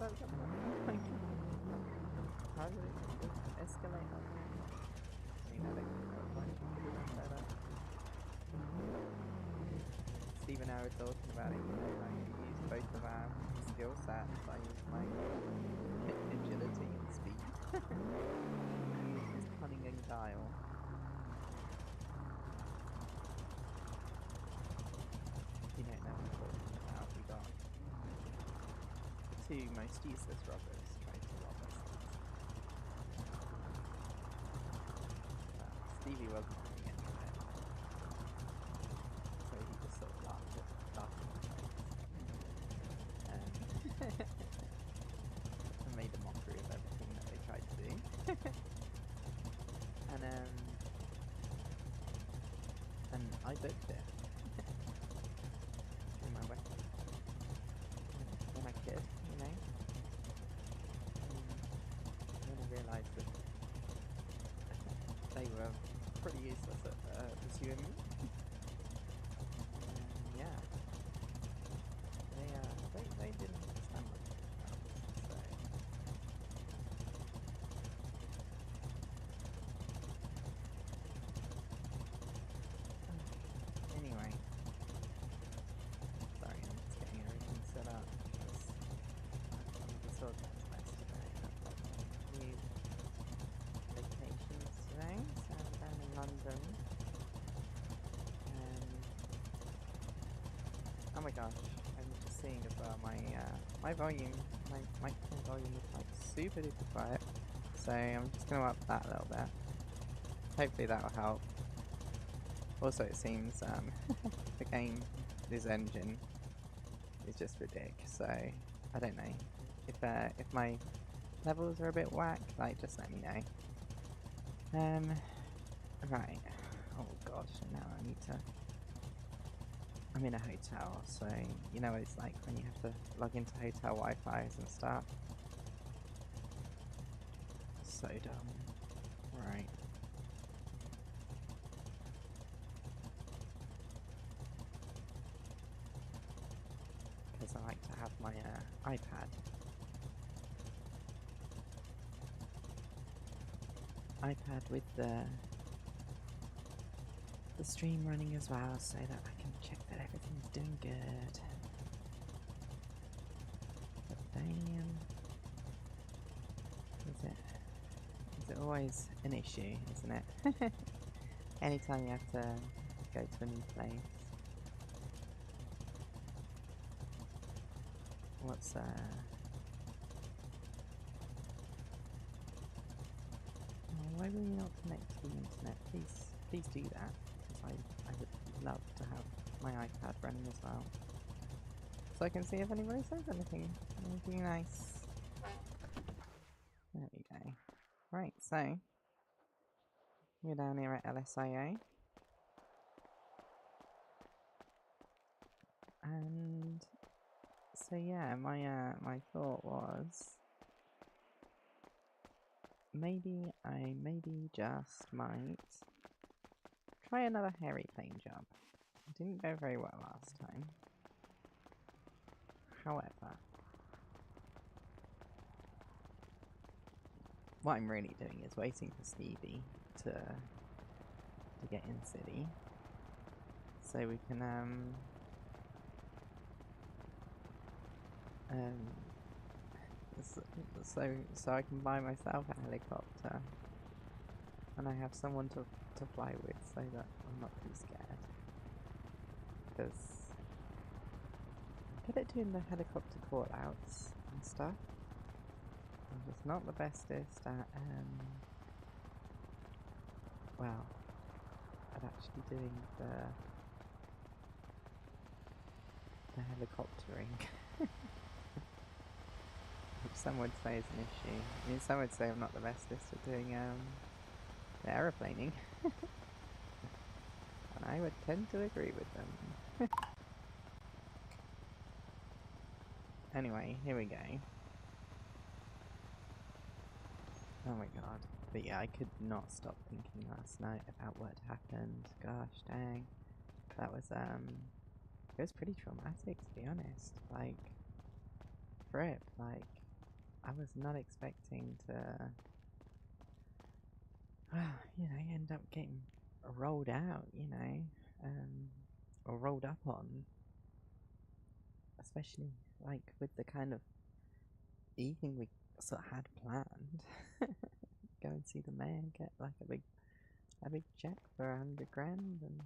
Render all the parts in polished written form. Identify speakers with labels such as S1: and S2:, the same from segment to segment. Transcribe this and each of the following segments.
S1: that someone? Like, how did it just escalate like that? You know, they could have done better. Steve and I were talking about it, you know, like we use both of our skill sets. I use my agility and speed. He used his cunning and guile. You don't know what I'm talking about. We got the two most useless robbers trying to rob us. Stevie wasn't doing any of it. So he just sort of laughed in my face. And made a mockery of everything that they tried to do. And I booked it. Through my weapon. When I could, you know. And then I realised that they were pretty useless at pursuing me. And yeah. They didn't stand much of a chance, so. Anyway. Sorry, I'm just getting everything set up because I'm disorganized mess today. I've got new locations today, so I'm down in London. Oh my gosh, I'm just seeing as well my volume, my microphone volume is like super duper quiet, so I'm just going to up that a little bit. Hopefully that will help. Also it seems the game, this engine, is just ridiculous, so I don't know. If my levels are a bit whack, like just let me know. Right. Oh gosh, now I need to... I'm in a hotel, so you know what it's like when you have to log into hotel Wi-Fi's and stuff. So dumb. Right. Because I like to have my iPad with the stream running as well, so that I can check that everything's doing good. But damn, is it always an issue, isn't it? Anytime you have to go to a new place. What's why will you not connect to the internet? Please do that, because I would love to have my iPad running as well. So I can see if anybody says anything nice. There we go. Right, so we're down here at LSIA. And so yeah, my thought was maybe I just might try another heliplane job. It didn't go very well last time. However, what I'm really doing is waiting for Stevie to get in city, so we can so I can buy myself a helicopter, and I have someone to fly with, so that I'm not too scared. Because I'm good at doing the helicopter call-outs and stuff. I'm just not the bestest at well, at actually doing the helicoptering. Which some would say is an issue. I mean, some would say I'm not the bestest at doing the aeroplaning. And I would tend to agree with them. Anyway, here we go. Oh my god. But yeah, I could not stop thinking last night about what happened. Gosh dang. That was it was pretty traumatic, to be honest. Like, fripp, like, I was not expecting to, you know, end up getting rolled out, you know, or rolled up on, especially like with the kind of evening we sort of had planned. Go and see the mayor, get like a big check for 100 grand, and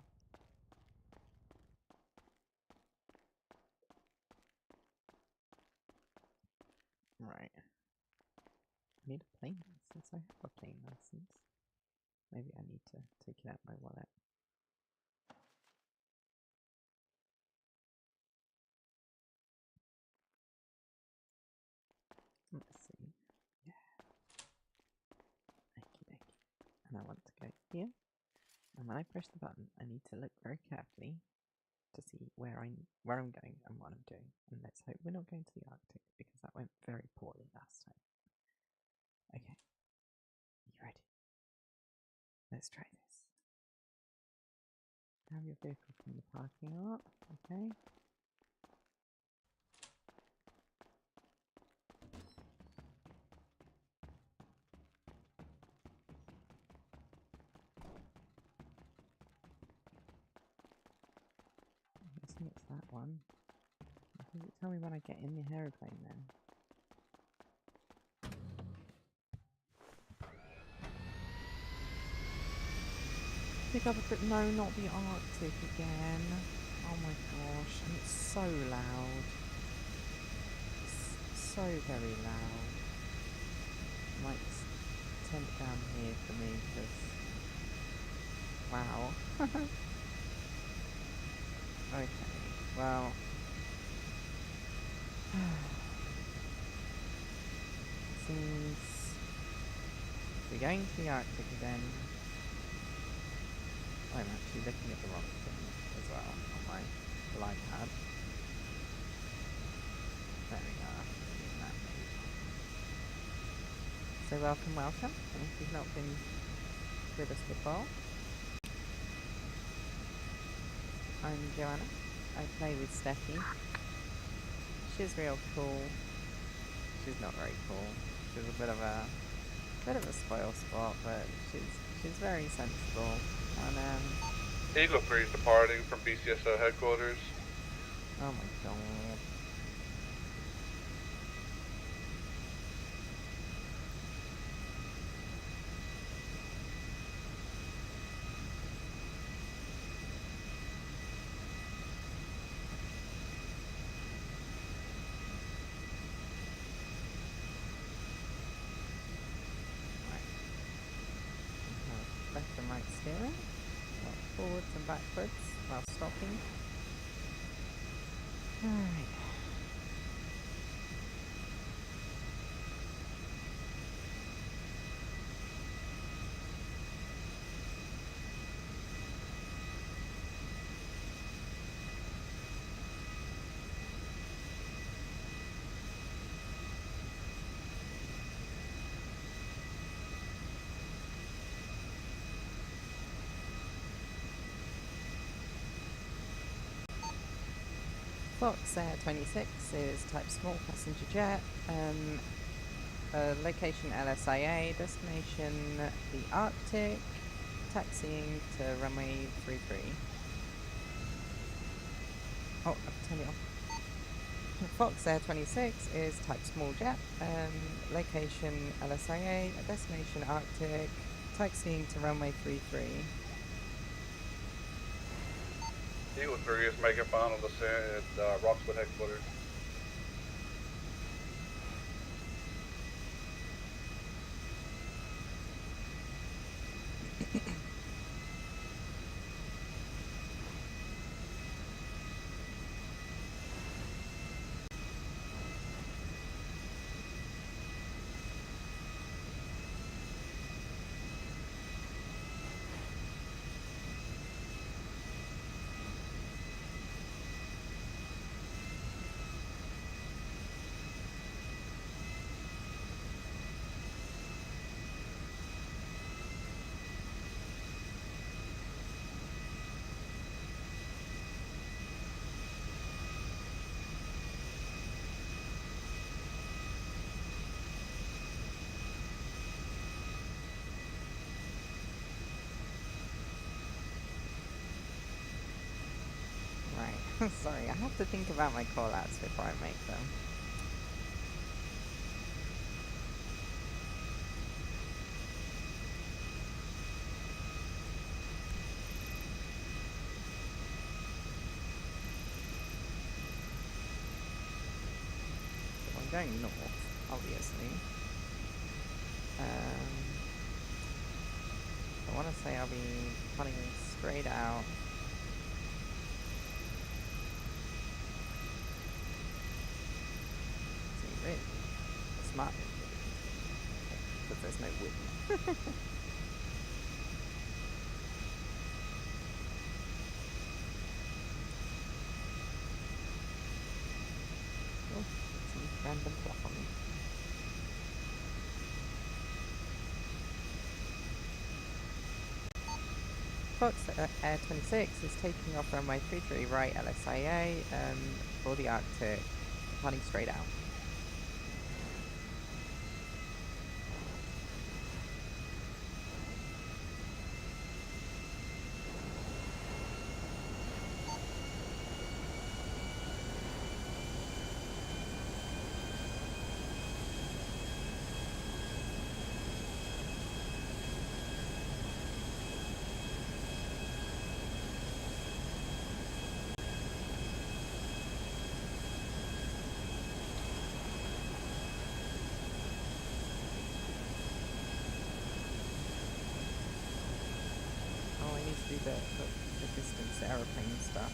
S1: right. I need a plane license. I have a plane license. Maybe I need to take it out my wallet. Let's see. Yeah. Okie. And I want to go here. And when I press the button, I need to look very carefully to see where I'm going and what I'm doing. And let's hope we're not going to the Arctic, because that went very poorly last time. Okay. You ready? Let's try this. Have your vehicle from the parking lot. Okay. I'm guessing it's that one. Does it tell me when I get in the aeroplane then? Pick up a trip. No, not the Arctic again. Oh my gosh, and it's so loud. It's so very loud. I might just turn it down here for me, because wow. Okay, well. Seems we're going to the Arctic again. I'm actually looking at the wrong thing as well on my iPad. There we are. So welcome. And if you've not been with us before, I'm Joanna. I play with Stepphi. She's real cool. She's not very cool. She's a bit of a spoil sport, but she's very sensible. And
S2: Eagle 3 is departing from BCSO headquarters.
S1: Oh my god. Left and right steering, forwards and backwards while stopping. Alright. Fox Air 26 is type small passenger jet, location LSIA, destination the Arctic, taxiing to runway 33. Oh, I've turned it off. Fox Air 26 is type small jet, location LSIA, destination Arctic, taxiing to runway 33.
S2: Eagle 3 is making final descent at Roxwood headquarters.
S1: Sorry, I have to think about my callouts before I make them. So I'm going north, obviously. I want to say I'll be putting straight out. See, really, the smart thing to do, because there's no wind. Oh, some random fluff on me. Fox Air 26 is taking off runway 33 right LSIA for the Arctic, departing straight out. Do the distance aeroplane stuff,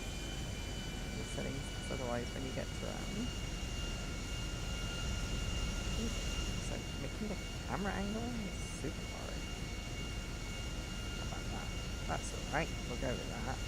S1: the settings, because otherwise when you get to so making the camera angle is super boring. How about that? That's alright, we'll go with that.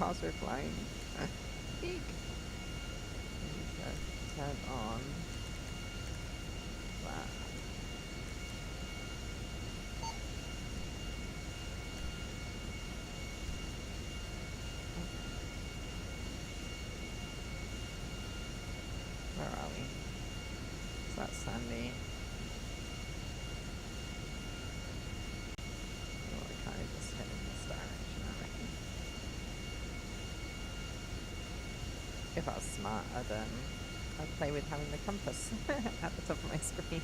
S1: Whilst we're flying. Eek. Turn on that. Where are we? So that's sandy. Oh, I kind of just head in this direction, I reckon. If I was smart, I'd play with having the compass at the top of my screen,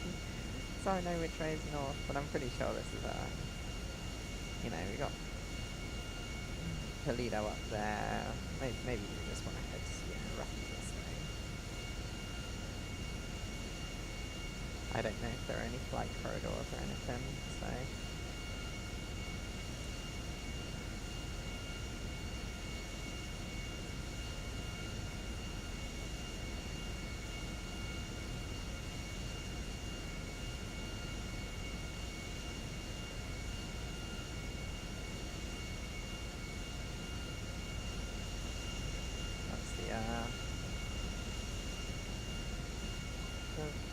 S1: so I know which way is north. But I'm pretty sure this is you know, we got Toledo up there. Maybe we just want to head, roughly this way. I don't know if there are any flight corridors or anything, so.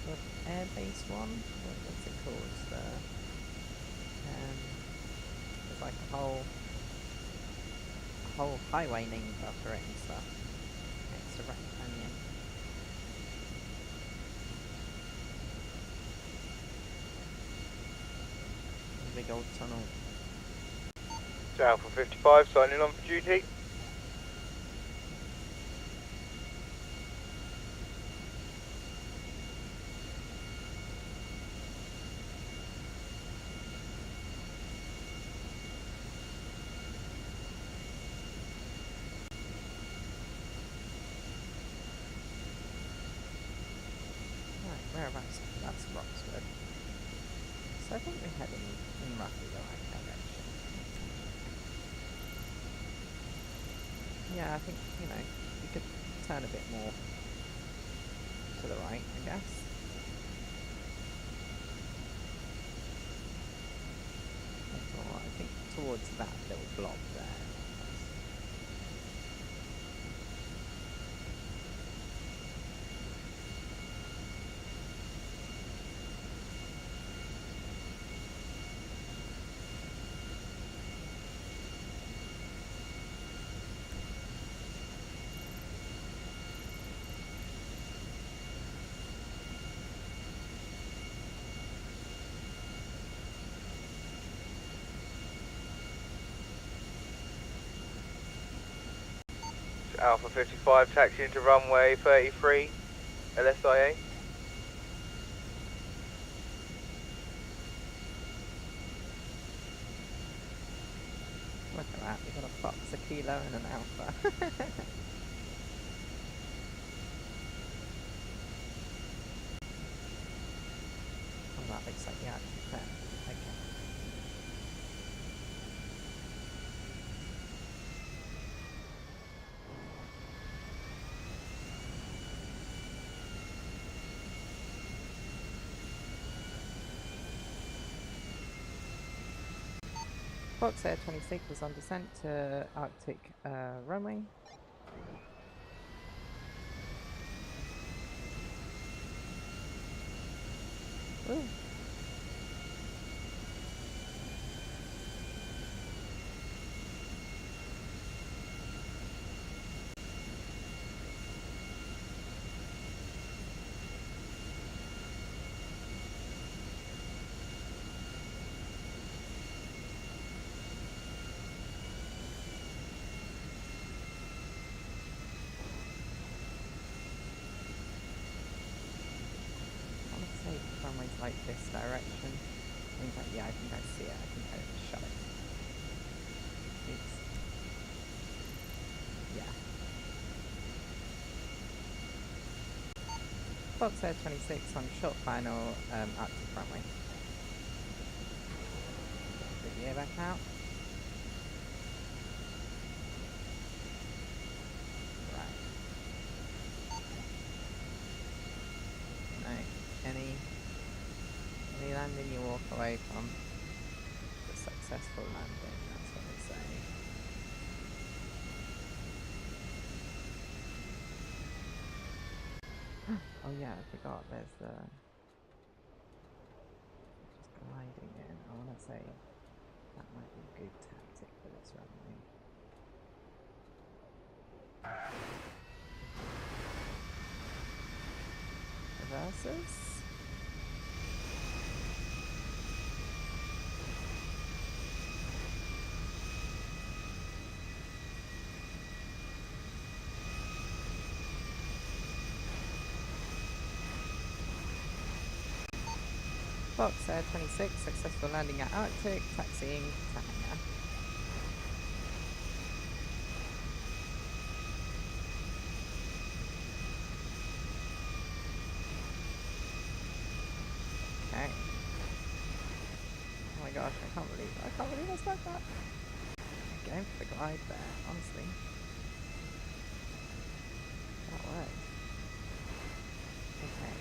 S1: The air-based one, what's it called? There's like a whole highway named after it and stuff. Next to Rat Canyon. A big old tunnel.
S3: Alpha 55 signing on for duty.
S1: that's Roxwood. So I think we're heading in roughly the right direction. Yeah, I think, you know, we could turn a bit more to the right, I guess. Or I think towards that little blob there.
S3: Alpha 55, taxi into runway 33, LSIA.
S1: Look at that, we've got a Fox, a Kilo and an Alpha. Oh, that looks like the Arctic there. Okay. Fox Air 26 is on descent to Arctic runway. Ooh. Runways like this direction. Yeah, I think I see it. I think I shot it. It's, yeah. Fox Air 26 on short final Arctic runway. Get the gear back out. Right. Any landing you walk away from, the successful landing, that's what they say. Oh yeah, I forgot, there's the just gliding in. I want to say that might be a good tactic for this runway. Reverses. Fox Air 26, successful landing at Arctic, taxiing to hangar. Okay. Oh my gosh, I can't believe I stuck that. Going for the glide there, honestly. That worked. Okay.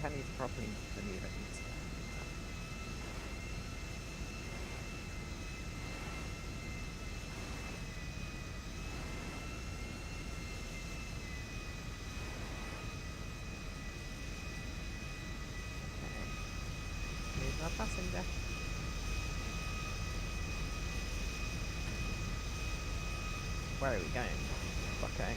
S1: I need to properly maneuver these. Okay. Move our passenger. Where are we going? Okay.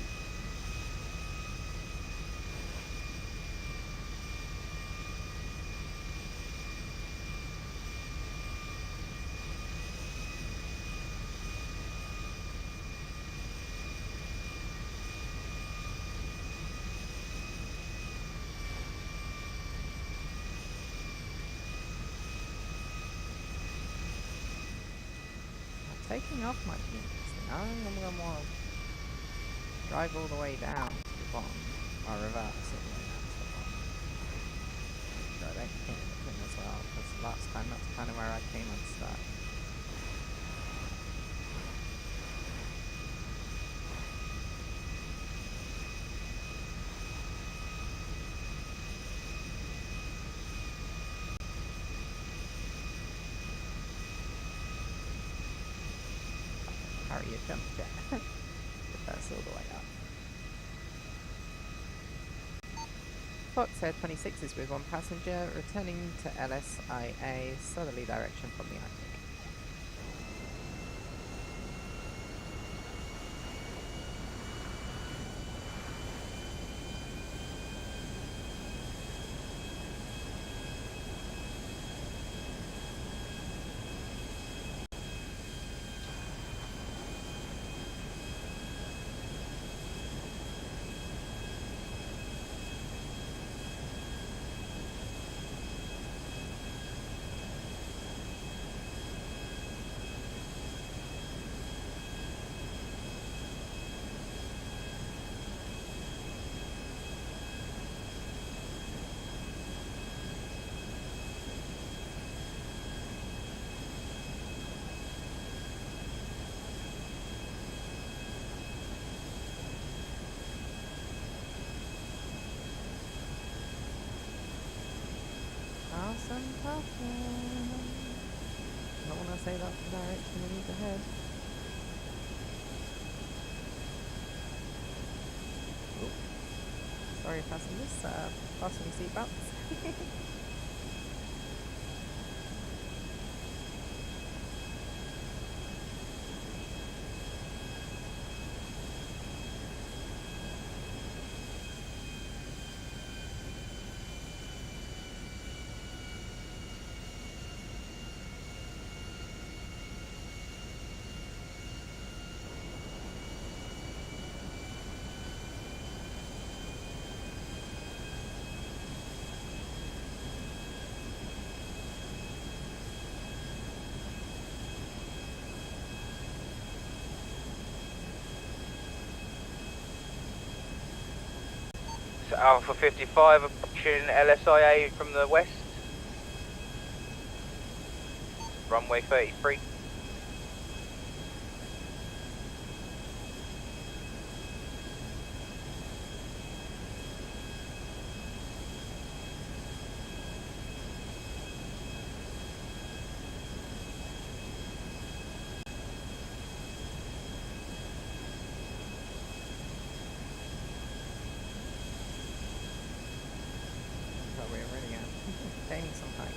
S1: taking off might be interesting. I think I'm gonna want to drive all the way down to the bottom, or reverse all the way down to the bottom. So I don't hit anything as well, because last time that's kind of where I came unstuck. Carry your jump jet. Reverse all the way up. Fox Air 26 is with one passenger, returning to LSIA, southerly direction from the Arctic. Awesome puffin! I don't want to say that's the direction we need to head. Oop. Sorry passengers, fasten your seatbelts.
S3: Alpha 55 approaching LSIA from the west. Runway 33.
S1: Gaining some height.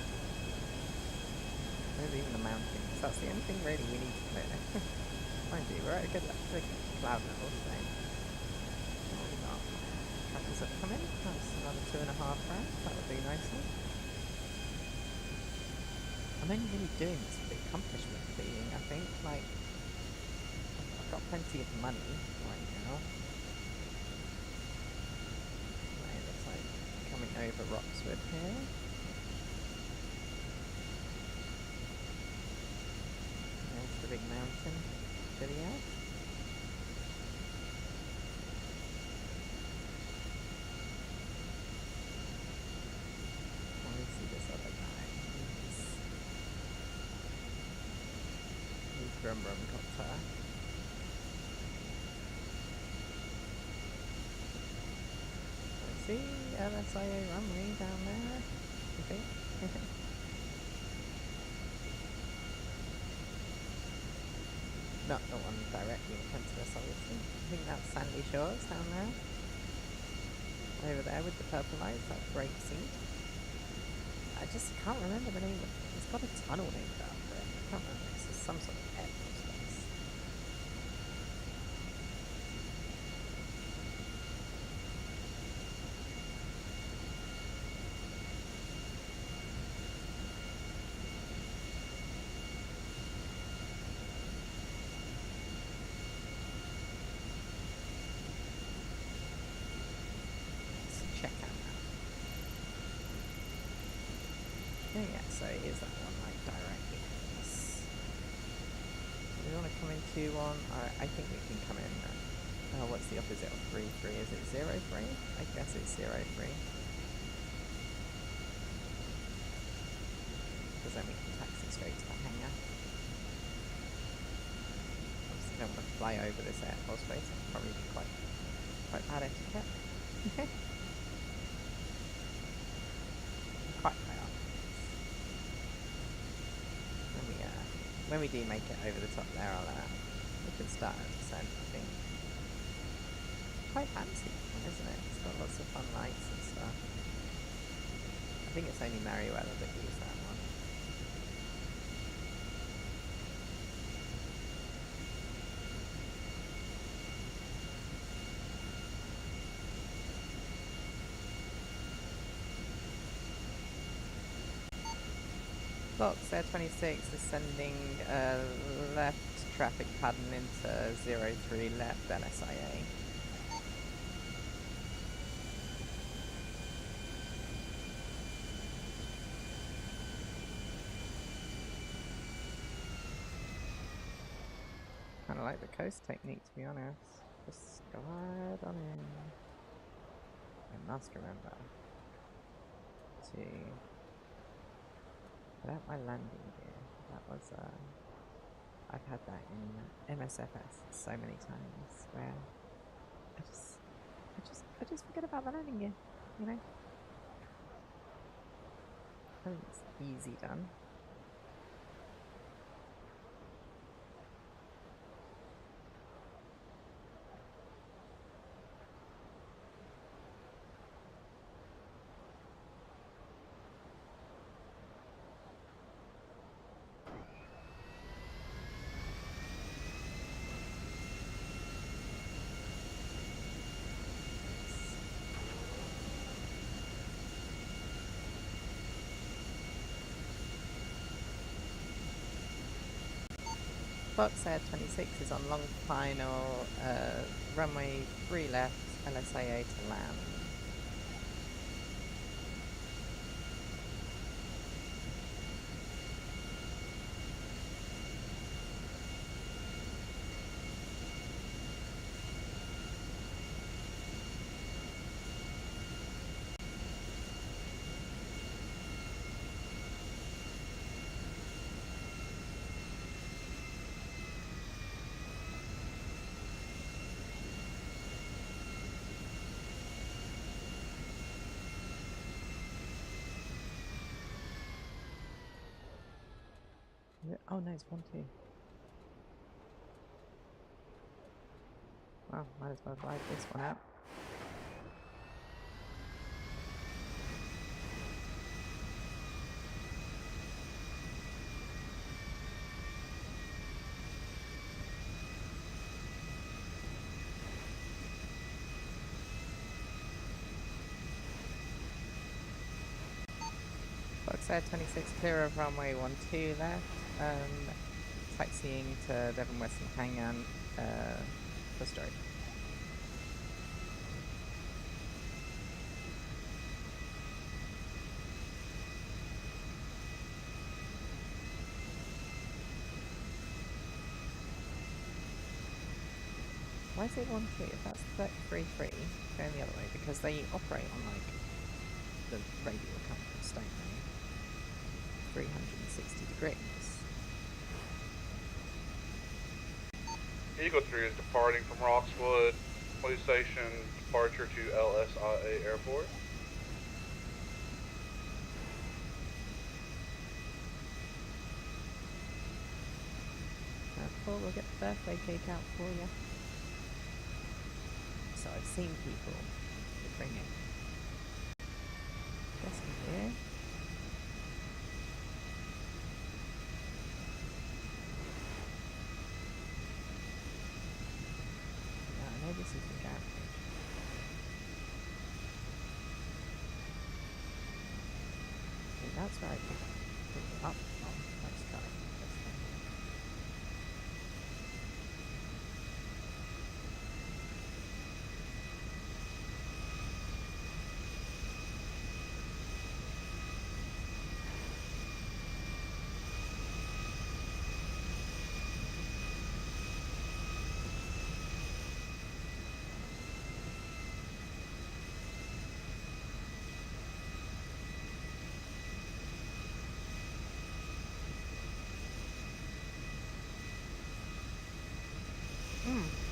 S1: Maybe even the mountains. That's the only thing really we need to clear. Mind you, we're at a good cloud level, so what we got? Trackers have come in. That's another 2.5 rounds. That would be nicely. I'm only really doing this for the accomplishment feeling, I think. Like, I've got plenty of money right now. It looks like coming over Roxwood here. Big mountain to the earth. I see this other guy. He's Brum Brum Copter. I see LSIA runway down there, I think. Not the one directly in front of us, obviously. I think that's Sandy Shores down there. Over there with the purple lights, that great scene. I just can't remember the name of it. It's got a tunnel named after it. I can't remember. It's just some sort of airport space. Oh yeah, so it is that one like directly from us. come in 2-1. I think we can come in. What's the opposite of 3-3? Is it 0-3? I guess it's 0-3. Because then we can taxi straight to the hangar. Obviously, don't want to fly over this airport space. It'll probably be quite bad etiquette. Quite high up. When we do make it over the top there, we can start at descent, I think. Quite fancy, isn't it? It's got lots of fun lights and stuff. I think it's only Merriweather that use that one. Box Air 26 is sending left traffic pattern into 03 left LSIA. Kinda like the coast technique, to be honest. Just glide on in. I must remember to put out my landing gear. That was I've had that in MSFS so many times where I just forget about the landing gear, you know? I think it's easy done. Fox Air 26 is on long final, runway 3 left, LSIA to land. Oh no, it's 1-2. Well, might as well ride this one out. Fox Air 26 clear of runway 12 left. Taxiing to Devon Western Hangar for stroke. Why is it 1-2? If that's 3-3, going the other way, because they operate on like the radial compass, don't they? 360 degrees.
S2: Eagle 3 is departing from Roxwood Police Station, departure to LSIA Airport.
S1: Cool, we'll get the birthday cake out for you. So I've seen people bring it. Guess we do. I know this is the garage. I think that's where I picked it up from. Let's try.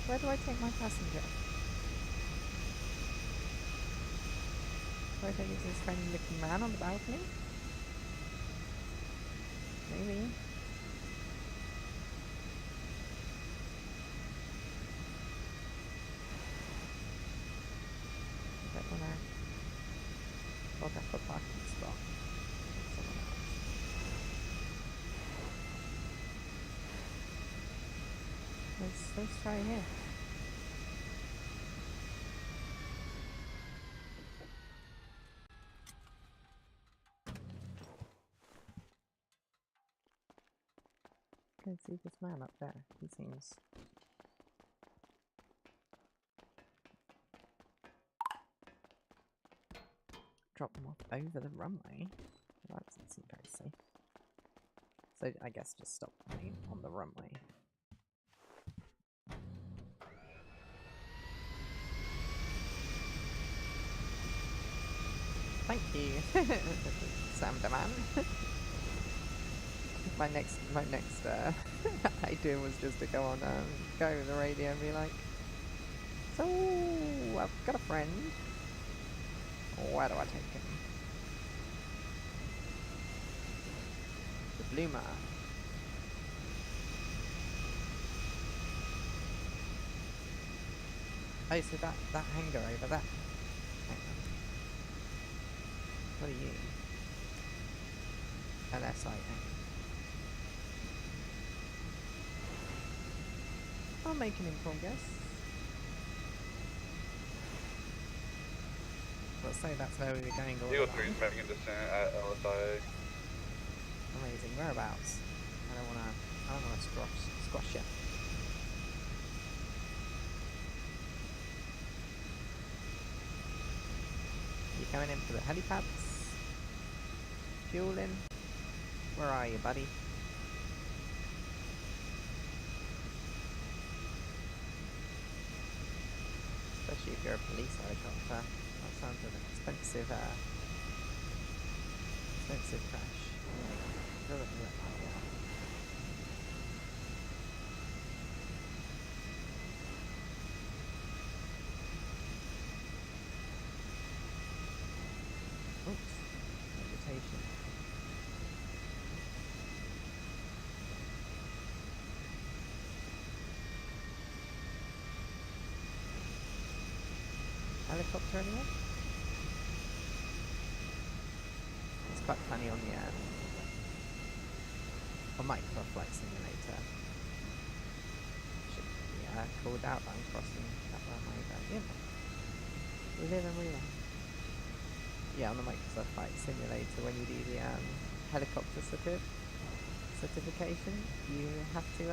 S1: Where do I take my passenger? Do I think it's this friendly looking man on the balcony? Maybe. I don't wanna log up a parking spot. Someone else. Let's try here. Go see this man up there. He seems... Drop them off over the runway? Well, that doesn't seem very safe. So I guess just stop the plane on the runway. Thank you, Sam the man. my next idea was just to go on go with the radio and be like, so I've got a friend. Where do I take him? The Bloomer. Oh, so that hangar over there. Hang on. What are you? An SIA. I'll make an informed guess. Let's say that's where we were going all
S2: Eagle
S1: along.
S2: 3 is making a descent at LSIA.
S1: Amazing. Whereabouts? I don't wanna squash you. You coming in for the helipads? Fueling? Where are you, buddy? Especially if you're a police helicopter. That sounds an expensive crash. Oops. Vegetation. Helicopter anywhere? It's quite funny on the microflight simulator. Should be called outbound crossing that runway, but you know, live and we learn. Yeah, on the Microsoft Flight Simulator, when you do the helicopter certification, you have to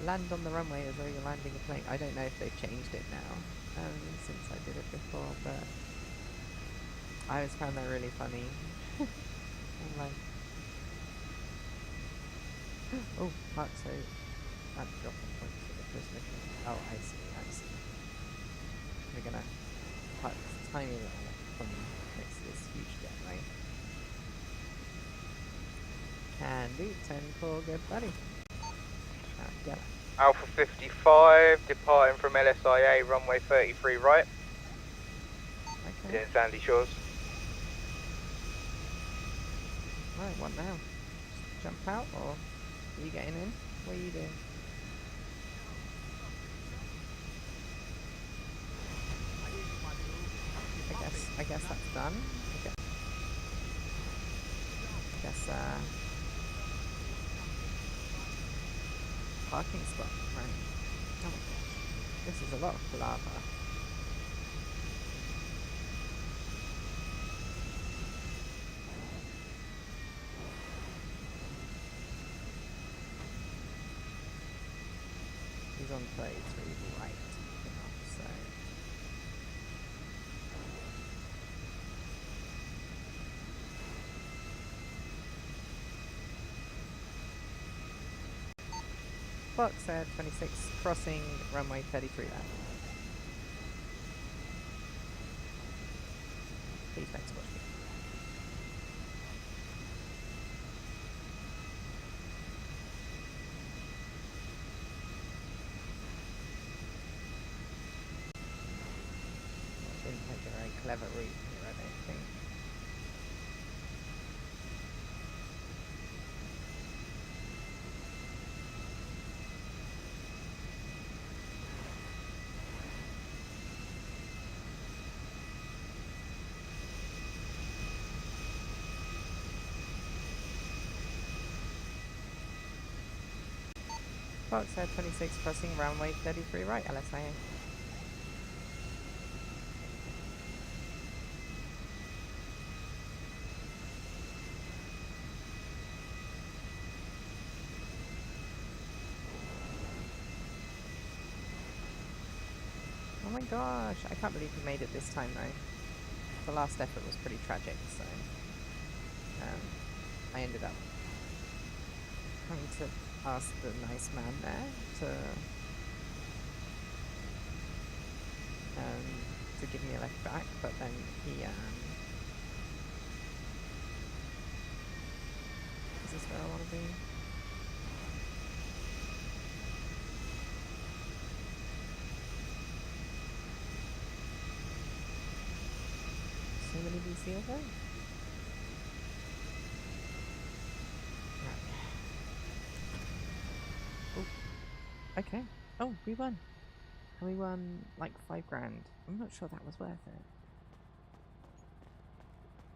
S1: land on the runway as though you're landing a plane. I don't know if they've changed it now since I did it before, but I always found that really funny. I'm like, oh, fuck, so that's dropping points for the prisoner. Oh, I see. We're gonna park this tiny little plane next to this huge jetway. Can do, 10-4, good buddy. Get it.
S3: Alpha 55, departing from LSIA, runway 33 right.
S1: Okay.
S3: In Sandy Shores.
S1: Right, what now? Just jump out, or are you getting in? What are you doing? I guess that's done. Okay. I guess parking spot, right? Oh my gosh, this is a lot of lava. He's on 33 right, so. Fox 26, crossing runway 33 left. Please don't squash me. clever route here, I don't think. Fox Air 26 crossing runway 33 right, LSIA. Oh my gosh, I can't believe we made it this time though. The last effort was pretty tragic, so I ended up having to ask the nice man there to give me a lift back, but then he is this where I want to be? So many BC over? Okay. Oh, we won. And we won like $5 grand. I'm not sure that was worth it.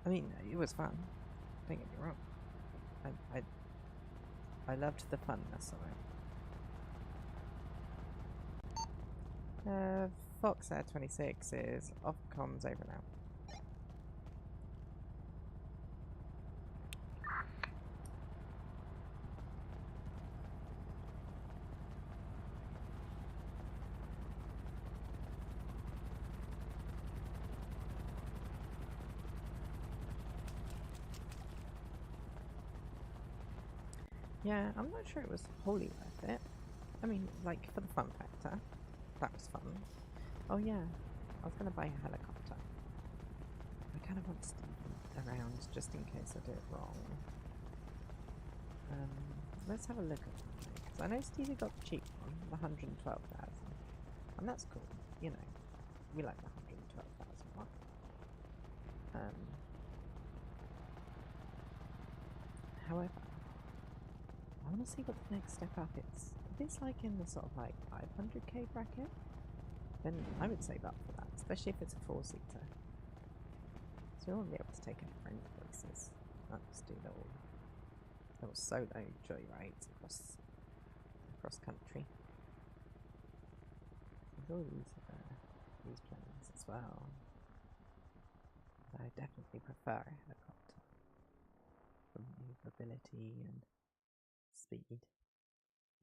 S1: I mean, it was fun. Don't get me wrong. I loved the funness of it. Fox Air 26 is off comms over now. Yeah, I'm not sure it was wholly worth it. I mean, like, for the fun factor, that was fun. Oh yeah, I was going to buy a helicopter. I kind of want Stepphi around just in case I do it wrong. Let's have a look at something, because I know Stepphi got the cheap one, the 112,000. And that's cool, you know. We like the 112,000 one. However, I want to see what the next step up is. If it's like in the sort of like 500k bracket, then I would save up for that, especially if it's a 4-seater. So we won't be able to take our friends places. Not just do little solo joyrides across country. There's all these planes as well. But I definitely prefer a helicopter for maneuverability and speed.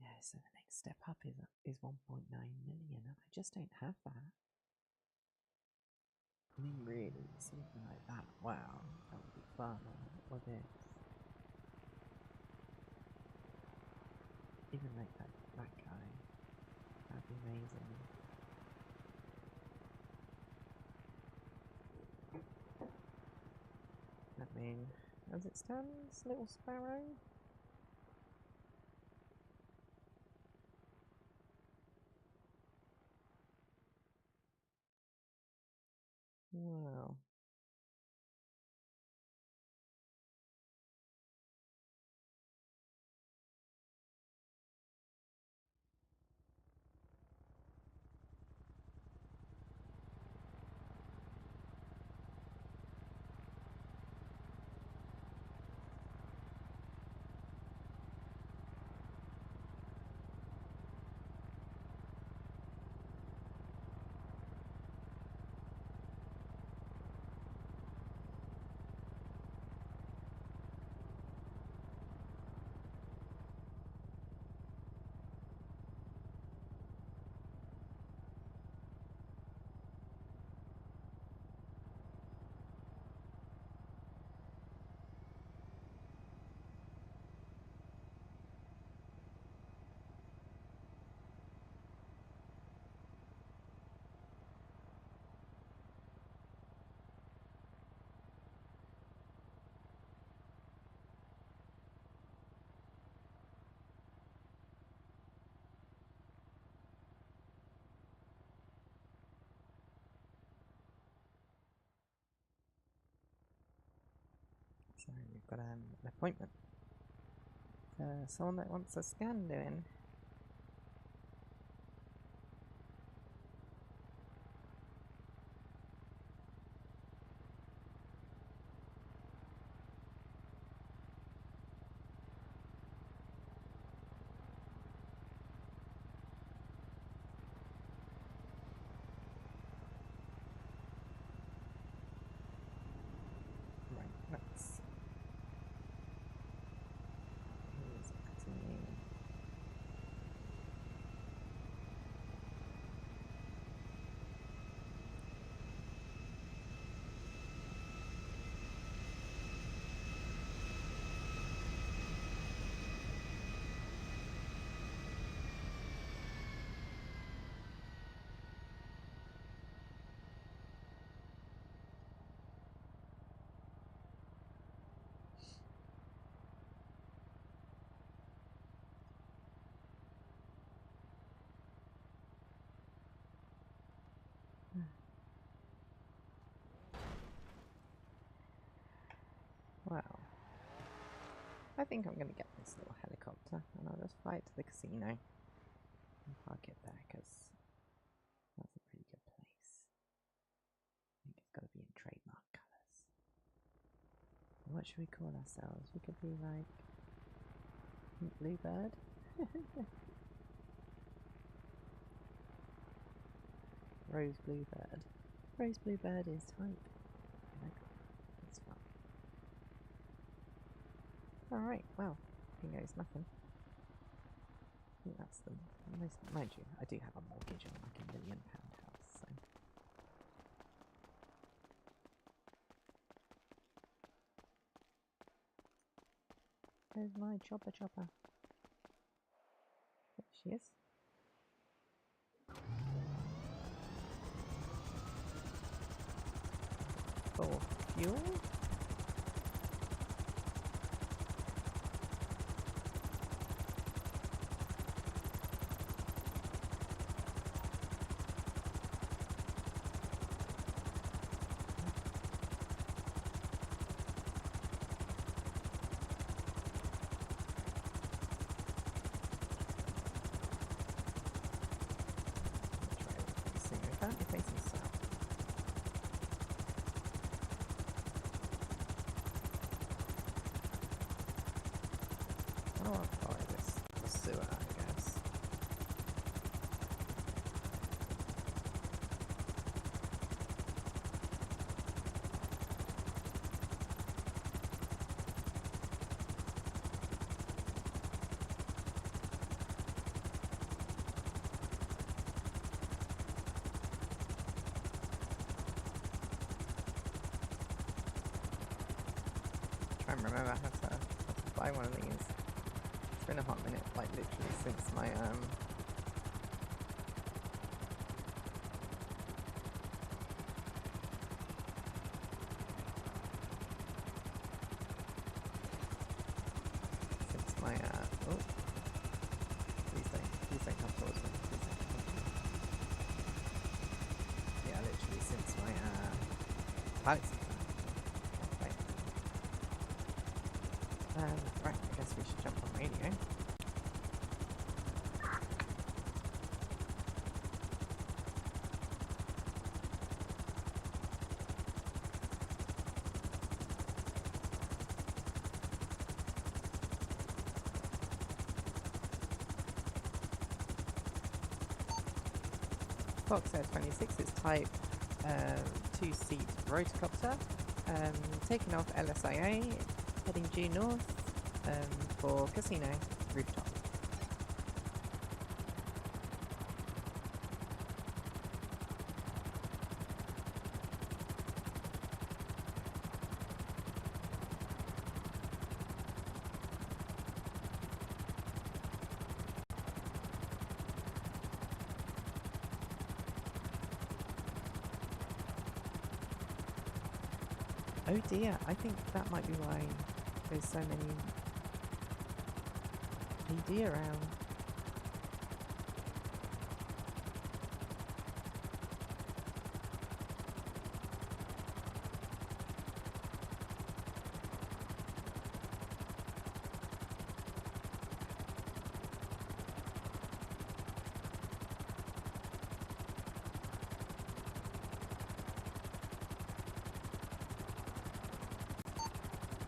S1: Yeah, so the next step up is 1.9 million, and I just don't have that. I mean, really, something like that. Wow, that would be fun. Or this. Even like that guy. That'd be amazing. I mean, as it stands, little sparrow. Wow. So we've got an appointment. Someone that wants a scan doing. Right, let's. Here's continue. Well, I think I'm going to get this little helicopter and I'll just fly it to the casino and park it there because that's a pretty good place. I think it's got to be in trademark colours. What should we call ourselves? We could be like Bluebird. Rose Bluebird. Rose Bluebird is type. That's fun. Alright, well, here goes nothing. I think that's the most, mind you, I do have a mortgage on like £1 million house, so. There's my chopper. There she is. For fuel? Apparently facing south. Oh, I'll follow the sewer, I guess. Try and remember how to buy one of these. It's been a hot minute, like literally since my oh, please don't come towards me. Please don't come towards me. Yeah, literally since my pilot season. Right, I guess we should jump on radio. Fox Air 26 is type 2-seat rotocopter, taking off LSIA, heading due north for casino rooftop. Oh dear, I think that might be why there's so many PD around.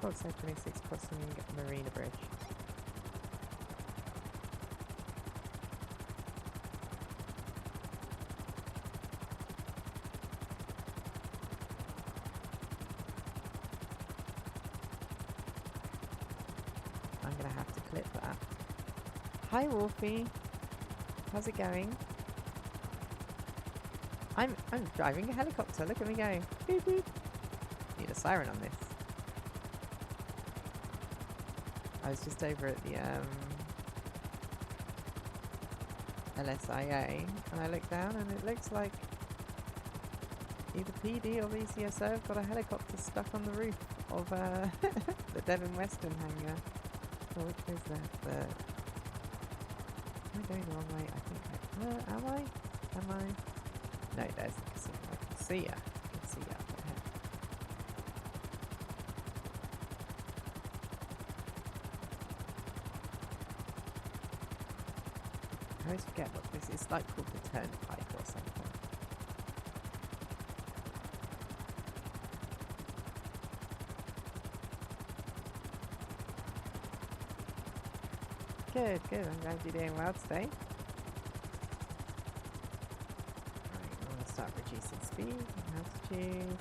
S1: Fox Air 26 crossing Marina Bridge. I'm gonna have to clip that. Hi Wolfie, how's it going? I'm driving a helicopter. Look at me go. Beep beep. Need a siren on this. I was just over at the LSIA and I looked down and it looks like either PD or VCSO have got a helicopter stuck on the roof of the Devon Western hangar. Oh, which is that? Am I going the wrong way? I think I... am I? Am I? No, there's the casino. I can see ya. I can see ya up ahead. I always forget what this is. It's like called the Turnpike or something. Good, good. I'm glad you're doing well today. Right, I'm going to start reducing speed and altitude.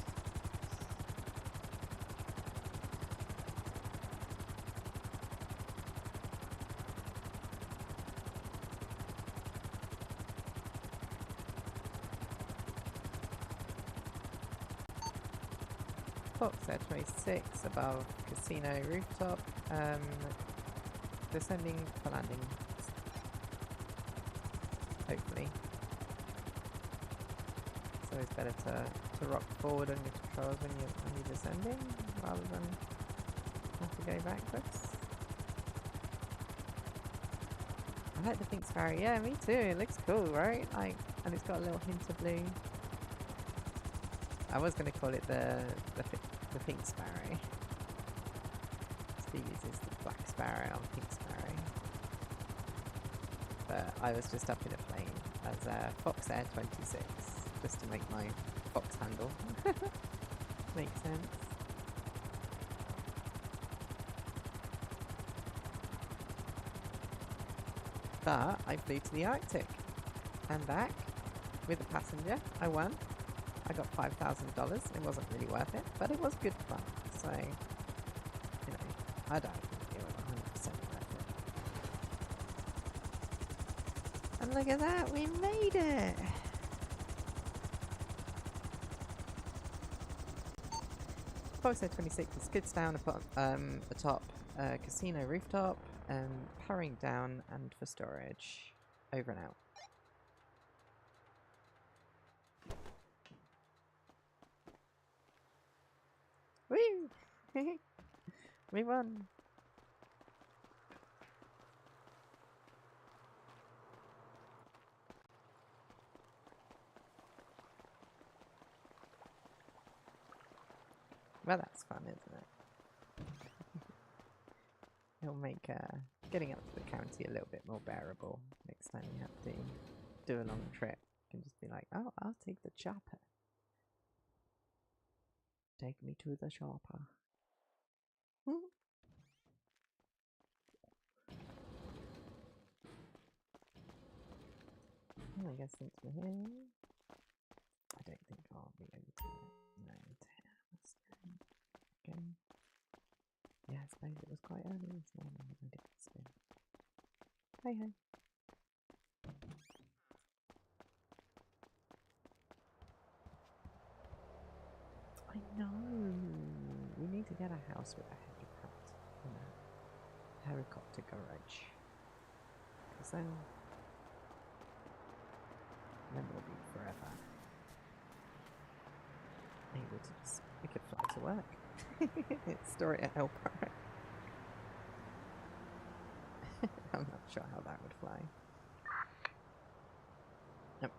S1: Fox Air 26 above casino rooftop. Descending for landing. Hopefully. So it's better to rock forward on your controls when you're descending rather than have to go backwards. I like the pink sparrow. Yeah, me too. It looks cool, right? Like, and it's got a little hint of blue. I was going to call it the pink sparrow. Steve uses the black sparrow on pink sparrow. But I was just up in a plane as a Fox Air 26, just to make my Fox handle make sense. But I flew to the Arctic and back with a passenger. I won. I got $5,000. It wasn't really worth it, but it was good fun. So, you know, I don't think it was 100% worth it. And look at that, we made it! Fox Air 26 is skids down atop casino rooftop, powering down and for storage. Over and out. Woo! We won! Well, that's fun, isn't it? It'll make getting up to the county a little bit more bearable next time you have to do a long trip. You can just be like, oh, I'll take the chopper. Take me to the chopper. Well, I guess since we're here, I don't think I'll be able to. No, 10 hours. Okay. Yeah, I suppose it was quite early this morning when I did the spin. Hey, hey. I know. We need to get a house with a helipad in a helicopter garage. Because then we'll be forever able to just, we could fly to work. Store it at Elpar. I'm not sure how that would fly. Nope.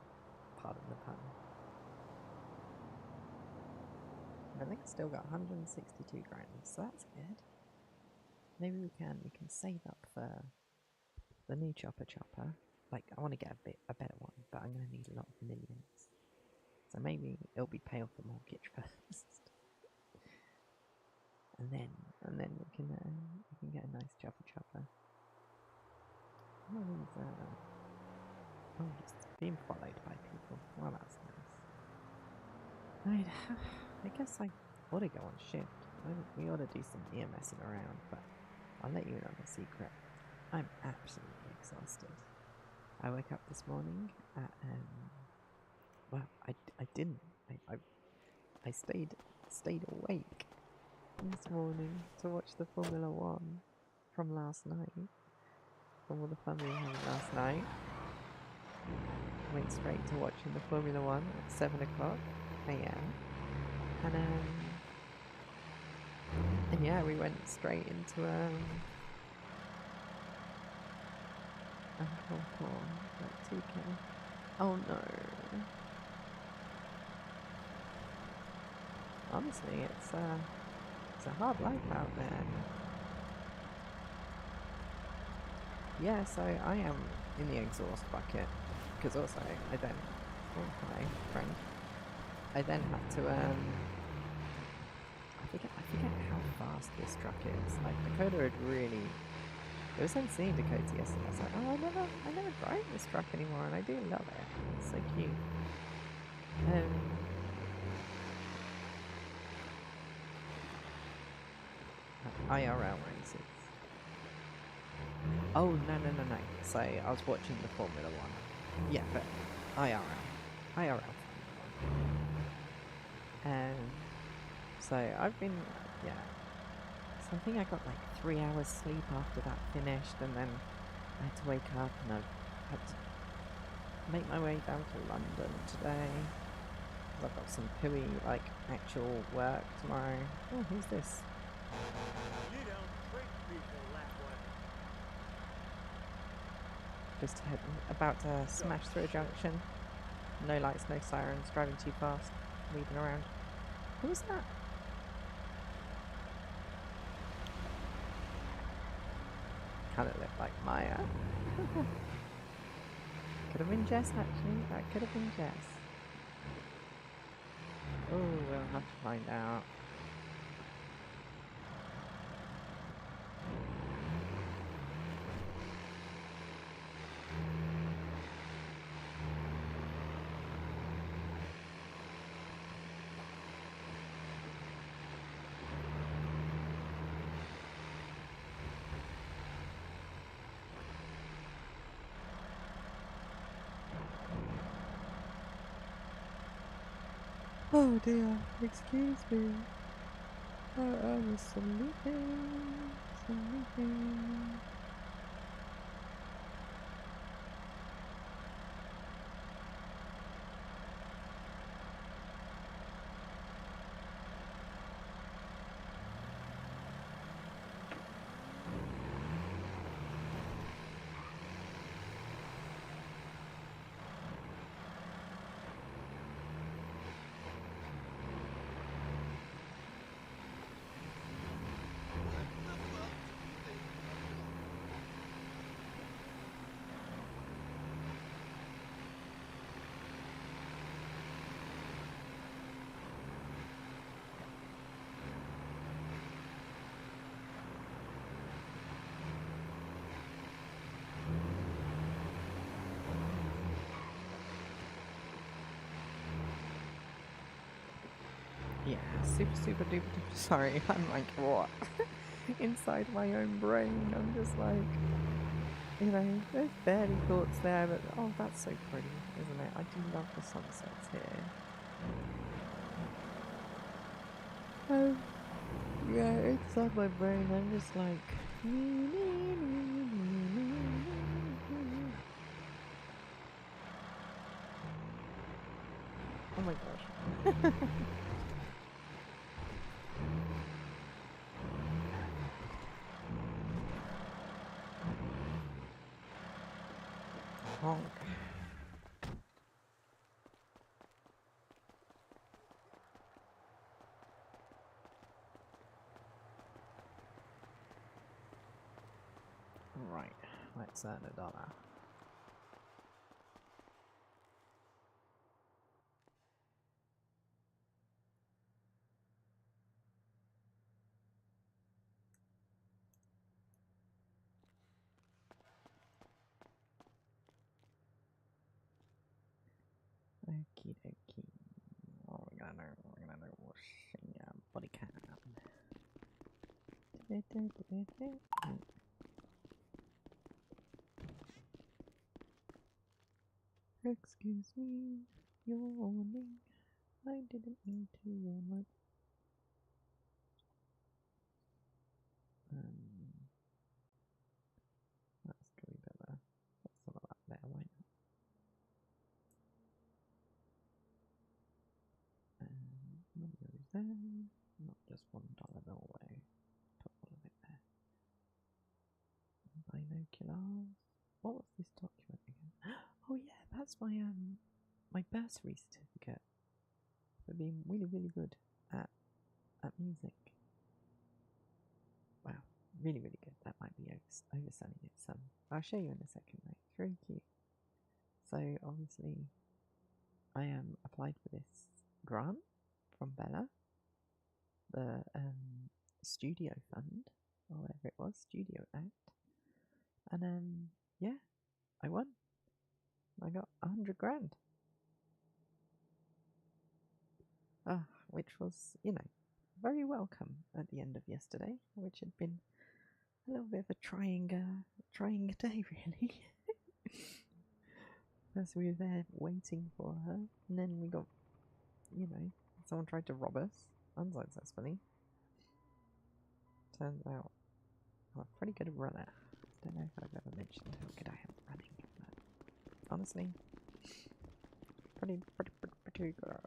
S1: Pardon the pun. I think I still got 162 grand, so that's good. Maybe we can save up for the new chopper. Like, I want to get a better one, but I'm going to need a lot of millions. So maybe it'll be pay off the mortgage first. and then we can get a nice chopper. What is oh, just being followed by people. Well, that's nice. I guess I ought to go on shift. We ought to do some EMSing around, but I'll let you in on a secret. I'm absolutely exhausted. I woke up this morning at well, I didn't. I stayed awake this morning to watch the Formula One from last night. From all the fun we had last night. Went straight to watching the Formula One at 7 o'clock AM. And yeah, we went straight into like 2K. Oh no. Honestly, it's a hard life out there. Yeah, so I am in the exhaust bucket because also I then, oh hi friend, I then had to I forget how fast this truck is. Like Dakota had really, it was then seeing Dakota yesterday. I was like, oh, I never drive this truck anymore, and I do love it. It's so cute. IRL races. Oh no. So I was watching the Formula One. Yeah, but IRL Formula One. So I've been So I think I got like 3 hours sleep after that finished, and then I had to wake up and I've had to make my way down to London today. Because I've got some pooey, like, actual work tomorrow. Oh, who's this?
S4: You don't treat people that way.
S1: Just about to smash through a junction. No lights, no sirens, driving too fast, weaving around. Who was that? Kind of looked like Maya. Could have been Jess, actually. That could have been Jess. Oh, we'll have to find out. Oh dear, excuse me. I was sleeping. Yeah, super duper sorry. I'm like, what? Inside my own brain, I'm just like, you know, there's barely thoughts there, but oh, that's so pretty, isn't it? I do love the sunsets here. Yeah, inside my brain, I'm just like, oh my gosh. Honk. Right, let's earn $1. Okie dokie. What are we gonna do? We're gonna do body cam. Excuse me, you're warning. I didn't mean to warn like. That's probably better. Put some of that there, why not? Money goes there. Not just $1 bill way. Put all of it there. Binoculars. What was this document again? Oh yeah, that's my my bursary certificate for being really, really good at music. Wow, really, really good. That might be overselling it some. I'll show you in a second, mate. It's very cute. So obviously, I applied for this grant from Bella, the studio fund, or whatever it was, Studio Act, and yeah, I won. I got 100 grand. Which was, very welcome at the end of yesterday, which had been a little bit of a trying day, really. First we were there waiting for her, and then we got, someone tried to rob us, unsuccessfully. Turns out I'm a pretty good runner. Don't know if I've ever mentioned how good I am at running, but honestly, pretty good.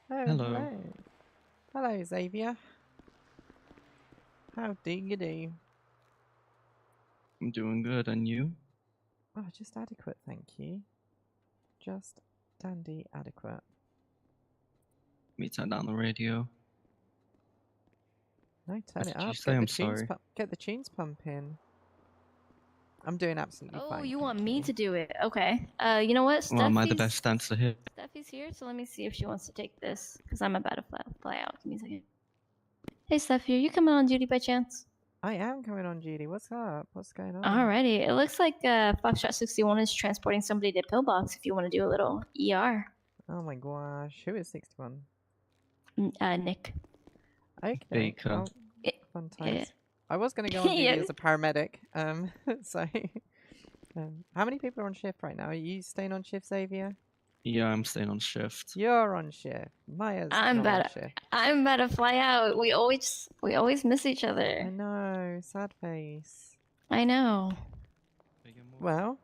S1: Oh,
S5: Hello.
S1: Hello, Xavier. How do you do?
S5: I'm doing good, and you?
S1: Oh, just adequate, thank you. Just dandy adequate.
S5: Let me turn down the radio.
S1: No, turn
S5: What
S1: it
S5: did you
S1: up.
S5: say? I'm sorry.
S1: Get the tunes pumping. I'm doing absolutely fine.
S6: Oh, you want
S1: thank
S6: me
S1: you.
S6: to do it? Okay. You know what?
S5: Well, am I the best dancer here?
S6: Steffi's here, so let me see if she wants to take this, because I'm about to fly out. Give me a second. Hey, Steffi, are you coming on duty by chance?
S1: I am coming on duty. What's up? What's going on?
S6: Alrighty. It looks like Foxtrot 61 is transporting somebody to Pillbox if you want to do a little ER.
S1: Oh my gosh. Who is 61?
S6: Nick.
S1: Okay.
S5: Baker.
S1: Oh, fun times.
S6: Yeah.
S1: I was going to go on duty
S6: Yeah.
S1: as a paramedic. So, how many people are on shift right now? Are you staying on shift, Xavier?
S5: Yeah, I'm staying on shift.
S1: You're on shift. Maya's
S6: I'm
S1: not on
S6: about
S1: shift.
S6: I'm about to fly out. We always miss each
S1: I
S6: other.
S1: know. Sad face.
S6: I know.
S1: Well,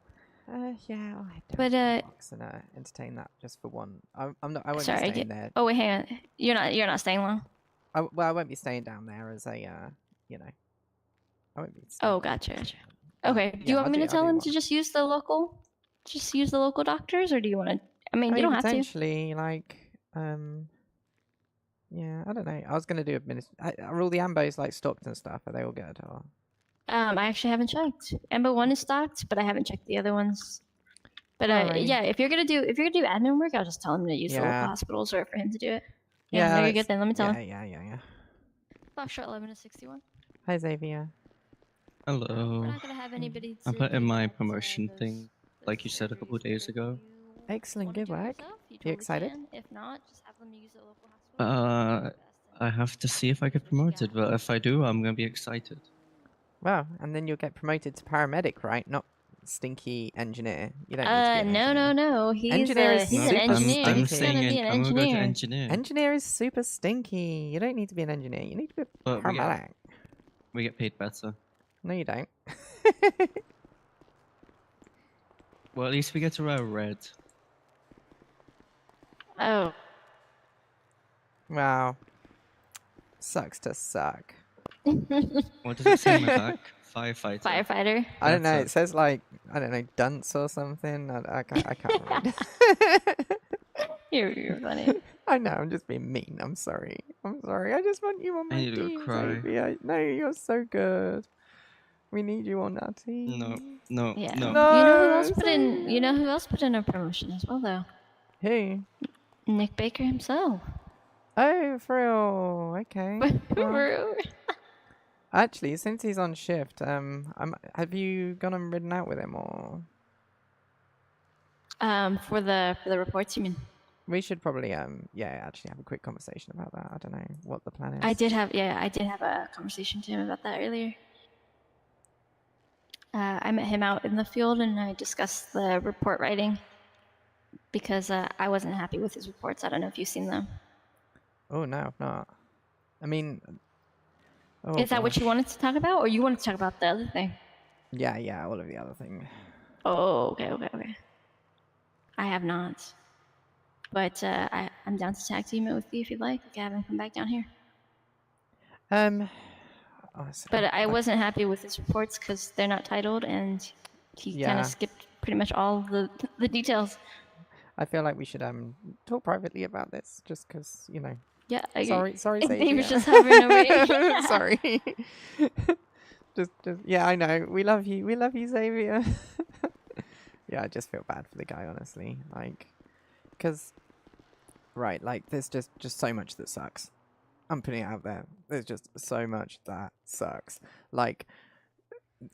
S1: yeah, I'll head down
S6: But,
S1: to the box and entertain that just for one. I won't be staying there.
S6: Oh wait, hang on. You're not staying long.
S1: I won't be staying down there as a, I won't be.
S6: Oh, gotcha. Okay. Do you
S1: yeah,
S6: want me to
S1: I'll
S6: tell
S1: do
S6: him
S1: one.
S6: to just use the local doctors, or do you want to? I mean, you don't have to.
S1: Potentially, like, yeah, I don't know. I was gonna do are all the ambos like stocked and stuff? Are they all good? Or
S6: I actually haven't checked. Embo 1 is stocked, but I haven't checked the other ones. But
S1: Alrighty.
S6: yeah, if you're gonna do admin work, I'll just tell him to use the local
S1: Yeah.
S6: hospitals or for him to do it.
S1: Yeah,
S6: Yeah, no, you're good then. Let me tell him.
S1: Yeah.
S6: Foxtrot 11 to 61.
S1: Hi, Xavier.
S5: Hello.
S6: We're not gonna have anybody.
S5: I
S6: to
S5: put in
S6: do
S5: my
S6: that,
S5: promotion
S6: those-
S5: thing, like you said a couple of days ago.
S1: Excellent,
S6: wanna
S1: good
S6: do it
S1: work.
S6: yourself,
S1: You
S6: totally
S1: excited?
S6: can. If not, just have them use the local hospital.
S5: I have to see if I get promoted, but if I do, I'm gonna be excited.
S1: Well, and then you'll get promoted to paramedic, right? Not stinky engineer. You don't need to be an engineer.
S6: No. He's
S1: Engineer is
S6: he's an
S1: super
S6: engineer.
S5: I'm
S6: He's
S1: stinky.
S6: gonna be an
S5: I'm gonna go to
S6: engineer.
S5: engineer.
S1: Engineer is super stinky. You don't need to be an engineer. You need to be a
S5: But
S1: paramedic.
S5: we get paid better.
S1: No, you don't.
S5: Well, at least we get to wear red.
S6: Oh.
S1: Wow. Sucks to suck.
S5: What does it say on my back? Firefighter.
S6: Firefighter.
S1: I don't know.
S5: That's
S1: It says like, I don't know, dunce or something. I can't read.
S6: You're funny.
S1: I know. I'm just being mean. I'm sorry. I just want you on my
S5: I need to go
S1: team,
S5: cry.
S1: Xavier. No, you're so good. We need you on our team.
S5: No.
S6: Yeah.
S5: No.
S1: No.
S6: You know who else put in a promotion as well, though?
S1: Who?
S6: Nick Baker himself.
S1: Oh, for real. Okay. Well,
S6: Bro.
S1: actually, since he's on shift, have you gone and ridden out with him or?
S6: For the reports, you mean?
S1: We should probably actually have a quick conversation about that. I don't know what the plan is.
S6: I did have a conversation to him about that earlier. I met him out in the field and I discussed the report writing because I wasn't happy with his reports. I don't know if you've seen them.
S1: Oh no, I've not. I mean,
S6: Is that what you wanted to talk about, or you wanted to talk about the other thing?
S1: Yeah, all of the other thing.
S6: Oh, okay. I have not, but I'm down to tag team it with you if you'd like. I can have him come back down here. But I wasn't happy with his reports because they're not titled, and he kind of skipped pretty much all the details.
S1: I feel like we should talk privately about this, just because
S6: Yeah.
S1: Sorry, Xavier.
S6: David's just hovering over here.
S1: Sorry. just yeah, I know. We love you, Xavier. Yeah, I just feel bad for the guy, honestly. Like, because like there's just so much that sucks. I'm putting it out there. There's just so much that sucks. Like,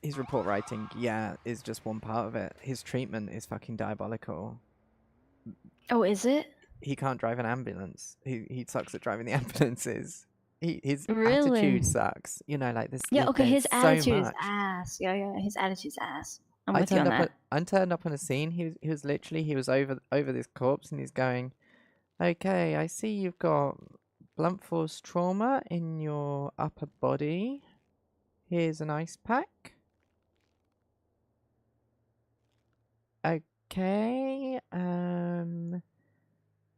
S1: his report writing, is just one part of it. His treatment is fucking diabolical.
S6: Oh, is it?
S1: He can't drive an ambulance. He sucks at driving the ambulances. His
S6: Really?
S1: attitude sucks. Like this.
S6: Yeah, okay, his attitude is
S1: much.
S6: ass. Yeah, his attitude's ass. I'm with you on that.
S1: I turned up on a scene. He was literally over this corpse and he's going, "Okay, I see you've got blunt force trauma in your upper body. Here's an ice pack. Okay,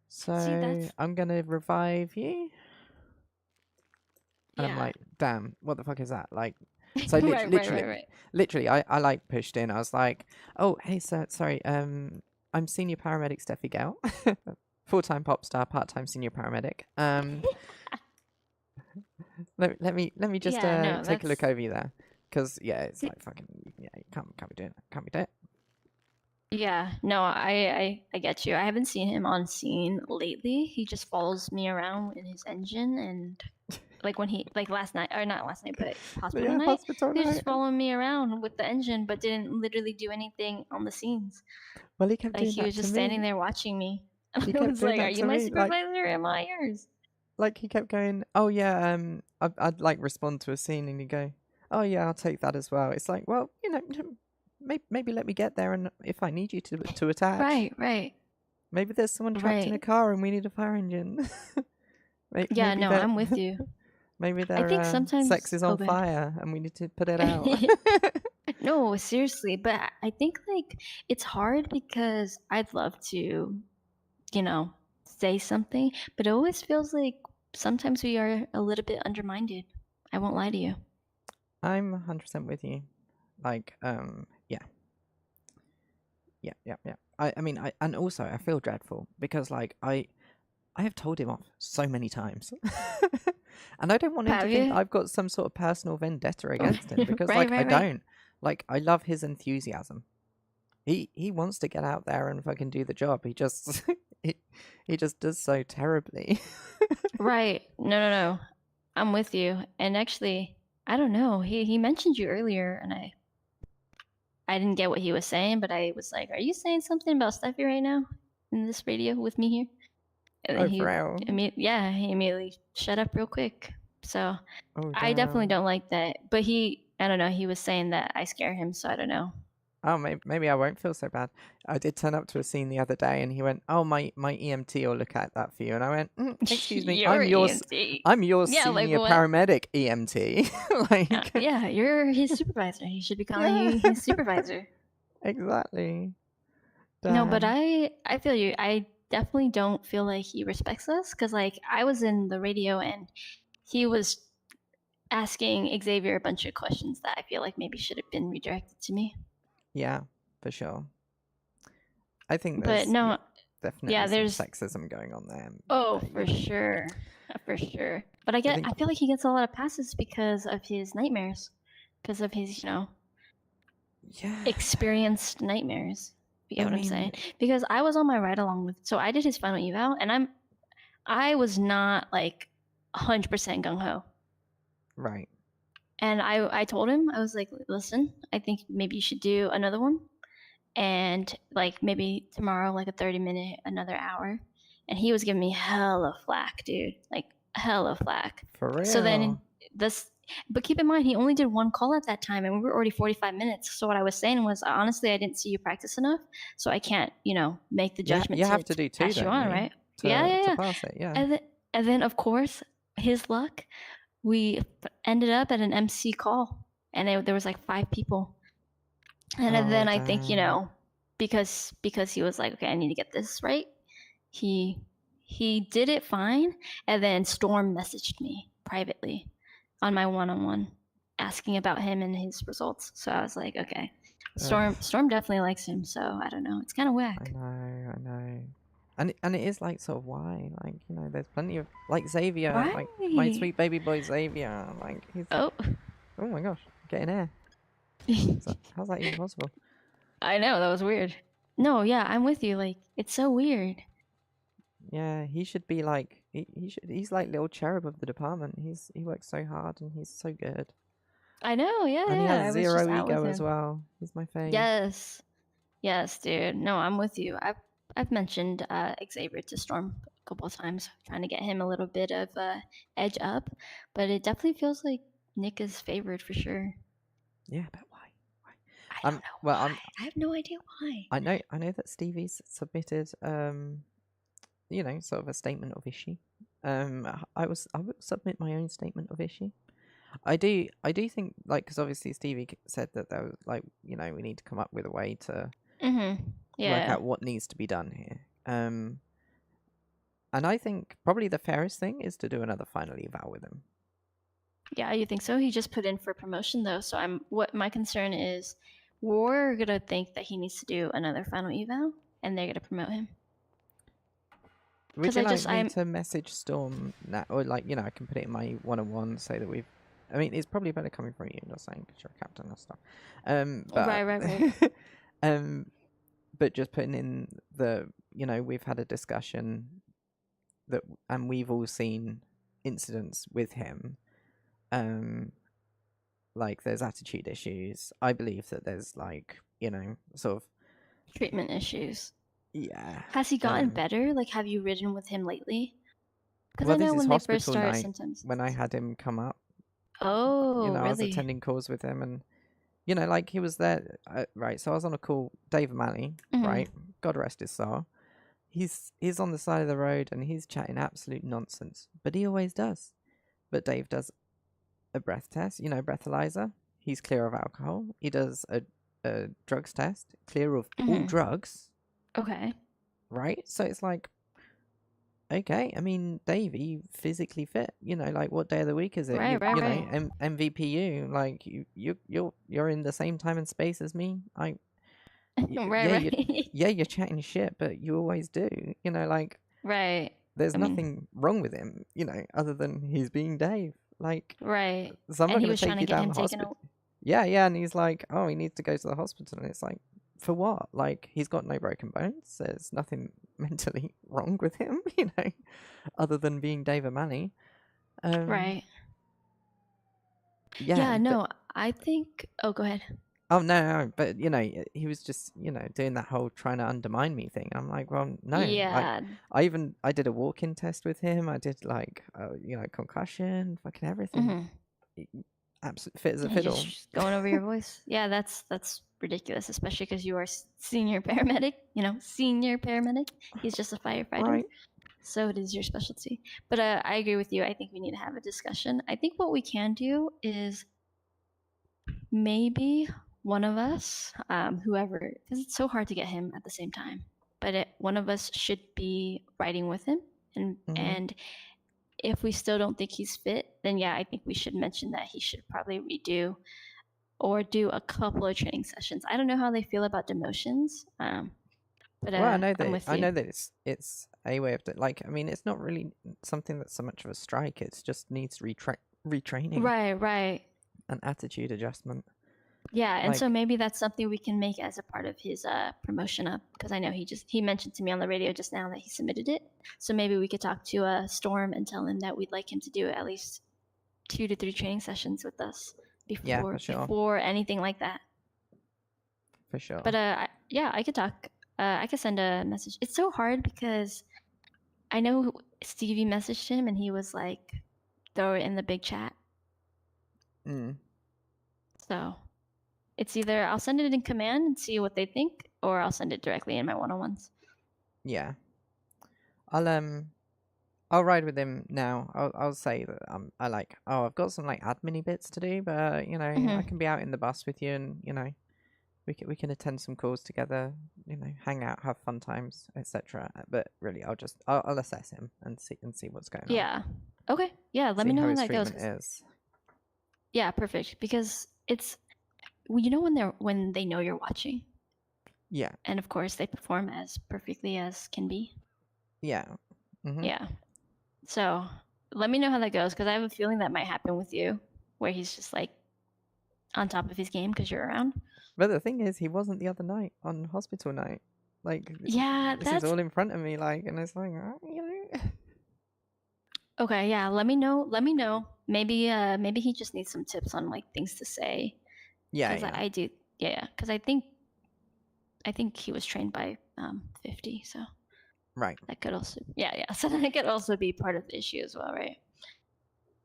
S1: so I'm gonna revive you." And I'm like, damn, what the fuck is that? Like, so literally, I like pushed in. I was like, "Oh, hey, sir, sorry, I'm senior paramedic Stepphi Gale, full-time pop star, part-time senior paramedic. Let me just take a look over you there, because it's like fucking you can't be doing it. Can't be doing it."
S6: Yeah, no, I get you. I haven't seen him on scene lately. He just follows me around in his engine, and like when he last night, or not last night, but hospital night, he was just following me around with the engine, but didn't literally do anything on the scenes.
S1: Well, he kept doing
S6: he was just standing there watching me. I was like, "Are you my supervisor or am I yours?"
S1: Like, he kept going, "Oh yeah, I'd like respond to a scene," and he'd go, "Oh yeah, I'll take that as well." It's like, well, maybe let me get there, and if I need you to attach.
S6: Right.
S1: Maybe there's someone trapped in a car and we need a fire engine.
S6: I'm with you.
S1: Maybe their sex is on fire and we need to put it out.
S6: No, seriously, but I think it's hard because I'd love to, say something, but it always feels like sometimes we are a little bit undermined. I won't lie to you.
S1: I'm 100% with you. Like, yeah. I mean, and also I feel dreadful because I have told him off so many times. And I don't want him to think I've got some sort of personal vendetta against him, because I don't. Like, I love his enthusiasm. He wants to get out there and fucking do the job. He just he just does so terribly.
S6: Right. No. I'm with you. And actually, I don't know. He mentioned you earlier, and I didn't get what he was saying, but I was like, "Are you saying something about Stepphi right now in this radio with me here?" And then he immediately shut up real quick. So I definitely don't like that. But I don't know, he was saying that I scare him, so I don't know.
S1: Oh, maybe I won't feel so bad. I did turn up to a scene the other day, and he went, "Oh, my EMT will look at that for you." And I went, "Excuse me, I'm your senior paramedic EMT."
S6: You're his supervisor. He should be calling you his supervisor.
S1: Exactly.
S6: Damn. No, but I feel you. I definitely don't feel like he respects us, because I was in the radio and he was asking Xavier a bunch of questions that I feel like maybe should have been redirected to me.
S1: Yeah, for sure. I think there's definitely some sexism going on there.
S6: Oh, for sure. But I feel like he gets a lot of passes because of his nightmares, because of his experienced nightmares. You get what I'm saying? Because I was on my ride along so I did his final eval, and I was not 100% gung ho.
S1: Right.
S6: And I told him, I was like, "Listen, I think maybe you should do another one." and like maybe tomorrow, like a 30-minute, another hour. And he was giving me hella flack, dude. Like hella flack.
S1: For real.
S6: So then but keep in mind, he only did one call at that time, and we were already 45 minutes. So what I was saying was, honestly, I didn't see you practice enough, so I can't, make the judgment.
S1: You have to do two,
S6: pass you
S1: don't
S6: on,
S1: you?
S6: right?
S1: To pass it, yeah.
S6: And then, of course, his luck, we ended up at an MC call, and there was like 5 people. And then I think, because he was like, okay, I need to get this right. He did it fine, and then Storm messaged me privately on my one-on-one, asking about him and his results. So I was like, okay, Storm definitely likes him. So I don't know, it's kind of whack.
S1: I know. And it is like sort of why, like, there's plenty of, like, Xavier, like my sweet baby boy Xavier, like he's oh my gosh, getting air. How's that even possible?
S6: I know, that was weird. No, yeah, I'm with you. Like, it's so weird.
S1: Yeah, he should be like he's like little cherub of the department. He works so hard and he's so good.
S6: I know, yeah.
S1: And he has zero ego as
S6: him.
S1: well. He's my fave.
S6: Yes, dude. No, I'm with you. I've mentioned Xavier to Storm a couple of times, trying to get him a little bit of edge up, but it definitely feels like Nick is favored for sure.
S1: Yeah, but why?
S6: I don't know.
S1: Well,
S6: why. I have no idea why.
S1: I know that Stevie's submitted sort of a statement of issue. I would submit my own statement of issue. I do think, like, because obviously Stevie said that there was, like, we need to come up with a way to work out what needs to be done here. And I think probably the fairest thing is to do another final eval with him.
S6: Yeah, you think so? He just put in for promotion though, so what my concern is, we're gonna think that he needs to do another final eval, and they're gonna promote him.
S1: Would you like me to message Storm now, or like I can put it in my one-on-one, say that we've. I mean, it's probably better coming from you, just saying, because you're a captain and stuff. But,
S6: right.
S1: But just putting in the, we've had a discussion that, and we've all seen incidents with him. Like there's attitude issues. I believe that there's like, sort of
S6: treatment issues.
S1: Yeah.
S6: Has he gotten better? Like, have you ridden with him lately? Because
S1: I
S6: know
S1: when
S6: they first started symptoms.
S1: When I had him come up.
S6: Oh, really?
S1: I was attending calls with him, and like he was there, right? So I was on a call, Dave O'Malley, right? God rest his soul. He's on the side of the road and he's chatting absolute nonsense, but he always does. But Dave does a breath test, breathalyzer. He's clear of alcohol. He does a drugs test, clear of all drugs.
S6: Okay.
S1: Right? So it's like, okay, I mean, Dave, are you physically fit? Like what day of the week is it?
S6: Right.
S1: MVPU, like you're in the same time and space as me. You're chatting shit, but you always do. Like
S6: right.
S1: There's nothing wrong with him, other than he's being Dave. Like
S6: right.
S1: So I'm not going to take you down the hospital. Yeah, and he's like, oh, he needs to go to the hospital, and it's like, for what? Like, he's got no broken bones. There's nothing mentally wrong with him, other than being Dave O'Malley.
S6: Right.
S1: Yeah.
S6: No, I think. Oh, go ahead.
S1: Oh no, but he was just doing that whole trying to undermine me thing. I'm like, well, no.
S6: Yeah.
S1: I did a walk-in test with him. I did like concussion, fucking everything. Absolutely fit as a fiddle.
S6: Just going over your voice. Yeah, that's ridiculous, especially because you are senior paramedic. Senior paramedic. He's just a firefighter.
S1: Right.
S6: So it is your specialty. But I agree with you. I think we need to have a discussion. I think what we can do is maybe one of us, whoever, because it's so hard to get him at the same time, but one of us should be riding with him. And if we still don't think he's fit, then yeah, I think we should mention that he should probably redo or do a couple of training sessions. I don't know how they feel about demotions. But
S1: well, I know that it's a way of like. I mean, it's not really something that's so much of a strike. It just needs retraining.
S6: Right.
S1: An attitude adjustment.
S6: Yeah, and so maybe that's something we can make as a part of his promotion up, because I know he mentioned to me on the radio just now that he submitted it. So maybe we could talk to Storm and tell him that we'd like him to do at least 2 to 3 training sessions with us before anything like that.
S1: For sure.
S6: But Yeah, I could talk. I could send a message. It's so hard because I know Stevie messaged him and he was like, throw it in the big chat.
S1: Mm.
S6: So it's either I'll send it in command and see what they think, or I'll send it directly in my one-on-ones.
S1: Yeah. I'll ride with him now. I'll say that I've got some like admin bits to do, but you know, I can be out in the bus with you, and you know, we can attend some calls together, you know, hang out, have fun times, etc. But really, I'll assess him and see what's going on.
S6: Yeah. Okay. Yeah. Let
S1: See
S6: me know
S1: how
S6: how
S1: his
S6: that goes.
S1: treatment is.
S6: Yeah. Perfect. Because it's, well, you know, when they know you're watching,
S1: Yeah.
S6: and of course they perform as perfectly as can be.
S1: Yeah. Mm-hmm.
S6: Yeah. So let me know how that goes, because I have a feeling that might happen with you, where he's just like on top of his game because you're around.
S1: But the thing is, he wasn't the other night on hospital night. Like,
S6: Yeah,
S1: this is all in front of me. Like, and it's like, you know.
S6: Okay. Yeah. Let me know. Let me know. Maybe he just needs some tips on like things to say.
S1: Yeah.
S6: Because I do. Yeah. Because I think he was trained by 50. So
S1: Right.
S6: that could also. Yeah. So that could also be part of the issue as well, right?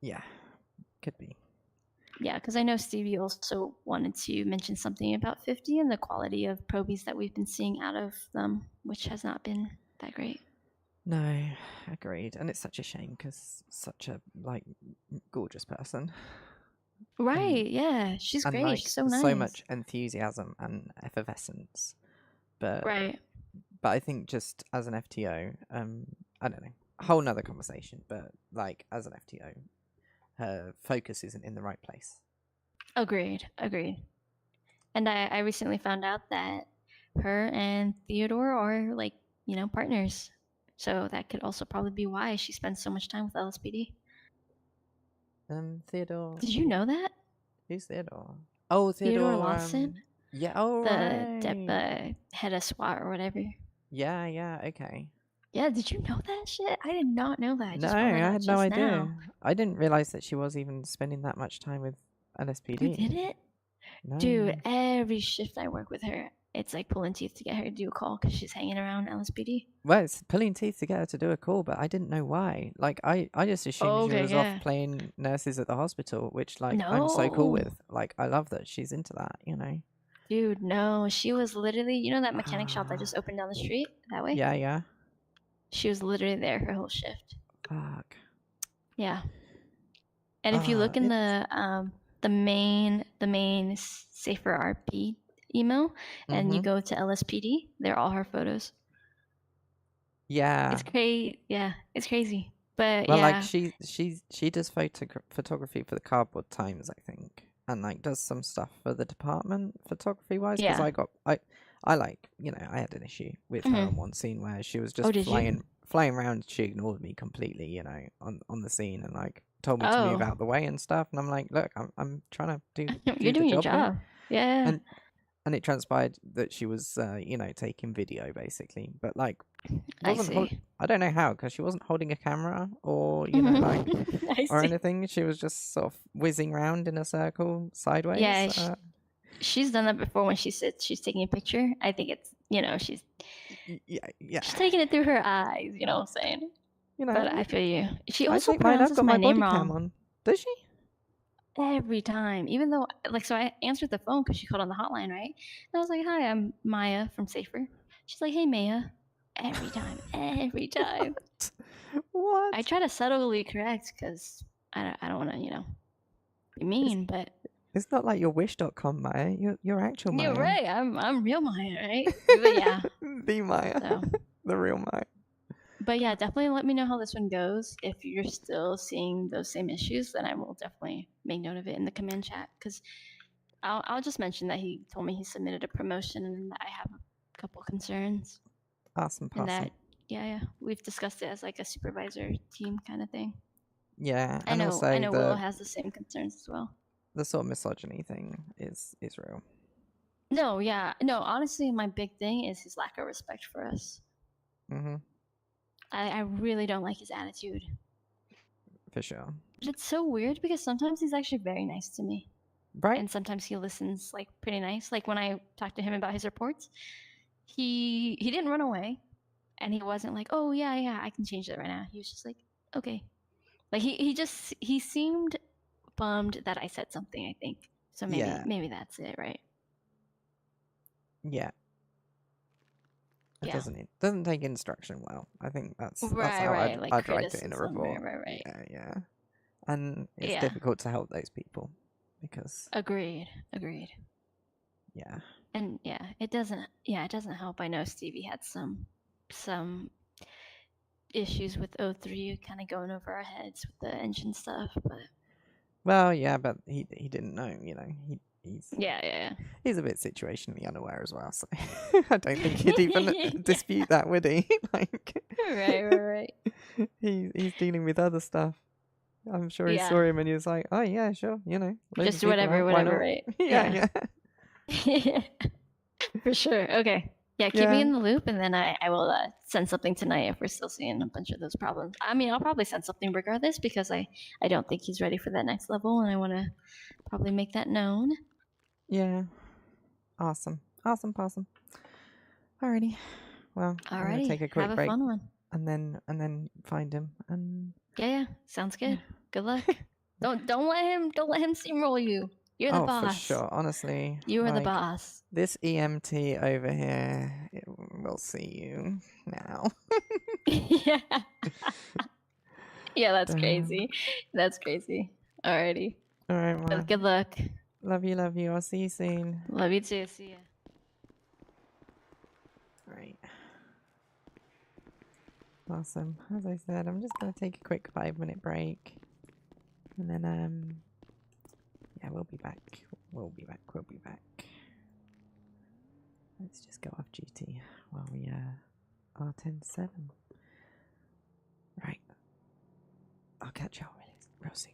S1: Yeah. Could be.
S6: Yeah, because I know Stevie also wanted to mention something about 50 and the quality of probies that we've been seeing out of them, which has not been that great.
S1: No, agreed. And it's such a shame because such a like gorgeous person.
S6: Right? Yeah, she's
S1: And
S6: great.
S1: like
S6: She's so nice.
S1: so much enthusiasm and effervescence. But
S6: Right.
S1: But I think just as an FTO, I don't know, a whole nother conversation. But like as an FTO, her focus isn't in the right place.
S6: Agreed. And I recently found out that her and Theodore are like, you know, partners. So that could also probably be why she spends so much time with LSPD.
S1: Theodore.
S6: Did you know that?
S1: Who's Theodore? Oh,
S6: Theodore Lawson?
S1: Yeah. Oh,
S6: The head of SWAT or whatever.
S1: Yeah. Okay.
S6: Yeah, did you know that shit? I did not know that.
S1: No, I had no idea. I didn't realize that she was even spending that much time with LSPD.
S6: You didn't?
S1: No.
S6: Dude, every shift I work with her, it's like pulling teeth to get her to do a call because she's hanging around LSPD.
S1: Well, it's pulling teeth to get her to do a call, but I didn't know why. Like, I just assumed she was off playing nurses at the hospital, which, like, I'm so cool with. Like, I love that she's into that, you know?
S6: Dude, no. She was literally, you know that mechanic shop that just opened down the street that way?
S1: Yeah.
S6: She was literally there her whole shift.
S1: Fuck.
S6: Yeah. And if you look in the main SAVRP email and you go to LSPD, they're all her photos.
S1: Yeah.
S6: It's crazy. Yeah, it's crazy. But
S1: well,
S6: yeah.
S1: like she does photography for the Cardboard Times, I think, and like does some stuff for the department photography wise. Because I like, you know, I had an issue with her in one scene where she was just flying around. She ignored me completely, you know, on the scene, and like told me to move out the way and stuff. And I'm like, look, I'm trying to do
S6: you're doing your job. Yeah.
S1: And it transpired that she was, you know, taking video basically, but like,
S6: I
S1: don't know how, because she wasn't holding a camera or, you know, like, or anything. She was just sort of whizzing around in a circle sideways.
S6: Yeah, she's done that before when she sits, she's taking a picture. I think it's, you know, she's she's taking it through her eyes, you know what I'm saying?
S1: You know,
S6: but I feel you. She also
S1: I mine, I've got
S6: my name
S1: body
S6: wrong.
S1: cam on. Does she?
S6: Every time, even though, like, so I answered the phone because she called on the hotline, right? And I was like, "Hi, I'm Maya from Safer." She's like, "Hey, Maya." Every time.
S1: What?
S6: I try to subtly correct because I don't want to, you know, be mean, but
S1: it's not like your wish.com Maya. You're actual Maya.
S6: You're right. I'm real Maya, right? But yeah,
S1: the Maya, so. The real Maya.
S6: But yeah, definitely let me know how this one goes. If you're still seeing those same issues, then I will definitely make note of it in the command chat, because I'll just mention that he told me he submitted a promotion and that I have a couple concerns.
S1: Awesome.
S6: And that, yeah, we've discussed it as like a supervisor team kind of thing.
S1: Yeah,
S6: I know Willow has the same concerns as well.
S1: The sort of misogyny thing is real.
S6: No, yeah, no. Honestly, my big thing is his lack of respect for us.
S1: Mm-hmm.
S6: I really don't like his attitude.
S1: For sure.
S6: But it's so weird because sometimes he's actually very nice to me.
S1: Right.
S6: And sometimes he listens like pretty nice. Like when I talk to him about his reports, he didn't run away, and he wasn't like, oh yeah, I can change that right now. He was just like, okay. Like he seemed bummed that I said something, I think. So
S1: Yeah.
S6: maybe that's it, right?
S1: Yeah. It
S6: Yeah.
S1: doesn't take instruction well. I think that's
S6: Right,
S1: how
S6: right. Like
S1: I'd write it in a
S6: criticism.
S1: report.
S6: Right.
S1: Yeah. And it's
S6: Yeah.
S1: difficult to help those people because
S6: Agreed.
S1: yeah.
S6: And yeah, it doesn't help. I know Stevie had some issues with O3 kind of going over our heads with the engine stuff, but
S1: Well, yeah, but he didn't know, he's
S6: yeah.
S1: he's a bit situationally unaware as well, so I don't think he'd even dispute that, would he? Like
S6: Right.
S1: he's dealing with other stuff. I'm sure he
S6: Yeah.
S1: saw him and he was like, "Oh yeah, sure, loads
S6: Just
S1: of people
S6: whatever,
S1: out, why not?"
S6: right?
S1: Yeah.
S6: For sure. Okay. Yeah, keep me in the loop, and then I will send something tonight if we're still seeing a bunch of those problems. I mean, I'll probably send something regardless because I don't think he's ready for that next level, and I want to probably make that known.
S1: Yeah. Awesome. Alrighty. Well, I'm gonna take a quick
S6: Have a
S1: break
S6: fun one.
S1: and then find him and
S6: Yeah. Sounds good. Good luck. Don't let him steamroll you. You're the boss.
S1: for sure. Honestly,
S6: You are the
S1: like,
S6: boss.
S1: this EMT over here will see you now.
S6: Yeah. Yeah, that's
S1: Damn.
S6: crazy. That's crazy. Alrighty.
S1: All right,
S6: Well,
S1: well,
S6: good luck.
S1: love you. I'll see you soon.
S6: Love you too. See ya.
S1: Right. Awesome. As I said, I'm just gonna take a quick 5-minute break, and then yeah, we'll be back. We'll be back. Let's just go off duty while we are 10-7. Right. I'll catch y'all real soon.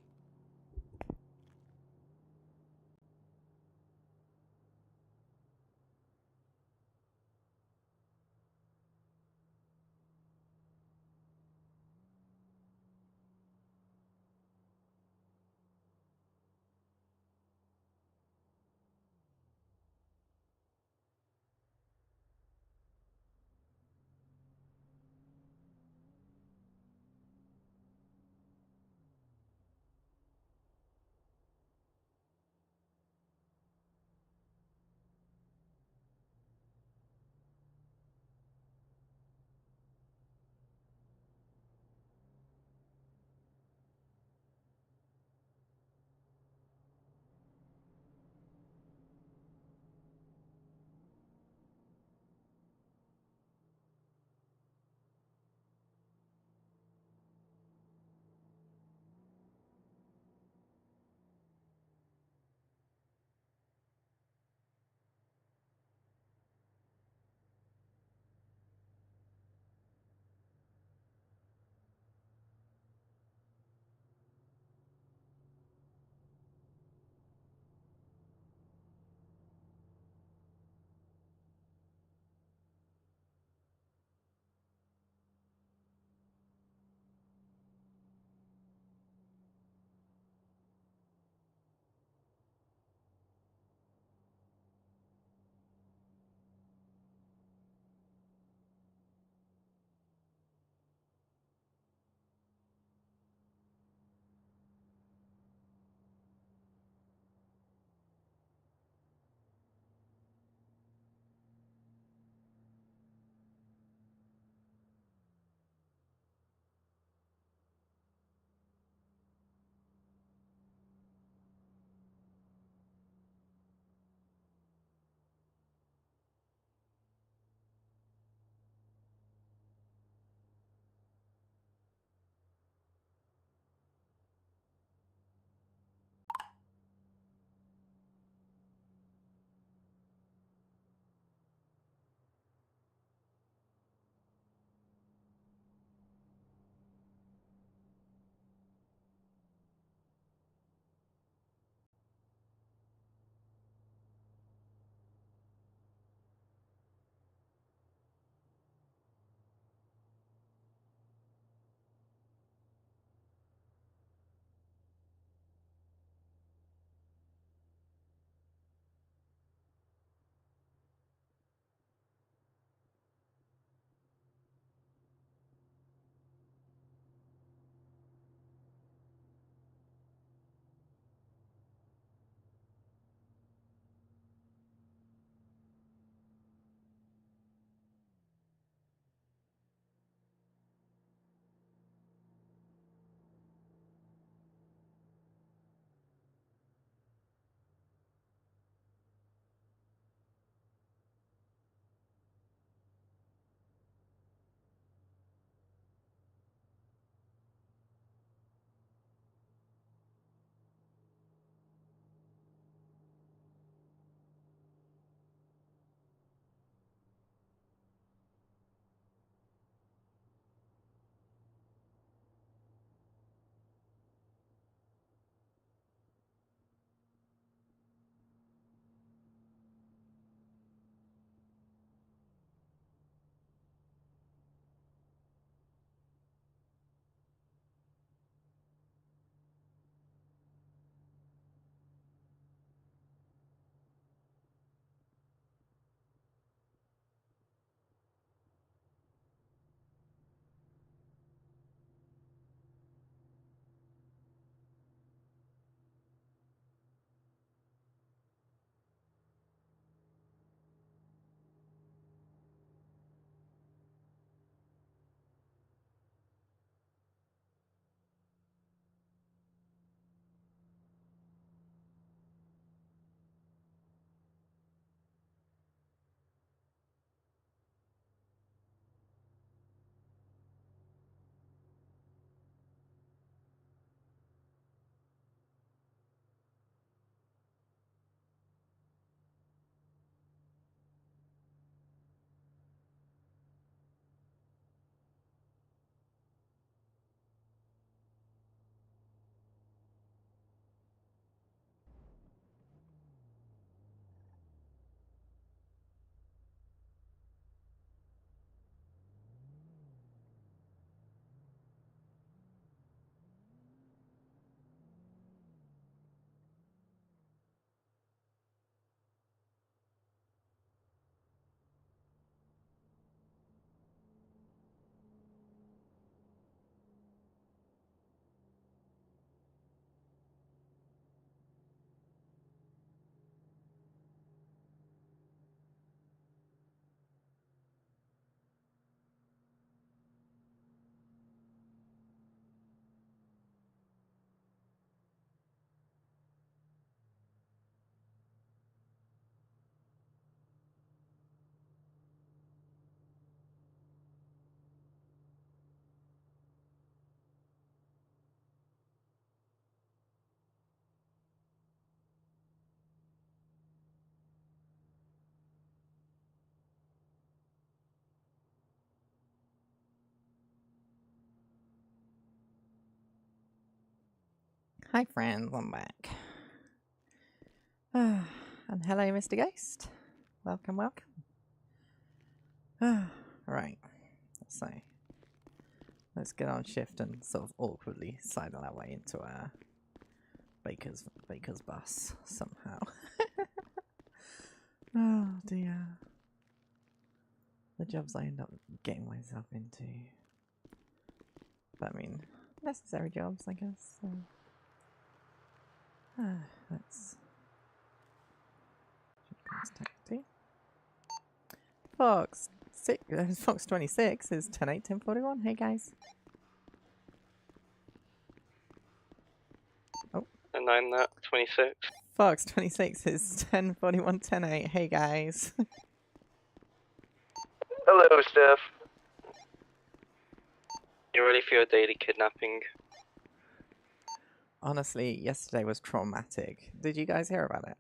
S1: Hi friends, I'm back. And hello, Mr. Ghost. Welcome, welcome. Right, so let's get on shift and sort of awkwardly sidle our way into our Baker's bus somehow. Oh dear. The jobs I end up getting myself into. But I mean, necessary jobs, I guess. So. Let's taxi. Fox 26 is 10/8/1041. Hey guys. Oh.
S7: And I'm that 26.
S1: Fox 26 is 10/41/10/8. Hey guys.
S3: Hello, Steph.
S7: You ready for your daily kidnapping?
S1: Honestly, yesterday was traumatic. Did you guys hear about it?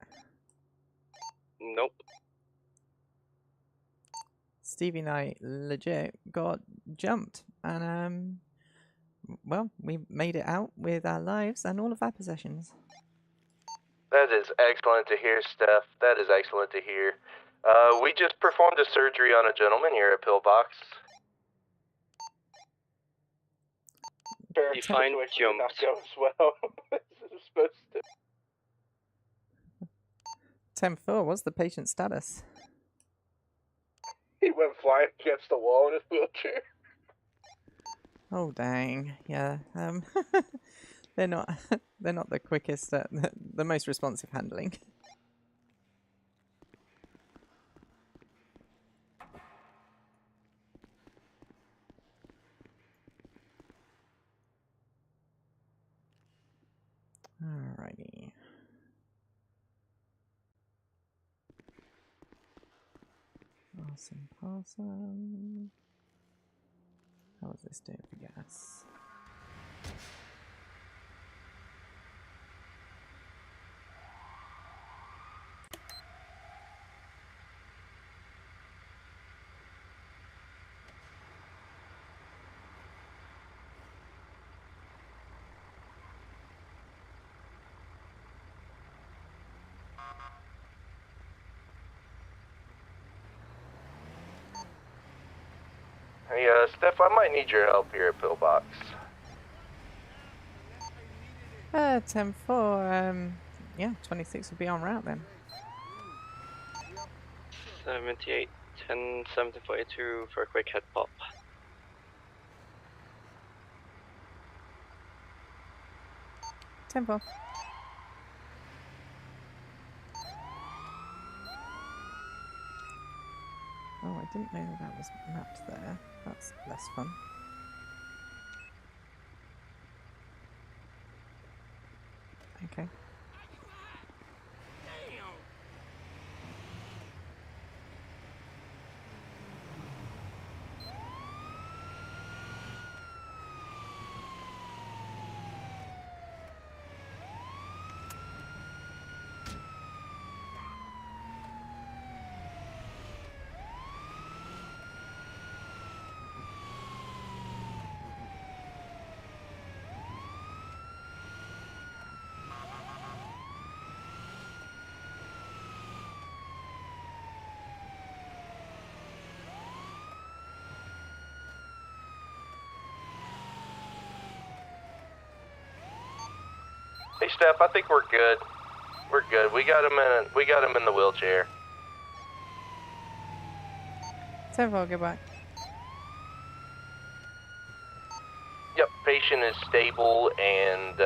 S7: Nope.
S1: Stevie and I legit got jumped, and well, we made it out with our lives and all of our possessions.
S3: That is excellent to hear, Steph. That is excellent to hear. We just performed a surgery on a gentleman here at Pillbox.
S7: You find jumped.
S3: Well. This is supposed to.
S1: 10-4, what's the patient's status?
S3: He went flying against the wall in his wheelchair.
S1: Oh dang, yeah. They're not the quickest at the most responsive handling. Alrighty. Awesome. How is this doing for gas?
S3: Hey, Steph, I might need your help here at Pillbox.
S1: 10-4, yeah, 26 will be en route then.
S7: 78, 10, 7482 for a quick head pop.
S1: Tempo. Oh, I didn't know that was mapped there. That's less fun. Okay.
S3: Hey, Steph, I think we're good. We're good. We got him in the wheelchair.
S1: 10-4, goodbye.
S3: Yep, patient is stable and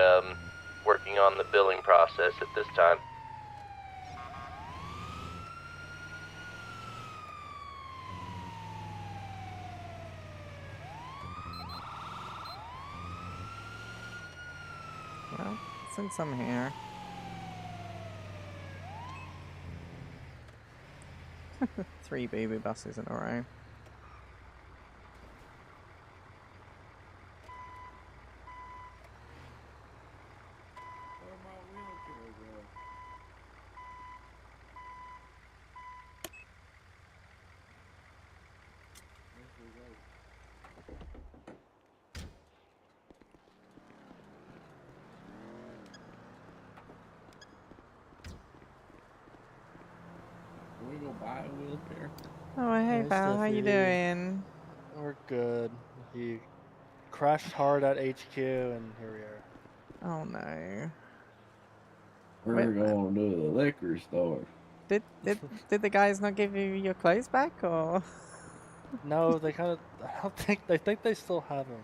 S3: working on the billing process at this time.
S1: Well, since I'm here. Three baby buses in a row.
S8: go buy a wheelchair?
S1: Oh, hey, Val. How you doing?
S9: We're good. He crashed hard at HQ, and here we are.
S1: Oh no.
S8: We're going to the liquor store.
S1: Did the guys not give you your clothes back, or?
S9: No, they kind of. I don't think they think they still have them.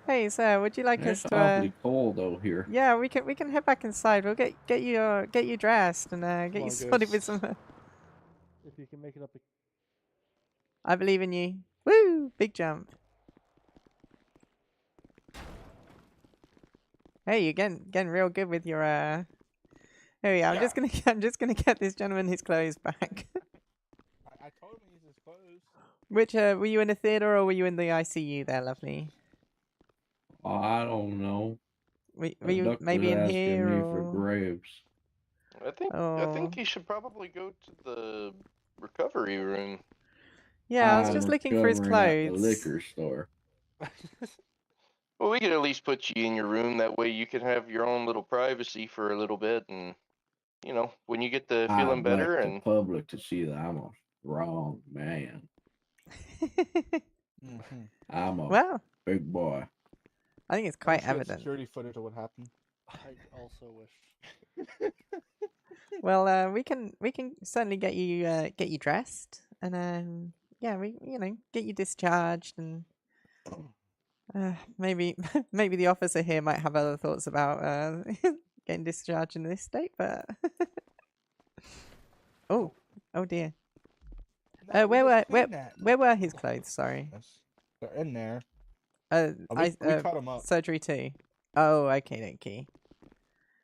S1: Hey, sir, would you like
S8: It's
S1: us to?
S8: awfully cold out here.
S1: Yeah, we can head back inside. We'll get you dressed and get you sorted with some.
S9: If you can make it up.
S1: I believe in you. Woo! Big jump. Hey, you're getting real good with your Here we are. I'm just gonna get this gentleman his clothes back.
S9: I told him he's his clothes.
S1: Which were you in a theater or were you in the ICU there, lovely?
S8: Oh, I don't know.
S1: Were you maybe in here
S8: me
S1: or?
S8: for grapes.
S3: I think you should probably go to the recovery room.
S1: Yeah, I was just looking for his clothes.
S8: At the liquor store.
S3: Well, we could at least put you in your room. That way you can have your own little privacy for a little bit. And, you know, when you get to feeling better and...
S8: the public to see that I'm a strong man. I'm a big boy.
S1: I think it's quite evident.
S9: Security footage of what happened. I also wish.
S1: Well, we can certainly get you dressed, and yeah, we get you discharged, and maybe the officer here might have other thoughts about getting discharged in this state, but oh dear.
S9: No,
S1: where were his clothes? Sorry.
S9: They're in there.
S1: We
S9: cut them up.
S1: Surgery 2. Oh, okay.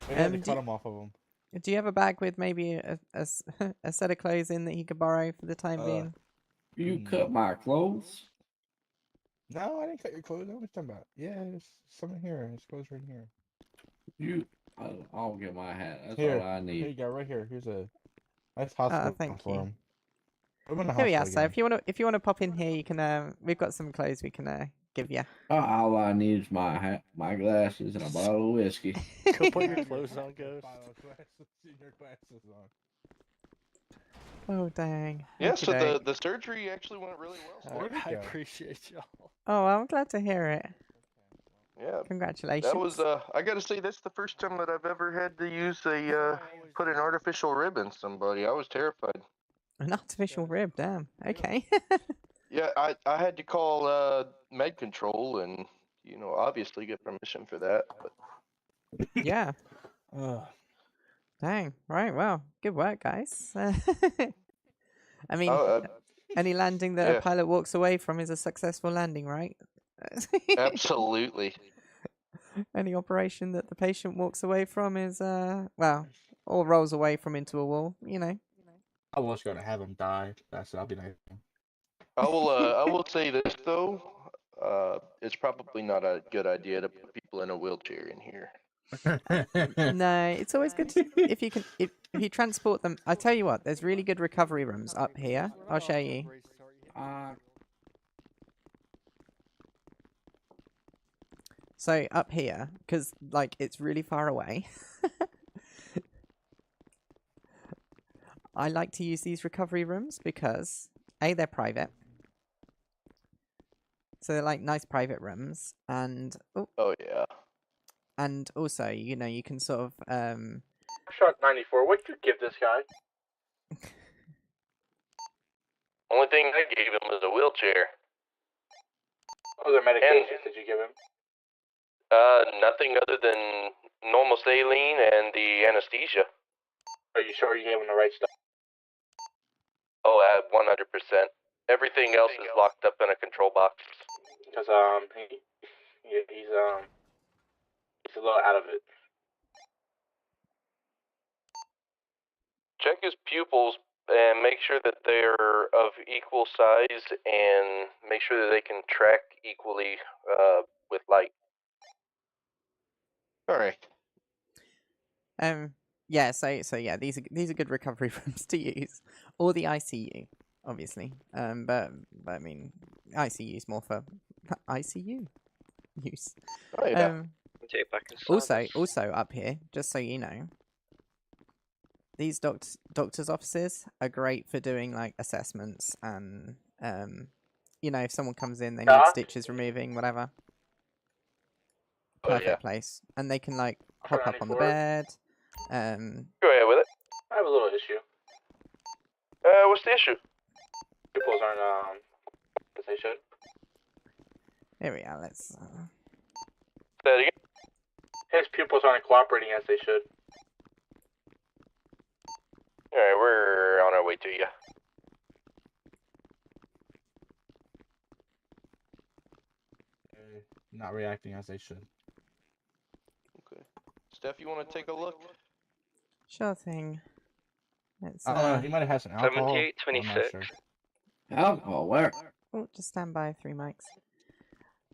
S9: We had to cut them off of them.
S1: Do you have a bag with maybe a set of clothes in that he could borrow for the time being?
S8: You cut my clothes?
S9: No, I didn't cut your clothes. What are you talking about? Yeah, there's some in here. There's clothes right here.
S8: I'll get my hat. That's
S9: Here,
S8: all I need.
S9: Here you go, right here. Here's a nice hospital
S1: thank
S9: for
S1: you.
S9: him.
S1: Here we are, so if you wanna pop in here, you can. We've got some clothes we can give you.
S8: All I need is my hat, my glasses, and a bottle of whiskey.
S9: Go put your clothes on, Ghost. Your glasses on.
S1: Oh dang.
S3: Yeah, so the surgery actually went really well.
S9: I appreciate y'all.
S1: Oh, I'm glad to hear it.
S3: Yeah.
S1: Congratulations.
S3: That was I gotta say that's the first time that I've ever had to use put an artificial rib in somebody. I was terrified.
S1: An artificial rib, damn. Okay.
S3: Yeah, I had to call med control and obviously get permission for that. But
S1: yeah. Dang. Right. Well, good work, guys. I mean, any landing that a pilot walks away from is a successful landing, right?
S3: Absolutely.
S1: Any operation that the patient walks away from is, well, or rolls away from into a wall,
S9: I was going to have him die. That'll be nice.
S3: I will say this though, it's probably not a good idea to put people in a wheelchair in here.
S1: No, it's always good to, if you transport them. I tell you what, there's really good recovery rooms up here. I'll show you. So up here, because like it's really far away. I like to use these recovery rooms because A, they're private. So they're like nice private rooms, and
S3: oh yeah.
S1: And also, you can sort of
S9: Shot 94. What'd you give this guy?
S3: Only thing I gave him was a wheelchair.
S9: What other medications did you give him?
S3: Nothing other than normal saline and the anesthesia.
S9: Are you sure you gave him the right stuff?
S3: Oh, 100%. Everything else is locked up in a control box.
S9: Because he's a little out of it.
S3: Check his pupils and make sure that they're of equal size and make sure that they can track equally with light. All right.
S1: Yeah, so yeah, these are good recovery rooms to use, or the ICU, obviously. But I mean, ICU is more for ICU use.
S3: Oh yeah.
S7: Take back inside.
S1: Also up here, just so you know, these doctors' offices are great for doing like assessments and you know, if someone comes in, they need stitches removing, whatever. Perfect place, and they can like hop up on the bed.
S3: Go ahead with it.
S9: I have a little issue.
S3: What's the issue?
S9: Pupils aren't as they should.
S1: Here we are. Let's.
S3: Say that again.
S9: His pupils aren't cooperating as they should.
S3: Alright, we're on our way to you.
S9: Not reacting as they should.
S3: Okay. Steph, you want to take a look?
S1: Sure thing. Let's.
S9: I don't know. He might have had some alcohol.
S7: 7826.
S9: Sure.
S8: Alcohol, where?
S1: Oh, just stand by. 3 mics.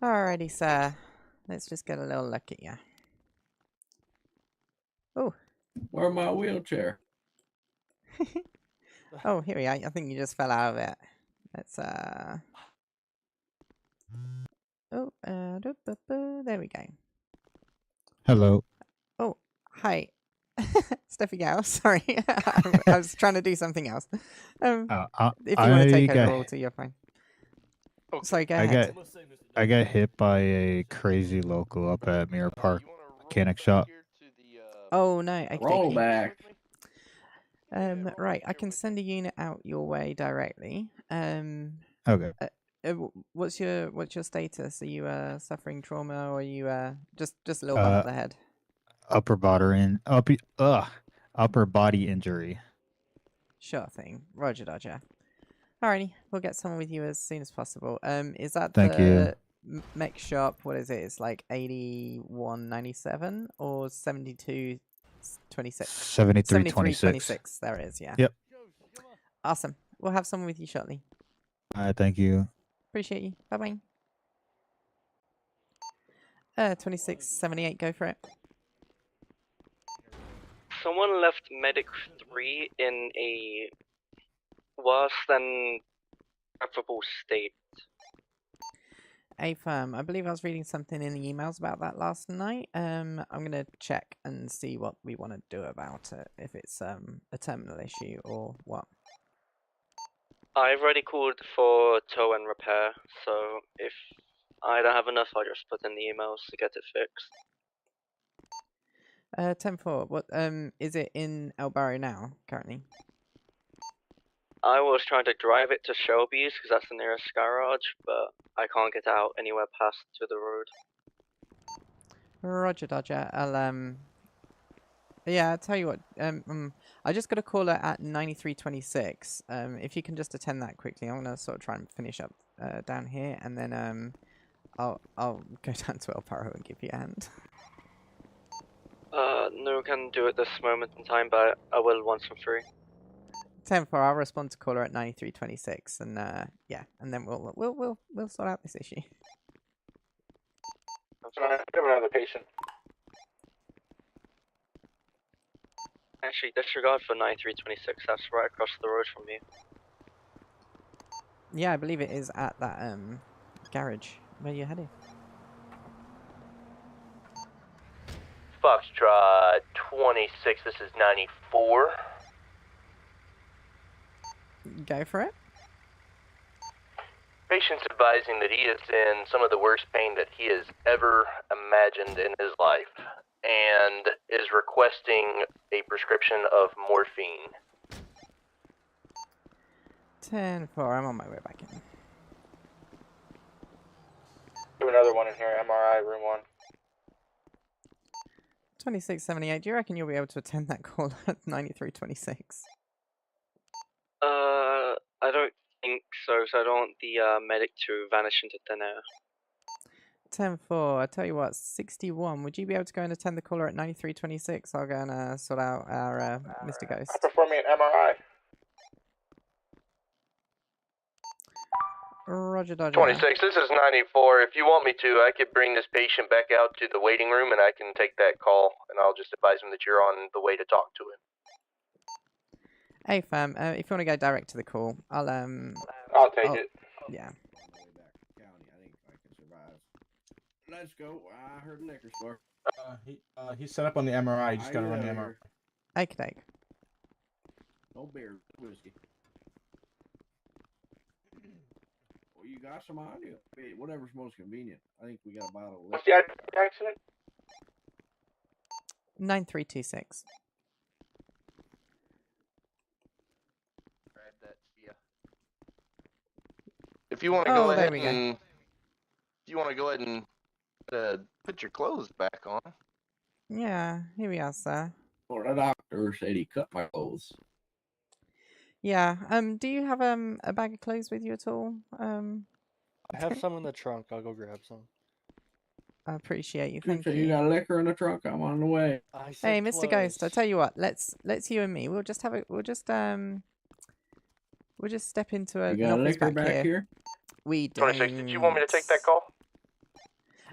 S1: Alrighty, sir. Let's just get a little look at you. Oh.
S8: Where my wheelchair?
S1: Oh, here we are. I think you just fell out of it. Let's Oh, there we go.
S10: Hello.
S1: Oh, hi. Stepphi Gale, sorry. I was trying to do something else. If you want to take over Walter, you're fine.
S3: Okay.
S1: Sorry, go ahead.
S10: I got hit by a crazy local up at Mirror Park mechanic shop.
S1: Oh, no. Okay,
S8: Roll back.
S1: right. I can send a unit out your way directly.
S10: Okay.
S1: What's your status? Are you suffering trauma, or are you just a little bump to the head?
S10: Upper body injury.
S1: Sure thing. Roger, Dodger. Alrighty, we'll get someone with you as soon as possible. Is that
S10: Thank you.
S1: mech shop? What is it? It's like 8197 or 7226?
S10: 7326.
S1: There it is, yeah.
S10: Yep.
S1: Awesome. We'll have someone with you shortly.
S10: Alright, thank you.
S1: Appreciate you. Bye bye. 2678, go for it.
S7: Someone left medic 3 in a worse than preferable state.
S1: A firm. I believe I was reading something in the emails about that last night. I'm gonna check and see what we want to do about it. If it's a terminal issue or what.
S7: I've already called for tow and repair, so if I don't have enough, I'll just put in the emails to get it fixed.
S1: 10-4. What is it in El Barrio now currently?
S7: I was trying to drive it to Shelby's because that's the nearest garage, but I can't get out anywhere past to the road.
S1: Roger, Dodger. Yeah, I'll tell you what. I just got a caller at 9326. If you can just attend that quickly, I'm gonna sort of try and finish up down here, and then I'll go down to El Paro and give you a hand.
S7: No, can do it this moment in time, but I will once I'm free.
S1: 10-4. I'll respond to caller at 9326, and yeah, and then we'll sort out this issue.
S9: I have another patient.
S7: Actually, disregard for 9326. That's right across the road from you.
S1: Yeah, I believe it is at that garage where you're headed.
S3: Foxtrot 26, this is 94.
S1: Go for it.
S3: Patient's advising that he is in some of the worst pain that he has ever imagined in his life, and is requesting a prescription of morphine.
S1: 10-4. I'm on my way back in.
S9: Do another one in here. MRI room 1.
S1: 2678. Do you reckon you'll be able to attend that call at 9326?
S7: I don't think so, so I don't want the medic to vanish into thin air.
S1: 10-4. I tell you what, 61. Would you be able to go and attend the caller at 9326? I'll go and sort out our Mr. Ghost.
S9: Performing an MRI.
S1: Roger, Dodger.
S3: 26, this is 94. If you want me to, I could bring this patient back out to the waiting room and I can take that call, and I'll just advise him that you're on the way to talk to him.
S1: Hey fam, if you want to go direct to the call, I'll
S9: take it.
S1: Yeah.
S8: Let's go. I heard a liquor store.
S9: He's set up on the MRI. You just gotta run the MRI.
S1: Okay.
S8: No beer, whiskey. Well, you got some on you. Hey, whatever's most convenient. I think we got a bottle of
S2: What's
S8: liquor.
S2: the accident?
S1: 9326.
S3: Grab that, yeah. If you want to go
S1: Oh, there
S3: ahead
S1: we go.
S3: and put your clothes back on.
S1: Yeah, here we are, sir.
S8: Well, the doctor said he cut my clothes.
S1: Yeah. Do you have a bag of clothes with you at all?
S11: I have some in the trunk. I'll go grab some.
S1: I appreciate you.
S8: You
S1: Thank
S8: say
S1: you.
S8: you got liquor in the trunk. I'm on the way.
S11: I
S1: Hey,
S11: said
S1: Mr. Ghost, I
S11: clothes.
S1: tell you what, let's you and me. We'll just step into
S8: You
S1: an
S8: got
S1: office
S8: liquor
S1: back here. We don't.
S2: 26, did you want me to take that call?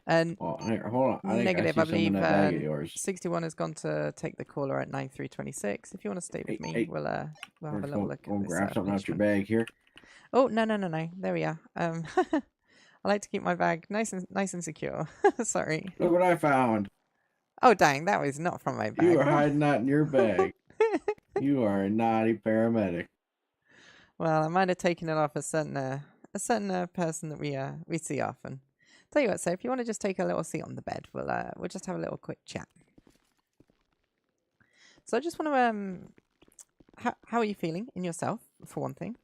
S1: And
S8: Oh, here, hold on. I think
S1: negative,
S8: I
S1: I
S8: see some in
S1: believe
S8: that bag of yours.
S1: 61 has gone to take the caller at 9326. If you want to stay with me,
S8: Hey,
S1: we'll have a
S8: Let's
S1: little look
S8: go
S1: at this.
S8: grab something out your
S1: instrument.
S8: bag here.
S1: Oh, no. There we are. I like to keep my bag nice and secure. Sorry.
S8: Look what I found.
S1: Oh, dang, that was not from my bag.
S8: You were hiding that in your bag. You are a naughty paramedic.
S1: Well, I might have taken it off a certain person that we see often. Tell you what, so if you want to just take a little seat on the bed, we'll just have a little quick chat. So I just want to how are you feeling in yourself, for one thing?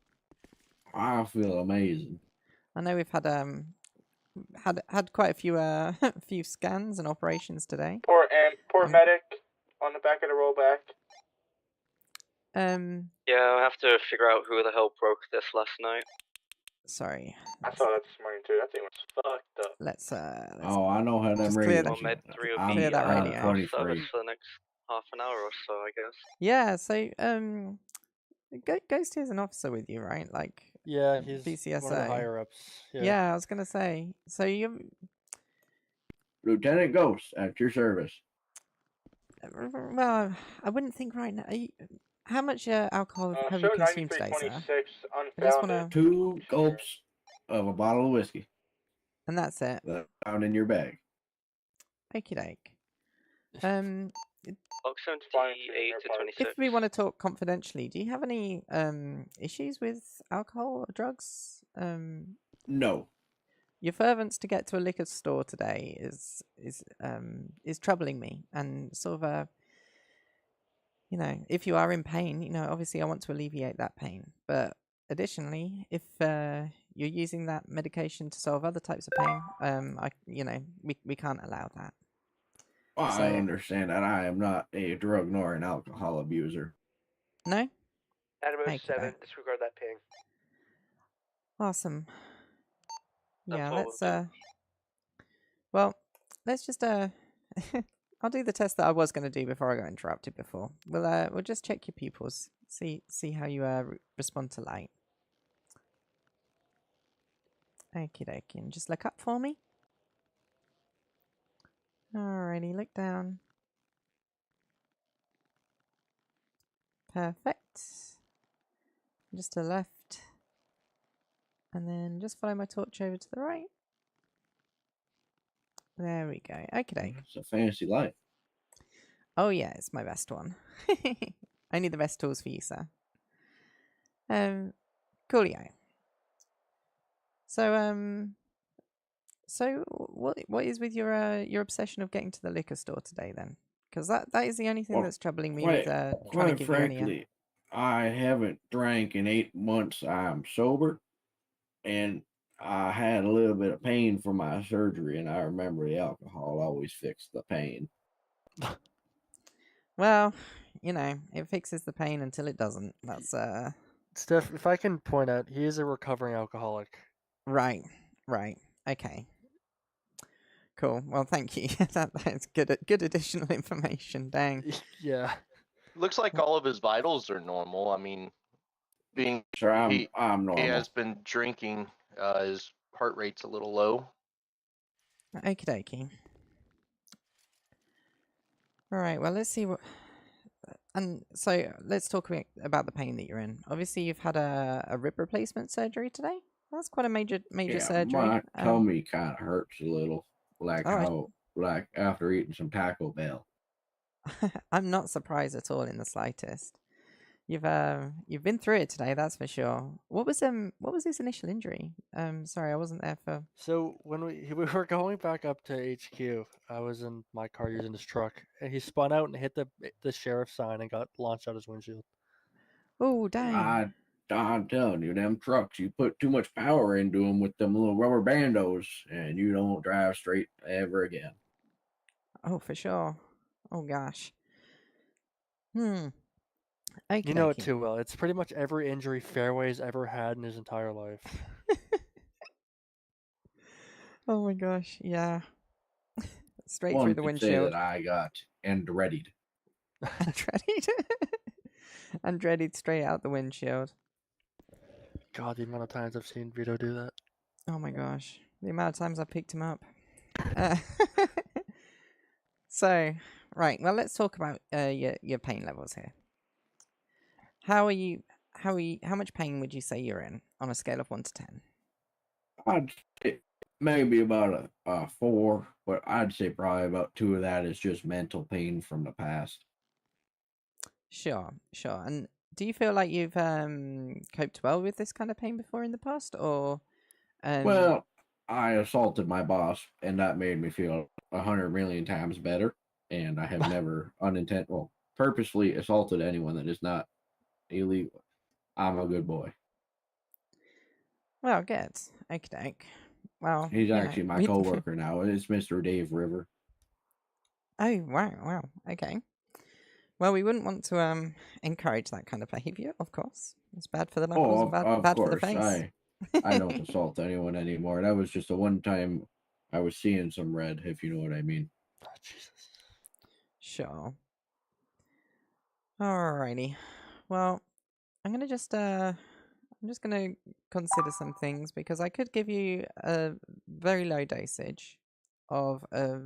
S8: I feel amazing.
S1: I know we've had quite a few few scans and operations today.
S2: Poor medic on the back of the rollback.
S7: Yeah, I'll have to figure out who the hell broke this last night.
S1: Sorry.
S2: I saw that this morning too. That thing was fucked up.
S1: Let's
S8: Oh, I know how them
S1: just clear
S8: radios.
S1: that.
S7: Med 3 will
S8: I'm
S7: be
S1: that radio.
S7: off
S8: 23.
S7: service for the next half an hour or so, I guess.
S1: Yeah, so Ghost is an officer with you, right? Like
S11: Yeah, he's
S1: BCSA.
S11: one of the higher ups.
S1: Yeah, I was gonna say. So you,
S8: Lieutenant Ghost, at your service.
S1: well, I wouldn't think right now. How much alcohol have you
S2: Show
S1: consumed today, sir?
S2: 9326
S1: I just
S2: unfounded.
S1: wanna,
S8: 2 gulps of a bottle of whiskey.
S1: and that's it.
S8: That found in your bag.
S1: Okie doke.
S7: Box 78 to 26.
S1: If we want to talk confidentially, do you have any issues with alcohol or drugs?
S8: No.
S1: Your fervence to get to a liquor store today is troubling me, and sort of you know, if you are in pain, you know, obviously I want to alleviate that pain. But additionally, if you're using that medication to solve other types of pain, we can't allow that.
S8: Well,
S1: So-
S8: I understand that. I am not a drug nor an alcohol abuser.
S1: No?
S12: Adamo
S1: Thank you,
S12: 7,
S1: mate.
S12: disregard that ping.
S1: Awesome. Yeah,
S7: what
S1: let's well, let's just I'll do the test that I was going to do before I got interrupted before. We'll just check your pupils. See how you respond to light. Okie dokie. And just look up for me. Alrighty, look down. Perfect. Just to the left. And then just follow my torch over to the right. There we go. Okie doke.
S8: It's a fancy light.
S1: Oh yeah, it's my best one. Only the best tools for you, sir. Coolio. So what is with your obsession of getting to the liquor store today then? Because that is the only thing
S8: Well,
S1: that's troubling me with trying to
S8: Quite
S1: give you any.
S8: frankly, I haven't drank in 8 months. I'm sober, and I had a little bit of pain from my surgery, and I remember the alcohol always fixed the pain.
S1: Well, you know, it fixes the pain until it doesn't. That's
S11: Steph, if I can point out, he is a recovering alcoholic.
S1: Right. Okay. Cool. Well, thank you. That's good additional information. Dang.
S11: Yeah.
S3: Looks like all of his vitals are normal. I mean, being
S8: Sure, I'm
S3: he
S8: normal.
S3: has been drinking, his heart rate's a little low.
S1: Okie dokie. All right. Well, let's see what. And so let's talk about the pain that you're in. Obviously, you've had a rib replacement surgery today. That's quite a major surgery.
S8: My tummy kind of hurts a little, like
S1: all right.
S8: how like after eating some Taco Bell.
S1: I'm not surprised at all in the slightest. You've been through it today, that's for sure. What was his initial injury? Sorry, I wasn't there for.
S11: So when we were going back up to HQ, I was in my car using his truck, and he spun out and hit the sheriff's sign and got launched out his windshield.
S1: Oh dang!
S8: I'm telling you, them trucks, you put too much power into them with them little rubber bandos, and you don't drive straight ever again.
S1: Oh, for sure. Oh gosh. Okay.
S11: You know it too well. It's pretty much every injury Fairway's ever had in his entire life.
S1: Oh my gosh, yeah. Straight
S8: One
S1: through the
S8: could say
S1: windshield.
S8: that I got and readied.
S1: And dreaded straight out the windshield.
S11: God, the amount of times I've seen Vito do that.
S1: Oh my gosh, the amount of times I picked him up. So, right. Well, let's talk about your pain levels here. How much pain would you say you're in on a scale of 1 to 10?
S8: I'd say maybe about a 4, but I'd say probably about 2 of that is just mental pain from the past.
S1: Sure. And do you feel like you've coped well with this kind of pain before in the past, or?
S8: Well, I assaulted my boss, and that made me feel 100 million times better. And I have never purposely assaulted anyone that is not illegal. I'm a good boy.
S1: Well, good. Okay. Well,
S8: he's actually my coworker now. It's Mr. Dave River.
S1: Oh wow. Okay. Well, we wouldn't want to encourage that kind of behavior, of course. It's bad for the knuckles and bad for the face.
S8: I don't assault anyone anymore. That was just a one time I was seeing some red, if you know what I mean.
S11: Oh, Jesus.
S1: Sure. Alrighty. Well, I'm just gonna consider some things because I could give you a very low dosage of a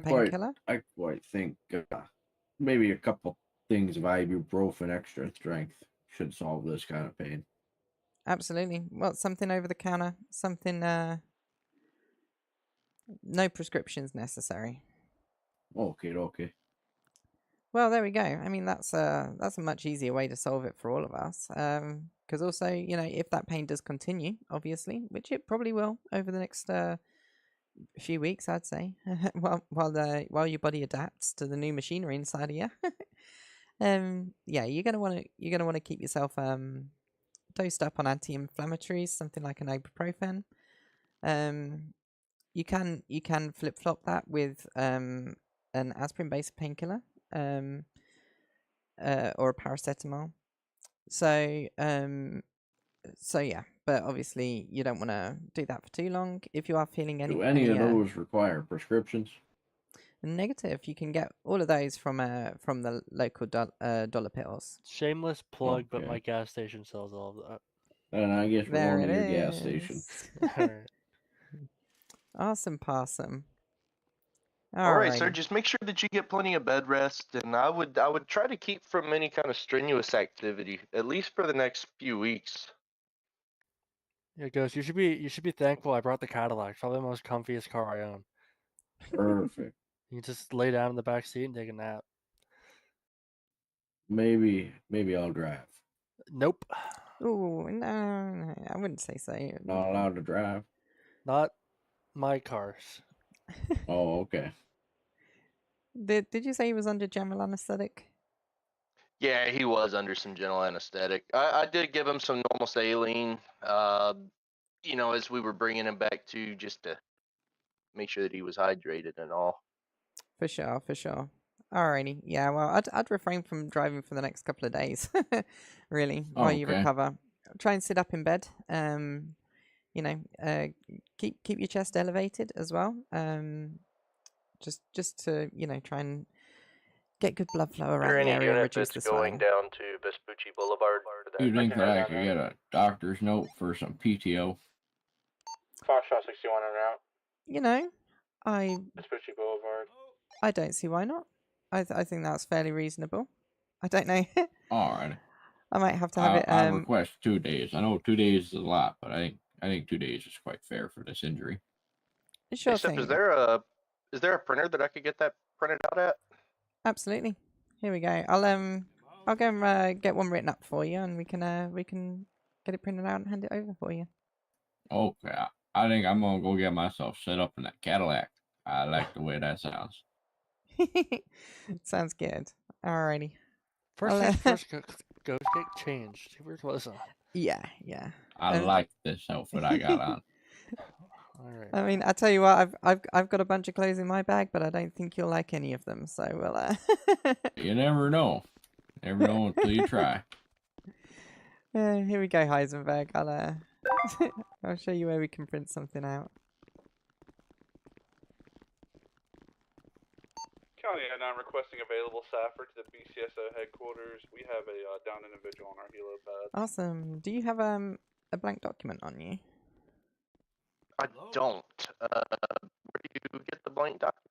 S1: painkiller.
S8: I quite think maybe a couple things of ibuprofen extra strength should solve this kind of pain.
S1: Absolutely. Well, something over the counter, something no prescriptions necessary.
S8: Okay.
S1: Well, there we go. I mean, that's a much easier way to solve it for all of us. Because also, if that pain does continue, obviously, which it probably will over the next few weeks, I'd say, while your body adapts to the new machinery inside of you. Yeah, you're gonna want to keep yourself dosed up on anti-inflammatories, something like an ibuprofen. You can flip flop that with an aspirin-based painkiller. Or a paracetamol. So yeah, but obviously you don't want to do that for too long. If you are feeling
S8: do any of those require prescriptions?
S1: Negative. You can get all of those from the local dollar pills.
S11: Shameless plug, but my gas station sells all of that.
S8: And I guess we're going to your gas station.
S1: Awesome possum.
S12: All right, sir. Just make sure that you get plenty of bed rest, and I would try to keep from any kind of strenuous activity, at least for the next few weeks.
S11: Yeah, Ghost. You should be thankful I brought the Cadillac. Probably the most comfiest car I own.
S8: Perfect.
S11: You can just lay down in the back seat and take a nap.
S8: Maybe I'll drive.
S11: Nope.
S1: Oh no, I wouldn't say so.
S8: Not allowed to drive.
S11: Not my cars.
S8: Oh, okay.
S1: Did you say he was under general anesthetic?
S12: Yeah, he was under some general anesthetic. I did give him some normal saline, as we were bringing him back to, just to make sure that he was hydrated and all.
S1: For sure. Alrighty. Yeah, well, I'd refrain from driving for the next couple of days, really, while you recover. Try and sit up in bed. Keep your chest elevated as well. Just to try and get good blood flow around the area and reduce the swelling.
S3: Going down to Vespucci Boulevard.
S8: You think that I could get a doctor's note for some PTO?
S2: 561 en route.
S1: Vespucci
S2: Boulevard.
S1: I don't see why not. I think that's fairly reasonable. I don't know.
S8: All right.
S1: I might have to have it.
S8: I request 2 days. I know 2 days is a lot, but I think 2 days is quite fair for this injury.
S1: Sure thing.
S12: Is there a printer that I could get that printed out at?
S1: Absolutely. Here we go. I'll I'll go and get one written up for you, and we can get it printed out and hand it over for you.
S8: Okay, I think I'm gonna go get myself set up in that Cadillac. I like the way that sounds.
S1: Sounds good. Alrighty.
S11: First
S1: I'll,
S11: things first, go get changed. See what your clothes on.
S1: Yeah, yeah.
S8: I like this outfit I got on.
S11: All right.
S1: I mean, I tell you what, I've got a bunch of clothes in my bag, but I don't think you'll like any of them. So we'll.
S8: You never know. Never know until you try.
S1: Here we go, Heisenberg. I'll show you where we can print something out.
S2: County 9 requesting available SAVRP to the BCSO headquarters. We have a downed individual on our helo pad.
S1: Awesome. Do you have a blank document on you?
S12: I don't. Where do you get the blank document?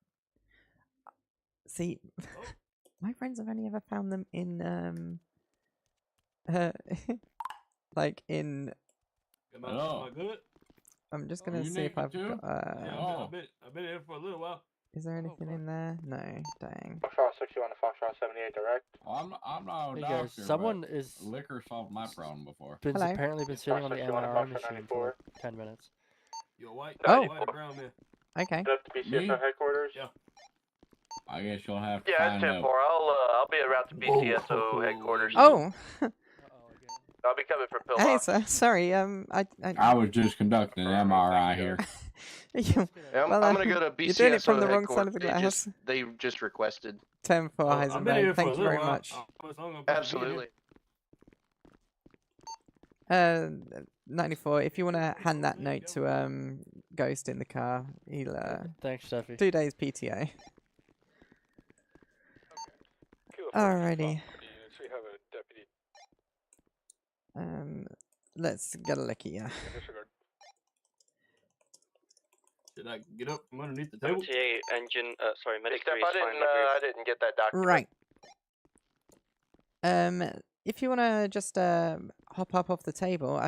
S1: See, my friends have only ever found them in like in.
S8: Hello.
S9: Good.
S1: I'm just gonna
S8: You
S1: see if
S8: naked
S1: I've
S8: too?
S1: got.
S9: I've been here for a little while.
S1: Is there anything in there? No. Dang.
S2: Foxtrot 61 to Foxtrot 78 direct.
S8: I'm not a
S11: Hey
S8: doctor.
S11: guys, someone
S8: but
S11: is
S8: liquor solved my problem before.
S1: Hello.
S11: apparently been sitting on the
S2: Foxtrot 61 to
S11: MRI
S2: Foxtrot
S11: machine for
S2: 94.
S11: like 10 minutes.
S9: You're white.
S1: Oh.
S9: White or brown man.
S1: Okay.
S2: That's the BCSO
S8: Me?
S2: headquarters.
S9: Yeah.
S8: I guess you'll have to
S3: Yeah,
S8: find
S3: it's 10-4.
S8: out.
S3: I'll be around to BCSO headquarters.
S1: Oh.
S3: I'll be coming from
S1: Hey,
S3: Pillbox.
S1: sir. Sorry.
S8: I was just conducting an MRI here.
S1: Yeah,
S3: Yeah,
S1: well,
S3: I'm gonna go to BCSO
S1: you're doing it from the wrong side of the
S3: headquarters.
S1: glass.
S3: They just requested.
S1: 10 for
S9: I've been here
S1: Heisenberg.
S9: for a
S1: Thank you
S9: little
S1: very
S9: while.
S1: much.
S3: Absolutely.
S1: 94. If you want to hand that note to Ghost in the car, he'll
S11: Thanks, Stepphi.
S1: 2 days PTO. Alrighty.
S2: We have a deputy.
S1: Let's get a look at you.
S9: Should I get up from underneath the table?
S7: 78 engine, sorry,
S3: Hey,
S7: medic
S3: Steph,
S7: 3 is fine.
S3: I didn't get that document.
S1: Right. If you want to just hop up off the table,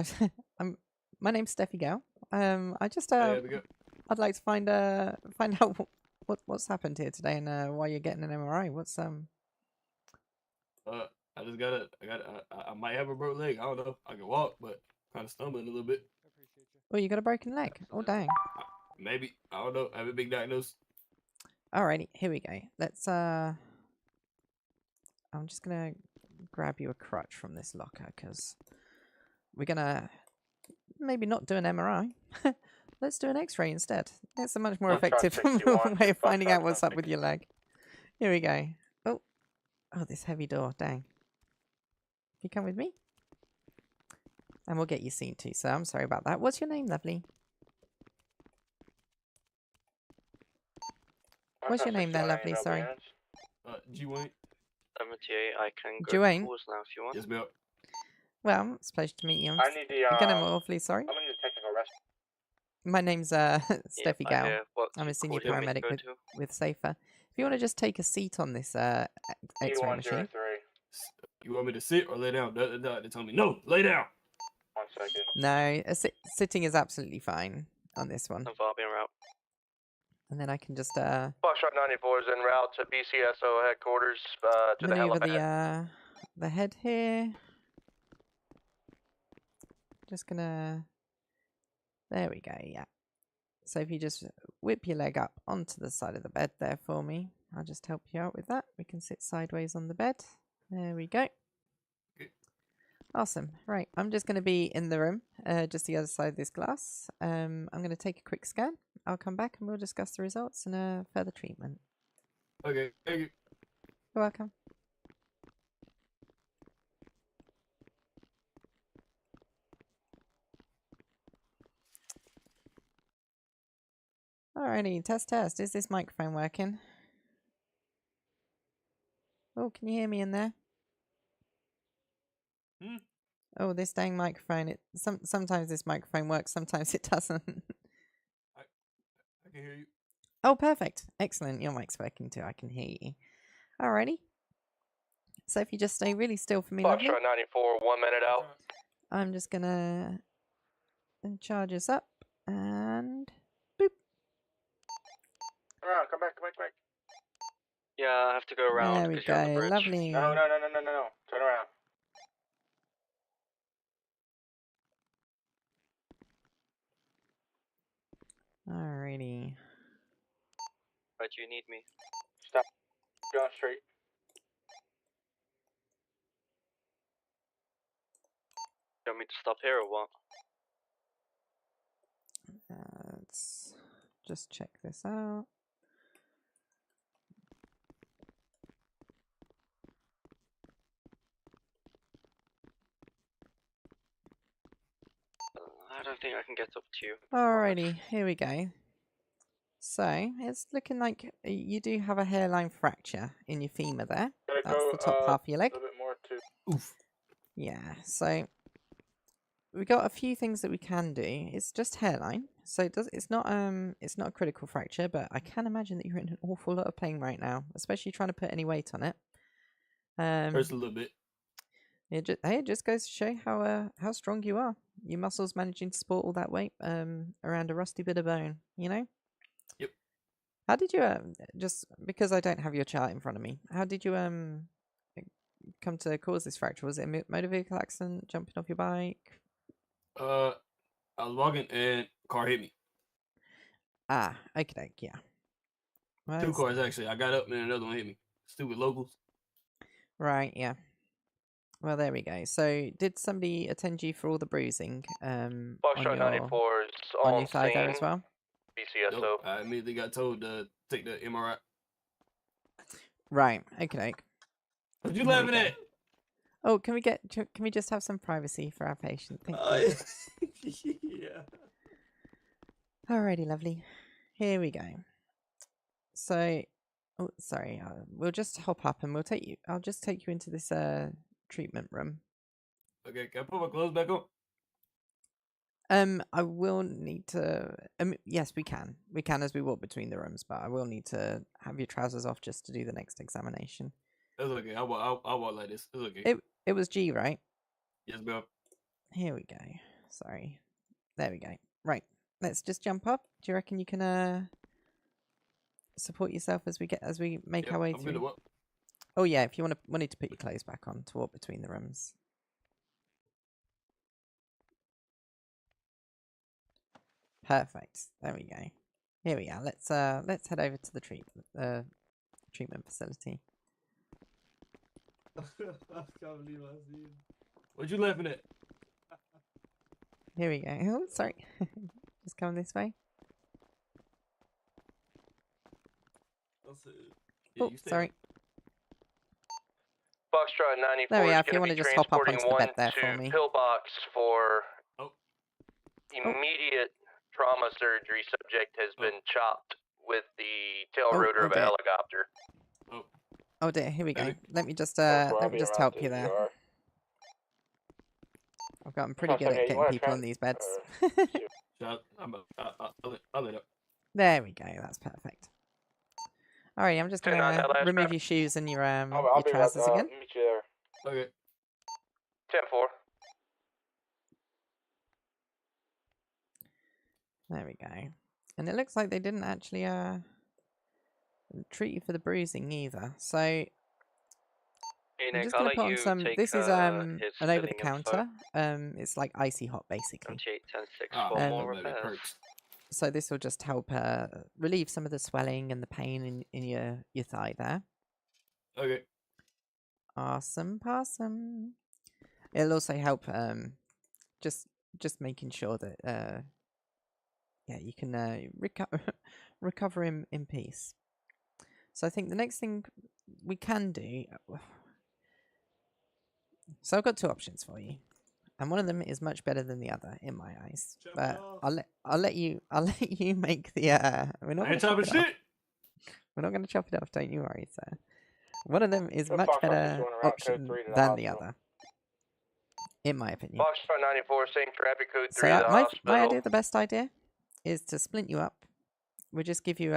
S1: my name's Stepphi Gale. I just
S9: There we go.
S1: I'd like to find out what's happened here today and why you're getting an MRI. What's
S9: I just I might have a broke leg. I don't know. I can walk, but kind of stumbling a little bit.
S1: Oh, you got a broken leg. Oh, dang.
S9: Maybe. I don't know. I have a big diagnosis.
S1: Alrighty, here we go. Let's I'm just gonna grab you a crutch from this locker because we're gonna maybe not do an MRI. Let's do an X-ray instead. It's a much more effective way of finding out what's up with your leg. Here we go. Oh, this heavy door. Dang. You come with me, and we'll get you seen too. So I'm sorry about that. What's your name, lovely? What's your name there, lovely? Sorry.
S9: G-Wayne.
S7: 78, I can go
S1: Joanne?
S7: to calls now if you want.
S9: Yes, ma'am.
S1: Well, it's a pleasure to meet you.
S2: I need the.
S1: Again, I'm awfully sorry.
S2: I'm gonna need a technical rescue.
S1: My name's Stepphi
S7: I
S1: Gale.
S7: hear. What
S1: I'm a senior
S7: call do you want me to
S1: paramedic
S7: go to?
S1: with SAVRP. If you want to just take a seat on this X-ray machine.
S9: You want me to sit or lay down? They told me, no, lay down.
S2: 1 second.
S1: No, sitting is absolutely fine on this one.
S7: I'll be en route.
S1: And then I can just
S3: Foxtrot 94 is en route to BCSO headquarters to the
S1: maneuver
S3: helipad.
S1: the head here. Just gonna. There we go. Yeah. So if you just whip your leg up onto the side of the bed there for me, I'll just help you out with that. We can sit sideways on the bed. There we go.
S9: Okay.
S1: Awesome. Right, I'm just going to be in the room, just the other side of this glass. I'm going to take a quick scan. I'll come back and we'll discuss the results and further treatment.
S9: Okay, thank you.
S1: You're welcome. Alrighty, test. Is this microphone working? Oh, can you hear me in there? Oh, this dang microphone. Sometimes this microphone works, sometimes it doesn't.
S9: I can hear you.
S1: Oh, perfect. Excellent. Your mic's working too. I can hear you. Alrighty. So if you just stay really still for me, lovely.
S3: Foxtrot 94, 1 minute out.
S1: I'm just gonna charge us up and boop.
S2: Come back.
S7: Yeah, I have to go around
S1: There we
S7: because you're on the
S1: go.
S7: bridge.
S1: Lovely.
S9: No. Turn around.
S1: Alrighty.
S7: Why do you need me?
S9: Stop. Going straight.
S7: You want me to stop here or what?
S1: Let's just check this out.
S7: I don't think I can get up to you.
S1: Alrighty, here we go. So, it's looking like you do have a hairline fracture in your femur there. That's the top half of your leg.
S9: A little bit more to.
S1: Oof. Yeah, so we got a few things that we can do. It's just hairline, so it's not a critical fracture, but I can imagine that you're in an awful lot of pain right now, especially trying to put any weight on it.
S13: Hurts a little bit.
S1: It just goes to show how strong you are. Your muscles managing to support all that weight around a rusty bit of bone, you know?
S13: Yep.
S1: How did you just because I don't have your chart in front of me, how did you come to cause this fracture? Was it a motor vehicle accident, jumping off your bike?
S13: I was walking and car hit me.
S1: Ah, okay, yeah. Well,
S13: 2 cars actually. I got up and another one hit me. Stupid locals.
S1: Right, yeah. Well, there we go. So, did somebody attend you for all the bruising?
S3: Foxtrot 94 is
S1: on
S3: on
S1: your thigh there
S3: scene.
S1: as well?
S3: BCSO.
S13: Nope. I immediately got told to take the MRI.
S1: Right, okay.
S13: What you laughing at?
S1: Oh, can we just have some privacy for our patient? Thank you.
S13: Yeah.
S1: Alrighty, lovely. Here we go. So, oh, sorry. We'll just hop up and we'll take you. I'll just take you into this treatment room.
S13: Okay, can I put my clothes back on?
S1: I will need to. Yes, we can. We can as we walk between the rooms, but I will need to have your trousers off just to do the next examination.
S13: That's okay. I'll walk like this. It's okay.
S1: It was G, right?
S13: Yes, ma'am.
S1: Here we go. Sorry. There we go. Right. Let's just jump up. Do you reckon you can support yourself as we make our way
S13: I'm
S1: through?
S13: gonna walk.
S1: Oh yeah, if you wanted to put your clothes back on to walk between the rooms. Perfect. There we go. Here we are. Let's head over to the treatment facility.
S13: I can't believe I see you. What you laughing at?
S1: Here we go. Oh, sorry. Just coming this way.
S13: Yeah,
S1: oh, sorry.
S3: Foxtrot 94
S1: there we are.
S3: is
S1: If you
S3: going
S1: want
S3: to
S1: to
S3: be
S1: just hop up
S3: transporting
S1: onto the
S3: one
S1: bed there
S3: to
S1: for me.
S3: Pillbox for immediate trauma surgery. Subject has been chopped with the tail rotor of a
S1: dear.
S3: helicopter.
S1: Oh dear. Here we go. Let me just
S9: I'll
S1: help
S9: be
S1: you
S9: around
S1: there.
S9: the ER.
S1: I've gotten pretty good
S9: Okay,
S1: at
S9: you
S1: getting
S9: wanna
S1: people on these beds.
S13: I'll let up.
S1: There we go. That's perfect. All right, I'm just gonna
S3: 10-9,
S1: remove your shoes and your
S9: I'll
S1: your
S9: be
S1: trousers again.
S9: meet you there.
S13: Okay.
S3: 10-4.
S1: There we go. And it looks like they didn't actually treat you for the bruising either. So I'm
S7: Nick,
S1: just
S7: I'll
S1: gonna
S7: let
S1: put on
S7: you
S1: some.
S7: take,
S1: This is
S7: his
S1: an over the
S7: filling
S1: counter. It's like icy hot basically.
S7: 28-10-6 for more repairs.
S1: So this will just help relieve some of the swelling and the pain in your thigh there.
S13: Okay.
S1: Awesome, possum. It'll also help just making sure that yeah, you can recover in peace. So I think the next thing we can do. So I've got 2 options for you, and one of them is much better than the other in my eyes. But I'll let you make the. We're not going to chop it off. We're not going to chop it off. Don't you worry, sir. One of them is much better option than the other, in my opinion.
S3: Foxtrot 94, same traffic code 3
S1: So
S3: to the
S1: my
S3: hospital.
S1: idea, the best idea, is to splint you up. We'll just give you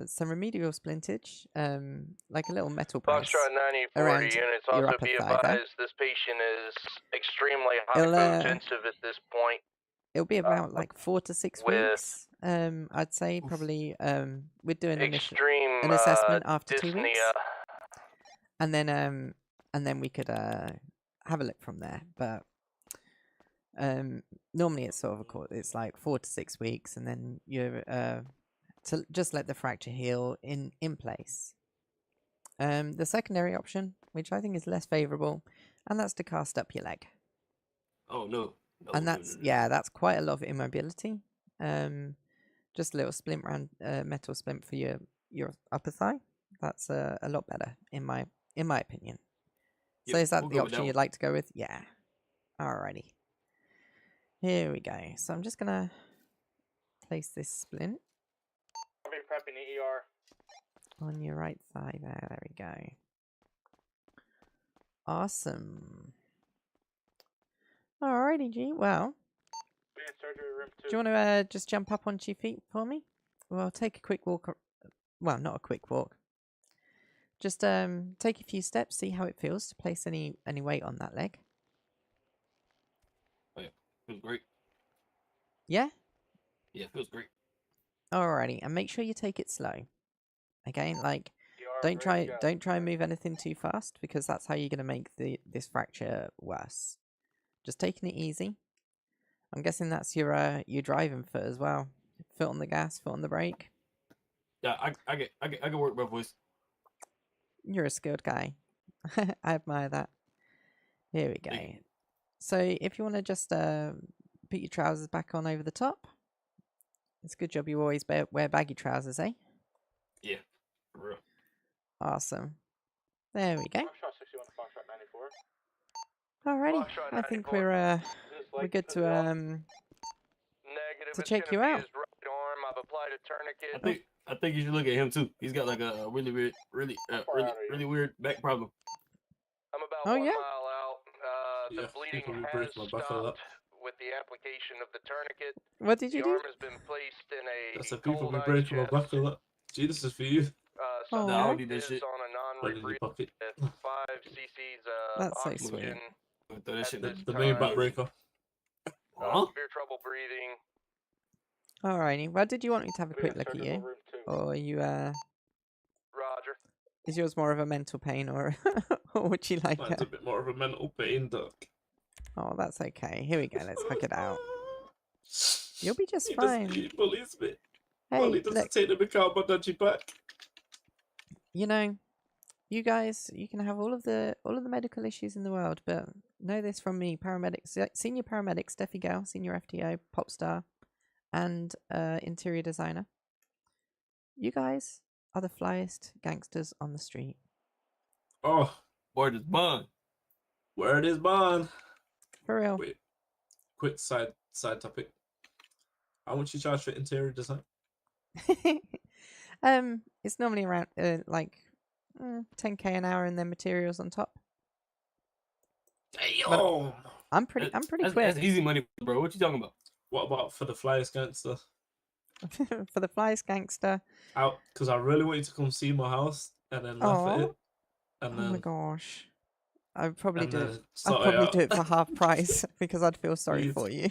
S1: some remedial splintage, like a little metal brace
S3: Foxtrot 9040
S1: around
S3: units
S1: your
S3: also
S1: upper
S3: be
S1: thigh there.
S3: advised this patient is extremely
S1: It'll,
S3: hypotensive at this point.
S1: It'll be about like 4 to 6
S3: with
S1: weeks. I'd say probably we're doing
S3: extreme
S1: an assessment after 2 weeks,
S3: dyspnea.
S1: and then we could have a look from there. But normally it's sort of it's like 4 to 6 weeks, and then you're to just let the fracture heal in place. The secondary option, which I think is less favourable, and that's to cast up your leg.
S13: Oh no.
S1: And that's that's quite a lot of immobility. Just a little splint round metal splint for your upper thigh. That's a lot better in my opinion. So is that the option you'd like to go with? Yeah. Alrighty. Here we go. So I'm just gonna place this splint
S2: I'll be prepping the ER.
S1: on your right thigh there. There we go. Awesome. Alrighty, G. Well,
S2: Be in surgery room 2.
S1: do you want to just jump up onto your feet for me? Well, take a quick walk. Well, not a quick walk. Just take a few steps, see how it feels to place any weight on that leg.
S13: Oh, yeah. Feels great.
S1: Yeah?
S13: Yeah, feels great.
S1: Alrighty, and make sure you take it slow. Again, like don't try and move anything too fast, because that's how you're gonna make this fracture worse. Just taking it easy. I'm guessing that's your driving foot as well. Foot on the gas, foot on the brake.
S13: Yeah, I can work both ways.
S1: You're a skilled guy. I admire that. Here we go. So if you want to just put your trousers back on over the top. It's a good job you always wear baggy trousers, eh?
S13: Yeah, for real.
S1: Awesome. There we go.
S2: Foxtrot 61 to Foxtrot 94.
S1: Alrighty, I think we're good to
S3: Negative.
S1: check you out.
S3: Right arm. I've applied a tourniquet.
S13: I think you should look at him too. He's got like a really weird back problem.
S3: I'm about
S1: Oh,
S3: 1
S1: yeah?
S3: mile out. The bleeding has stopped with the application of the tourniquet.
S1: What did you
S3: The
S1: do?
S3: arm has been placed in a
S13: That's a people
S3: cold
S13: be
S3: ice
S13: braced from a
S3: chest.
S13: buck a lot. Gee, this is for you.
S1: Oh,
S13: I don't need that
S3: Is
S13: shit.
S3: on a
S13: Put it in your
S3: non-rebreathe
S13: pocket.
S3: with 5 cc's
S1: That's so
S3: oxygen.
S1: sweet.
S13: Throw that shit
S3: At this
S13: the main
S3: time.
S13: back breaker. Huh?
S3: Severe trouble breathing.
S1: Alrighty. Well, did you want me to have a
S2: Be
S1: quick
S2: in
S1: look at
S2: surgical
S1: you?
S2: room 2.
S1: Or are you
S3: Roger.
S1: is yours more of a mental pain, or or would you like
S13: Mine's a bit more of a mental pain, Doc.
S1: Oh, that's okay. Here we go. Let's hug it out. You'll be just
S13: He
S1: fine.
S13: He bullies me.
S1: Hey,
S13: Well, he doesn't
S1: look.
S13: take the big out my dodgy back.
S1: You know, you guys, you can have all of the medical issues in the world, but know this from me, senior paramedic Stepphi Gale, senior FTO, pop star, and interior designer. You guys are the flyest gangsters on the street.
S13: Oh, word is bond. Word is bond.
S1: For real.
S13: Wait, quick side topic. How much you charge for interior design?
S1: It's normally around like 10k an hour, and then materials on top.
S13: Damn.
S1: I'm pretty quick.
S13: That's easy money, bro. What you talking about? What about for the flyest gangster?
S1: For the flyest gangster.
S13: Because I really want you to come see my house and then laugh at it. And then,
S1: oh my gosh. I'd probably do it.
S13: sort
S1: I'd probably
S13: out.
S1: do it for half price because I'd feel sorry
S13: Please.
S1: for you.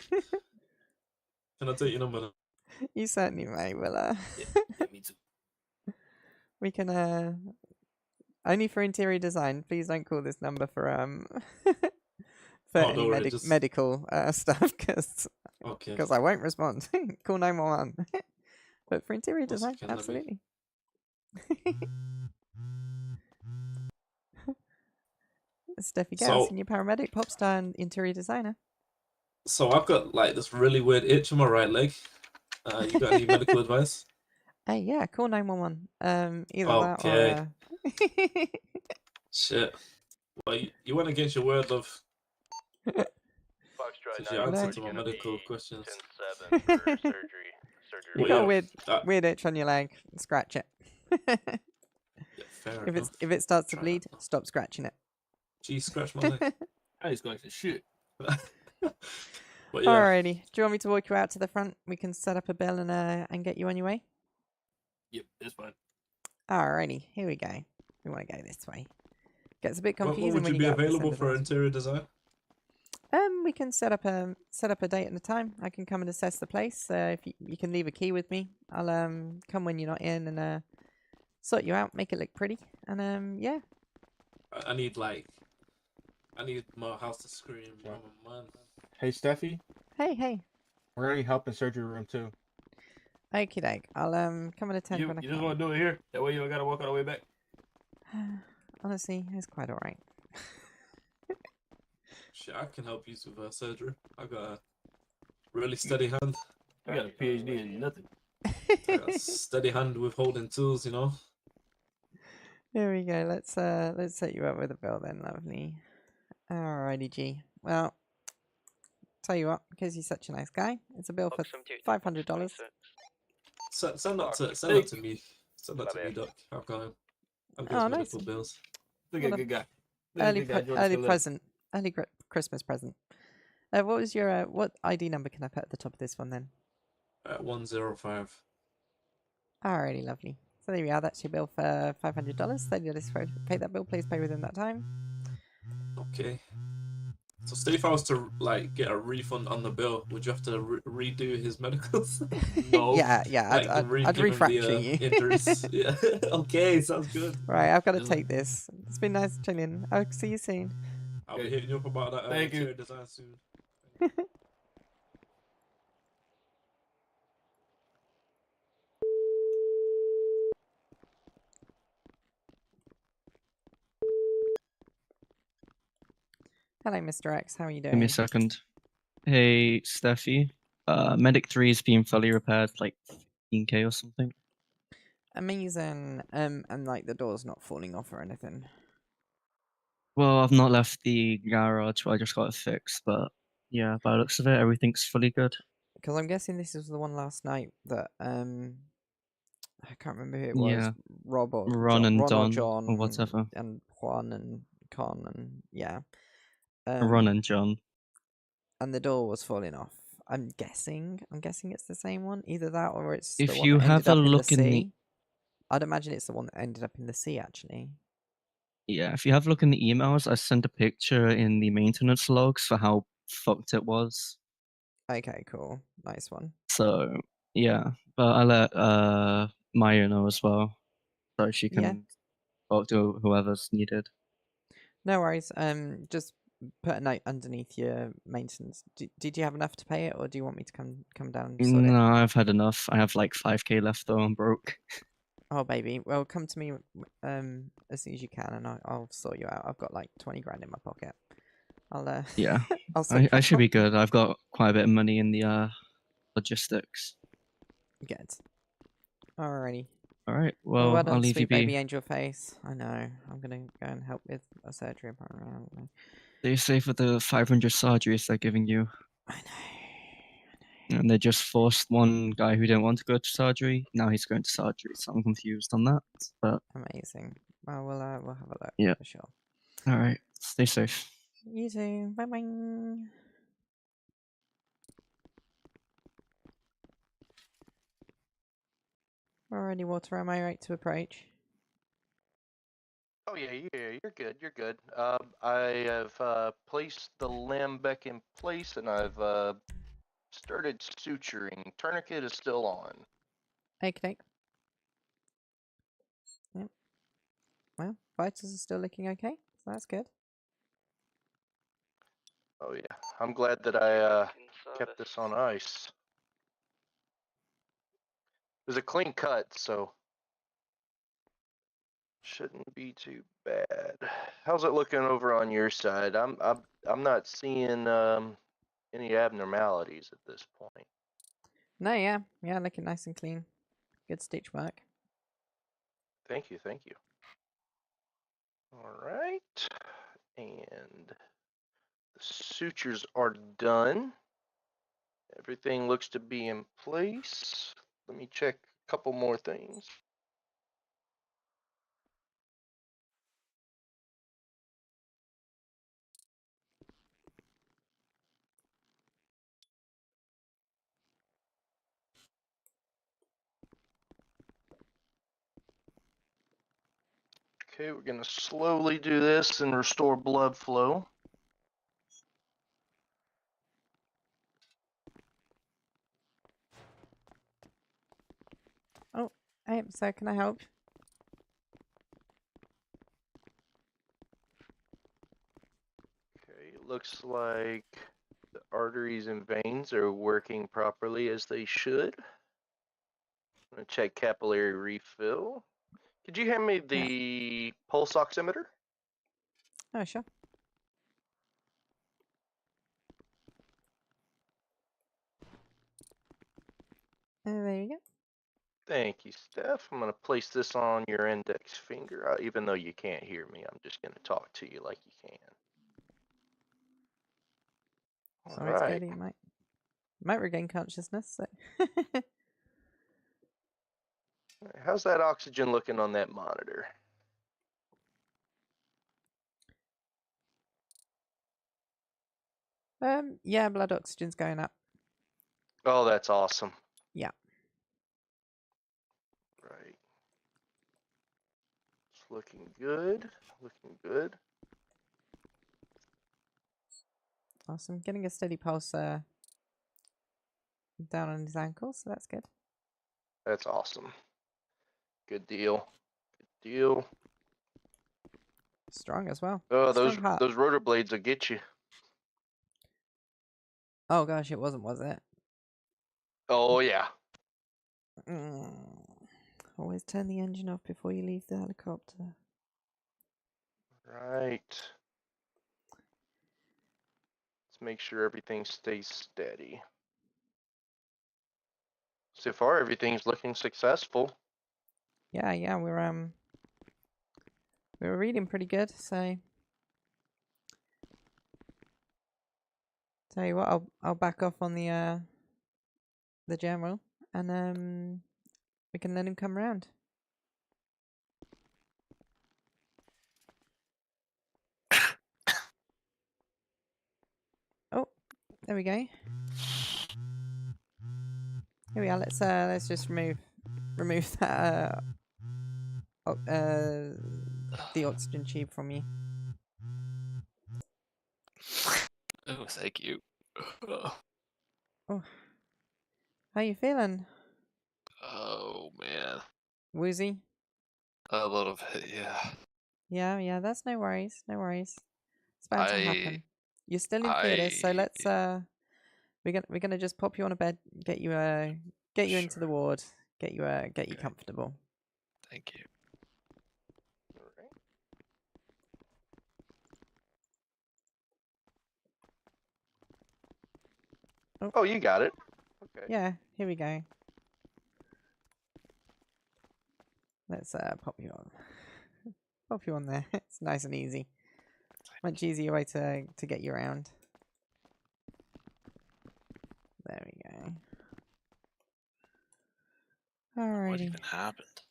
S13: Can I take your number?
S1: You certainly may. Well,
S13: Yeah, me too.
S1: we can only for interior design. Please don't call this number for for
S13: Oh,
S1: any
S13: don't worry, just-
S1: medical stuff, because
S13: Okay.
S1: I won't respond. Call 911. But for interior
S13: What's
S1: design,
S13: can that be?
S1: absolutely. Stepphi Gale,
S13: So-
S1: senior paramedic, pop star, and interior designer.
S13: So I've got like this really weird itch in my right leg. You got any medical advice?
S1: Hey, yeah, call 911. Either that or
S13: Okay. Shit. Well, you went against your word, love.
S3: Foxtrot
S13: Since you answered
S3: 94
S13: to my
S3: gonna
S13: medical
S3: be
S13: questions.
S3: 10-7 for surgery.
S1: you
S13: Well,
S1: got a
S13: yeah,
S1: weird
S13: that-
S1: weird itch on your leg. Scratch it.
S13: Yeah, fair enough.
S1: If it starts to
S13: Try
S1: bleed, stop scratching it.
S13: Gee, scratch my leg.
S11: I just going to shit.
S13: But yeah,
S1: Alrighty. Do you want me to walk you out to the front? We can set up a bill and get you on your way.
S11: Yep, that's fine.
S1: Alrighty. Here we go. We want to go this way. Gets a bit
S13: when
S1: confusing
S13: would
S1: when
S13: you
S1: you
S13: be
S1: get up this
S13: available
S1: end of
S13: for
S1: the-
S13: interior design?
S1: We can set up a date and a time. I can come and assess the place. If you can leave a key with me, I'll come when you're not in and sort you out, make it look pretty, and yeah.
S13: I need my house to scream. I'm a man.
S9: Hey, Steffi.
S1: Hey.
S9: We're gonna need help in surgery room too.
S1: Okie doke. I'll come and attend when I
S13: You
S1: can.
S13: just want to do it here? That way you don't gotta walk all the way back.
S1: Honestly, it's quite alright.
S13: Shit, I can help you with surgery. I got a really steady hand. I got a PhD in nothing. I got a steady hand with holding tools, you know.
S1: Here we go. Let's set you up with a bill then, lovely. Alrighty, G. Well, tell you what, because you're such a nice guy, it's a bill for $500.
S13: Send that to me. Send that to me, Doc. I've got him. I've got his medical bills. Look at good guy.
S1: Early Christmas present. What was your what ID number can I put at the top of this one then?
S13: 105.
S1: Alrighty, lovely. So there we are. That's your bill for $500. $30 for pay that bill. Please pay within that time.
S13: Okay. So, say if I was to like get a refund on the bill, would you have to redo his medicals? No.
S1: Yeah.
S13: Like,
S1: I'd
S13: give him
S1: refracture you.
S13: Injuries. Yeah. Okay, sounds good.
S1: Right, I've got to take this. It's been nice chilling. I'll see you soon.
S13: I'll be hitting you up about that
S9: Thank you.
S13: chair design soon.
S1: Hello, Mr. X. How are you doing?
S5: Give me a second. Hey, Stepphi. Medic 3 is being fully repaired, like 15k or something.
S1: Amazing. And like the door's not falling off or anything.
S5: Well, I've not left the garage. I just got it fixed, but yeah, by the looks of it, everything's fully good.
S1: Because I'm guessing this was the one last night that I can't remember who it was.
S5: Yeah.
S1: Rob or
S5: Ron and
S1: Ron or
S5: Don
S1: John
S5: or whatever.
S1: and Juan and Con and yeah.
S5: Ron and John.
S1: And the door was falling off. I'm guessing it's the same one. Either that or it's
S5: If
S1: the one
S5: you
S1: that ended
S5: have a
S1: up in the
S5: look in the
S1: sea. I'd imagine it's the one that ended up in the sea actually.
S5: Yeah, if you have a look in the emails, I sent a picture in the maintenance logs for how fucked it was.
S1: Okay, cool. Nice one.
S5: So yeah, but I let Maya know as well, so she can talk to whoever's needed.
S1: No worries. Just put a note underneath your maintenance. Did you have enough to pay it, or do you want me to come down and sort it?
S5: No, I've had enough. I have like 5k left though. I'm broke.
S1: Oh baby, well come to me as soon as you can, and I'll sort you out. I've got like 20 grand in my pocket. I'll
S5: Yeah,
S1: I'll sort you
S5: I should be
S1: out.
S5: good. I've got quite a bit of money in the logistics.
S1: Good. Alrighty.
S5: All right. Well,
S1: well
S5: I'll
S1: done,
S5: leave you
S1: sweet
S5: be.
S1: baby angel face. I know. I'm gonna go and help with a surgery apparently.
S5: Stay safe with the 500 surgeries they're giving you.
S1: I know.
S5: And they just forced one guy who didn't want to go to surgery. Now he's going to surgery, so I'm confused on that. But
S1: Amazing. Well, we'll have a look.
S5: yeah,
S1: for sure.
S5: All right. Stay safe.
S1: You too. Bye bye. Alrighty, Water. Am I right to approach?
S12: Oh yeah, you're good. You're good. I have placed the limb back in place, and I've started suturing. Tourniquet is still on.
S1: Okay. Yep. Well, vitals are still looking okay, so that's good.
S12: Oh yeah, I'm glad that I kept this on ice. It was a clean cut, so shouldn't be too bad. How's it looking over on your side? I'm not seeing any abnormalities at this point.
S1: No, yeah, looking nice and clean. Good stitch work.
S12: Thank you. All right, and the sutures are done. Everything looks to be in place. Let me check a couple more things. Okay, we're going to slowly do this and restore blood flow.
S1: Hey, so can I help?
S12: Okay, it looks like the arteries and veins are working properly as they should. I'm gonna check capillary refill. Could you hand me the pulse oximeter?
S1: Oh, sure. There you go.
S12: Thank you, Steph. I'm gonna place this on your index finger. Even though you can't hear me, I'm just gonna talk to you like you can.
S1: So
S12: All
S1: it's
S12: right.
S1: good. He might regain consciousness. So.
S12: How's that oxygen looking on that monitor?
S1: Yeah, blood oxygen's going up.
S12: Oh, that's awesome.
S1: Yeah.
S12: Right. It's looking good. Looking good.
S1: Awesome. Getting a steady pulse down on his ankles, so that's good.
S12: That's awesome. Good deal. Good deal.
S1: Strong as well.
S12: Oh,
S1: Strong heart.
S12: those rotor blades will get you.
S1: Oh gosh, it wasn't, was it?
S12: Oh yeah.
S1: Always turn the engine off before you leave the helicopter.
S12: Right. Let's make sure everything stays steady. So far, everything's looking successful.
S1: Yeah, we're reading pretty good, so tell you what, I'll back off on the general, and we can let him come round. Oh, there we go. Here we are. Let's just remove that the oxygen tube from you.
S14: Oh, thank you.
S1: Oh, how you feeling?
S14: Oh man,
S1: Woozy?
S14: a little bit, yeah.
S1: Yeah, that's no worries, no worries. It's bound to happen. You're still in theatre, so let's we're gonna just pop you on a bed, get you into the ward, get you comfortable.
S14: Thank you.
S12: Oh, you got it. Okay.
S1: Yeah, here we go. Let's pop you on. Pop you on there. It's nice and easy. Much easier way to get you around. There we go. Alrighty.
S14: What even happened?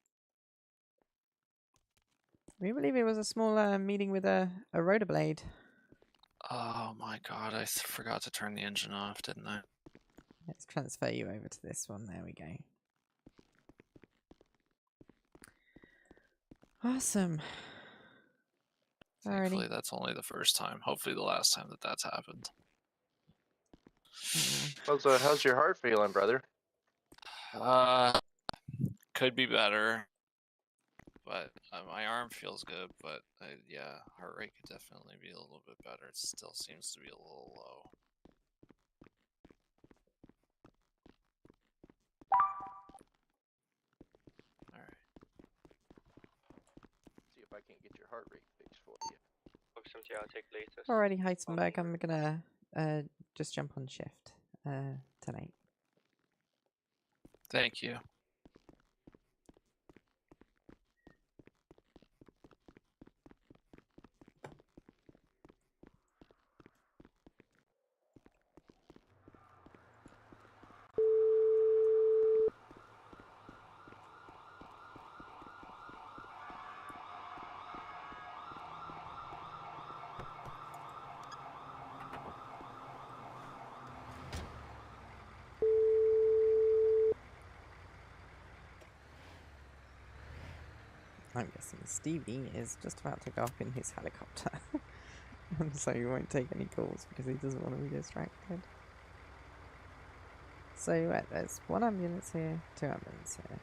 S1: We believe it was a small meeting with a rotor blade.
S14: Oh my god, I forgot to turn the engine off, didn't I?
S1: Let's transfer you over to this one. There we go. Awesome.
S14: Thankfully, that's only the first time. Hopefully, the last time that's happened.
S12: How's your heart feeling, brother?
S14: Could be better, but my arm feels good. But yeah, heart rate could definitely be a little bit better. It still seems to be a little low. All right.
S12: See if I can't get your heart rate fixed for you.
S7: I'll take latest.
S1: Alrighty, Heisenberg. I'm gonna just jump on shift tonight.
S14: Thank you.
S1: I'm guessing Stevie is just about to go up in his helicopter. And so he won't take any calls because he doesn't want to be distracted. So there's one ambulance here, two ambulances here.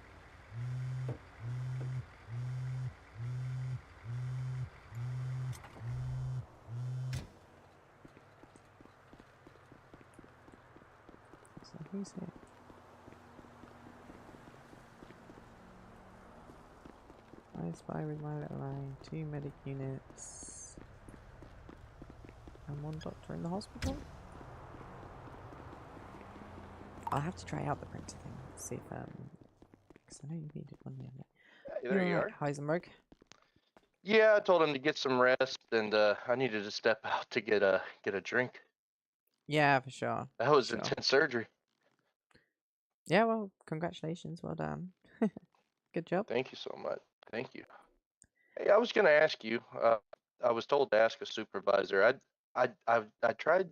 S1: So who's here? I spy with my little eye. 2 medic units. And 1 doctor in the hospital. I'll have to try out the printer thing. See if because I know you needed one the other day.
S12: Hey, there you are.
S1: Heisenberg.
S12: Yeah, I told him to get some rest, and I needed to step out to get a drink.
S1: Yeah, for sure.
S12: That was intense surgery.
S1: Yeah, well, congratulations. Well done. Good job.
S12: Thank you so much. Thank you. Hey, I was gonna ask you. I was told to ask a supervisor. I tried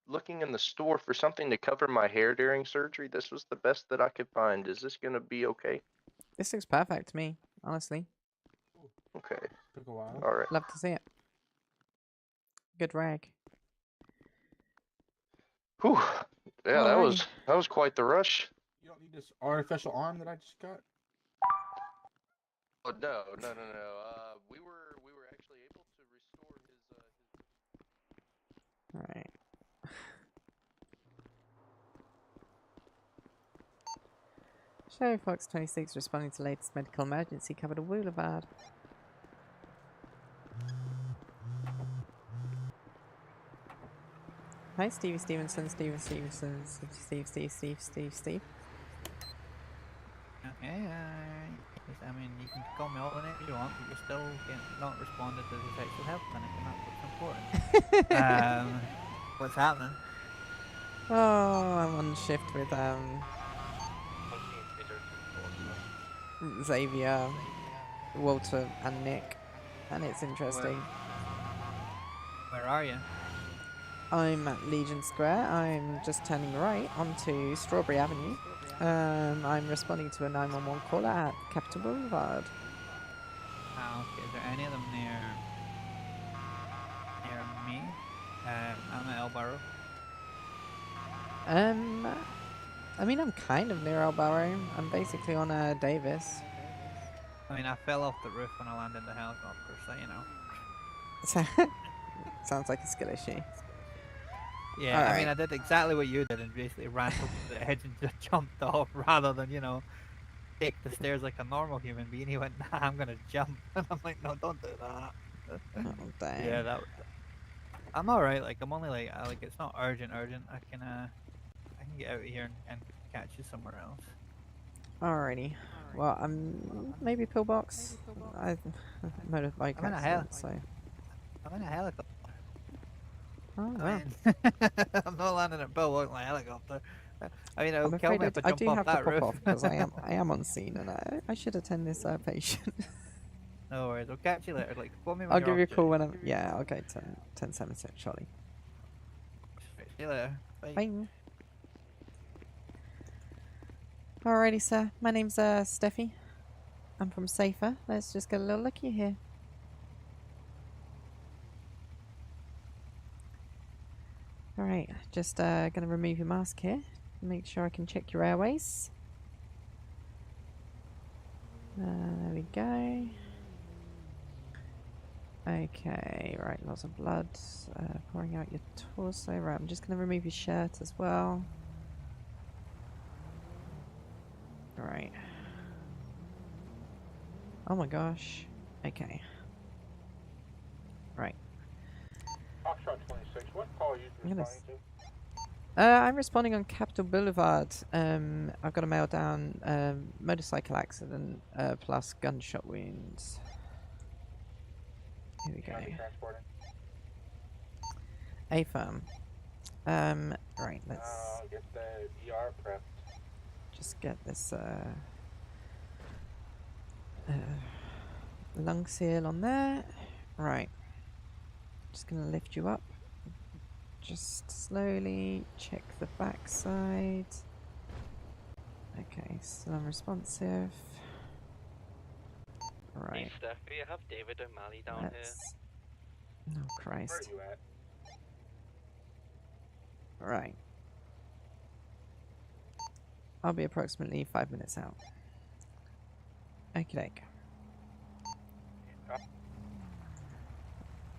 S12: looking in the store for something to cover my hair during surgery. This was the best that I could find. Is this gonna be okay?
S1: This looks perfect to me, honestly.
S12: Okay.
S9: Took a while.
S12: All right.
S1: Love to see it. Good rag.
S12: Whew. Yeah,
S1: Alrighty.
S12: that was quite the rush.
S9: You don't need this artificial arm that I just got?
S12: Oh no. We were actually able to restore his
S1: Alright. Sheriff Fox 26 responding to latest medical emergency Capitol Boulevard. Hi, Stevie Stevenson, Steve.
S15: Okay, I mean, you can call me all the names you want, but you're still not responded to the sexual health clinic, and that's what's important. What's happening?
S1: Oh, I'm on shift with Xavier, Walter, and Nick, and it's interesting.
S15: Where are you?
S1: I'm at Legion Square. I'm just turning right onto Strawberry Avenue. I'm responding to a 911 call at Capitol Boulevard.
S15: Okay, is there any of them near me? I'm at El Barro.
S1: I mean, I'm kind of near El Barro. I'm basically on Davis.
S15: I mean, I fell off the roof when I landed the helicopter, so you know.
S1: Sounds like a skill issue.
S15: Yeah, I mean, I did exactly what you did and basically ran up the edge and just jumped off rather than, you know, take the stairs like a normal human being. He went, nah, I'm gonna jump. And I'm like, no, don't do that.
S1: Oh, dang.
S15: Yeah, I'm alright, like, I'm only like, it's not urgent. I can get out of here and catch you somewhere else.
S1: Alrighty. Well, maybe pillbox. I motorbike accident, so.
S15: I'm in a helicopter.
S1: Oh, wow.
S15: I'm not landing at Pillbox in my helicopter. I mean, it'll
S1: I'm
S15: kill
S1: afraid
S15: me if I
S1: I
S15: jump
S1: do
S15: off
S1: have to
S15: that
S1: pop
S15: roof.
S1: off because I am on scene and I should attend this patient.
S15: No worries, I'll catch you later. Like, phone me when
S1: I'll
S15: you're
S1: give you a
S15: off
S1: call
S15: duty.
S1: when I'm. Yeah, okay, 10-7 Charlie.
S15: See you later. Bye.
S1: Bye. Alrighty, sir. My name's Stepphi. I'm from Safer. Let's just get a little looky here. Alright, just gonna remove your mask here. Make sure I can check your airways. There we go. Okay, right, lots of blood pouring out your torso. Right, I'm just gonna remove your shirt as well. Right. Oh my gosh. Okay. Right.
S9: Foxtrot 26, what call are you responding to?
S1: I'm responding on Capitol Boulevard. I've got a mail down, motorcycle accident, plus gunshot wounds. Here we go. A-firm. Right, let's
S9: get the ER prepped.
S1: just get this, lung seal on there. Right. Just gonna lift you up. Just slowly check the backside. Okay, still unresponsive. Right.
S7: Hey Stephie, I have David O'Malley down here.
S1: Oh Christ.
S9: Where are you at?
S1: Right. I'll be approximately 5 minutes out. Okie doke.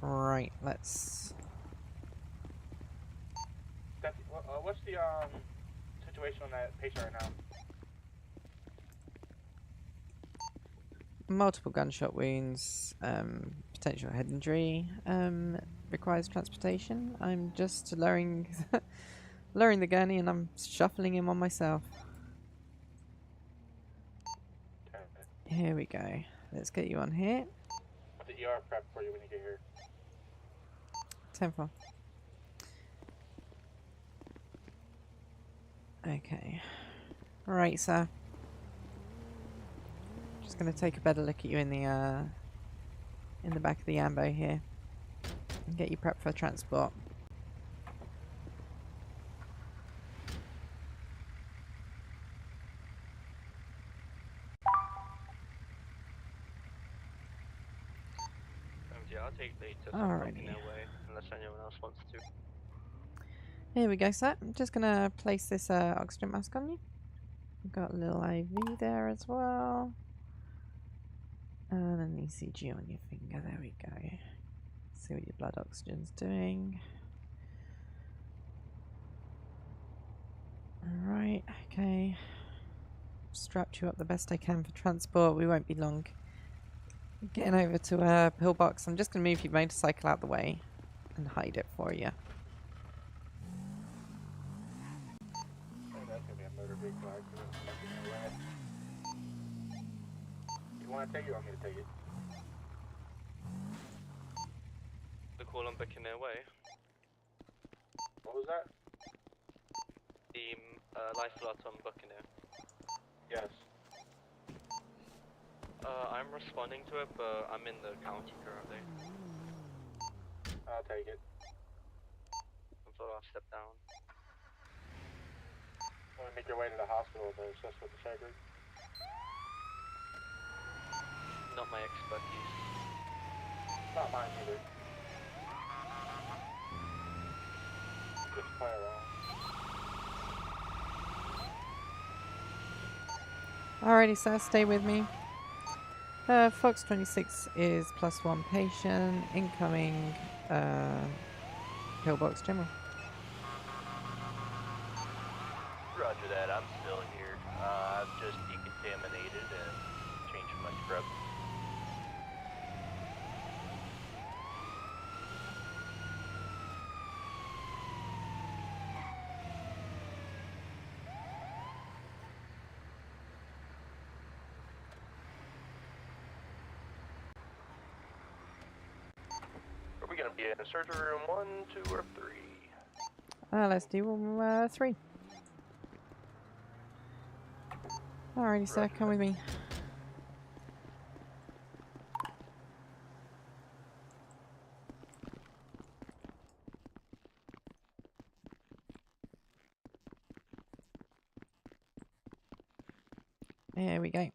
S1: Right, let's.
S9: Stepphi, what's the situation on that patient right now?
S1: Multiple gunshot wounds, potential head injury, requires transportation. I'm just lowering, lowering the gurney and I'm shuffling him on myself. Here we go. Let's get you on here.
S9: The ER prep for you when you get here.
S1: 10-4. Okay. Alright, sir. Just gonna take a better look at you in the back of the ambo here. And get you prepped for transport.
S7: Yeah, I'll take the to
S1: Alrighty.
S7: away unless anyone else wants to.
S1: Here we go, sir. I'm just gonna place this oxygen mask on you. We've got a little IV there as well. And an ECG on your finger. There we go. See what your blood oxygen's doing. Alright, okay. Strapped you up the best I can for transport. We won't be long. Getting over to a pillbox. I'm just going to move your motorcycle out the way and hide it for you.
S9: Oh, that's gonna be a motor vehicle accident. You want to take it or want me to take it?
S7: The call on Buccaneer Way.
S9: What was that?
S7: The life alert on Buccaneer.
S9: Yes.
S7: I'm responding to it, but I'm in the county currently.
S9: I'll take it.
S7: I thought I'll step down.
S9: Want to make your way to the hospital to assist with the surgery?
S7: Not my expertise.
S9: Not mine either. Just play around.
S1: Alrighty, sir, stay with me. Fox 26 is +1 patient, incoming pillbox general.
S3: Roger that, I'm still here. I've just decontaminated and changed my scrub. Are we gonna be in surgery room 1, 2, or 3?
S1: Let's do 3. Alrighty, sir, come with me. Here we go.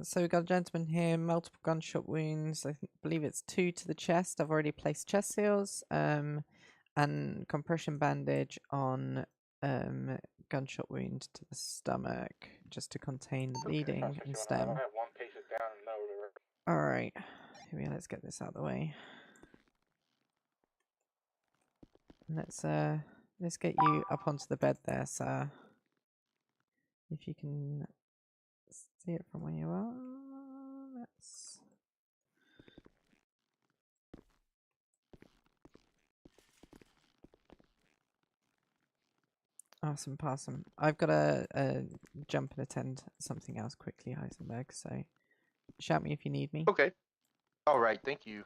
S1: So we've got a gentleman here, multiple gunshot wounds. I believe it's 2 to the chest. I've already placed chest seals, and compression bandage on gunshot wound to the stomach, just to contain the bleeding and stem.
S9: I have one patient down and over.
S1: All right, here we go. Let's get this out of the way. Let's get you up onto the bed there, sir. If you can see it from where you are. That's awesome, awesome. I've got to jump and attend something else quickly, Heisenberg, so shout me if you need me.
S3: Okay. All right, thank you.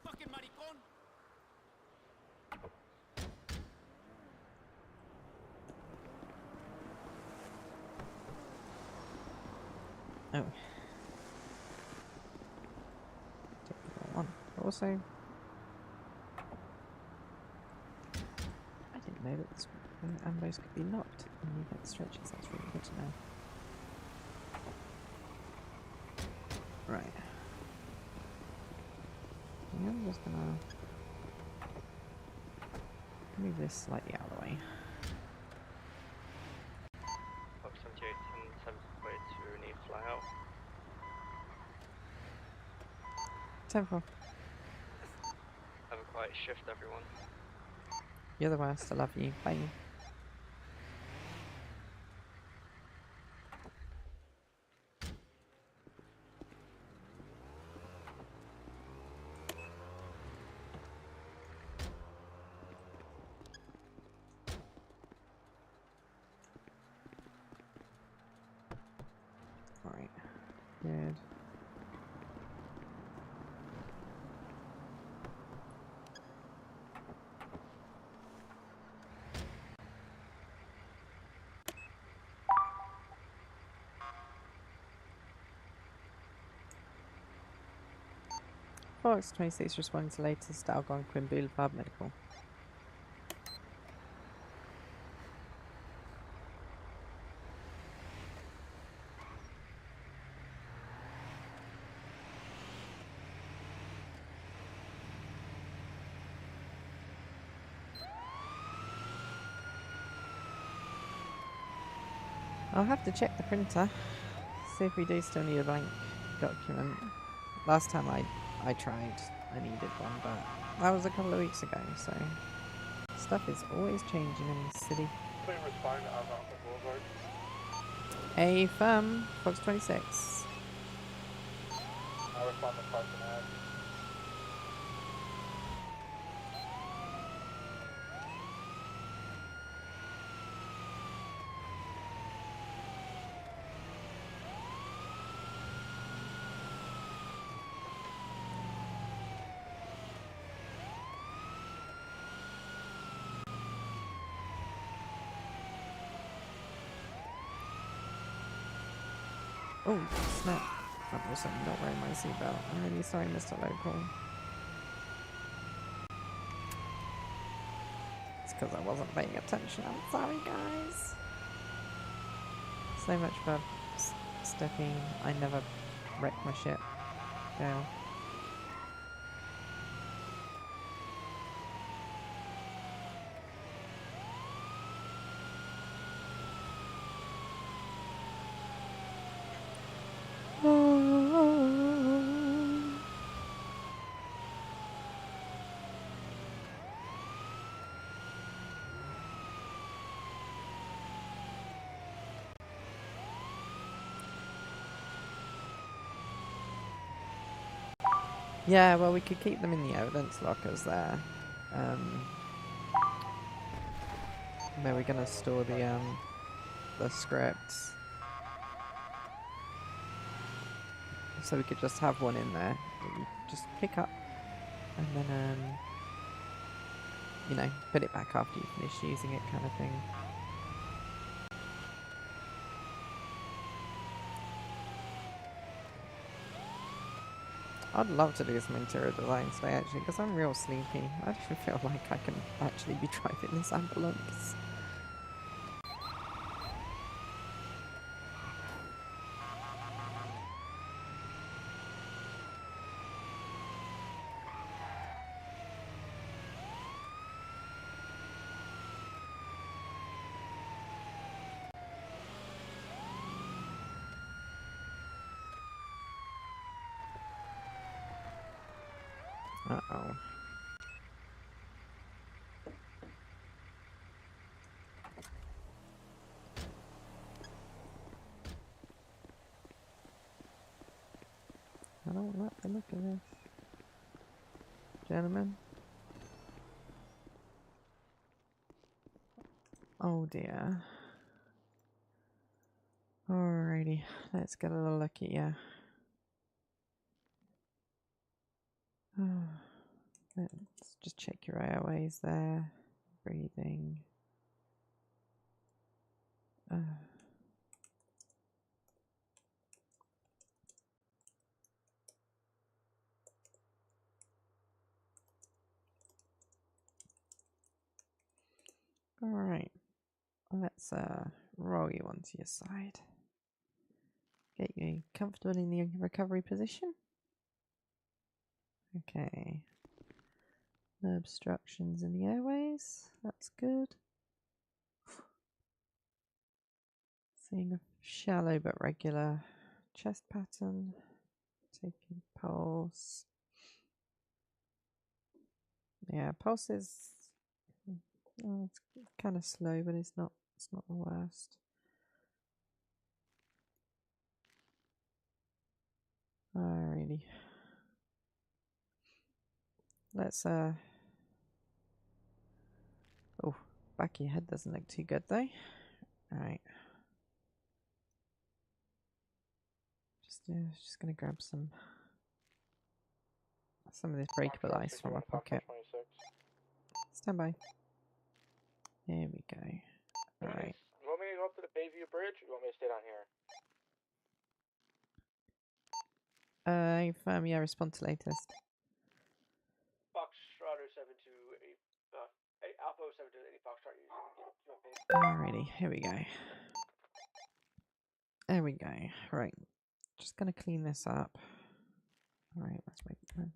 S4: Fucking maricón.
S1: Oh. Took the wrong one. Also, I didn't know that this ambos could be locked when you get stretches. That's really good to know. Right. Yeah, I'm just gonna move this slightly out of the way.
S7: Fox 78 and 7th way to need fly out.
S1: 10-4.
S7: Have a quiet shift, everyone.
S1: You're the worst. I love you. Bye. Alright. Good. Fox 26 responding to latest Algonquin Boulevard Medical. I'll have to check the printer, see if we do still need a blank document. Last time I tried, I needed one, but that was a couple of weeks ago, so stuff is always changing in this city.
S2: Please respond to Algonquin Boulevard.
S1: Affirm, Fox 26.
S2: I respond to Carson Ave.
S1: Oh, snap. I'm also not wearing my seatbelt. I'm really sorry, Mr. Local. It's because I wasn't paying attention. I'm sorry, guys. So much for Stepphi. I never wrecked my ship. Gale. Yeah, well, we could keep them in the evidence lockers there. Where we're gonna store the scripts. So we could just have one in there that you just pick up and then you know, put it back after you finish using it, kind of thing. I'd love to do some interior design today, actually, because I'm real sleepy. I actually feel like I can actually be driving this ambulance. Uh-oh. I don't like the look of this. Gentlemen. Oh dear. Alrighty, let's get a little look at you. Let's just check your airways there. Breathing. Alright. Let's roll you onto your side. Get you comfortable in the recovery position. Okay. No obstructions in the airways. That's good. Seeing a shallow but regular chest pattern. Taking pulse. Yeah, pulse is it's kind of slow, but it's not the worst. Alrighty. Let's oh, back of your head doesn't look too good though. Alright. Just gonna grab some of this breakable ice from my pocket. Stand by. Here we go. Alright.
S16: You want me to go up to the Bayview Bridge, or you want me to stay down here?
S1: Firm, yeah, respond to latest.
S16: Foxtrot 728, Alpha 728 Foxtrot.
S1: Alrighty, here we go. There we go. Right. Just gonna clean this up. Alright, let's wait. I'm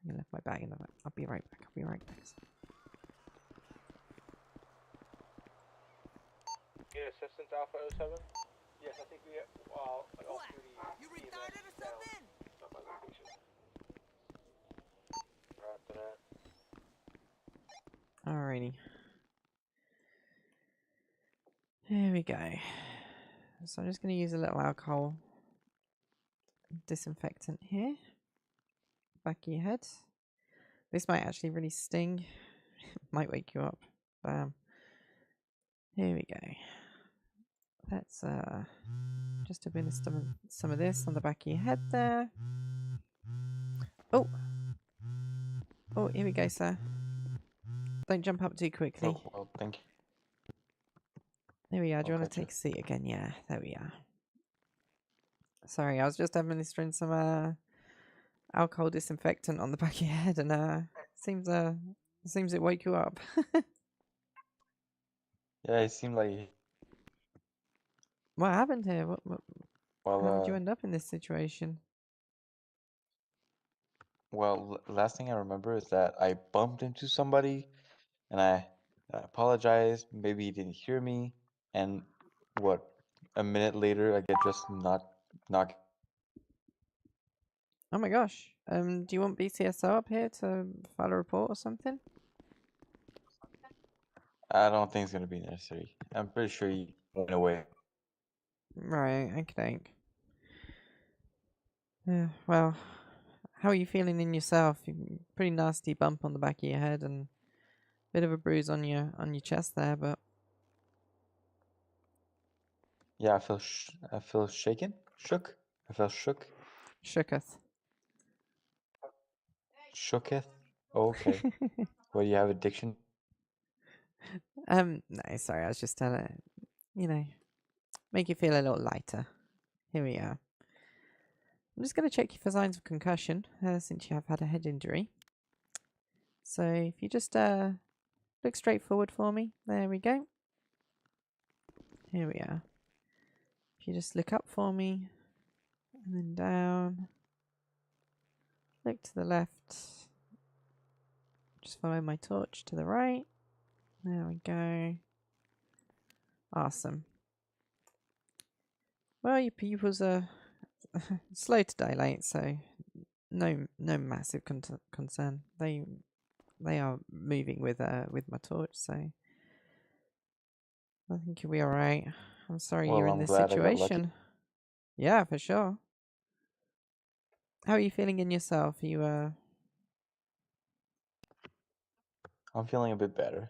S1: gonna leave my bag in the back. I'll be right back.
S16: Get assistance, Alpha 07? Yes, I think we all three. You retarded or something? Not my location. After that.
S1: Alrighty. Here we go. So I'm just gonna use a little alcohol disinfectant here. Back of your head. This might actually really sting. Might wake you up. Bam. Here we go. Let's just administer some of this on the back of your head there. Oh, here we go, sir. Don't jump up too quickly.
S17: Oh, well, thank you.
S1: There we are. Do you want to take a seat again? Yeah, there we are. Sorry, I was just administering some alcohol disinfectant on the back of your head, and seems it woke you up.
S17: Yeah, it seemed like.
S1: What happened here? What
S17: Well,
S1: how did you end up in this situation?
S17: Well, last thing I remember is that I bumped into somebody, and I apologized. Maybe he didn't hear me, and a minute later, I get just knocked.
S1: Oh my gosh. Do you want BCSO up here to file a report or something?
S17: I don't think it's gonna be necessary. I'm pretty sure he went away.
S1: Right, I think. Yeah, well, how are you feeling in yourself? Pretty nasty bump on the back of your head and a bit of a bruise on your chest there, but
S17: Yeah, I feel shaken, shook. I felt shook.
S1: shooketh.
S17: Shooketh. Oh, okay. Well, you have addiction.
S1: No, sorry, I was just trying to, make you feel a little lighter. Here we are. I'm just going to check you for signs of concussion, since you have had a head injury. So if you just look straight forward for me. There we go. Here we are. If you just look up for me, and then down. Look to the left. Just follow my torch to the right. There we go. Awesome. Well, your pupils are slow to dilate, so no massive concern. They are moving with my torch, so I think you'll be all right. I'm sorry you're in this situation. Yeah, for sure. How are you feeling in yourself? Are you
S17: I'm feeling a bit better.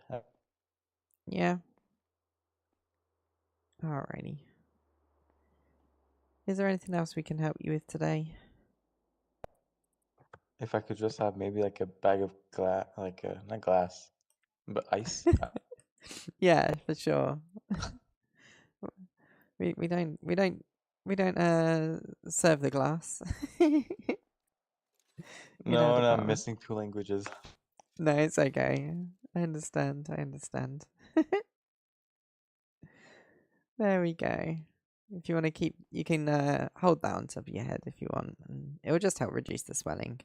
S1: Yeah. Alrighty. Is there anything else we can help you with today?
S17: If I could just have maybe like a bag of glass, not glass, but ice.
S1: Yeah, for sure. we don't serve the glass.
S17: No, I'm missing 2 languages.
S1: No, it's okay. I understand. There we go. If you want to keep, you can hold that on top of your head if you want, and it will just help reduce the swelling.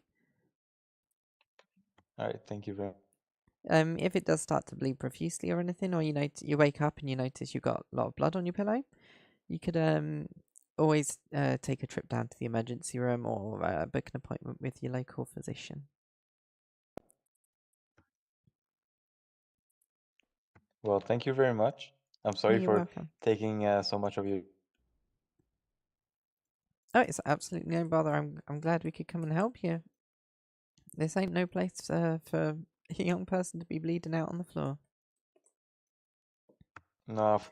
S17: All right, thank you very much.
S1: If it does start to bleed profusely or anything, or you wake up and you notice you've got a lot of blood on your pillow, you could always take a trip down to the emergency room or book an appointment with your local physician.
S17: Well, thank you very much. I'm sorry
S1: You're
S17: for
S1: welcome.
S17: taking so much of your.
S1: Oh, it's absolutely no bother. I'm glad we could come and help you. This ain't no place for a young person to be bleeding out on the floor.
S17: No.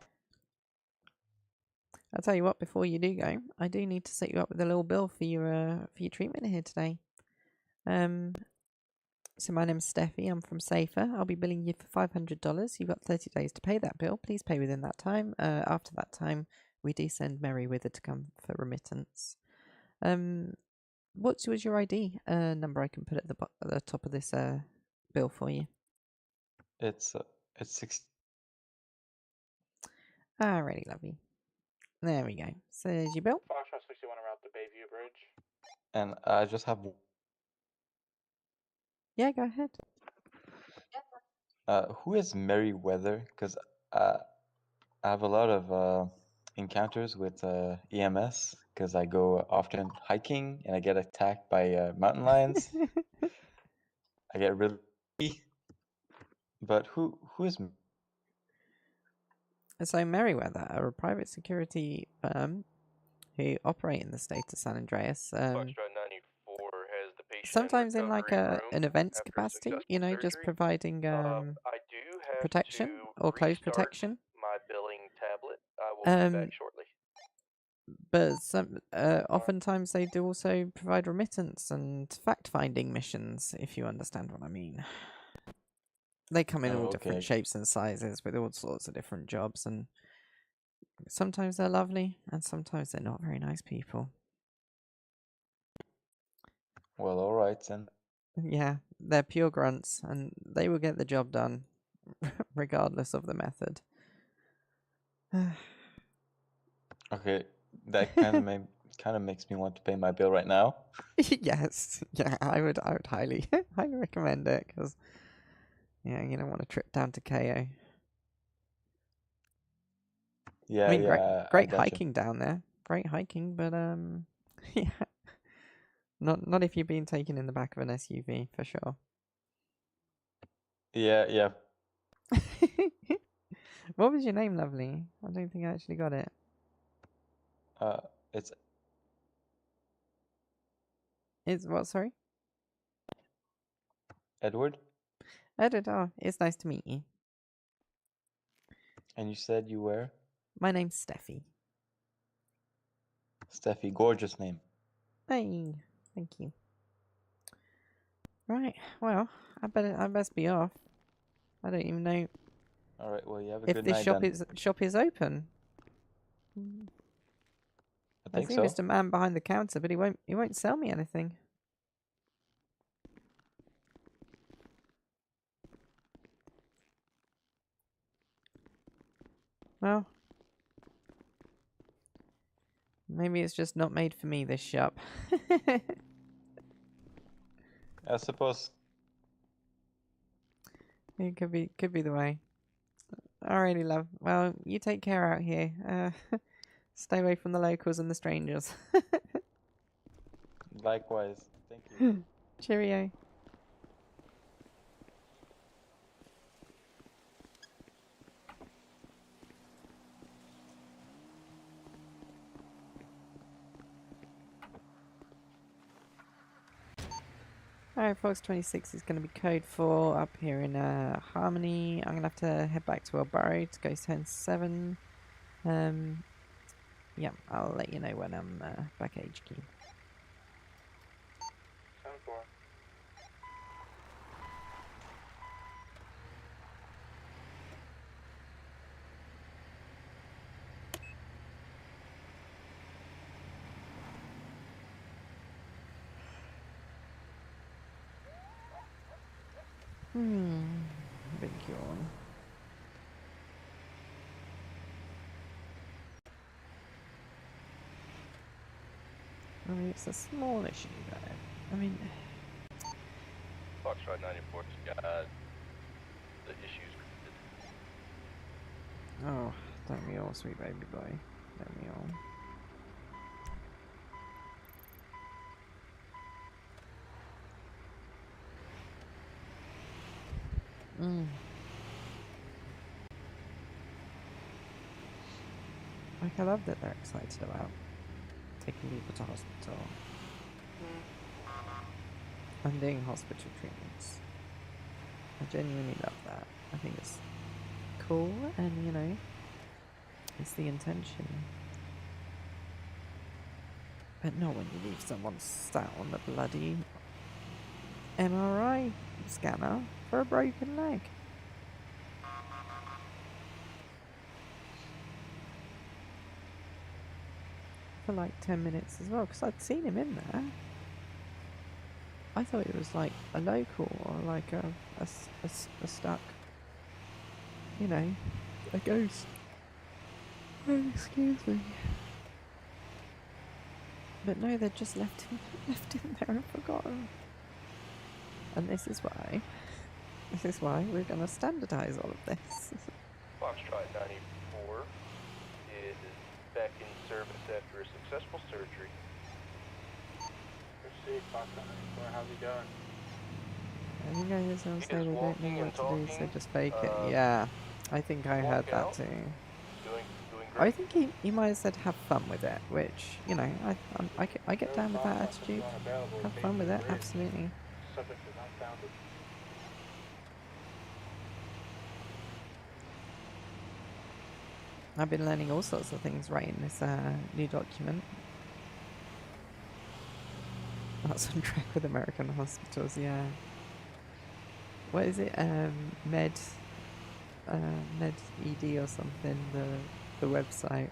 S1: I'll tell you what, before you do go, I do need to set you up with a little bill for your treatment here today. So my name's Stepphi, I'm from SAVRP. I'll be billing you for $500. You've got 30 days to pay that bill. Please pay within that time. After that time, we do send Merryweather to come for remittance. What was your ID number I can put at the top of this bill for you?
S17: It's 6.
S1: Alrighty, lovely. There we go. So there's your bill.
S16: Foxtrot 61 around the Bayview Bridge.
S17: And I just have.
S1: Yeah, go ahead.
S17: Who is Merryweather? Because I have a lot of encounters with EMS because I go often hiking and I get attacked by mountain lions. I get really. But who is?
S1: So Merryweather are a private security firm who operate in the state of San Andreas.
S3: Foxtrot 94 has the patient
S1: Sometimes in like
S3: recovery room
S1: an events
S3: after
S1: capacity,
S3: successful
S1: just
S3: surgery.
S1: providing
S3: I do have
S1: protection
S3: to
S1: or close
S3: restart
S1: protection.
S3: my billing tablet. I will be back shortly.
S1: But oftentimes they do also provide remittance and fact-finding missions, if you understand what I mean. They come in all different shapes and sizes with all sorts of different jobs, and sometimes they're lovely, and sometimes they're not very nice people.
S17: Well, all right then.
S1: Yeah, they're pure grunts, and they will get the job done, regardless of the method.
S17: Okay, that kind of makes me want to pay my bill right now.
S1: Yes, yeah, I would highly recommend it, because yeah, you don't want a trip down to KO.
S17: Yeah,
S1: I mean,
S17: yeah, I
S1: great
S17: gotcha.
S1: hiking down there, great hiking, but yeah, not if you're being taken in the back of an SUV for sure.
S17: Yeah, yeah.
S1: What was your name, lovely? I don't think I actually got it. It's what? Sorry,
S17: Edward.
S1: Edward. Oh, it's nice to meet you.
S17: And you said you were?
S1: My name's Stepphi.
S17: Stepphi, gorgeous name.
S1: Hey, thank you. Right, well, I best be off. I don't even know.
S17: All right, well, you have a
S1: if
S17: good
S1: this
S17: night
S1: shop
S17: then.
S1: is open.
S17: I think
S1: see
S17: so.
S1: Mr. Man behind the counter, but he won't sell me anything. Well, maybe it's just not made for me, this shop.
S17: I suppose.
S1: It could be the way. Alrighty, love. Well, you take care out here. Stay away from the locals and the strangers.
S17: Likewise. Thank you.
S1: Cheerio. Alright, Fox 26 is going to be code 4 up here in Harmony. I'm going to have to head back to El Barrio to go 10-7. Yeah, I'll let you know when I'm back at HQ.
S16: 10-4.
S1: Big yawn. I mean, it's a small issue, though. I mean,
S3: Foxtrot 94's got the issues.
S1: oh, don't we all, sweet baby boy? Don't we all? Like, I love that they're excited about taking people to hospital and doing hospital treatments. I genuinely love that. I think it's cool, and you know, it's the intention. But not when you leave someone sat on the bloody MRI scanner for a broken leg. For like 10 minutes as well, because I'd seen him in there. I thought it was like a local or like a stuck, you know, a ghost. Oh, excuse me. But no, they'd just left him there and forgotten. And this is why we're gonna standardize all of this.
S3: Foxtrot 94 is back in service after a successful surgery.
S16: Proceed, Foxtrot 94. How's he doing?
S1: I think I just want to say they don't
S3: walking
S1: know
S3: and
S1: what to do, so
S3: talking,
S1: just fake it. Yeah, I think I heard that too.
S3: Doing
S1: I
S3: great.
S1: think he might have said have fun with it, which, you know, I get down with that attitude. Have fun with it, absolutely.
S16: Subject is unfounded.
S1: I've been learning all sorts of things writing this new document. That's on track with American hospitals, yeah. What is it? Med ED or something, the website.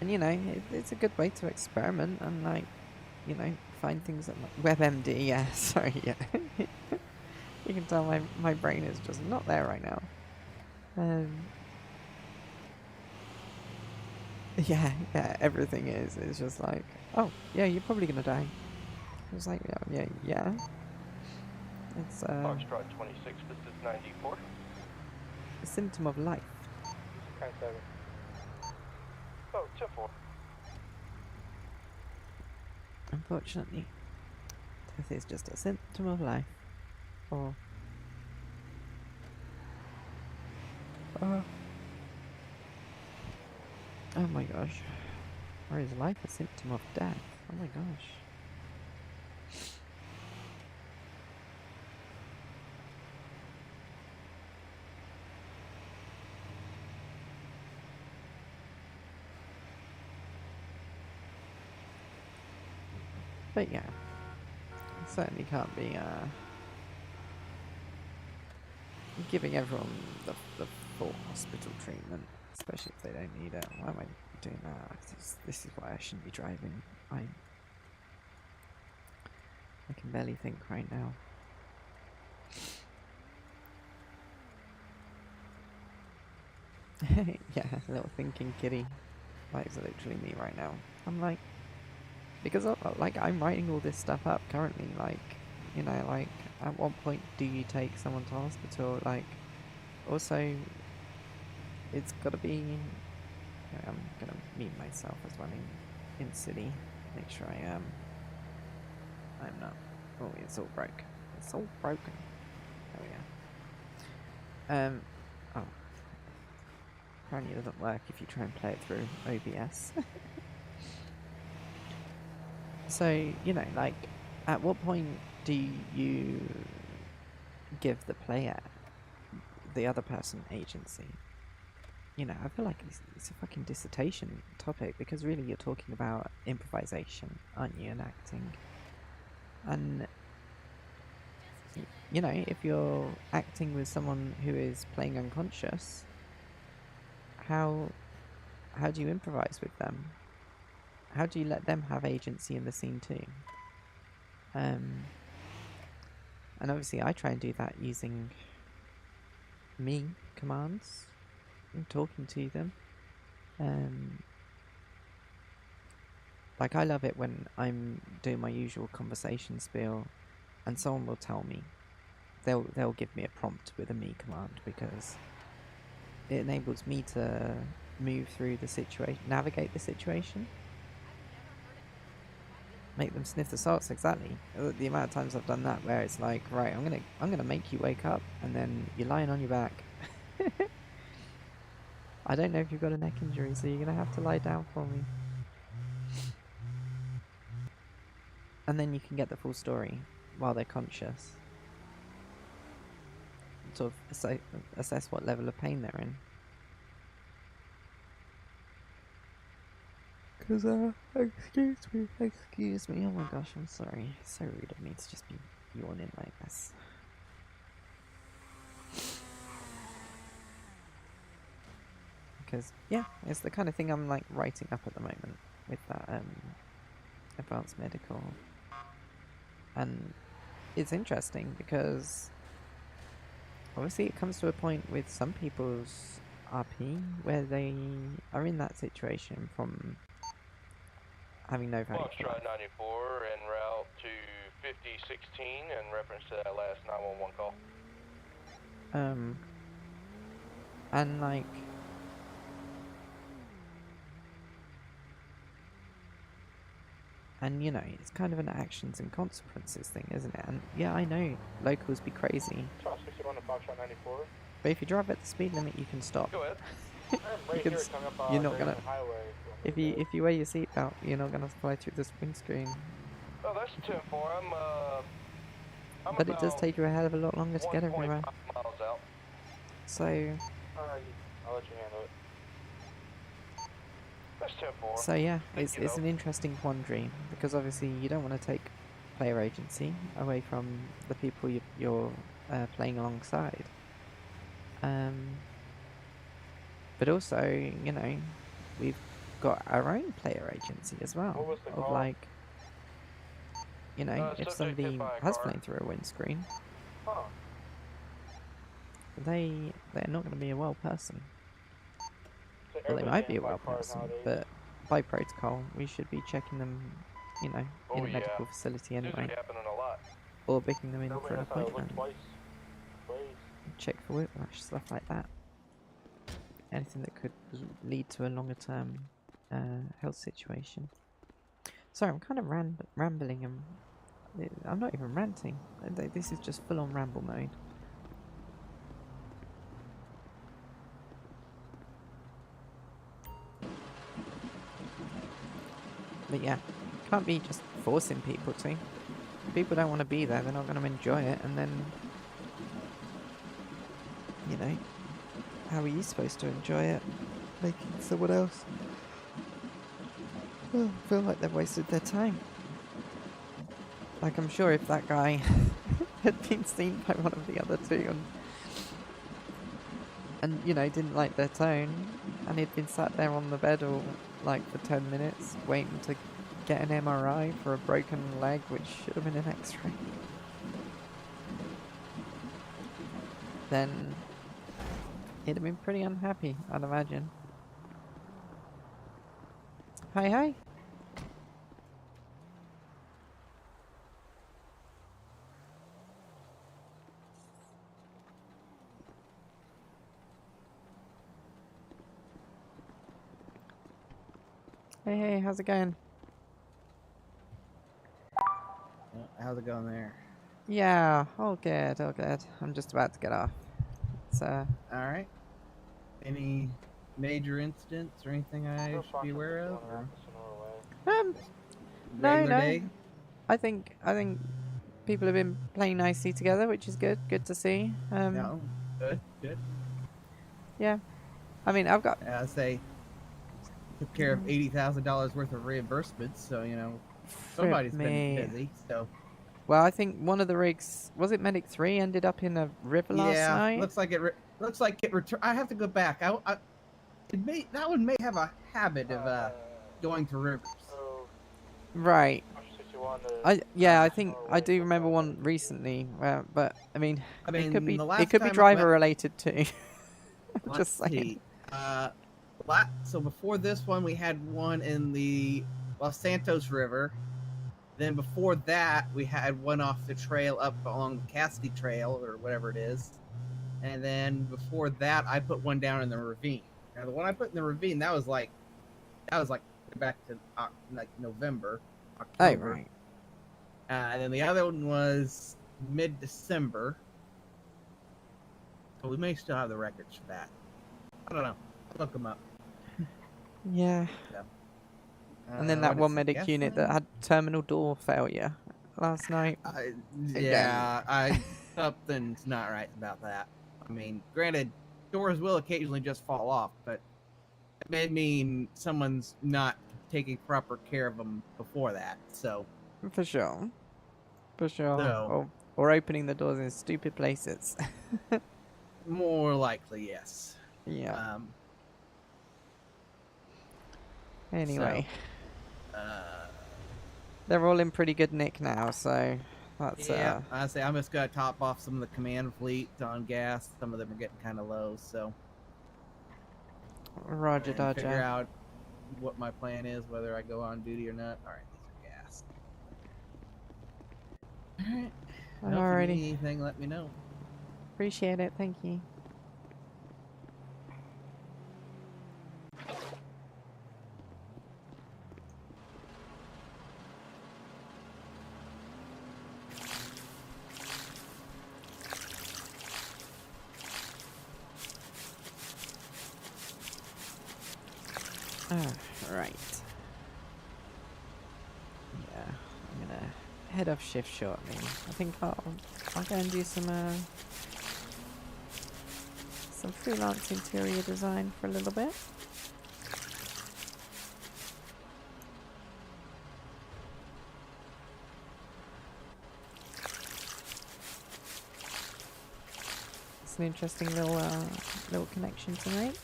S1: And you know, it's a good way to experiment and like, you know, find things that WebMD, yeah, sorry, yeah. You can tell my brain is just not there right now. Yeah, everything is. It's just like, oh, yeah, you're probably gonna die. It's like, yeah. It's
S3: Foxtrot 26, this is 94.
S1: a symptom of life.
S16: Kind 7.
S3: Oh, 10-4.
S1: Unfortunately, death is just a symptom of life. Or oh my gosh. Or is life a symptom of death? Oh my gosh. But yeah, it certainly can't be giving everyone the full hospital treatment, especially if they don't need it. Why am I doing that? This is why I shouldn't be driving. I can barely think right now. Yeah, little thinking kitty. That is literally me right now. I'm like, because like I'm writing all this stuff up currently. Like, you know, like at what point do you take someone to hospital? Like, also, it's got to be. I'm gonna mute myself as well in city. Make sure I'm not. Oh, it's all broke. It's all broken. There we go. Oh. Apparently it doesn't work if you try and play it through OBS. So, you know, like, at what point do you give the player, the other person, agency? You know, I feel like it's a fucking dissertation topic, because really you're talking about improvisation, aren't you, and acting. And, you know, if you're acting with someone who is playing unconscious, how do you improvise with them? how do you let them have agency in the scene too? And obviously I try and do that using me commands and talking to them. Like I love it when I'm doing my usual conversation spiel and someone will tell me, they'll give me a prompt with a me command, because it enables me to move through the situation, navigate the situation. Make them sniff the salts, exactly. The amount of times I've done that where it's like, right, I'm gonna make you wake up and then you're lying on your back. I don't know if you've got a neck injury, so you're gonna have to lie down for me. And then you can get the full story while they're conscious. Sort of assess what level of pain they're in. Because, excuse me, oh my gosh, I'm sorry. It's so rude of me to just be yawning like this. Because, yeah, it's the kind of thing I'm like writing up at the moment with that advanced medical. And it's interesting because obviously it comes to a point with some people's RP where they are in that situation from having no value.
S3: Foxtrot 94 en route to 5016 in reference to that last 911 call.
S1: And like, and you know, it's kind of an actions and consequences thing, isn't it? And yeah, I know locals be crazy.
S16: Top 61 to Foxtrot 94.
S1: But if you drive at the speed limit, you can stop.
S3: Go ahead.
S16: Right here, coming up,
S1: you're not gonna.
S16: highway.
S1: If you wear your seatbelt, you're not gonna fly through this windscreen.
S3: Oh, that's 10-4. I'm
S1: But it does take you a hell of a lot longer to get everywhere.
S3: miles out.
S1: So.
S16: Alright, I'll let you handle it.
S3: That's 10-4.
S1: So yeah, it's an interesting quandary, because obviously you don't want to take player agency away from the people you're playing alongside. But also, you know, we've got our own player agency as well. Of like, you know, if somebody has flown through a windscreen, they're not going to be a well person. Well, they might be a well person, but by protocol, we should be checking them, you know, in a medical facility anyway. Or booking them in for an appointment. Check for whiplash, stuff like that. Anything that could lead to a longer term health situation. Sorry, I'm kind of rambling and I'm not even ranting. This is just full on ramble mode. But yeah, can't be just forcing people to. If people don't want to be there, they're not going to enjoy it, and then, you know, how are you supposed to enjoy it? Making someone else feel like they've wasted their time. Like, I'm sure if that guy had been seen by one of the other two and you know, didn't like their tone, and he'd been sat there on the bed all like for 10 minutes waiting to get an MRI for a broken leg, which should have been an X-ray, then he'd have been pretty unhappy, I'd imagine. Hi, hi. Hey, how's it going?
S18: How's it going there?
S1: Yeah, all good, all good. I'm just about to get off. So.
S18: Alright. Any major incidents or anything I should be aware of? Or regular day?
S1: I think people have been playing nicely together, which is good. Good to see.
S18: No, good.
S1: Yeah. I mean, I've got.
S18: I say took care of $80,000 worth of reimbursements, so you know somebody's been busy. So.
S1: Well, I think one of the rigs, was it Medic 3, ended up in a river last night?
S18: Yeah, looks like it returned. I have to go back. That one may have a habit of going to rivers.
S1: Right.
S16: Option 61 to
S1: I think I do remember one recently, but I mean,
S18: I mean,
S1: it could be
S18: the last time I
S1: driver
S18: went-
S1: related too.
S18: Let's
S1: Just saying.
S18: see. So before this one, we had one in the Los Santos River. Then before that, we had one off the trail up along the Cassidy Trail or whatever it is. And then before that, I put one down in the ravine. Now the one I put in the ravine, that was like back to like November, October.
S1: Oh right.
S18: And then the other one was mid-December. So we may still have the records for that. I don't know. Look them up.
S1: Yeah.
S18: So,
S1: And then that
S18: what
S1: one
S18: is it,
S1: medic unit that had terminal door failure last night.
S18: Something's not right about that. I mean, granted, doors will occasionally just fall off, but it may mean someone's not taking proper care of them before that. So,
S1: For sure. For sure.
S18: So-
S1: Or opening the doors in stupid places.
S18: more likely, yes.
S1: Yeah. Anyway. They're all in pretty good nick now, so that's
S18: Yeah, I say I'm just gonna top off some of the command fleet on gas. Some of them are getting kind of low, so
S1: Roger,
S18: and
S1: Dodger.
S18: figure out what my plan is, whether I go on duty or not. All right, these are gas. All right. Well, if you
S1: Alrighty.
S18: need anything, let me know.
S1: Appreciate it. Thank you. Right. Yeah, I'm gonna head off shift shortly. I think I'll go and do some freelance interior design for a little bit. It's an interesting little connection to make.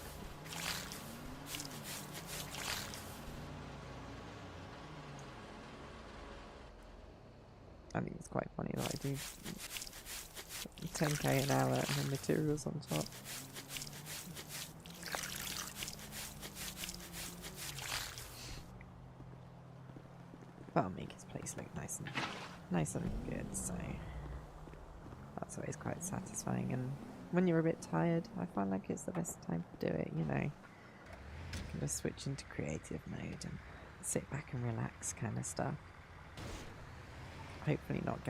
S1: I think it's quite funny that I do 10k an hour and then materials on top. That'll make his place look nice and good, so that's always quite satisfying. And when you're a bit tired, I find like it's the best time to do it, you know. You can just switch into creative mode and sit back and relax kind of stuff. Hopefully not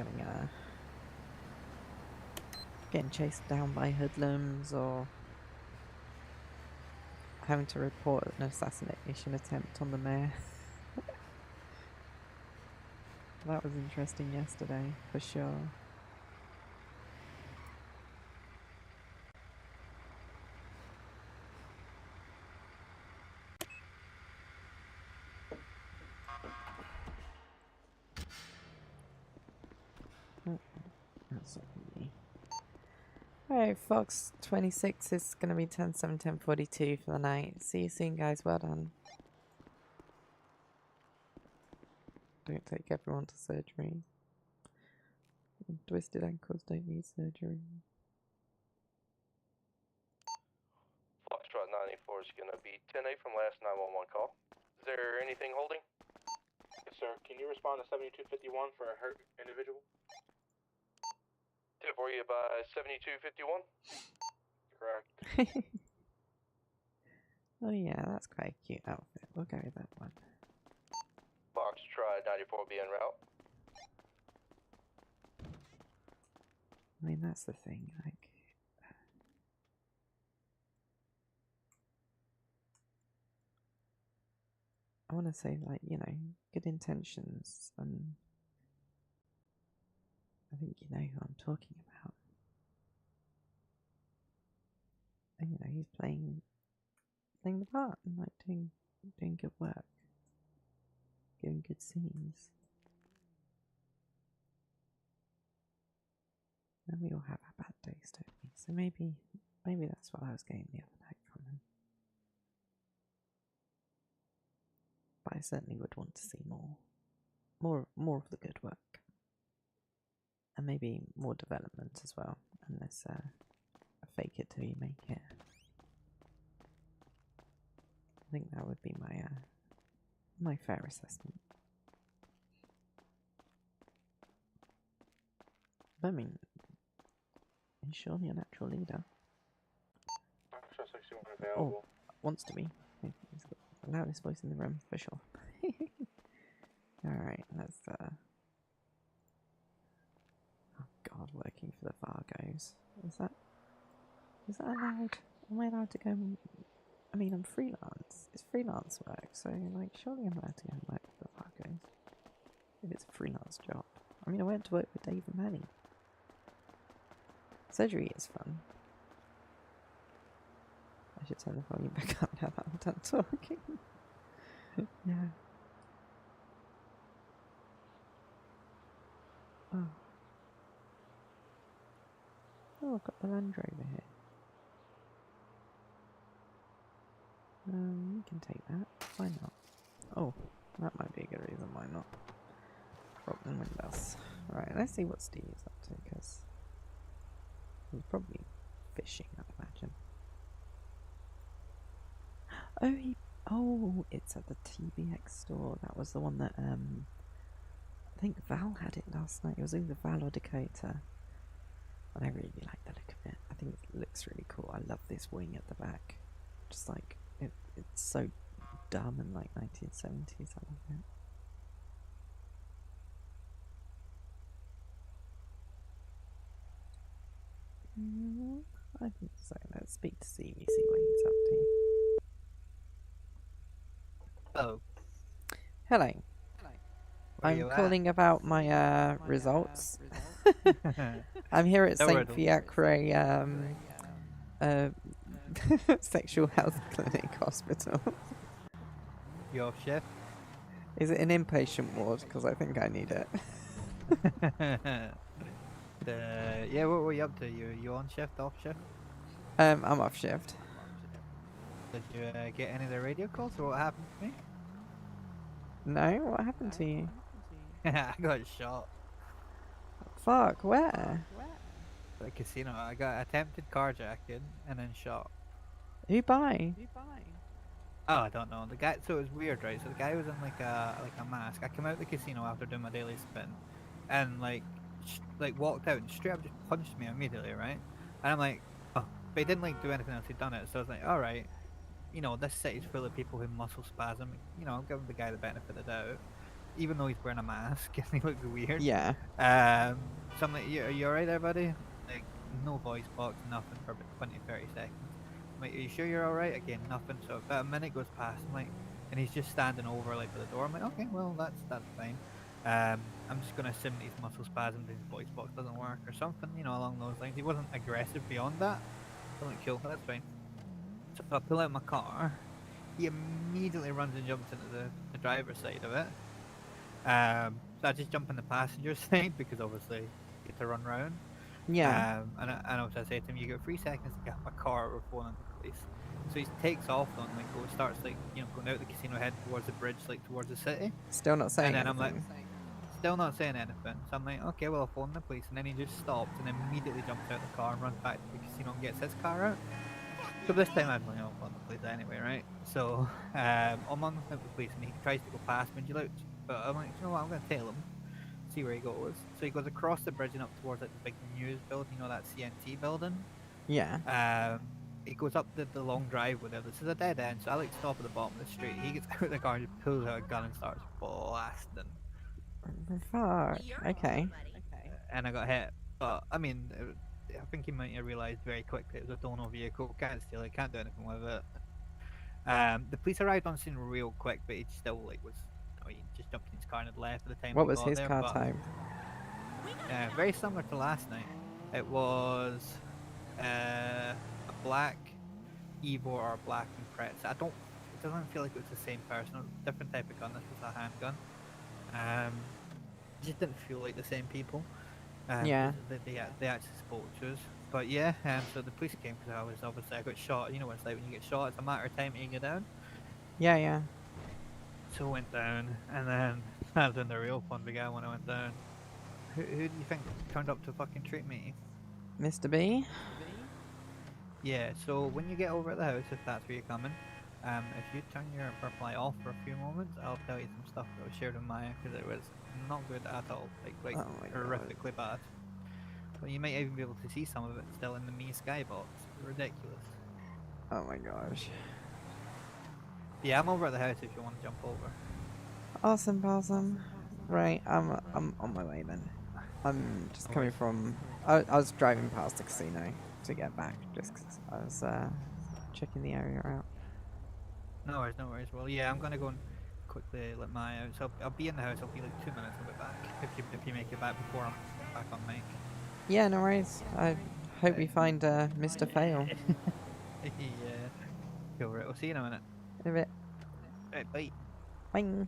S1: getting chased down by hoodlums or having to report an assassination attempt on the mayor. That was interesting yesterday, for sure. That's me. Alright, Fox 26 is going to be 10/7/10/42 for the night. See you soon, guys. Well done. Don't take everyone to surgery. Twisted ankles don't need surgery.
S3: Foxtrot 94 is going to be 10-8 from last 911 call. Is there anything holding?
S16: Yes, sir. Can you respond to 7251 for a hurt individual?
S3: Tip for you by 7251?
S16: Correct.
S1: Oh yeah, that's quite a cute outfit. We'll go with that one.
S3: Foxtrot 94 be en route.
S1: I mean, that's the thing, like... I want to say, like, you know, good intentions, and... I think you know who I'm talking about. And, you know, he's playing the part and, like, doing good work. Giving good scenes. And we all have our bad days, don't we? So maybe that's what I was getting the other night from him. But I certainly would want to see more. more of the good work, and maybe more development as well, and less fake it till you make it. I think that would be my my fair assessment. But I mean, he's surely a natural leader. Or wants to be. He's got the loudest voice in the room, for sure. Alright, let's oh god, working for the Vargos. Is that allowed? Am I allowed to go and... I mean, I'm freelance. It's freelance work, so, like, surely I'm allowed to go and work for the Vargos. If it's a freelance job. I mean, I went to work with Dave and Manny. Surgery is fun. I should turn the volume back up now that I'm done talking. Yeah. Oh. Oh, I've got the Land Rover here. You can take that. Why not? Oh, that might be a good reason why not. Broken windows. Right, let's see what Steve is up to, because he's probably fishing, I'd imagine. Oh, it's at the TBX store. That was the one that, I think Val had it last night. It was either Val or Dakota. And I really like the look of it. I think it looks really cool. I love this wing at the back. Just like, it's so dumb and like 1970s. I love it. I think so. Let's speak to Stevie, see what he's up to.
S15: Hello.
S1: Hello.
S15: Where
S1: I'm
S15: you at?
S1: calling about my results. I'm here at St. Fiacre Sexual Health Clinic Hospital.
S15: You off shift?
S1: Is it an inpatient ward? Because I think I need it.
S15: Yeah, what were you up to? You on shift, off shift?
S1: I'm off shift.
S15: Did you get any of the radio calls, or what happened to me?
S1: No, what happened to you?
S15: I got shot.
S1: Fuck, where?
S15: At the casino. I got attempted carjacking and then shot.
S1: Who by?
S15: Oh, I don't know. The guy. So it was weird, right? So the guy was in like a mask. I came out of the casino after doing my daily spin, and like walked out and straight up just punched me immediately, right? And I'm like, oh, but he didn't like do anything else. He'd done it, so I was like, all right, you know, this city's full of people who muscle spasm. You know, I'm giving the guy the benefit of the doubt, even though he's wearing a mask and he looks weird.
S1: Yeah.
S15: So I'm like, are you alright there, buddy? Like, no voice box, nothing for about 20, 30 seconds. I'm like, are you sure you're alright? Again, nothing. So about a minute goes past, I'm like, and he's just standing over like by the door. I'm like, okay, well that's fine. I'm just gonna assume that he's muscle spasmed, his voice box doesn't work or something, you know, along those lines. He wasn't aggressive beyond that. I'm like, cool, that's fine. So I pull out my car. He immediately runs and jumps into the driver's side of it. So I just jump in the passenger side because obviously you get to run round.
S1: Yeah.
S15: And I was I say to him, you got 3 seconds to get my car or phone on the police. So he takes off on like starts like, you know, going out the casino, heading towards the bridge, like towards the city.
S1: Still not saying
S15: and then
S1: anything.
S15: I'm like, still not saying anything. So I'm like, okay, well I'll phone the police. And then he just stops and immediately jumps out the car and runs back to the casino and gets his car out. So this time I'm like, I'll phone the police anyway, right? So I'm on the police and he tries to go past me and out. But I'm like, you know what, I'm going to tail him, see where he goes. So he goes across the bridge and up towards like the big news building, you know, that CNT building.
S1: Yeah.
S15: He goes up the long driveway there. This is a dead end, so I like stop at the bottom of the street. He gets out of the car and just pulls out a gun and starts blasting.
S1: Fuck. Okay.
S15: And I got hit. But I mean, I think he might have realised very quickly it was a Dono vehicle. Can't steal it. Can't do anything with it. The police arrived on scene real quick, but he still like was. He just jumped in his car and had left at the time.
S1: What was his car type?
S15: Very similar to last night. It was a black Evo or a black Impreza. It doesn't feel like it was the same person. It was a different type of gun. This was a handgun. It just didn't feel like the same people.
S1: Yeah.
S15: They actually spoke to us. But yeah, so the police came because I got shot. You know what it's like when you get shot. It's a matter of time to get down.
S1: Yeah, yeah.
S15: So I went down, and then That's when the real fun began when I went down. Who do you think turned up to fucking treat me?
S1: Mr. B?
S15: Yeah, so when you get over at the house, if that's where you're coming, if you turn your purple eye off for a few moments, I'll tell you some stuff that was shared with Maya, because it was not good at all, like
S1: Oh my God.
S15: horrifically bad. But you might even be able to see some of it still in the me skybox. Ridiculous.
S1: Oh my gosh.
S15: Yeah, I'm over at the house if you want to jump over.
S1: Awesome, awesome. Right, I'm on my way then. I'm just coming from. I was driving past the casino to get back, just 'cause I was checking the area out.
S15: No worries, no worries. Well, yeah, I'm gonna go and quickly let Maya out. So I'll be in the house. I'll be like 2 minutes. I'll be back if you make it back before I'm back on mic.
S1: Yeah, no worries. I hope we find Mr. Fail.
S15: Yeah. Go over it. We'll see you in a minute.
S1: In a bit.
S15: Right, bye.
S1: Bye.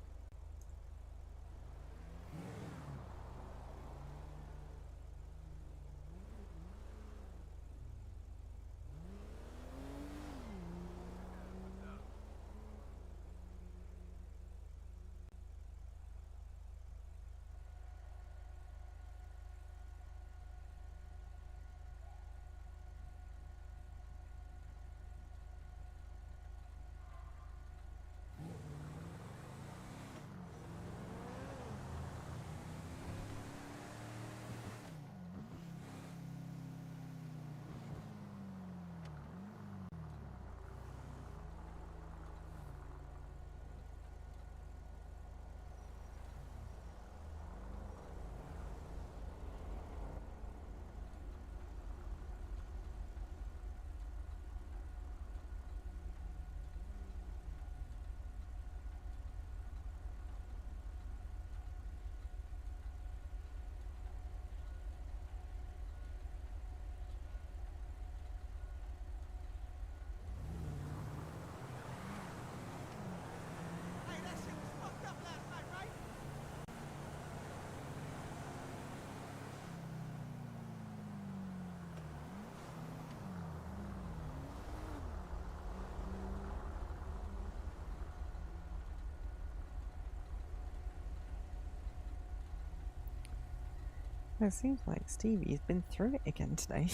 S1: It seems like Stevie's been through it again today.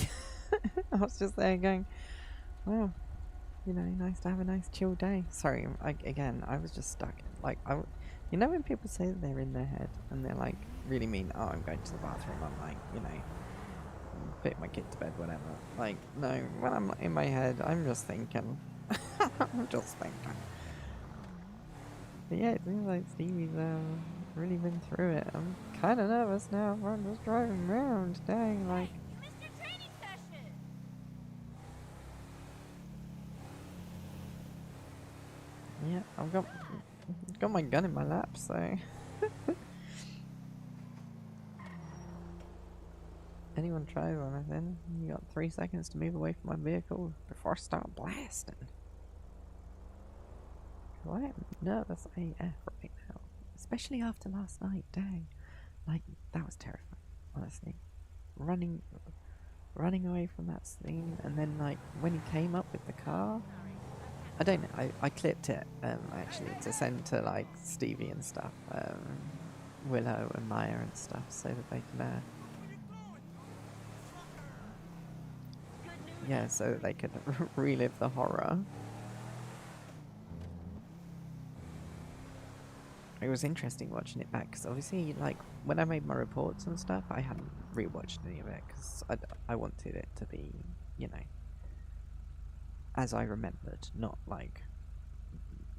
S1: I was just there going, wow, you know, nice to have a nice chill day. Sorry, I was just stuck. Like, you know when people say that they're in their head and they're like, really mean, oh, I'm going to the bathroom, I'm like, you know, put my kid to bed, whatever. Like, no, when I'm in my head, I'm just thinking. I'm just thinking. But yeah, it seems like Stevie's really been through it. I'm kind of nervous now. I'm just driving around today, like. Yeah, I've got my gun in my lap, so. Anyone tries anything, you got 3 seconds to move away from my vehicle before I start blasting. I am nervous AF right now, especially after last night. Dang, like that was terrifying, honestly. Running away from that scene, and then like when he came up with the car, I don't know. I clipped it actually to send to like Stevie and stuff, Willow and Maya and stuff, so that they can. Yeah, so that they could relive the horror. It was interesting watching it back, because obviously, like, when I made my reports and stuff, I hadn't rewatched any of it, because I wanted it to be, you know, as I remembered, not like,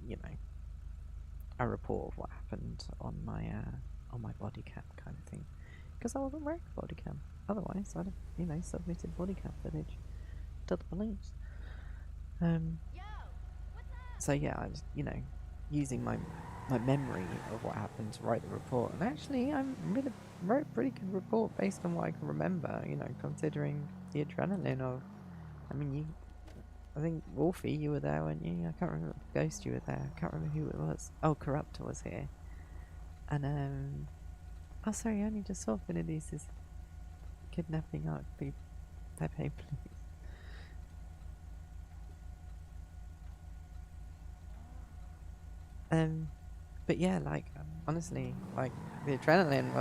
S1: you know, a report of what happened on my body cam kind of thing, because I wasn't wearing a body cam. Otherwise, I'd have, you know, submitted body cam footage to the police. So yeah, I was, you know, using my memory of what happened to write the report, and actually I wrote a pretty good report based on what I can remember, you know, considering the adrenaline of, I mean, I think Wolfie, you were there, weren't you? I can't remember if Ghost, you were there, I can't remember who it was. Oh, Corruptor was here. And oh sorry, I only just saw Finidis' kidnapping out people. Pepe, please. But yeah, like honestly, like the adrenaline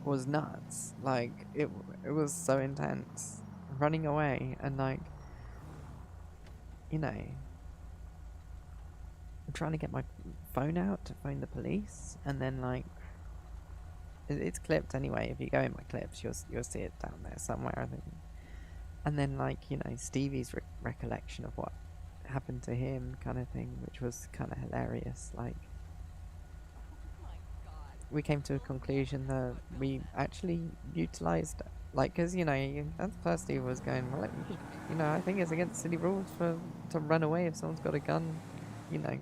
S1: was nuts. Like it was so intense. Running away and like, you know, I'm trying to get my phone out to phone the police, and then like it's clipped anyway. If you go in my clips, you'll see it down there somewhere. I think. And then like, you know, Stevie's recollection of what happened to him, kind of thing, which was kind of hilarious. Like, we came to a conclusion that we actually utilized, like, because you know, that's the first Steve was going, well, you know, I think it's against city rules to run away if someone's got a gun, you know,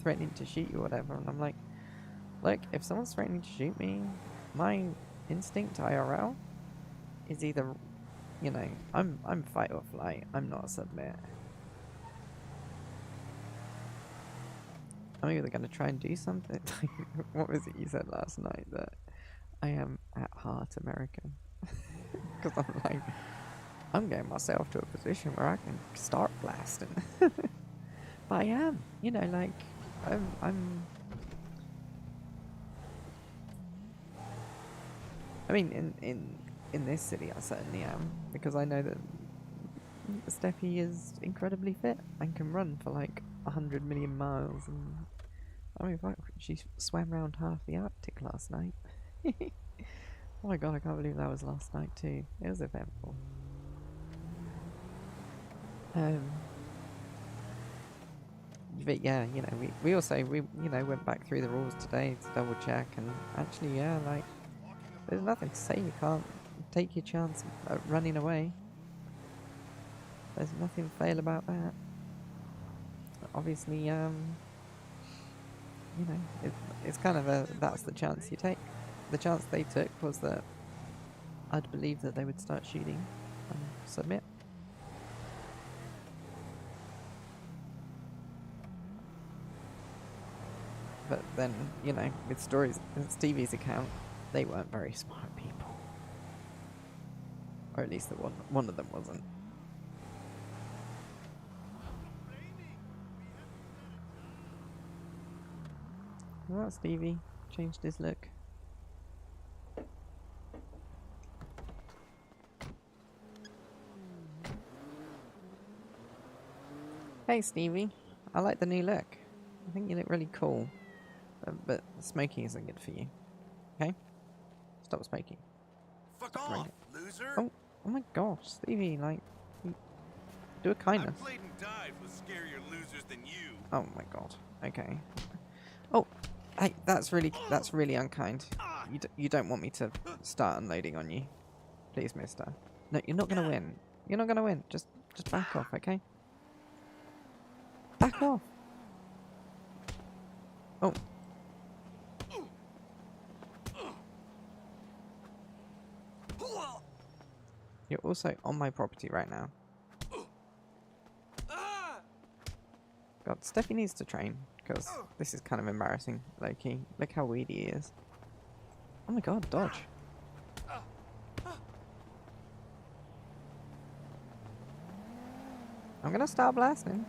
S1: threatening to shoot you or whatever. And I'm like, look, if someone's threatening to shoot me, my instinct IRL is either, you know, I'm fight or flight. I'm not submit. I'm either going to try and do something. What was it you said last night? That I am at heart American. Because I'm like, I'm getting myself to a position where I can start blasting. But I am, you know, like, I mean, in this city, I certainly am, because I know that Stepphi is incredibly fit and can run for like 100 million miles. And I mean, fuck, she swam around half the Arctic last night. Oh my god, I can't believe that was last night too. It was eventful. But yeah, you know, we also you know, went back through the rules today to double check, and actually, yeah, like, there's nothing to say you can't take your chance at running away. There's nothing fail about that. Obviously, you know, it's kind of that's the chance you take. The chance they took was that I'd believe that they would start shooting and submit. But then, you know, with Stevie's account, they weren't very smart people. Or at least one of them wasn't. Well, Stevie changed his look. Hey Stevie, I like the new look. I think you look really cool. But smoking isn't good for you. Okay? Stop smoking.
S4: Fuck off, loser!
S1: Oh my gosh, Stevie, like, do a kindness.
S4: I played and died for scarier losers than you.
S1: Oh my god. Okay. Oh, hey, that's really unkind. You don't want me to start unloading on you, please, mister. No, you're not gonna win. You're not gonna win. Just back off, okay? Back off. Oh. You're also on my property right now. God, Stepphi needs to train, because this is kind of embarrassing, low-key. Look how weedy he is. Oh my god, dodge. I'm gonna start blasting.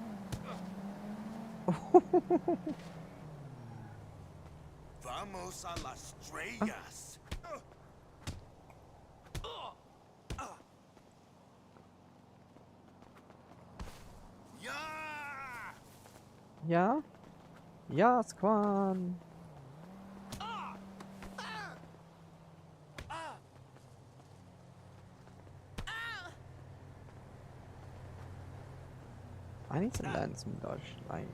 S4: Vamos a las estrellas.
S1: Yeah? Yes, Quan. I need to learn some dodge, like.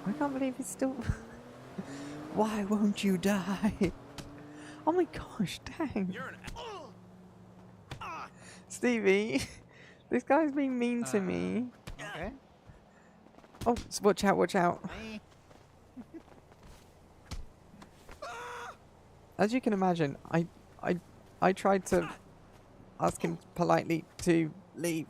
S1: I can't believe he's still. Why won't you die? Oh my gosh, dang. Stevie, this guy's being mean to me.
S15: Okay.
S1: Oh, watch out, watch out. As you can imagine, I tried to ask him politely to leave.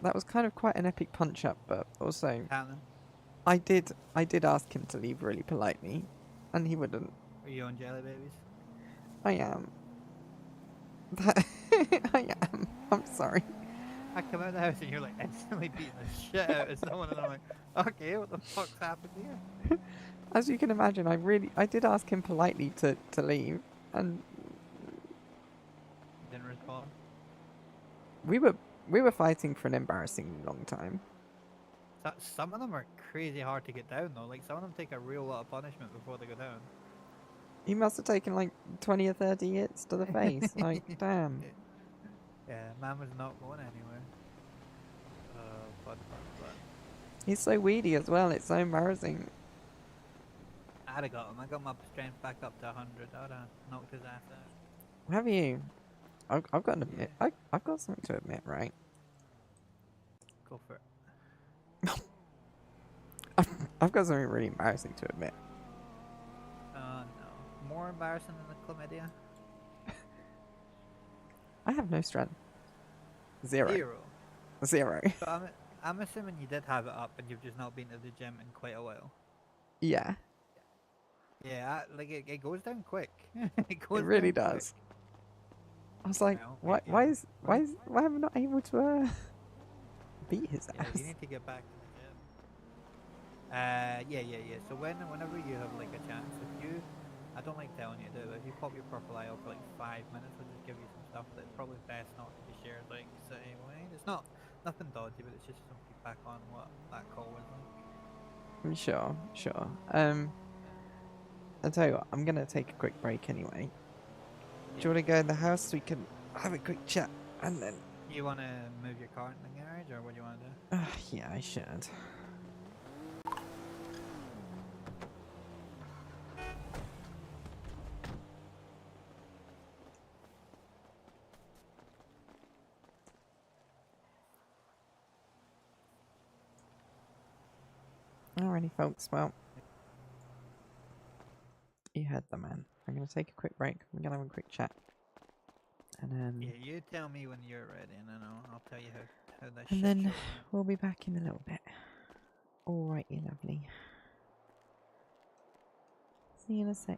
S1: that was kind of quite an epic punch up, but also
S15: Happening.
S1: I did ask him to leave really politely, and he wouldn't.
S15: Are you on jelly babies?
S1: I am. I am. I'm sorry.
S15: I come out of the house and you're like instantly beating the shit out of someone, and I'm like, okay, what the fuck's happened here?
S1: As you can imagine, I did ask him politely to leave, and
S15: Didn't respond.
S1: we were fighting for an embarrassingly long time.
S15: Some of them are crazy hard to get down though. Like some of them take a real lot of punishment before they go down.
S1: He must have taken like 20 or 30 hits to the face. Like, damn.
S15: Yeah, man was not going anywhere. Fun.
S1: He's so weedy as well. It's so embarrassing.
S15: I'd have got him. I got my strength back up to 100. I'd have knocked his ass out.
S1: Have you? I've got to admit. I've got something to admit, right?
S15: Go for it.
S1: I've got something really embarrassing to admit.
S15: No. More embarrassing than the chlamydia?
S1: I have no strength. Zero.
S15: So I'm assuming you did have it up and you've just not been to the gym in quite a while.
S1: Yeah.
S15: Yeah, like it goes down quick.
S1: It really does. I was like, why am I not able to beat his ass?
S15: Yeah, you need to get back to the gym. Yeah. So whenever you have like a chance, I don't like telling you to do it, but if you pop your purple eye out for like 5 minutes, I'll just give you some stuff that's probably best not to be shared like straight away. It's not nothing dodgy, but it's just some feedback on what that call was like.
S1: Sure. I'll tell you what, I'm gonna take a quick break anyway. Do you want to go in the house so we can have a quick chat and then...
S15: You want to move your car in the garage, or what do you want to do?
S1: Yeah, I should. Alrighty, folks. Well, you heard the man. I'm gonna take a quick break. We're gonna have a quick chat, and
S15: Yeah, you tell me when you're ready, and then I'll tell you how that.
S1: and then we'll be back in a little bit. Alrighty, lovely. See you in a sec.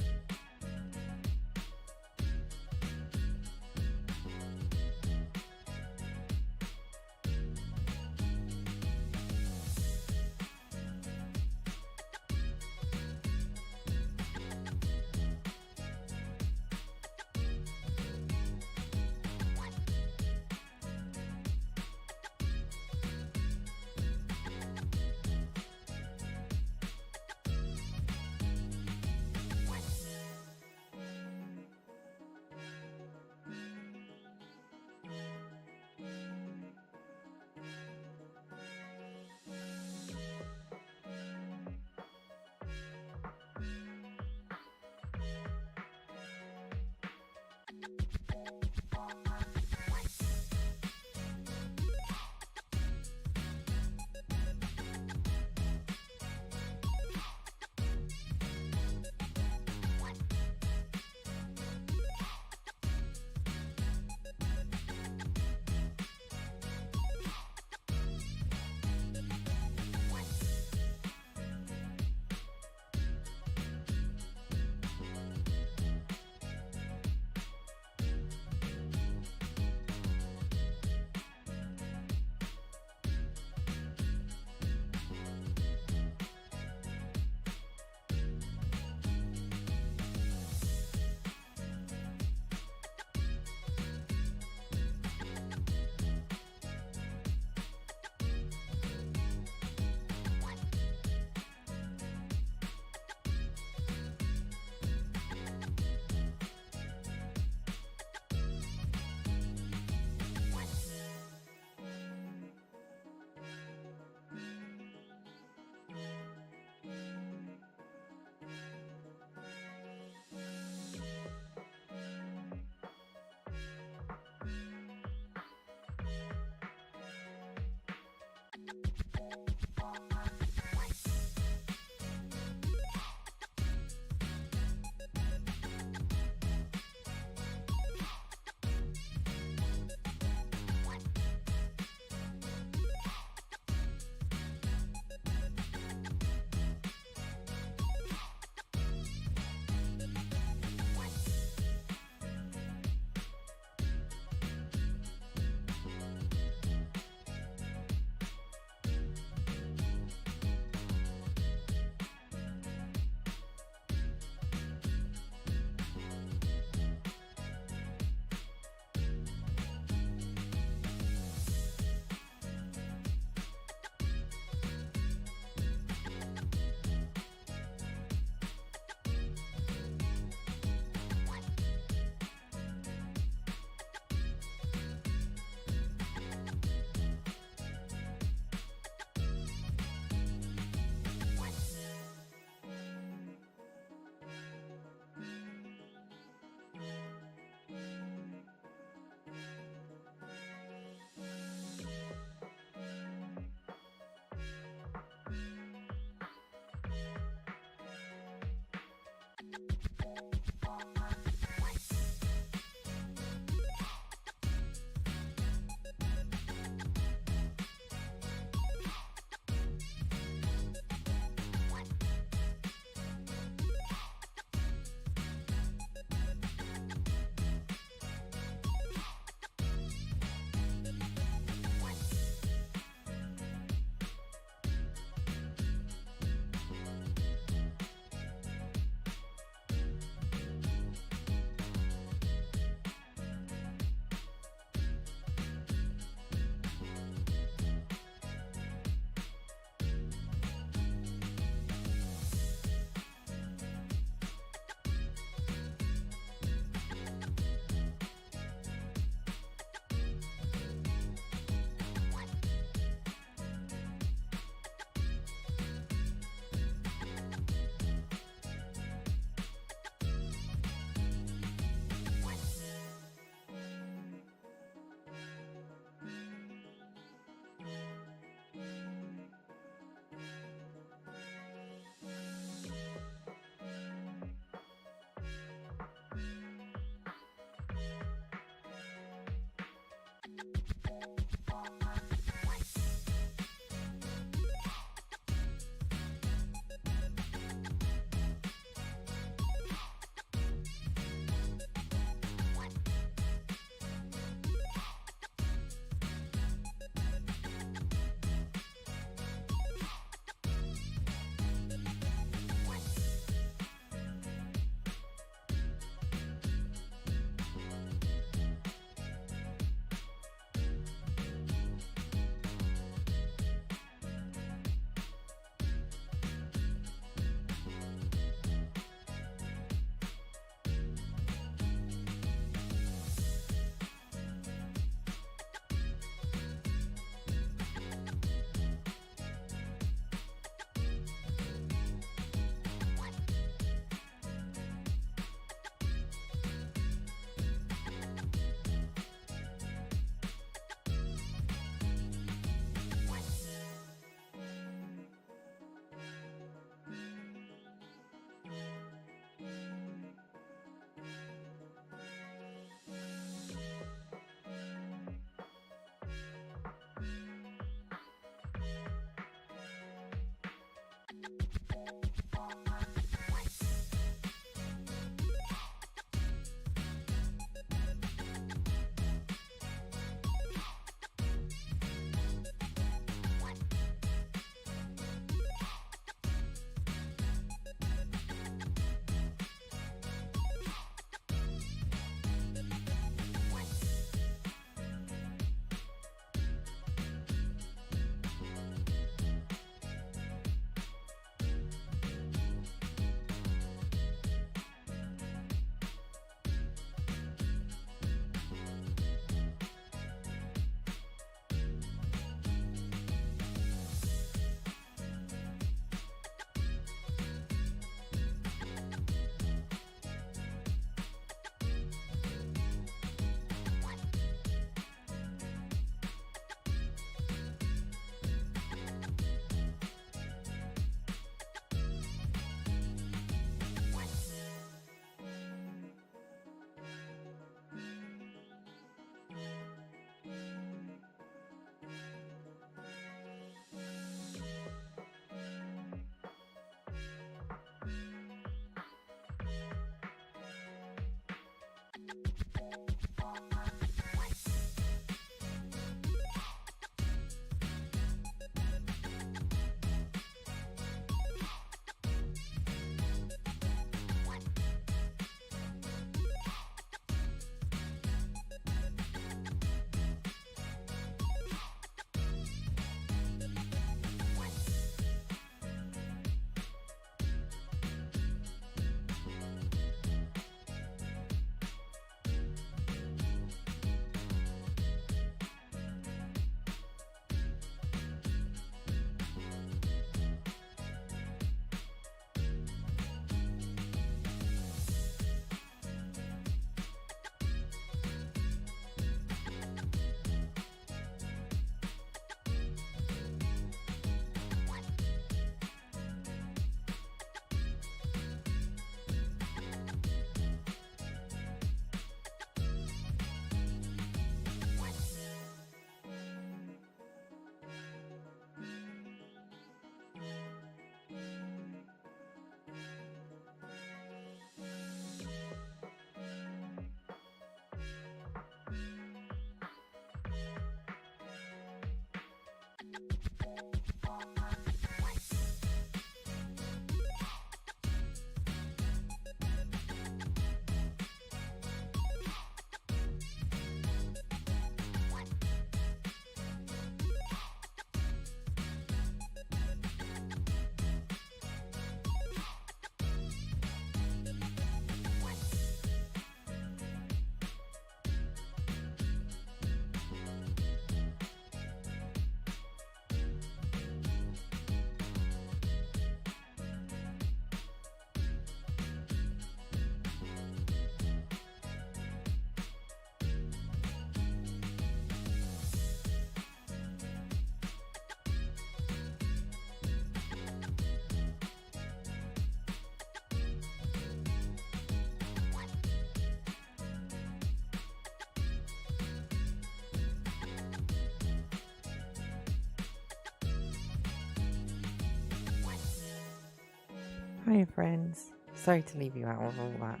S1: Hi friends. Sorry to leave you out of all that.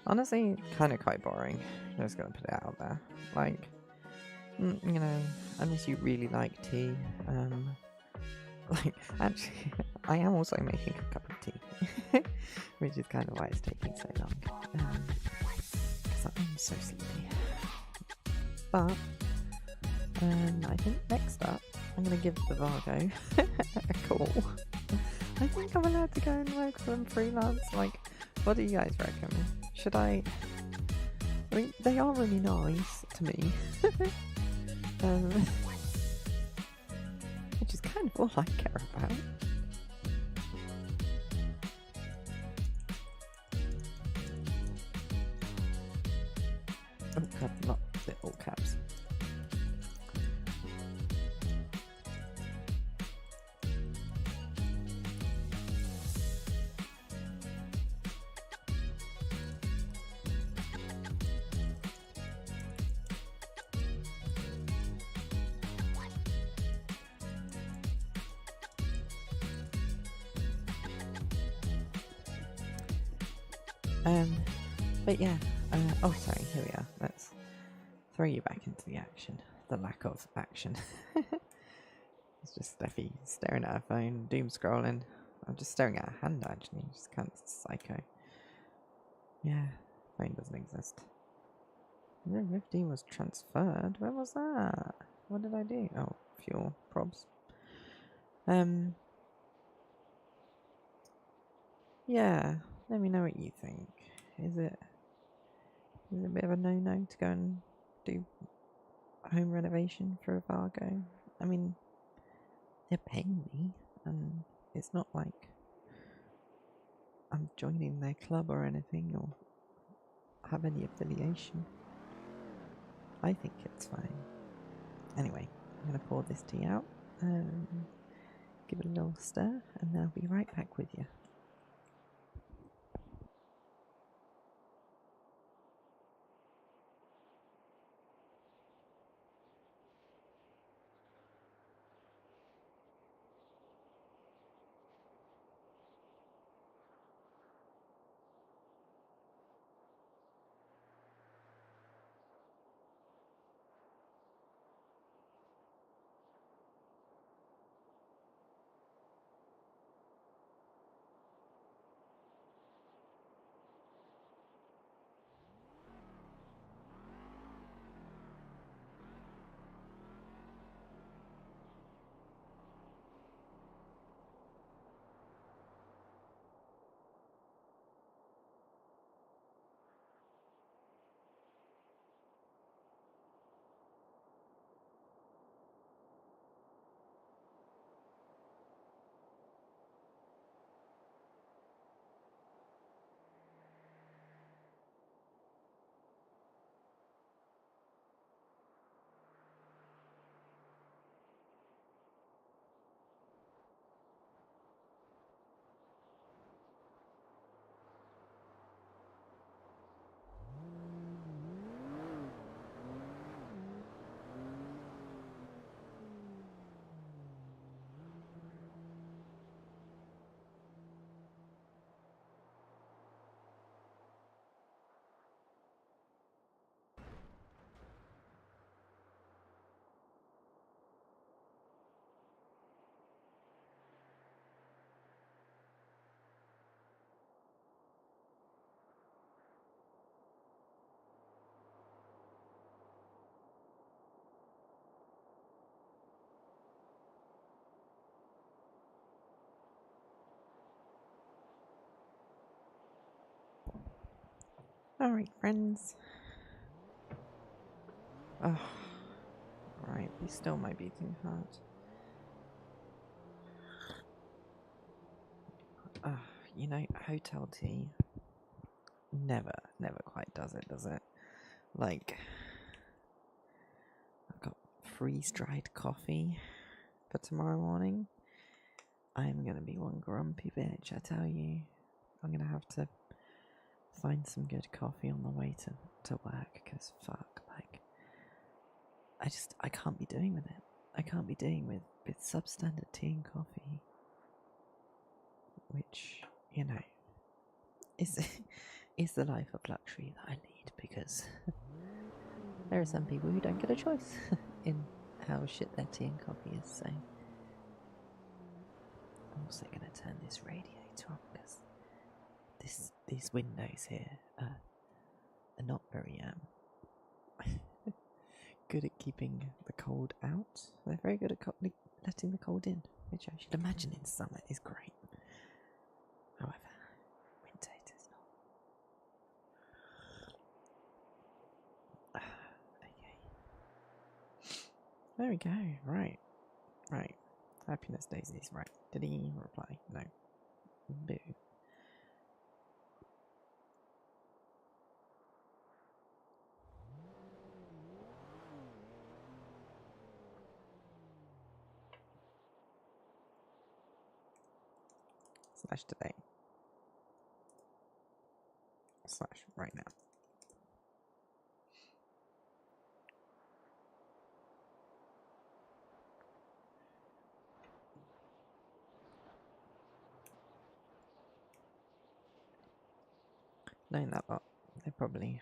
S1: Honestly, kind of quite boring. I'm just gonna put it out there. Like, you know, unless you really like tea, like, actually, I am also making a cup of tea, which is kind of why it's taking so long. Because I'm so sleepy. But, I think next up, I'm gonna give the Vargo a call. I think I'm allowed to go and work for them freelance. Like, what do you guys reckon? Should I mean, they are really nice to me. Which is kind of all I care about. Oh god, not the all caps. But yeah, oh sorry, here we are. Let's throw you back into the action. The lack of action. It's just Stepphi staring at her phone, doom scrolling. I'm just staring at her hand actually, just kind of psycho. Yeah, phone doesn't exist. The 15 was transferred. Where was that? What did I do? Oh, fuel probs. Yeah, let me know what you think. Is it a bit of a no-no to go and do home renovation for a Vargo? I mean, they're paying me, and it's not like I'm joining their club or anything, or have any affiliation. I think it's fine. Anyway, I'm going to pour this tea out, give it a little stir, and then I'll be right back with you. Alright, friends. Oh, right, we still my beating heart. You know, hotel tea never quite does it? Like, I've got freeze-dried coffee for tomorrow morning. I'm gonna be one grumpy bitch, I tell you. I'm gonna have to find some good coffee on the way to work, because fuck, like, I can't be doing with it. I can't be doing with substandard tea and coffee. Which, you know, It's it's the life of luxury that I lead because there are some people who don't get a choice in how shit their tea and coffee is. So I'm also going to turn this radiator on because these windows here are not very good at keeping the cold out. They're very good at letting the cold in, which I should imagine in summer is great. However, winter it is not. Okay. There we go. Right. Happiness daisies. Right. Did he reply? No. Boo. / today. / right now. Knowing that lot, they're probably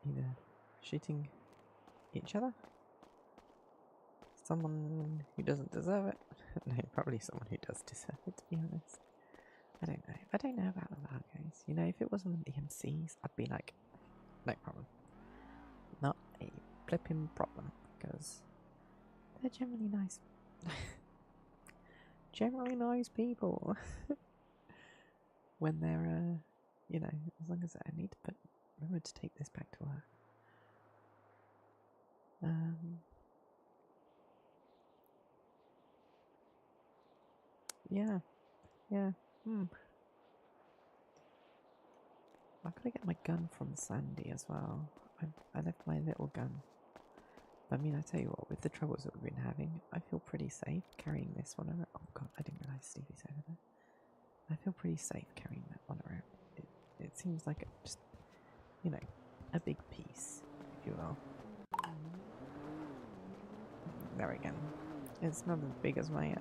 S1: either shooting each other, someone who doesn't deserve it. No, probably someone who does deserve it, to be honest. I don't know. I don't know about the Vargos. You know, if it wasn't the MCs, I'd be like, no problem. Not a flipping problem, because they're generally nice. Generally nice people. When they're, you know, as long as I need to remember to take this back to work. Yeah. I've got to get my gun from Sandy as well. I left my little gun. I mean, I tell you what, with the troubles that we've been having, I feel pretty safe carrying this one around. Oh god, I didn't realise Stevie's over there. I feel pretty safe carrying that one around. It seems like just, you know, a big piece, if you will. There we go. It's not as big as my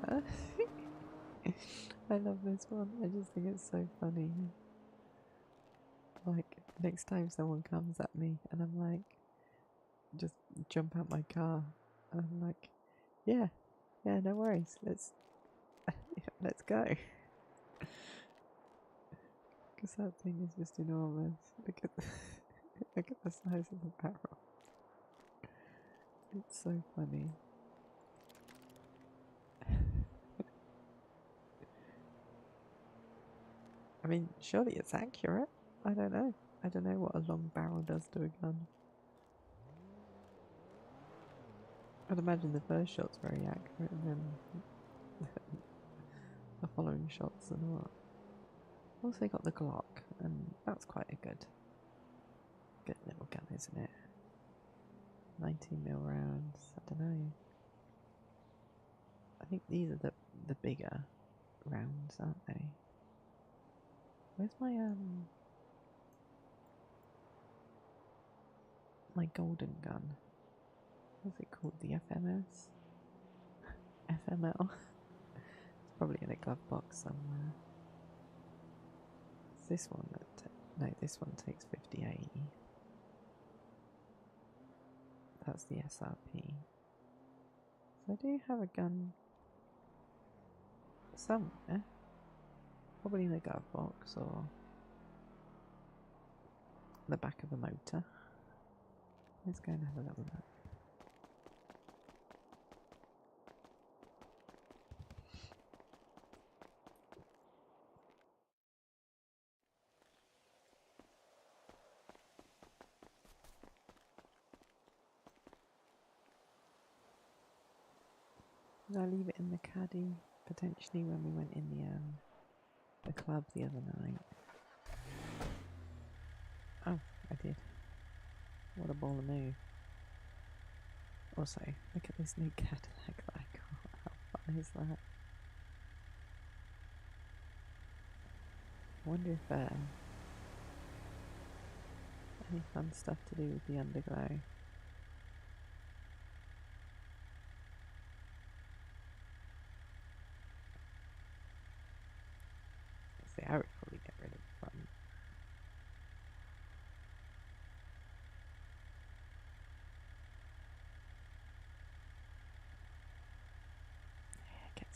S1: I love this one. I just think it's so funny. Like, next time someone comes at me and I'm like, just jump out my car. And I'm like, yeah, no worries. Let's go. Because that thing is just enormous. Look at the size of the barrel. It's so funny. I mean, surely it's accurate. I don't know. I don't know what a long barrel does to a gun. I'd imagine the first shot's very accurate, and then the following shots are not. Also got the Glock, and that's quite a good little gun, isn't it? 19mm rounds. I don't know. I think these are the bigger rounds, aren't they? Where's my golden gun? What's it called? The FMS? FML? It's probably in a glove box somewhere. It's this one that... no, this one takes 58. That's the SRP. So I do have a gun somewhere. Probably in a glove box or the back of a motor. Let's go and have a little look. Did I leave it in the caddy potentially when we went in the club the other night? Oh, I did. What a baller move. Also, look at this new Cadillac that I got. How fun is that? I wonder if any fun stuff to do with the underglow.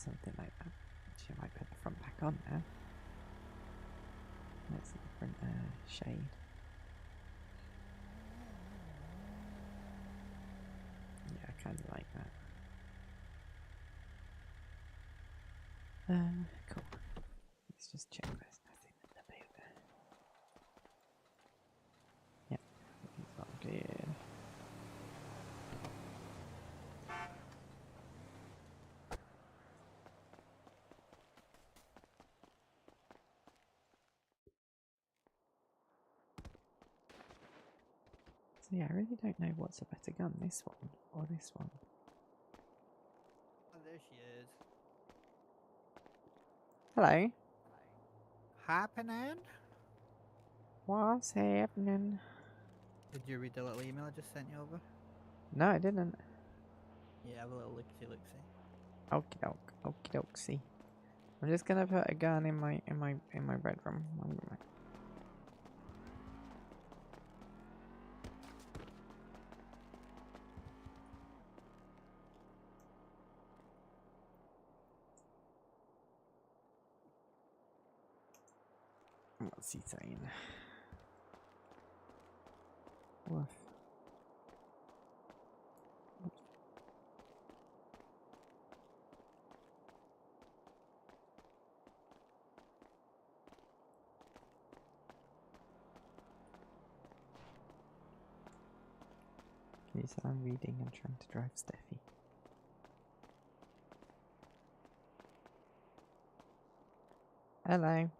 S1: Something like that. Actually, I might put the front back on now. That's a different shade. Yeah, I kind of like that. Cool. Let's just check there's nothing in the boot. Yeah, everything's all good. So yeah, I really don't know what's a better gun, this one or this one.
S15: Oh, there she is.
S1: Hello.
S15: Happening?
S1: What's happening?
S15: Did you read the little email I just sent you over?
S1: No, I didn't.
S15: Yeah, have a little look-see.
S1: Okie doke, okie doke. See, I'm just gonna put a gun in my bedroom. What's he saying? Woof. Okay, so I'm reading and trying to drive Stepphi. Hello.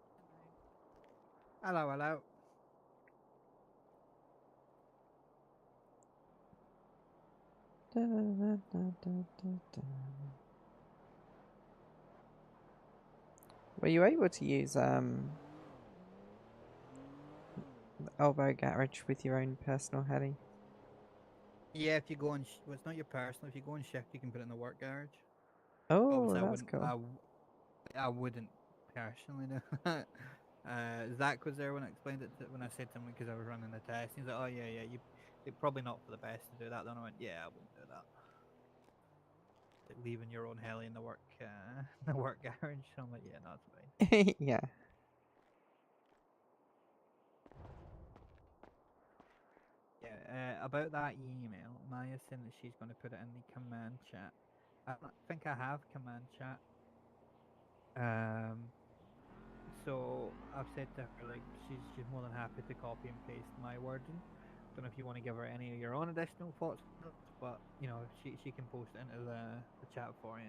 S15: Hello.
S1: Da, da, da, da. Were you able to use the elbow garage with your own personal heli?
S15: Yeah, if you go on, well, it's not your personal. If you go on shift, you can put it in the work garage.
S1: Oh,
S15: Obviously,
S1: that's cool.
S15: I wouldn't personally do that. Zach was there when I explained it when I said to him because I was running the test. He's like, "Oh yeah, you're probably not for the best to do that." Then I went, "Yeah, I wouldn't do that." Like leaving your own heli in the work the work garage. So I'm like, "Yeah, no, it's fine."
S1: Yeah.
S15: Yeah. About that email, Maya's saying that she's going to put it in the command chat. I don't think I have command chat. So I've said to her like she's more than happy to copy and paste my wording. Don't know if you want to give her any of your own additional thoughts, but you know she can post it into the chat for you.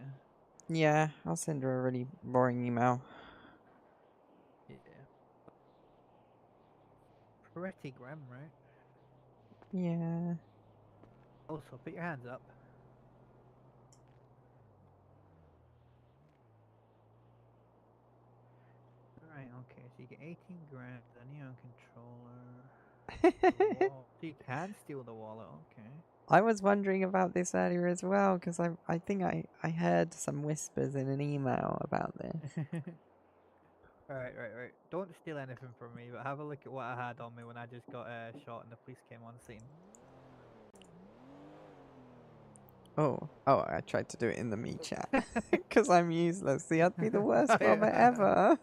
S1: Yeah, I'll send her a really boring email.
S15: Yeah. Pretty grim, right?
S1: Yeah.
S15: Also, put your hands up. Right, okay, so you get 18 grand, the neon controller. So you can steal the wallet, okay.
S1: I was wondering about this earlier as well, because I think I heard some whispers in an email about this.
S15: Right. Don't steal anything from me, but have a look at what I had on me when I just got shot and the police came on scene.
S1: Oh, I tried to do it in the me chat, because I'm useless. See, I'd be the worst bomber ever.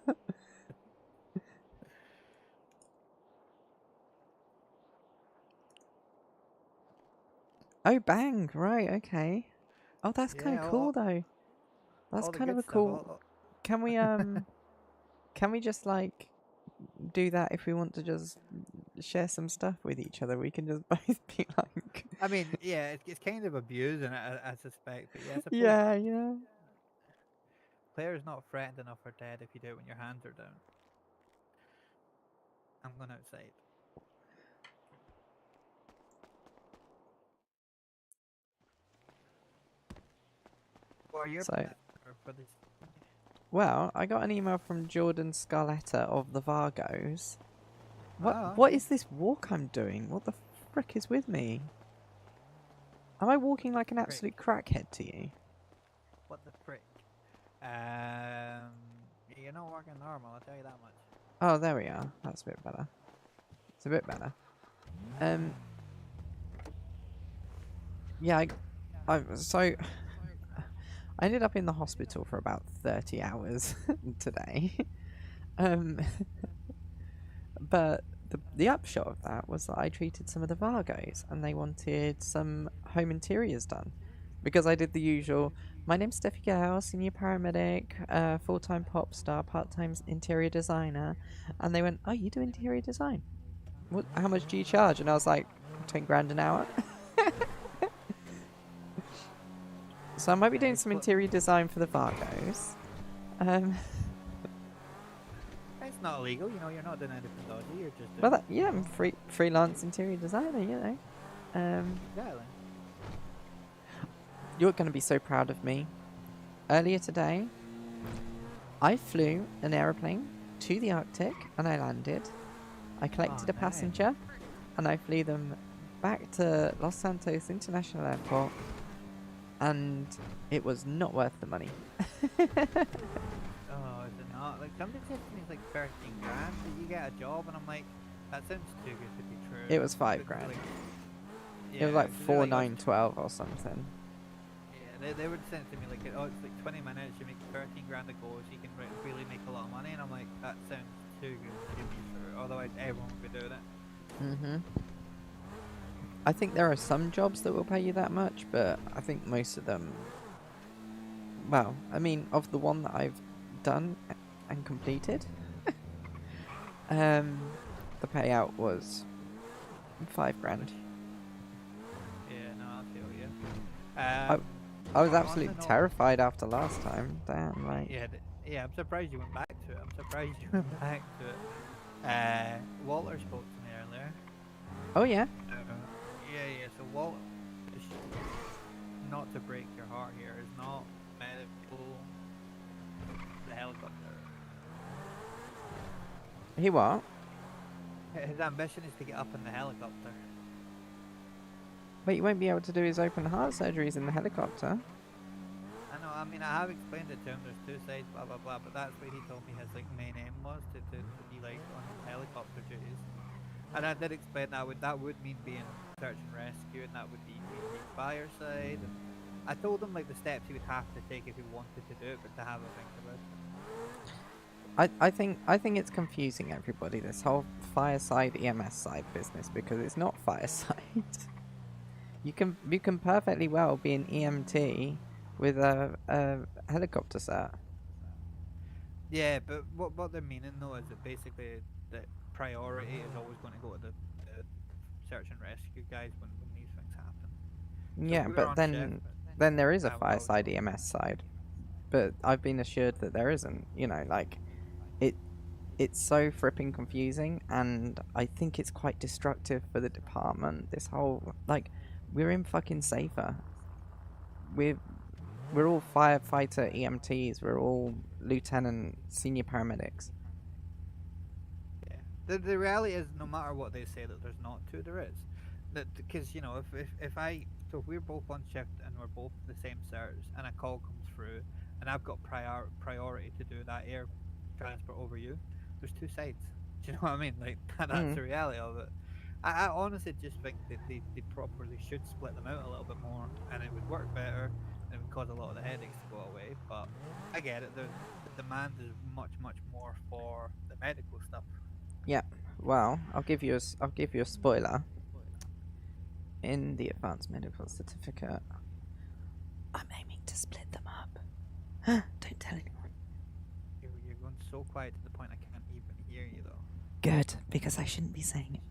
S1: Oh, bang! Right, okay. Oh, that's kind of cool though. That's kind of a cool. Can we can we just like do that if we want to just share some stuff with each other? We can just both be like.
S15: I mean, yeah, it's kind of abusing it, I suspect, but yeah, I suppose.
S1: Yeah, yeah.
S15: Player's not threatened enough or dead if you do it when your hands are down. I'm going outside. Or you're
S1: So,
S15: for this.
S1: well, I got an email from Jordan Scarletta of the Vargos. What
S15: Oh,
S1: what
S15: okay.
S1: is this walk I'm doing? What the frick is with me? Am I walking like an absolute crackhead to you?
S15: What the frick? You're not working normal, I'll tell you that much.
S1: Oh, there we are. That's a bit better. It's a bit better. Yeah, I ended up in the hospital for about 30 hours today. um, but the upshot of that was that I treated some of the Vargos, and they wanted some home interiors done. Because I did the usual, my name's Stepphi Gale, senior paramedic, full-time pop star, part-time interior designer. And they went, oh, you do interior design? What? How much do you charge? And I was like, 10 grand an hour. So I might be doing some interior design for the Vargos.
S15: It's not illegal, you know, you're not doing anything dodgy, you're just doing...
S1: Well, yeah, I'm freelance interior designer, you know.
S15: Exactly.
S1: You're going to be so proud of me. Earlier today, I flew an aeroplane to the Arctic and I landed. I collected a passenger and I flew them back to Los Santos International Airport, and it was not worth the money.
S15: Oh, is it not? Like, somebody said to me it's like 13 grand that you get a job, and I'm like, that sounds too good to be true.
S1: It was 5 grand.
S15: Like,
S1: It was like 4, 9, 12 or something.
S15: Yeah, they would send to me like, oh, it's like 20 minutes, you make 13 grand a go, so you can really make a lot of money, and I'm like, that sounds too good to be true. Otherwise, everyone would be doing it.
S1: I think there are some jobs that will pay you that much, but I think most of them... Well, I mean, of the one that I've done and completed, the payout was 5 grand.
S15: Yeah, no, I feel you.
S1: I was absolutely terrified after last time. Damn, like...
S15: Yeah, I'm surprised you went back to it. Walter spoke to me earlier.
S1: Oh, yeah?
S15: Yeah, so Walter, not to break your heart here, is not medical, the helicopter.
S1: He what?
S15: His ambition is to get up in the helicopter.
S1: But you won't be able to do his open heart surgeries in the helicopter.
S15: I know, I mean, I have explained it to him, there's 2 sides, blah blah blah, but that's what he told me his like main aim was, to be like on helicopter duties. And I did explain that would mean being search and rescue, and that would be being fireside. And I told him like the steps he would have to take if he wanted to do it, but to have a think about it.
S1: I think it's confusing everybody, this whole fireside EMS side business, because it's not fireside. You can perfectly well be an EMT with a helicopter cert.
S15: Yeah, but what they're meaning though is that basically that priority is always going to go to the search and rescue guys when these things happen. So
S1: Yeah, but then there is a fireside EMS side, but I've been assured that there isn't. You know, like it's so fripping confusing, and I think it's quite destructive for the department. This whole we're in fucking SAVRP. We're all firefighter EMTs. We're all lieutenant senior paramedics.
S15: Yeah. The reality is, no matter what they say that there's not to, there is. Because you know, if we're both on shift and we're both the same certs, and a call comes through, and I've got priority to do that air transport over you, there's 2 sides. Do you know what I mean? Like that's the reality of it. I honestly just think that they properly should split them out a little bit more, and it would work better, and it would cause a lot of the headaches to go away. But I get it. The demand is much more for the medical stuff.
S1: Yeah. Well, I'll give you a spoiler. In the advanced medical certificate, I'm aiming to split them up. Don't tell anyone.
S15: You're going so quiet to the point I can't even hear you though.
S1: Good, because I shouldn't be saying it.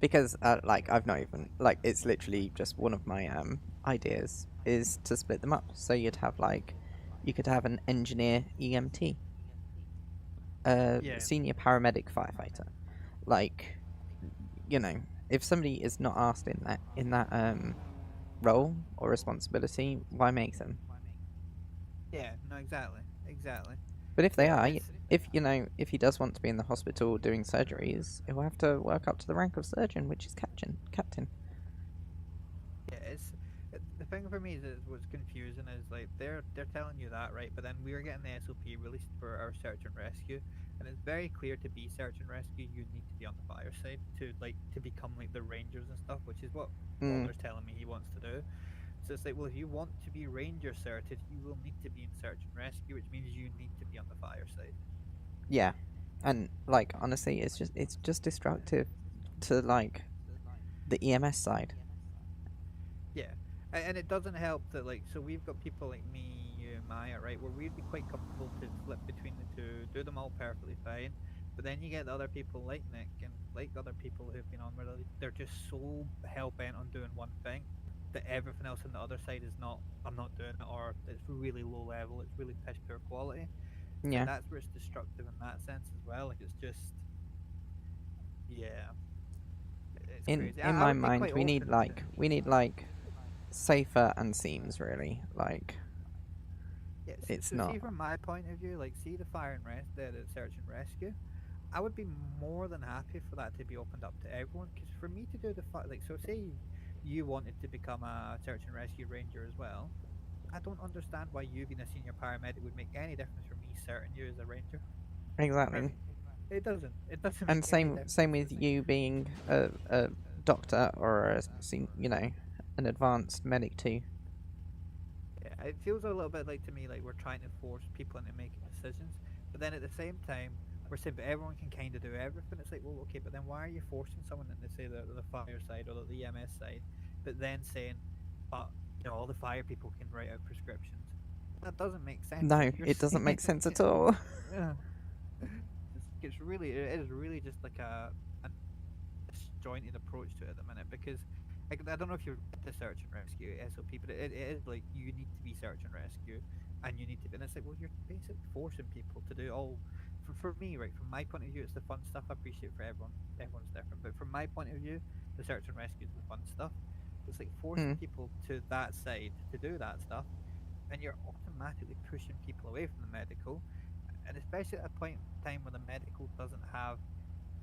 S1: Because I've not even it's literally just one of my ideas is to split them up. So you'd have you could have an engineer EMT, senior paramedic firefighter. You know, if somebody is not asked in that role or responsibility, why make them?
S15: Yeah, no, exactly.
S1: But if they are, if he does want to be in the hospital doing surgeries, he'll have to work up to the rank of surgeon, which is captain.
S15: Yeah, the thing for me is what's confusing is they're telling you that, right? But then we are getting the SOP released for our search and rescue, and it's very clear to be search and rescue you need to be on the fire side to become the rangers and stuff, which is what Walter's telling me he wants to do. So it's like, well, if you want to be ranger certed, you will need to be in search and rescue, which means you need to be on the fire side.
S1: Yeah, and like honestly, it's just destructive to like the EMS side.
S15: Yeah, and it doesn't help that like, so we've got people like me, you, and Maya, right, where we'd be quite comfortable to flip between the two, do them all perfectly fine. But then you get other people like Nick and like other people who've been on where they're just so hell bent on doing one thing that everything else on the other side is not. I'm not doing it, or it's really low level. It's really piss poor quality. So
S1: Yeah.
S15: that's where it's destructive in that sense as well. Like it's just, yeah, it's crazy.
S1: In
S15: I
S1: my
S15: would be
S1: mind,
S15: quite open to.
S1: we need like safer and seams really like.
S15: Yeah,
S1: It's
S15: so
S1: not.
S15: see from my point of view, like see the fire and the search and rescue, I would be more than happy for that to be opened up to everyone. Because for me to do the like, so say you wanted to become a search and rescue ranger as well, I don't understand why you being a senior paramedic would make any difference for me certain you as a ranger.
S1: Exactly.
S15: It doesn't. It doesn't
S1: And
S15: make any difference.
S1: same with you being a doctor or you know, an advanced medic too.
S15: Yeah, it feels a little bit like to me like we're trying to force people into making decisions, but then at the same time we're saying but everyone can kind of do everything. It's like, well, okay, but then why are you forcing someone into say the fire side or the EMS side, but then saying, but you know all the fire people can write out prescriptions? That doesn't make sense.
S1: No,
S15: You're
S1: it doesn't make
S15: saying,
S1: sense at all.
S15: yeah, it's really it is really just like a disjointed approach to it at the minute because I don't know if you've read the search and rescue SOP, but it is like you need to be search and rescue, and you need to. And it's like, well, you're basically forcing people to do all. For me, right, from my point of view, it's the fun stuff. I appreciate for everyone. Everyone's different, but from my point of view, the search and rescue is the fun stuff. It's like forcing people to that side to do that stuff, and you're automatically pushing people away from the medical, and especially at a point in time where the medical doesn't have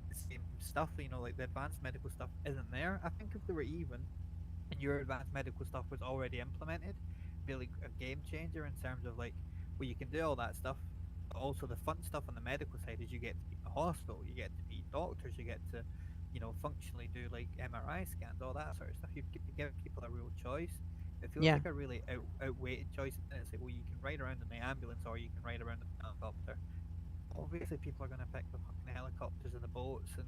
S15: the same stuff, you know, like the advanced medical stuff isn't there. I think if they were even and your advanced medical stuff was already implemented, it'd be like a game changer in terms of like, well, you can do all that stuff, but also the fun stuff on the medical side is you get to be in the hospital, you get to be doctors, you get to, you know, functionally do like MRI scans, all that sort of stuff. You give people a real choice. It feels
S1: Yeah.
S15: like a really outweighted choice, and it's like, well, you can ride around in the ambulance or you can ride around in the helicopter. Obviously, people are going to pick the fucking helicopters and the boats and.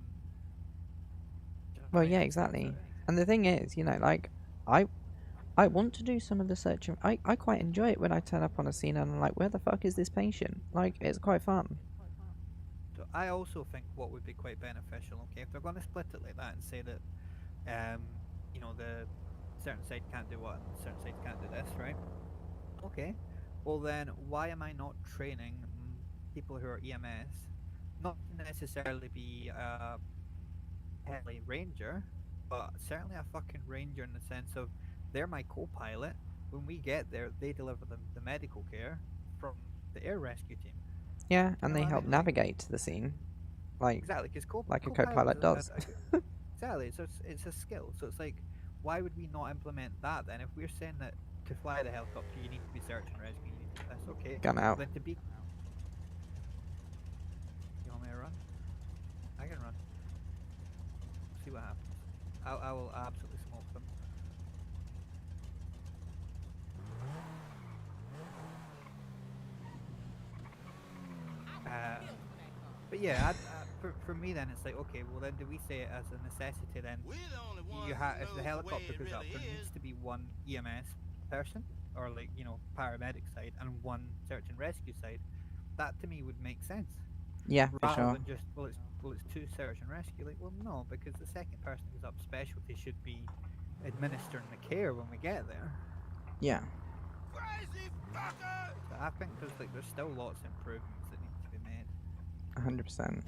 S1: Well, yeah, exactly. And the thing is, you know, like I want to do some of the searching. I quite enjoy it when I turn up on a scene and I'm like, where the fuck is this patient? Like, it's quite fun.
S15: So I also think what would be quite beneficial, okay, if they're going to split it like that and say that, you know, the certain side can't do what and certain side can't do this, right? Okay, well then, why am I not training people who are EMS, not to necessarily be a heli ranger, but certainly a fucking ranger in the sense of they're my co-pilot. When we get there, they deliver the medical care from the air rescue team.
S1: Yeah,
S15: You
S1: and
S15: know
S1: they
S15: what I
S1: help
S15: mean? Like,
S1: navigate to the scene, like
S15: exactly, because
S1: like a
S15: co-pilot
S1: co-pilot does.
S15: exactly. So it's a skill. So it's like, why would we not implement that then? If we're saying that to fly the helicopter, you need to be search and rescue, you need to do this. Okay,
S1: Gun out.
S15: then to be. You want me to run? I can run. See what happens. I will absolutely smoke them. But yeah, for me then it's like, okay, well then do we say it as a necessity then? You have if the helicopter goes up, there needs to be one EMS person or like, you know, paramedic side and one search and rescue side. That to me would make sense.
S1: Yeah, for
S15: rather
S1: sure.
S15: than just it's two search and rescue. Like, well, no, because the second person who's up specialty should be administering the care when we get there.
S1: Yeah.
S15: So I think there's still lots of improvements that need to be made.
S1: 100%.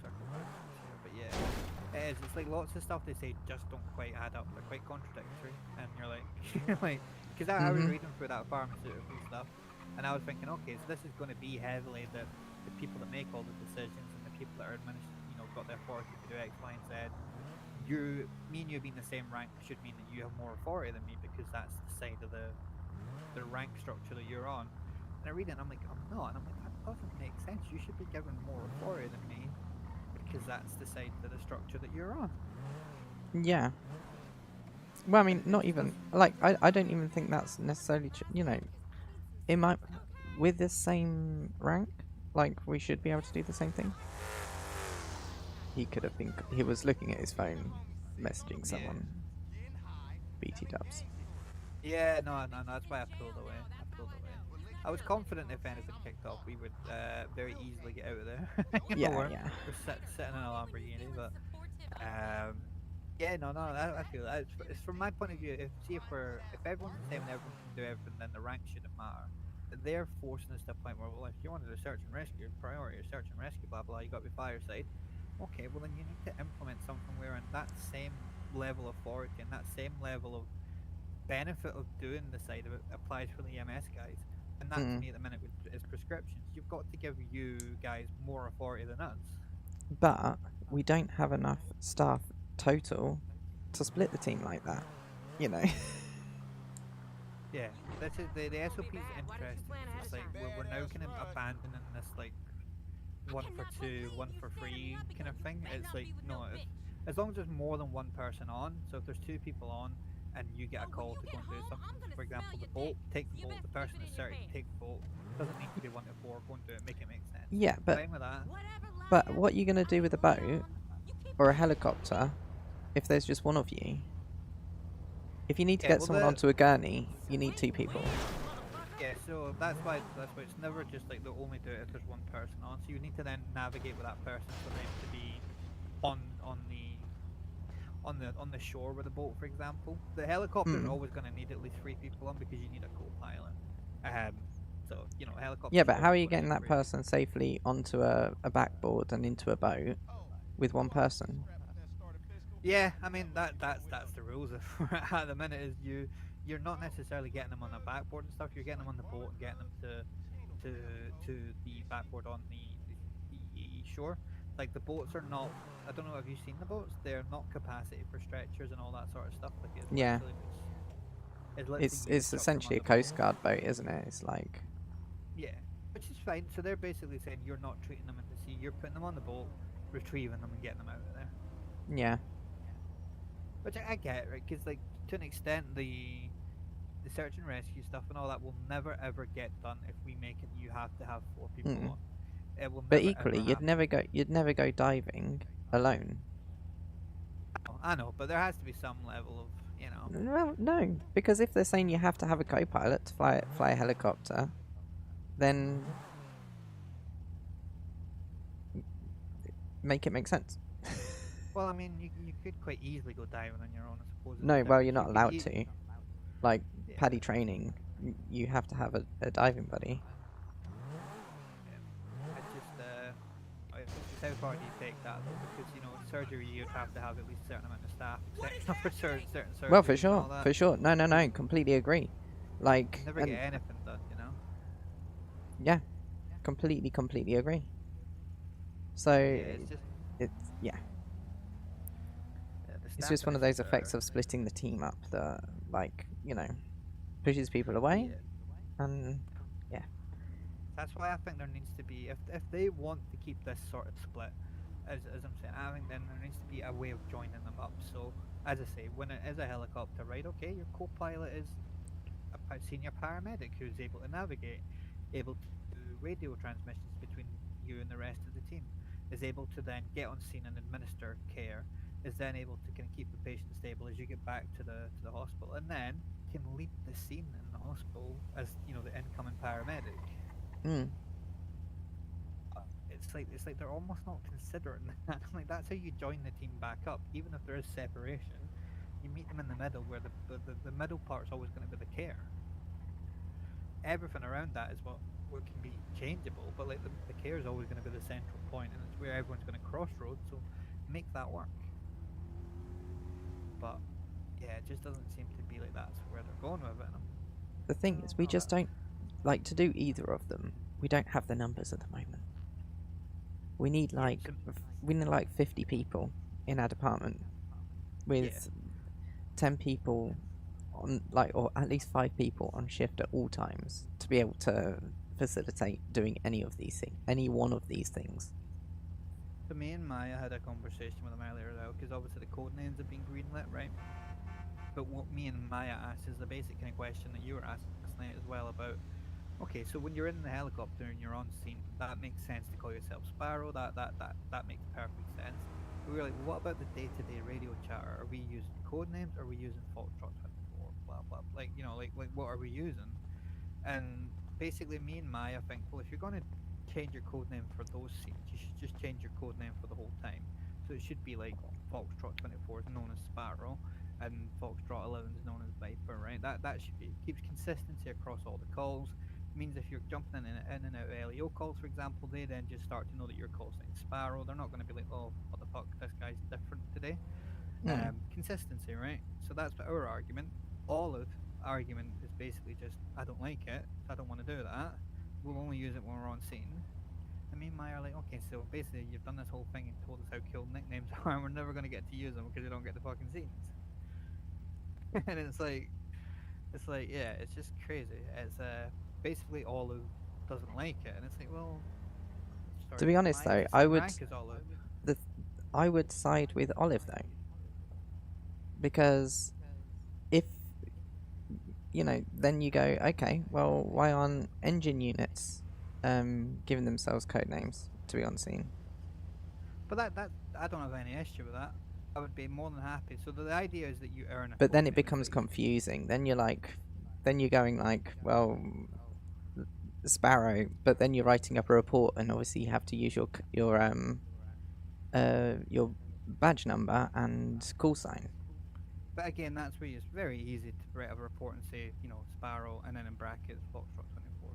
S15: Circle back to this here, but yeah, it is. It's like lots of stuff they say just don't quite add up. They're quite contradictory, and you're like, because I was reading through that pharmaceutical stuff, and I was thinking, okay, so this is going to be heavily the people that make all the decisions and the people that are got the authority to do X, Y, and Z. Me and you being the same rank should mean that you have more authority than me because that's the side of the rank structure that you're on. And I read it and I'm like, I'm not. And I'm like, that doesn't make sense. You should be given more authority than me because that's the side of the structure that you're on.
S1: Yeah. Well, I mean, not even like I don't even think that's necessarily you know, it might with the same rank, like we should be able to do the same thing. He could have been. He was looking at his phone, messaging someone. BT dubs.
S15: Yeah, no, that's why I pulled away. I was confident if anything kicked off, we would very easily get out of there.
S1: Yeah,
S15: we're,
S1: yeah.
S15: We're sitting in a Lamborghini, but yeah, no, I feel that. It's from my point of view. If everyone's the same and everyone can do everything, then the rank shouldn't matter. They're forcing us to a point where, well, if you wanted to search and rescue, priority search and rescue, blah blah, you got to be fireside. Okay, well then you need to implement something where in that same level of authority and that same level of benefit of doing the side of it applies for the EMS guys. And that to me at the minute is prescriptions. You've got to give you guys more authority than us.
S1: But we don't have enough staff total to split the team like that. You know.
S15: Yeah, that's it. The SOP is interesting. It's like we're now kind of abandoning this like 1 for 2, 1 for 3 kind of thing. It's like no, as long as there's more than one person on. So if there's 2 people on and you get a call to go and do something, for example, the bolt, take the bolt. The person is certain to take the bolt. Doesn't need to be 1 to 4. Go and do it. Make it make sense.
S1: Yeah, but
S15: Fine with that.
S1: But what are you gonna do with a boat or a helicopter if there's just one of you? If you need to get someone onto a gurney, you need 2 people.
S15: Yeah, so that's why it's never just like they'll only do it if there's one person on. So you need to then navigate with that person for them to be on the shore with the boat, for example. The helicopter is always going to need at least 3 people on because you need a co-pilot. So you know, helicopter.
S1: Yeah, but how are you getting that person safely onto a backboard and into a boat with 1 person?
S15: Yeah, I mean that's the rules at the minute. Is you're not necessarily getting them on the backboard and stuff. You're getting them on the boat and getting them to the backboard on the shore. Like the boats are not. I don't know. Have you seen the boats? They're not capacity for stretchers and all that sort of stuff. Like it's
S1: Yeah. It's
S15: chuck them
S1: essentially
S15: on
S1: a
S15: the boat.
S1: Coast Guard boat, isn't it? It's like.
S15: Yeah, which is fine. So they're basically saying you're not treating them in the sea. You're putting them on the boat, retrieving them, and getting them out of there.
S1: Yeah.
S15: Which I get, right? Because like to an extent, the search and rescue stuff and all that will never ever get done if we make it. You have to have 4 people on. It will.
S1: But
S15: never,
S1: equally,
S15: ever
S1: you'd never go diving alone.
S15: I know, but there has to be some level of, you know.
S1: Well, no, because if they're saying you have to have a co-pilot to fly a helicopter, then make it make sense.
S15: Well, I mean, you could quite easily go diving on your own, I suppose.
S1: No, well, you're not allowed to. Like paddy training, you have to have a diving buddy.
S15: I think how far do you take that though? Because you know, surgery you'd have to have at least a certain amount of staff, except for certain surgeries.
S1: Well, for
S15: and all
S1: sure,
S15: that.
S1: for sure. No, completely agree. Like,
S15: Never get anything done, you know.
S1: Yeah, completely agree. So it's it's just one of those effects of splitting the team up that, like, you know, pushes people away, and yeah.
S15: That's why I think there needs to be, if they want to keep this sort of split, as I'm saying, I think then there needs to be a way of joining them up. So, as I say, when it is a helicopter, right, okay, your co-pilot is a senior paramedic who's able to navigate, able to do radio transmissions between you and the rest of the team, is able to then get on scene and administer care, is then able to kind of keep the patient stable as you get back to the hospital, and then can lead the scene in the hospital as, you know, the incoming paramedic. It's like they're almost not considering that. Like that's how you join the team back up. Even if there is separation, you meet them in the middle, where the middle part's always going to be the care. Everything around that is what can be changeable, but like the care is always going to be the central point, and it's where everyone's going to crossroads. So make that work. But yeah, it just doesn't seem to be like that's where they're going with it.
S1: The thing is, we just don't like to do either of them. We don't have the numbers at the moment. We need like 50 people in our department, with 10 people on, like, or at least 5 people on shift at all times to be able to facilitate doing any one of these things.
S15: So me and Maya had a conversation with him earlier though, because obviously the code names have been greenlit, right? but what me and Maya asked is the basic kind of question that you were asking last night as well about. Okay, so when you're in the helicopter and you're on scene, that makes sense to call yourself Sparrow. That makes perfect sense. But we were like, well, what about the day-to-day radio chatter? Are we using code names? Or are we using Foxtrot 24? Blah blah. Like like what are we using? And basically, me and Maya think, well, if you're going to change your code name for those scenes, you should just change your code name for the whole time. So it should be like Foxtrot 24 is known as Sparrow, and Foxtrot 11 is known as Viper, right? That should be, keeps consistency across all the calls. It means if you're jumping in and out of LEO calls, for example, they then just start to know that your call sign is Sparrow. They're not going to be like, oh, what the fuck, this guy's different today. Consistency, right? So that's our argument. Olive argument is basically just, I don't like it, so I don't want to do that. We'll only use it when we're on scene. And me and Maya are like, okay, so basically you've done this whole thing and told us how cool nicknames are, and we're never going to get to use them because we don't get the fucking scenes. And it's like, yeah, it's just crazy. It's basically Olive doesn't like it, and it's like, well, sorry,
S1: To be honest
S15: Maya,
S1: though,
S15: it's
S1: I
S15: the
S1: would
S15: rank is Olive.
S1: I would side with Olive though, because if then you go, okay, well, why aren't engine units giving themselves code names to be on scene?
S15: But that I don't have any issue with that. I would be more than happy. So the idea is that you earn a
S1: But then
S15: code
S1: it
S15: name.
S1: becomes confusing. Then you're like, then you're going like, well, Sparrow, but then you're writing up a report, and obviously you have to use your badge number and call sign.
S15: But again, that's where it's very easy to write a report and say, Sparrow, and then in brackets Foxtrot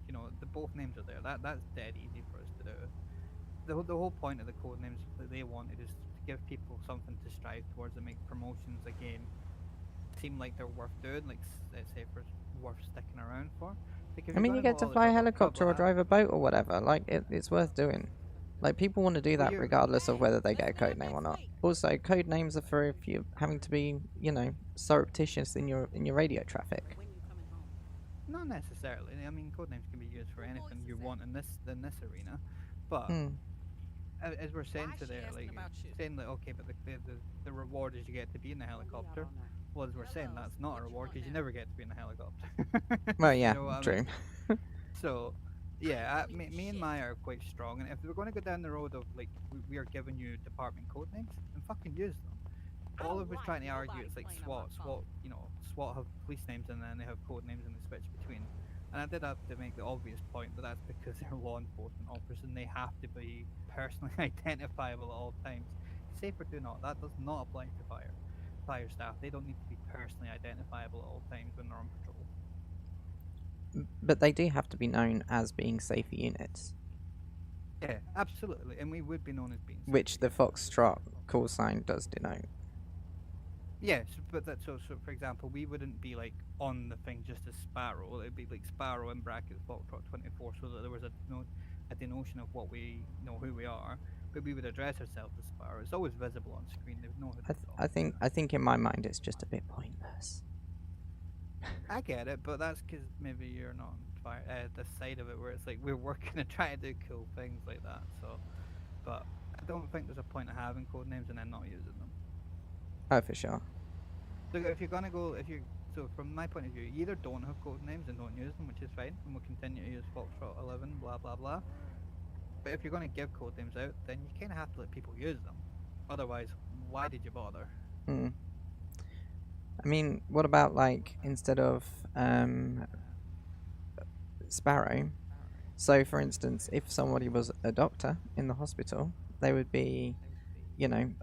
S15: 24. The both names are there. That's dead easy for us to do. The whole point of the code names that they wanted is to give people something to strive towards and make promotions again seem like they're worth doing, like let's say for worth sticking around for. Like if
S1: I mean, you get to fly a helicopter or drive a boat or whatever. Like it's worth doing. Like people want to do that regardless of whether they get a code name or not. Also, code names are for if you're having to be, surreptitious in your radio traffic.
S15: Not necessarily. I mean, code names can be used for anything you want in this arena, but as we're saying today, saying that okay, but the reward is you get to be in the helicopter. Well, as we're saying, that's not a reward because you never get to be in a helicopter.
S1: Well, yeah, true.
S15: So, yeah, me and Maya are quite strong, and if we're going to go down the road of like we are giving you department code names, then fucking use them. All of us trying to argue it's like SWAT, SWAT have police names and then they have code names and they switch between. And I did have to make the obvious point that that's because they're law enforcement officers and they have to be personally identifiable at all times. Safe or do not, that does not apply to fire staff. They don't need to be personally identifiable at all times when they're on patrol.
S1: But they do have to be known as being safer units.
S15: Yeah, absolutely, and we would be known as being safer.
S1: Which the Foxtrot call sign does denote.
S15: Yes, but so for example, we wouldn't be like on the thing just as Sparrow. It'd be like Sparrow in brackets Foxtrot 24, so that there was a denotion of what we who we are. But we would address ourselves as Sparrow. It's always visible on screen. They know who
S1: I think in my mind it's just a bit pointless.
S15: I get it, but that's because maybe you're not on the side of it where it's like we're working and trying to do cool things like that. So, but I don't think there's a point of having code names and then not using them.
S1: Oh, for sure.
S15: So if you're gonna go, so from my point of view, you either don't have code names and don't use them, which is fine, and we'll continue to use Foxtrot 11, blah blah blah. But if you're gonna give code names out, then you kind of have to let people use them. Otherwise, why did you bother?
S1: I mean, what about like instead of Sparrow? So, for instance, if somebody was a doctor in the hospital, they would be,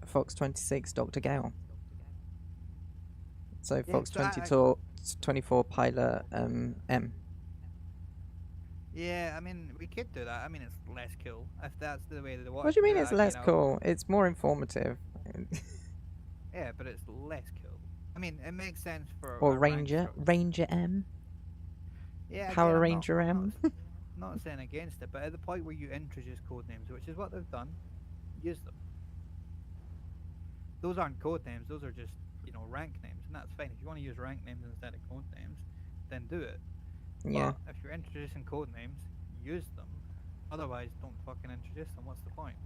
S1: Fox 26 Dr. Gale. So
S15: Yeah,
S1: Fox
S15: so
S1: 24 Pilot M.
S15: Yeah, I mean, we could do that. I mean, it's less cool if that's the way they want.
S1: What do you mean it's less cool? It's more informative.
S15: Yeah, but it's less cool. I mean, it makes sense for.
S1: Or Ranger M.
S15: Yeah,
S1: Power
S15: again,
S1: Ranger M.
S15: Not saying against it, but at the point where you introduce code names, which is what they've done, use them. Those aren't code names; those are just rank names, and that's fine. If you want to use rank names instead of code names, then do it.
S1: Yeah.
S15: But if you're introducing code names, use them. Otherwise, don't fucking introduce them. What's the point?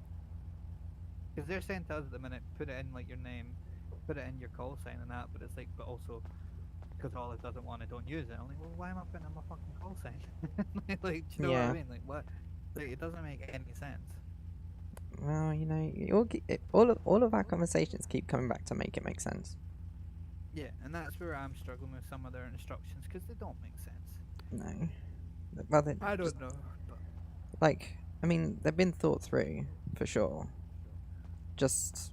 S15: Because they're saying to us at the minute, put it in like your name, put it in your call sign and that, but it's like, but also because Olive doesn't want it, don't use it. I'm like, well, why am I putting in my fucking call sign? Like, do you know what I mean? Like, what? Like, it doesn't make any sense.
S1: Well, you know, all of our conversations keep coming back to make it make sense.
S15: Yeah, and that's where I'm struggling with some of their instructions because they don't make sense.
S1: No. Well, they
S15: I
S1: just,
S15: don't know. But...
S1: like, I mean, they've been thought through for sure. Just,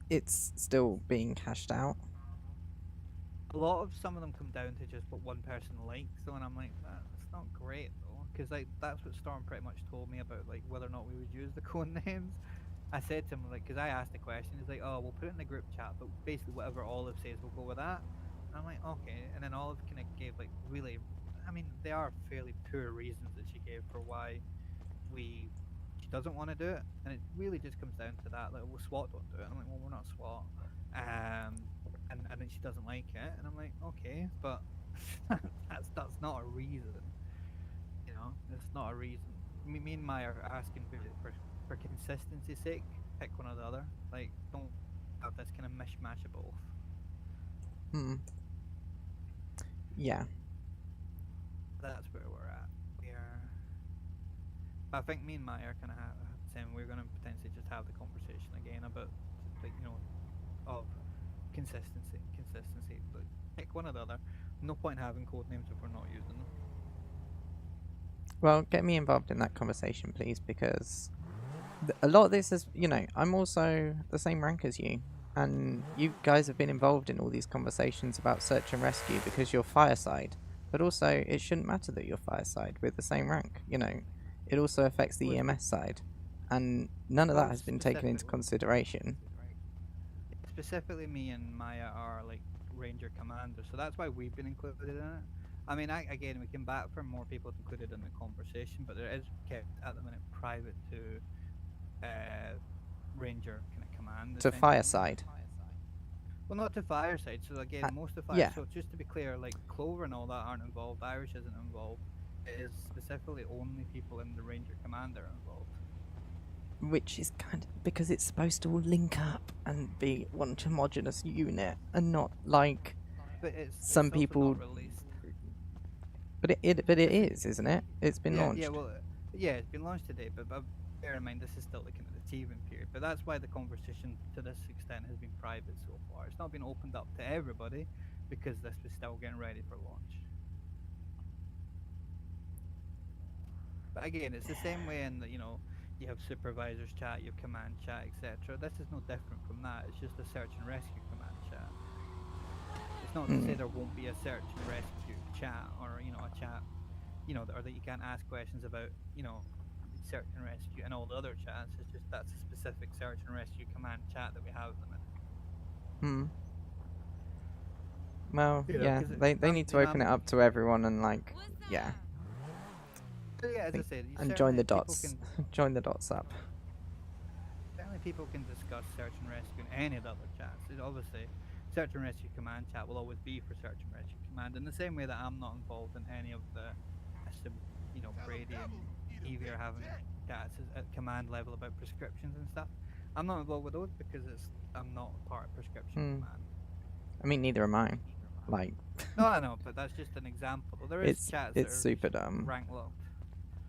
S1: it's still being hashed out.
S15: A lot of some of them come down to just what one person likes, though, and I'm like, that's not great though, because like that's what Storm pretty much told me about like whether or not we would use the code names. I said to him like, because I asked the question, he's like, oh, we'll put it in the group chat, but basically whatever Olive says, we'll go with that. And I'm like, okay, and then Olive kind of gave like really, I mean, they are fairly poor reasons that she gave for why she doesn't want to do it, and it really just comes down to that. Like, well, SWAT don't do it. I'm like, well, we're not SWAT. And then she doesn't like it, and I'm like, okay, but that's not a reason, you know. It's not a reason. Me and Maya are asking for consistency's sake, pick one or the other. Like, don't have this kind of mishmash of both.
S1: Hmm. Yeah.
S15: That's where we're at. I think me and Maya are kind of saying we're going to potentially just have the conversation again about, like, you know, of consistency. Like, pick one or the other. No point having code names if we're not using them.
S1: Well, get me involved in that conversation, please, because a lot of this is, you know, I'm also the same rank as you, and you guys have been involved in all these conversations about search and rescue because you're fireside, but also it shouldn't matter that you're fireside with the same rank, you know. It also affects the EMS side, and none of that has been taken into consideration.
S15: Specifically, me and Maya are like Ranger commanders, so that's why we've been included in it. I mean, again, we can bat for more people included in the conversation, but there is kept at the minute private to Ranger kind of command.
S1: To fireside.
S15: Well, not to fireside. So again, most of fire.
S1: yeah.
S15: So just to be clear, like Clover and all that aren't involved. Irish isn't involved. It is specifically only people in the Ranger command that are involved.
S1: Which is kind of because it's supposed to all link up and be one homogeneous unit, and not like some people. But it is, isn't it? It's been launched.
S15: Yeah, well, yeah, it's been launched today, but bear in mind this is still looking at the teething period. But that's why the conversation to this extent has been private so far. It's not been opened up to everybody because this was still getting ready for launch. But again, it's the same way in that, you know, you have supervisors chat, you have command chat, etc. This is no different from that. It's just a search and rescue command chat. It's not to say there won't be a search and rescue chat, or, you know, a chat, you know, or that you can't ask questions about, you know, search and rescue and all the other chats. It's just that's a specific search and rescue command chat that we have at the minute.
S1: Well,
S15: You know,
S1: yeah, they need to open it up to everyone and like, yeah.
S15: Yeah, as I said,
S1: and join the dots. Join the dots up.
S15: Certainly, people can discuss search and rescue in any of the other chats. Obviously, search and rescue command chat will always be for search and rescue command. In the same way that I'm not involved in any of the, you know, Brady and Evie are having chats at command level about prescriptions and stuff. I'm not involved with those because I'm not part of prescription command.
S1: I mean, neither am I. Like.
S15: No, I know, but that's just an example. There is chats that are
S1: super dumb.
S15: Rank locked.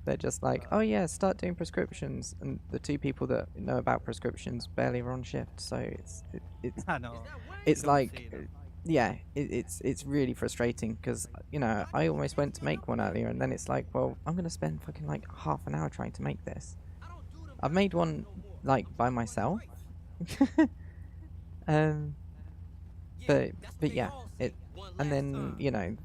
S1: They're just like, oh yeah, start doing prescriptions, and the two people that know about prescriptions barely are on shift, so it's
S15: I know.
S1: It's like, yeah, it's really frustrating because, you know, I almost went to make one earlier, and then it's like, well, I'm gonna spend fucking like half an hour trying to make this. I've made one like by myself, but yeah, and then, you know,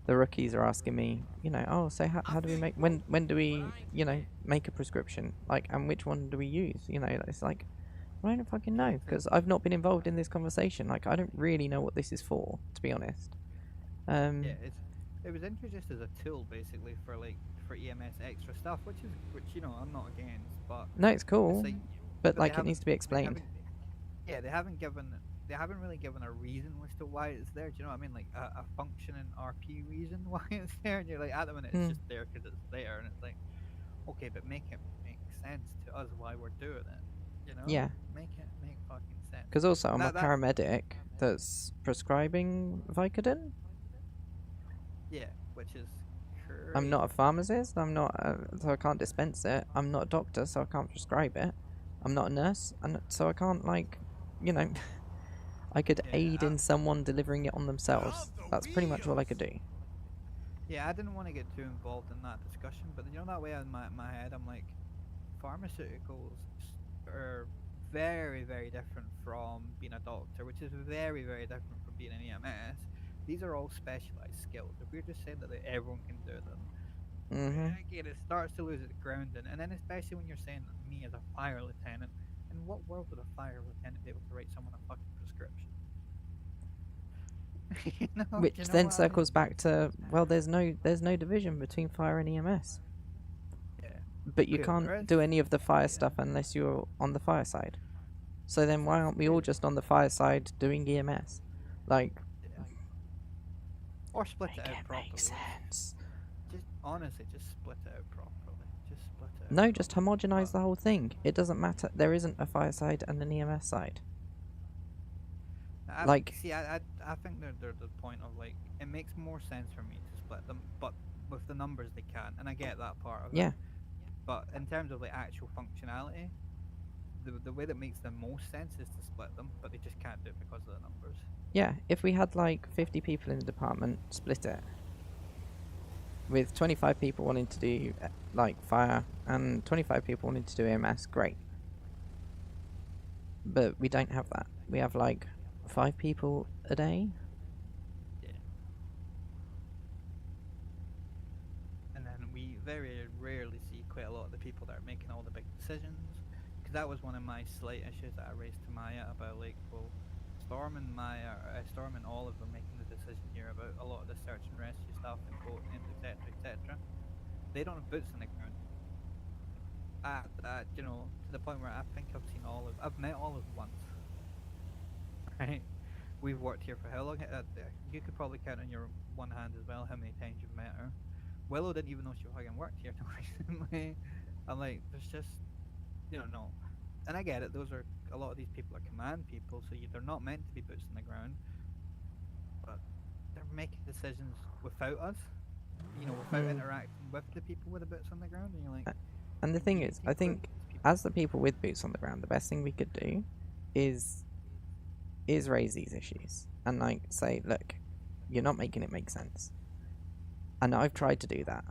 S1: the rookies are asking me, you know, oh, so how do we make, when do we, you know, make a prescription, like, and which one do we use, you know? It's like, I don't fucking know, because I've not been involved in this conversation. Like, I don't really know what this is for, to be honest.
S15: Yeah, it was introduced as a tool basically for EMS extra stuff, which you know I'm not against, but
S1: no, it's cool,
S15: like,
S1: but like it needs to be explained.
S15: They haven't really given a reason as to why it's there. Do you know what I mean? Like a functioning RP reason why it's there. And you're like, at the minute, it's just there because it's there, and it's like, okay, but make it make sense to us why we're doing it. You know?
S1: Yeah.
S15: Make fucking sense.
S1: Because also I'm a
S15: That-
S1: paramedic that's prescribing Vicodin.
S15: Yeah, which is crazy.
S1: I'm not a pharmacist. I'm not, so I can't dispense it. I'm not a doctor, so I can't prescribe it. I'm not a nurse, and so I can't, like, you know, I could aid in someone delivering it on themselves. That's pretty much all I could do.
S15: Yeah, I didn't want to get too involved in that discussion, but you know that way in my head, I'm like, pharmaceuticals are very, very different from being a doctor, which is very, very different from being an EMS. These are all specialized skills. If we're just saying that everyone can do them, again, it starts to lose its grounding. And then especially when you're saying me as a fire lieutenant, in what world would a fire lieutenant be able to write someone a fucking prescription?
S1: Which then circles back to, well, there's no division between fire and EMS.
S15: Yeah.
S1: But you can't do any of the fire stuff unless you're on the fire side. So then why aren't we all just on the fire side doing EMS? Like,
S15: or split it out properly.
S1: Makes sense.
S15: Just honestly, just split it out properly. Just split it out.
S1: No, just homogenize the whole thing. It doesn't matter. There isn't a fire side and an EMS side.
S15: I think they're the point of, like, it makes more sense for me to split them, but with the numbers they can, and I get that part of it.
S1: Yeah.
S15: But in terms of, like, actual functionality, the way that makes the most sense is to split them, but they just can't do it because of the numbers.
S1: Yeah, if we had like 50 people in the department, split it. With 25 people wanting to do like fire and 25 people wanting to do EMS, great. But we don't have that. We have like 5 people a day.
S15: Yeah. And then we very rarely see quite a lot of the people that are making all the big decisions. Because that was one of my slight issues that I raised to Maya about, like, well, Storm and Olive are making the decision here about a lot of the search and rescue stuff and boat names, etc. They don't have boots on the ground. You know, to the point where I think I've seen Olive. I've met Olive once. Right? We've worked here for how long? You could probably count on your one hand as well how many times you've met her. Willow didn't even know she fucking worked here recently. I'm like, there's just, you don't know. And I get it, a lot of these people are command people, so they're not meant to be boots on the ground. But they're making decisions without us, you know, without interacting with the people with the boots on the ground, and you're like...
S1: And the thing is, I think, as the people with boots on the ground, the best thing we could do is raise these issues. And, like, say, look, you're not making it make sense. And I've tried to do that.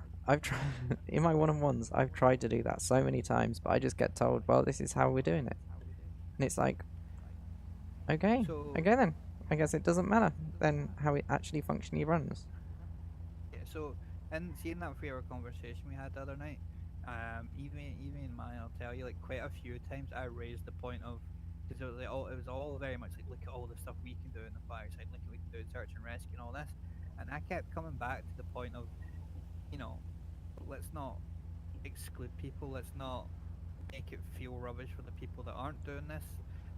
S1: In my one-on-ones, I've tried to do that so many times, but I just get told, well, this is how we're doing it. And it's like, okay, okay then. I guess it doesn't matter then how it actually functionally runs.
S15: Yeah, so, and seeing that 3-hour conversation we had the other night, even mine, I'll tell you, like, quite a few times I raised the point of, because it was all very much like, look at all the stuff we can do in the fire side, look at what we can do in search and rescue and all this, and I kept coming back to the point of, you know, let's not exclude people, let's not make it feel rubbish for the people that aren't doing this,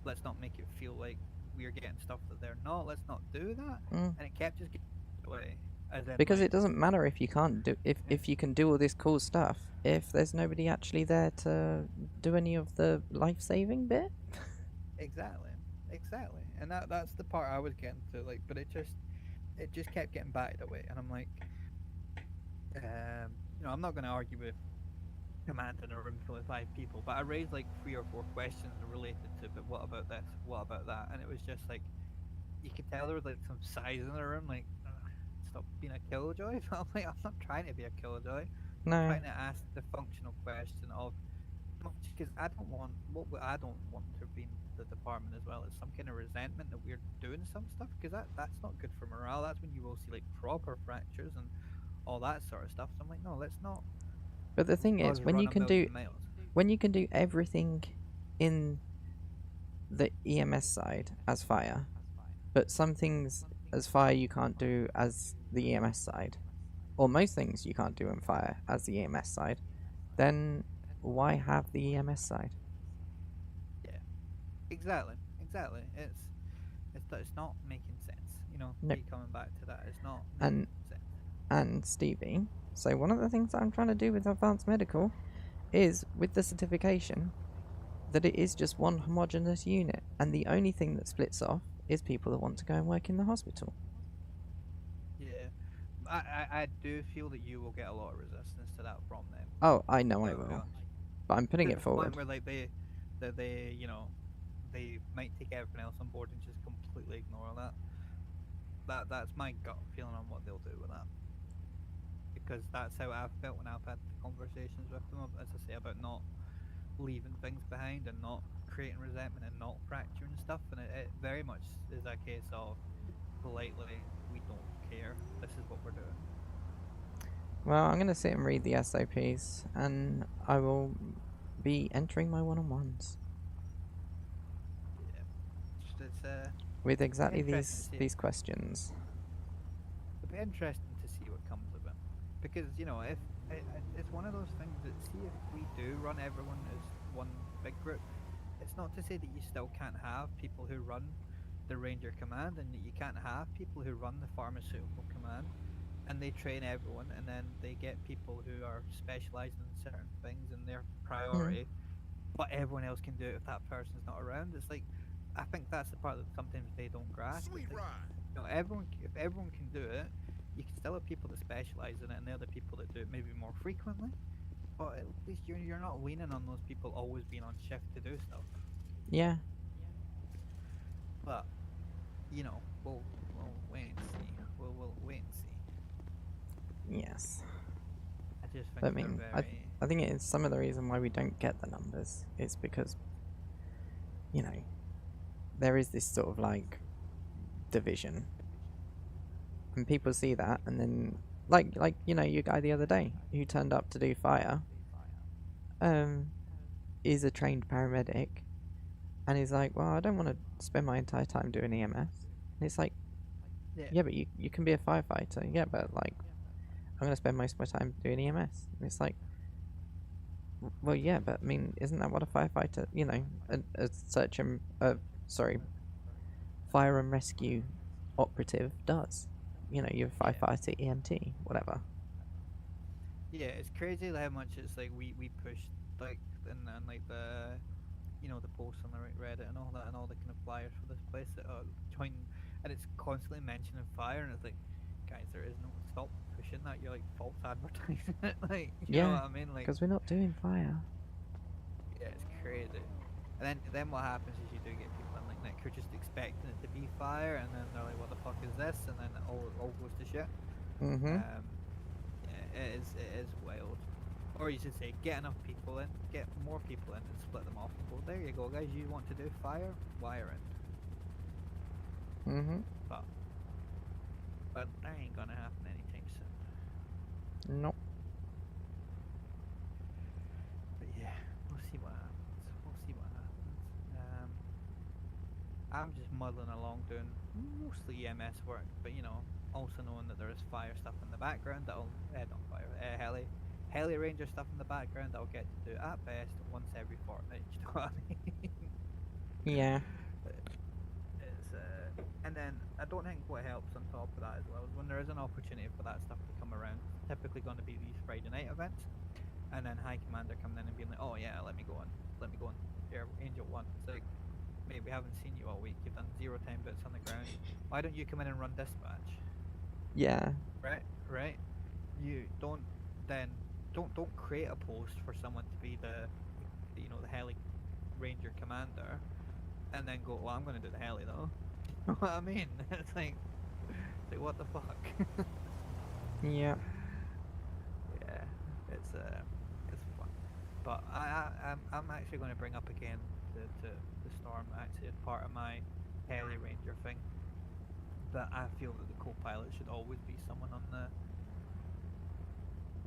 S15: let's not make it feel like we're getting stuff that they're not, let's not do that, and it kept just getting away.
S1: Because it doesn't matter if you can't do, if you can do all this cool stuff, if there's nobody actually there to do any of the life-saving bit.
S15: Exactly, and that's the part I was getting to, like, but it just kept getting batted away, and I'm like, you know, I'm not going to argue with command in a room full of 5 people, but I raised like 3 or 4 questions related to, but what about this, what about that, and it was just like, you could tell there was like some size in the room, like, stop being a killjoy. I'm like, I'm not trying to be a killjoy.
S1: No.
S15: I'm trying to ask the functional question of, because I don't want to be in the department as well as some kind of resentment that we're doing some stuff, because that's not good for morale. That's when you will see like proper fractures and all that sort of stuff. So I'm like, no, let's not.
S1: But the thing is, when you can do everything in the EMS side as fire, but some things as fire you can't do as the EMS side, or most things you can't do in fire as the EMS side, then why have the EMS side?
S15: Yeah, exactly. It's not making sense. You know, keep coming back to that. It's not making sense.
S1: And Stevie, so one of the things that I'm trying to do with advanced medical is with the certification, that it is just one homogenous unit, and the only thing that splits off is people that want to go and work in the hospital.
S15: Yeah, I do feel that you will get a lot of resistance to that from them.
S1: Oh, I know I
S15: To be
S1: will,
S15: honest.
S1: but I'm putting
S15: To
S1: it
S15: the
S1: forward.
S15: point where like they you know they might take everything else on board and just completely ignore that. That's my gut feeling on what they'll do with that. Because that's how I've felt when I've had the conversations with them, as I say, about not leaving things behind and not creating resentment and not fracturing stuff. And it very much is a case of politely, we don't care. This is what we're doing.
S1: Well, I'm going to sit and read the SOPs, and I will be entering my one-on-ones.
S15: Yeah. It's
S1: with exactly
S15: interesting to see
S1: these questions.
S15: It'll be interesting to see what comes of it, because you know, if it's one of those things that, see, if we do run everyone as one big group, it's not to say that you still can't have people who run the Ranger Command, and that you can't have people who run the Pharmaceutical Command, and they train everyone, and then they get people who are specialised in certain things and their priority, but everyone else can do it if that person's not around. It's like, I think that's the part that sometimes they don't grasp. Sweet ride. You know, if everyone can do it, you can still have people that specialise in it, and the other people that do it maybe more frequently. But at least you're not leaning on those people always being on shift to do stuff.
S1: Yeah.
S15: But you know, we'll wait and see. We'll wait and see.
S1: Yes.
S15: I just think
S1: I mean, I think it's some of the reason why we don't get the numbers is because, you know, there is this sort of like division, and people see that, and then like you know, your guy the other day who turned up to do fire, is a trained paramedic, and he's like, well, I don't want to spend my entire time doing EMS, and it's like, yeah, but you can be a firefighter, yeah, but like, I'm gonna spend most of my time doing EMS, and it's like, well, yeah, but I mean, isn't that what a firefighter, you know, a search and fire and rescue operative does? You know, you're a firefighter, EMT, whatever.
S15: Yeah, it's crazy how much it's like we push like and like the, you know, the posts on the Reddit and all that, and all the kind of flyers for this place that join, and it's constantly mentioning fire, and it's like, guys, there is no, stop pushing that. You're like false advertising it, like, you know what I mean? Like,
S1: because we're not doing fire.
S15: yeah, it's crazy. And then what happens is you do get people in like Nick who are just expecting it to be fire, and then they're like, what the fuck is this? And then it all goes to shit.
S1: Mm-hmm.
S15: It is wild. Or you should say, get enough people in, get more people in, and split them off and go, there you go, guys, you want to do fire? Wire in.
S1: Mm-hmm.
S15: But that ain't gonna happen anytime soon.
S1: Nope.
S15: But yeah, we'll see what happens. We'll see what happens. I'm just muddling along doing mostly EMS work, but you know, also knowing that there is fire stuff in the background that'll not fire, heli ranger stuff in the background that I'll get to do at best once every fortnight. You know what I mean?
S1: Yeah.
S15: It's and then I don't think what helps on top of that as well is when there is an opportunity for that stuff to come around. It's typically going to be these Friday night events, and then High Commander coming in and being like, "Oh yeah, let me go on, Here, Angel 1." It's like, mate, we haven't seen you all week. You've done 0 time bits on the ground. Why don't you come in and run dispatch?
S1: Yeah.
S15: Right. You don't create a post for someone to be the heli ranger commander, and then go, well, I'm going to do the heli though. You know what I mean? It's like what the fuck?
S1: Yeah.
S15: Yeah, it's fun. But I'm actually going to bring up again the storm actually as part of my heli ranger thing. That I feel that the co-pilot should always be someone on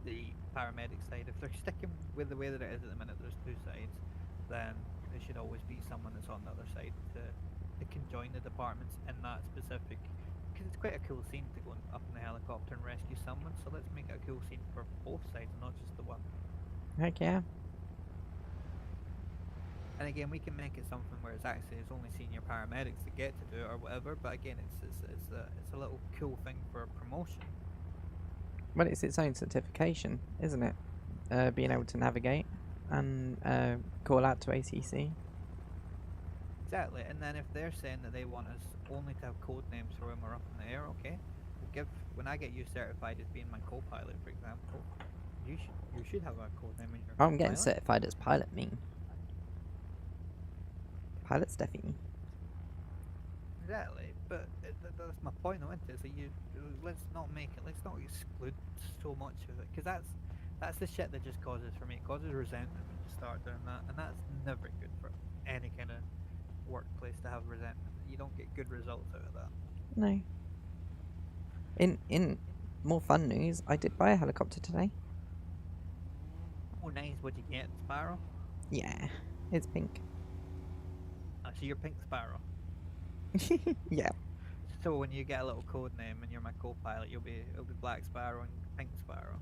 S15: the paramedic side. If they're sticking with the way that it is at the minute, there's 2 sides, then there should always be someone that's on the other side that can join the departments in that specific, because it's quite a cool scene to go up in the helicopter and rescue someone, so let's make it a cool scene for both sides and not just the one.
S1: Heck yeah.
S15: And again, we can make it something where it's only senior paramedics that get to do it or whatever, but again, it's a little cool thing for promotion.
S1: Well, it's its own certification, isn't it? Being able to navigate. and call out to ACC.
S15: Exactly, and then if they're saying that they want us only to have code names for when we're up in the air, okay? When I get you certified as being my co-pilot, for example, you should have a code name in your
S1: I'm getting
S15: co-pilot.
S1: certified as pilot, me. Pilot Stepphi.
S15: Exactly, but that's my point, though, isn't it? So let's not exclude so much of it, because that's the shit that just causes, for me, it causes resentment when you start doing that, and that's never good for any kind of workplace to have resentment. You don't get good results out of that.
S1: No. In more fun news, I did buy a helicopter today.
S15: Oh, nice. What'd you get, Sparrow?
S1: Yeah, it's pink.
S15: I see your pink Sparrow.
S1: Yeah.
S15: So when you get a little code name and you're my co-pilot, it'll be Black Sparrow and Pink Sparrow.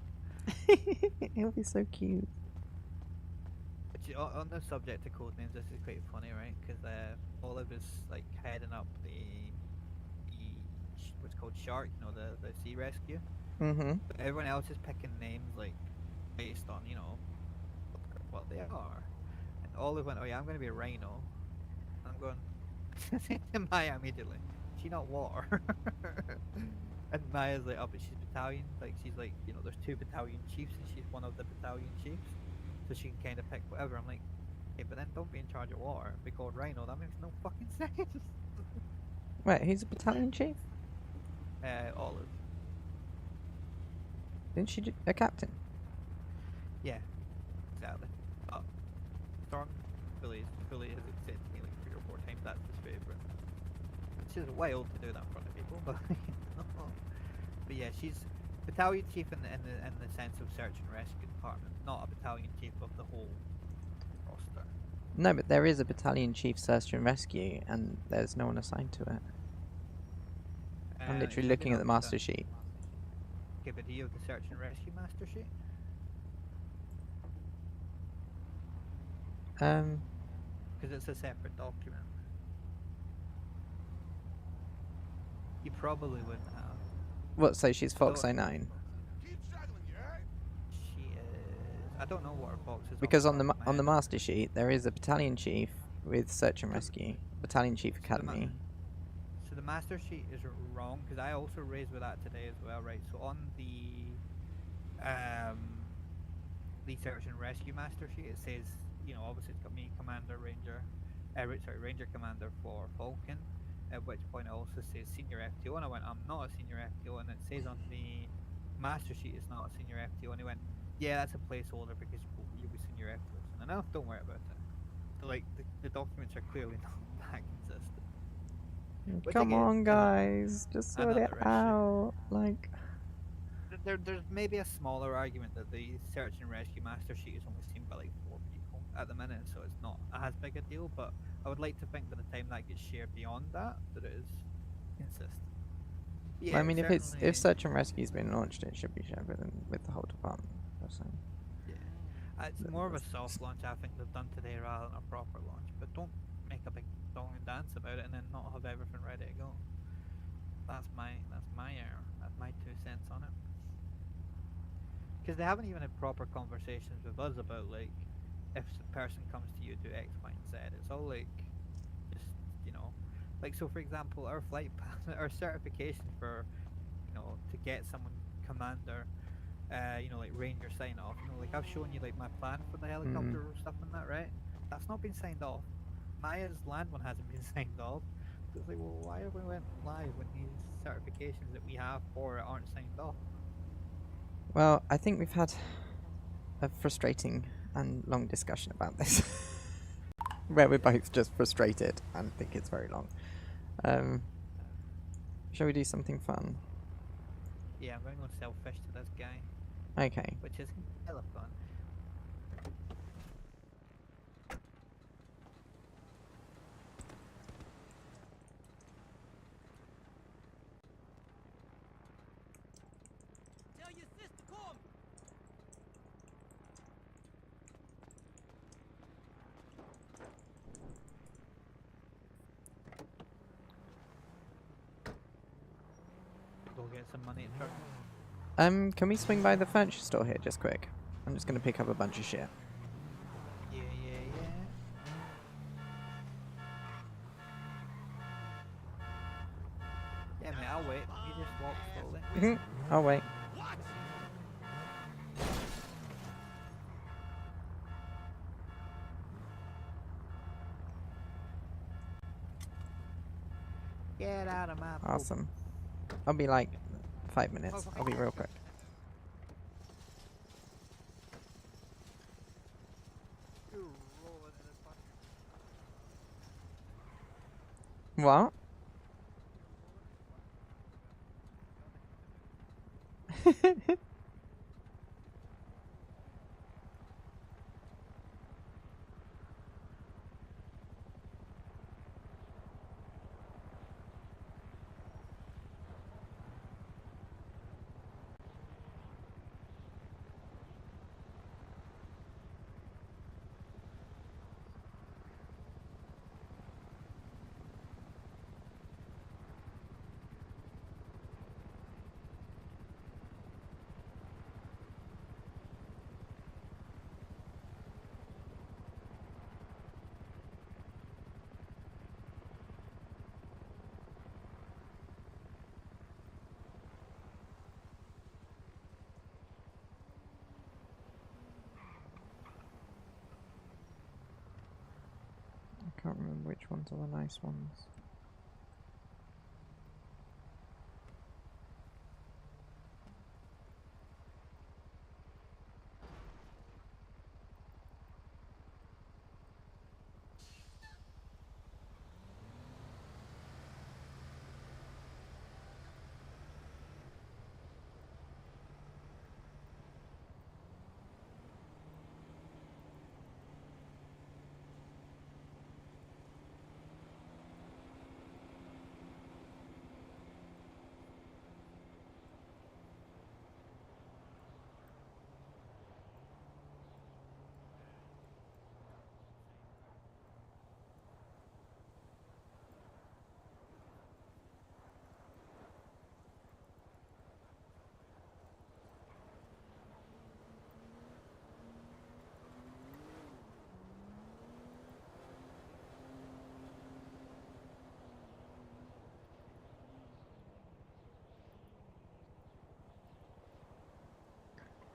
S1: It'll be so cute.
S15: But on the subject of code names, this is quite funny, right? Because Olive is like heading up the what's called Shark, you know, the sea rescue.
S1: Mhm.
S15: But everyone else is picking names like based on, you know, what they are. And Olive went, "Oh yeah, I'm going to be a Rhino." And I'm going to Maya immediately. She not water. And Maya's like, "Oh, but she's battalion." Like she's like, you know, there's 2 battalion chiefs, and she's one of the battalion chiefs, so she can kind of pick whatever. I'm like, hey, but then don't be in charge of water. Be called Rhino. That makes no fucking sense.
S1: Wait, who's a battalion chief?
S15: Olive.
S1: Isn't she a captain?
S15: Yeah, exactly. Storm fully has said to me like 3 or 4 times that's his favourite. Which is wild to do that in front of people, but but yeah, she's battalion chief in the sense of search and rescue department, not a battalion chief of the whole roster.
S1: No, but there is a battalion chief search and rescue, and there's no one assigned to it. I'm literally looking at the master sheet.
S15: Okay, but do you have the search and rescue master sheet? Because it's a separate document. You probably wouldn't have.
S1: What? So she's Fox 09.
S15: She is. I don't know what her box is.
S1: Because on the master sheet there is a battalion chief with search and rescue, battalion chief academy.
S15: So the master sheet is wrong, because I also raised with that today as well, right? So on the search and rescue master sheet, it says, you know, obviously it's got me commander ranger, ranger commander for Falcon. At which point it also says senior FTO, and I went, I'm not a senior FTO, and it says on the master sheet it's not a senior FTO, and he went, yeah, that's a placeholder because you'll be senior FTOs. And I know, don't worry about it. So like the documents are clearly not that consistent. Which
S1: Come
S15: again,
S1: on, guys, just sort it
S15: another issue.
S1: out. Like,
S15: there's maybe a smaller argument that the search and rescue master sheet is only seen by like 4 people at the minute, so it's not as big a deal. But I would like to think by the time that gets shared beyond that, that it is consistent. Yeah,
S1: I mean, if search and rescue's been launched, it should be shared with the whole department.
S15: Yeah, it's more of a soft launch. I think they've done today rather than a proper launch. But don't make a big song and dance about it and then not have everything ready to go. That's my error. That's my 2 cents on it. Because they haven't even had proper conversations with us about like if the person comes to you do X, Y, and Z. It's all like just, you know, like, so for example, our flight our certification for, you know, to get someone commander, you know, like ranger sign off, you know, like I've shown you like my plan for the helicopter stuff and that, right? That's not been signed off. Maya's land one hasn't been signed off. So it's like, well, why have we went live when these certifications that we have for it aren't signed off?
S1: Well, I think we've had a frustrating and long discussion about this, where we're both just frustrated and think it's very long. Shall we do something fun?
S15: Yeah, I'm going to go sell fish to this guy.
S1: Okay.
S15: Which is hella fun.
S4: Tell your sister call me.
S15: Go get some money at truck.
S1: Can we swing by the furniture store here just quick? I'm just gonna pick up a bunch of shit.
S15: I'll wait. You just walk slowly.
S1: I'll wait.
S15: Get out of my poop.
S1: Awesome. I'll be like 5 minutes. I'll be real quick. What? I can't remember which ones are the nice ones.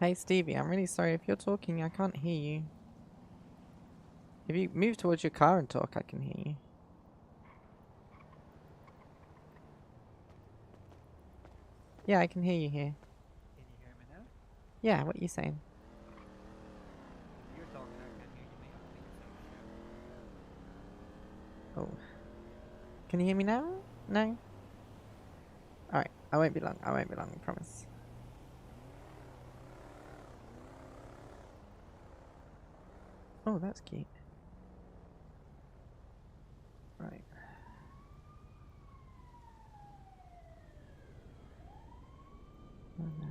S1: Hey Stevie, I'm really sorry if you're talking, I can't hear you. If you move towards your car and talk, I can hear you. Yeah, I can hear you here.
S15: Can you hear me now?
S1: Yeah, what are you saying?
S15: You're talking, I can't hear you, mate.
S1: Oh. Can you hear me now? No? Alright, I won't be long, I promise. Oh, that's cute. Right. One of them.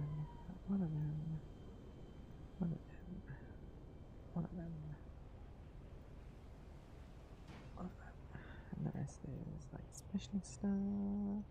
S1: One of them. One of them. One of them. One of them. And the rest is like special stuff.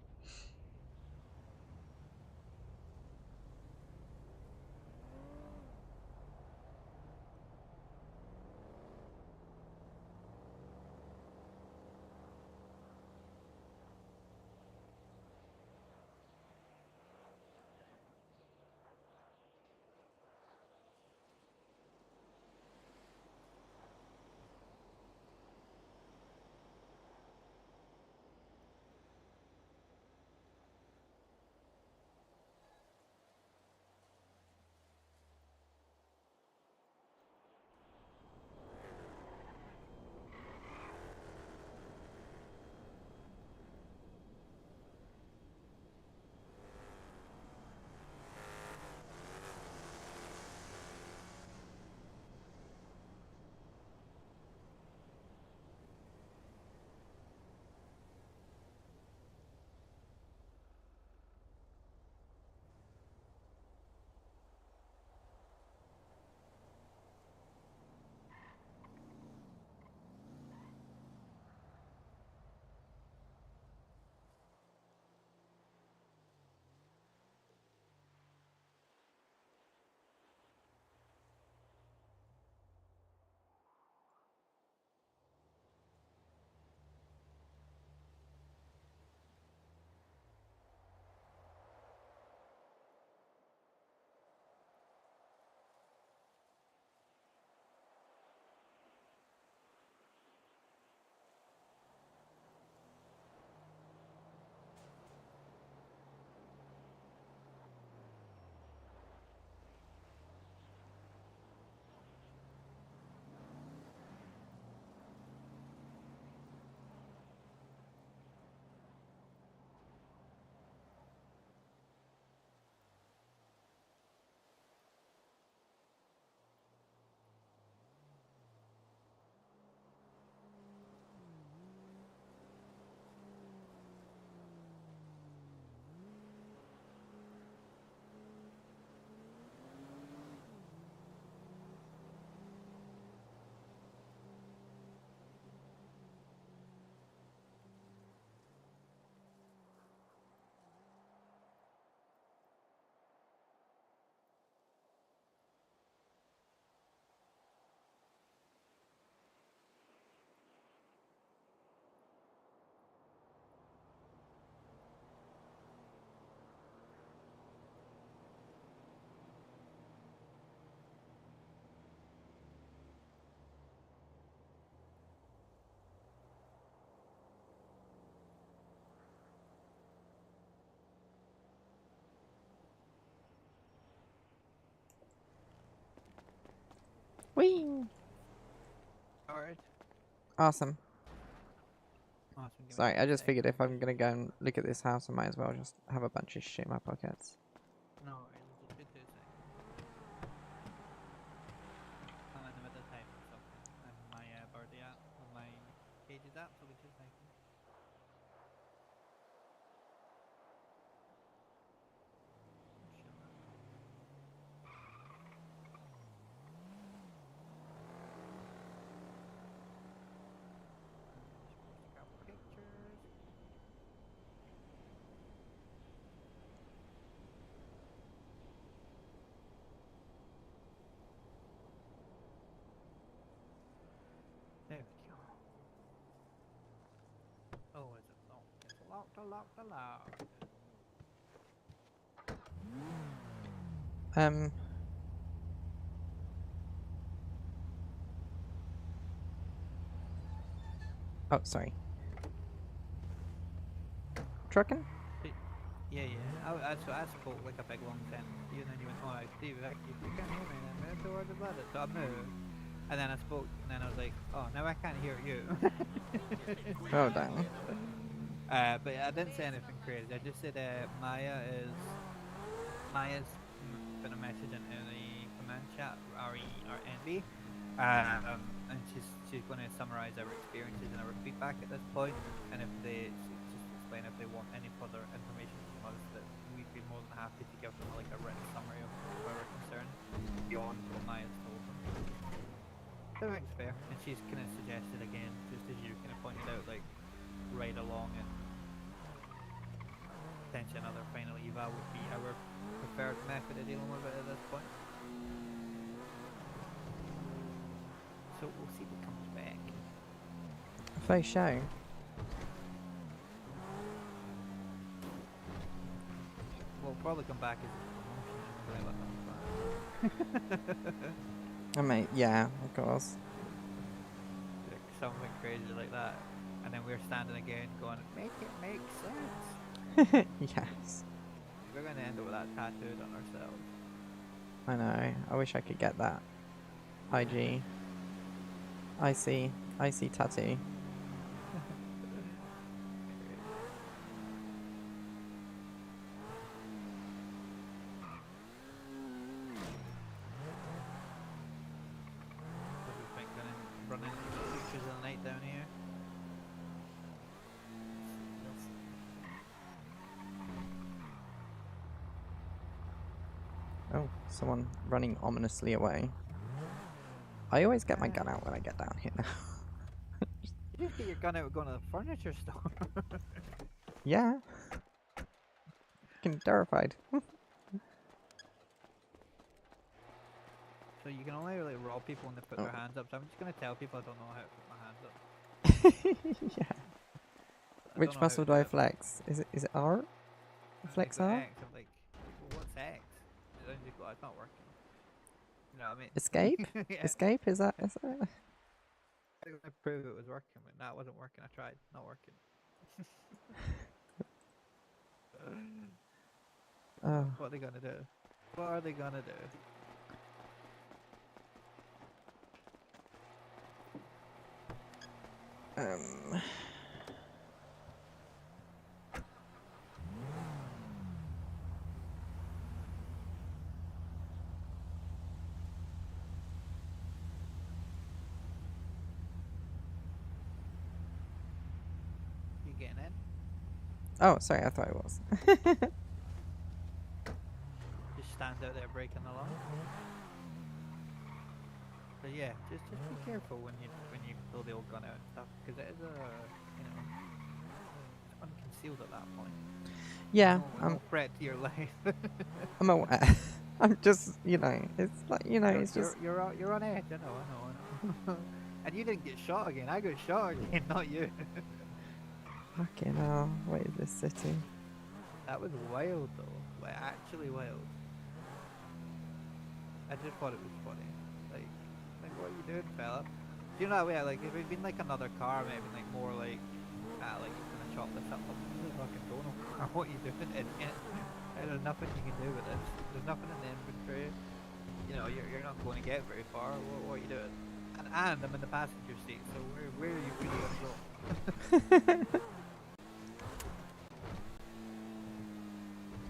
S1: Whee!
S15: Alright.
S1: Awesome.
S15: Awesome. Give me
S1: Sorry, I
S15: one
S1: just
S15: sec.
S1: figured if I'm gonna go and look at this house, I might as well just have a bunch of shit in my pockets.
S15: No worries. Just give 2 seconds. I'm in the middle of typing something. And my birdie app, and my pages app, so we 2 seconds. Pictures. There we go. Oh, is it locked? It's locked.
S1: Oh, sorry. Trucking?
S15: Yeah. I spoke like a big long sentence. You and then you went, oh, Steve, if you can't hear me, then move towards the button. So I moved. And then I spoke, and then I was like, oh, now I can't hear you.
S1: Oh, damn.
S15: But I didn't say anything crazy. I just said Maya's put a message into the command chat, RENB, and she's going to summarize our experiences and our feedback at this point, and if they just explain if they want any further information from us, that we'd be more than happy to give them like a written summary of where we're concerned beyond what Maya's told them. I think it's fair, and she's kind of suggested again, just as you kind of pointed out, like right along and potentially another final eval would be our preferred method of dealing with it at this point. So we'll see what comes back.
S1: For show.
S15: We'll probably come back as a promotion.
S1: I mean, yeah, of course.
S15: Like something crazy like that. And then we're standing again going, make it make sense.
S1: Yes.
S15: We're going to end up with that tattooed on ourselves.
S1: I know. I wish I could get that. IG. IC tattoo.
S15: Running pictures of the night down here.
S1: Oh, someone running ominously away. I always get my gun out when I get down here now.
S15: You just get your gun out going to the furniture store.
S1: Yeah. Fucking terrified.
S15: So you can only really rob people when they put their hands up, so I'm just going to tell people I don't know how to put my hands up.
S1: Yeah. Which muscle do I flex? Is it R? Flex R?
S15: X. I'm like, well, what's X? It's not working. You know what I mean?
S1: Escape?
S15: Yeah.
S1: Escape? Is that?
S15: I proved it was working, but no, it wasn't working. I tried. Not working.
S1: Oh.
S15: What are they gonna do? What are they gonna do? You getting in?
S1: Oh, sorry, I thought it was.
S15: Just stand out there breaking the law. But yeah, just be careful when you pull the old gun out and stuff, because it is it's unconcealed at that point.
S1: Yeah,
S15: no threat to your life.
S1: I'm aware. I'm just, it's like, it's just.
S15: You're on edge. I know. And you didn't get shot again. I got shot again, not you.
S1: Fucking hell, what is this city?
S15: That was wild though. Like actually wild. I just thought it was funny. Like what are you doing, fella? Do you know what? Like if it'd been like another car, maybe like more like like you're gonna chop this up. This is fucking donut. What are you doing? And there's nothing you can do with this. There's nothing in the inventory. you know, you're not going to get very far. What are you doing? And I'm in the passenger seat, so where are you really going to go?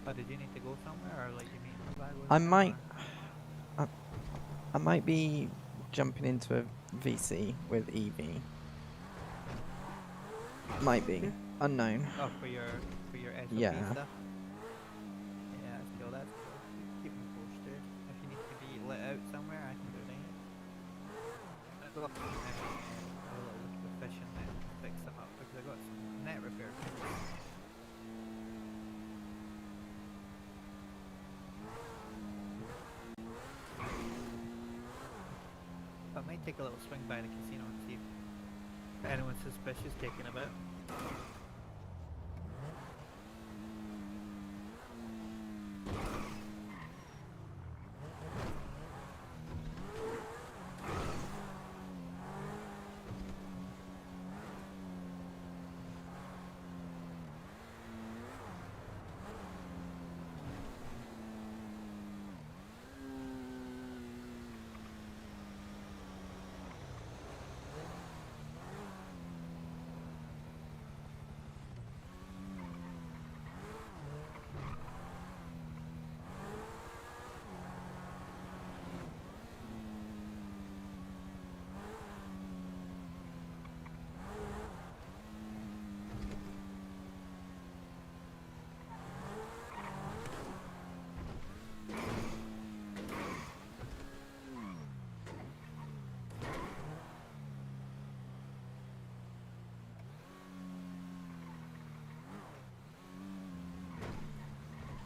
S15: Oh, did you need to go somewhere, or like you mean back with
S1: I
S15: them,
S1: might.
S15: or-
S1: I might be jumping into a VC with Evie. Might be unknown.
S15: Oh, for your SOP
S1: Yeah.
S15: stuff. Yeah, that's cool. That's cool. Keep me posted. If you need to be let out somewhere, I can do that. I've got a little look at the fish and then fix them up because I got some net repair. I might take a little swing by the casino and see if anyone's suspicious taking a bit.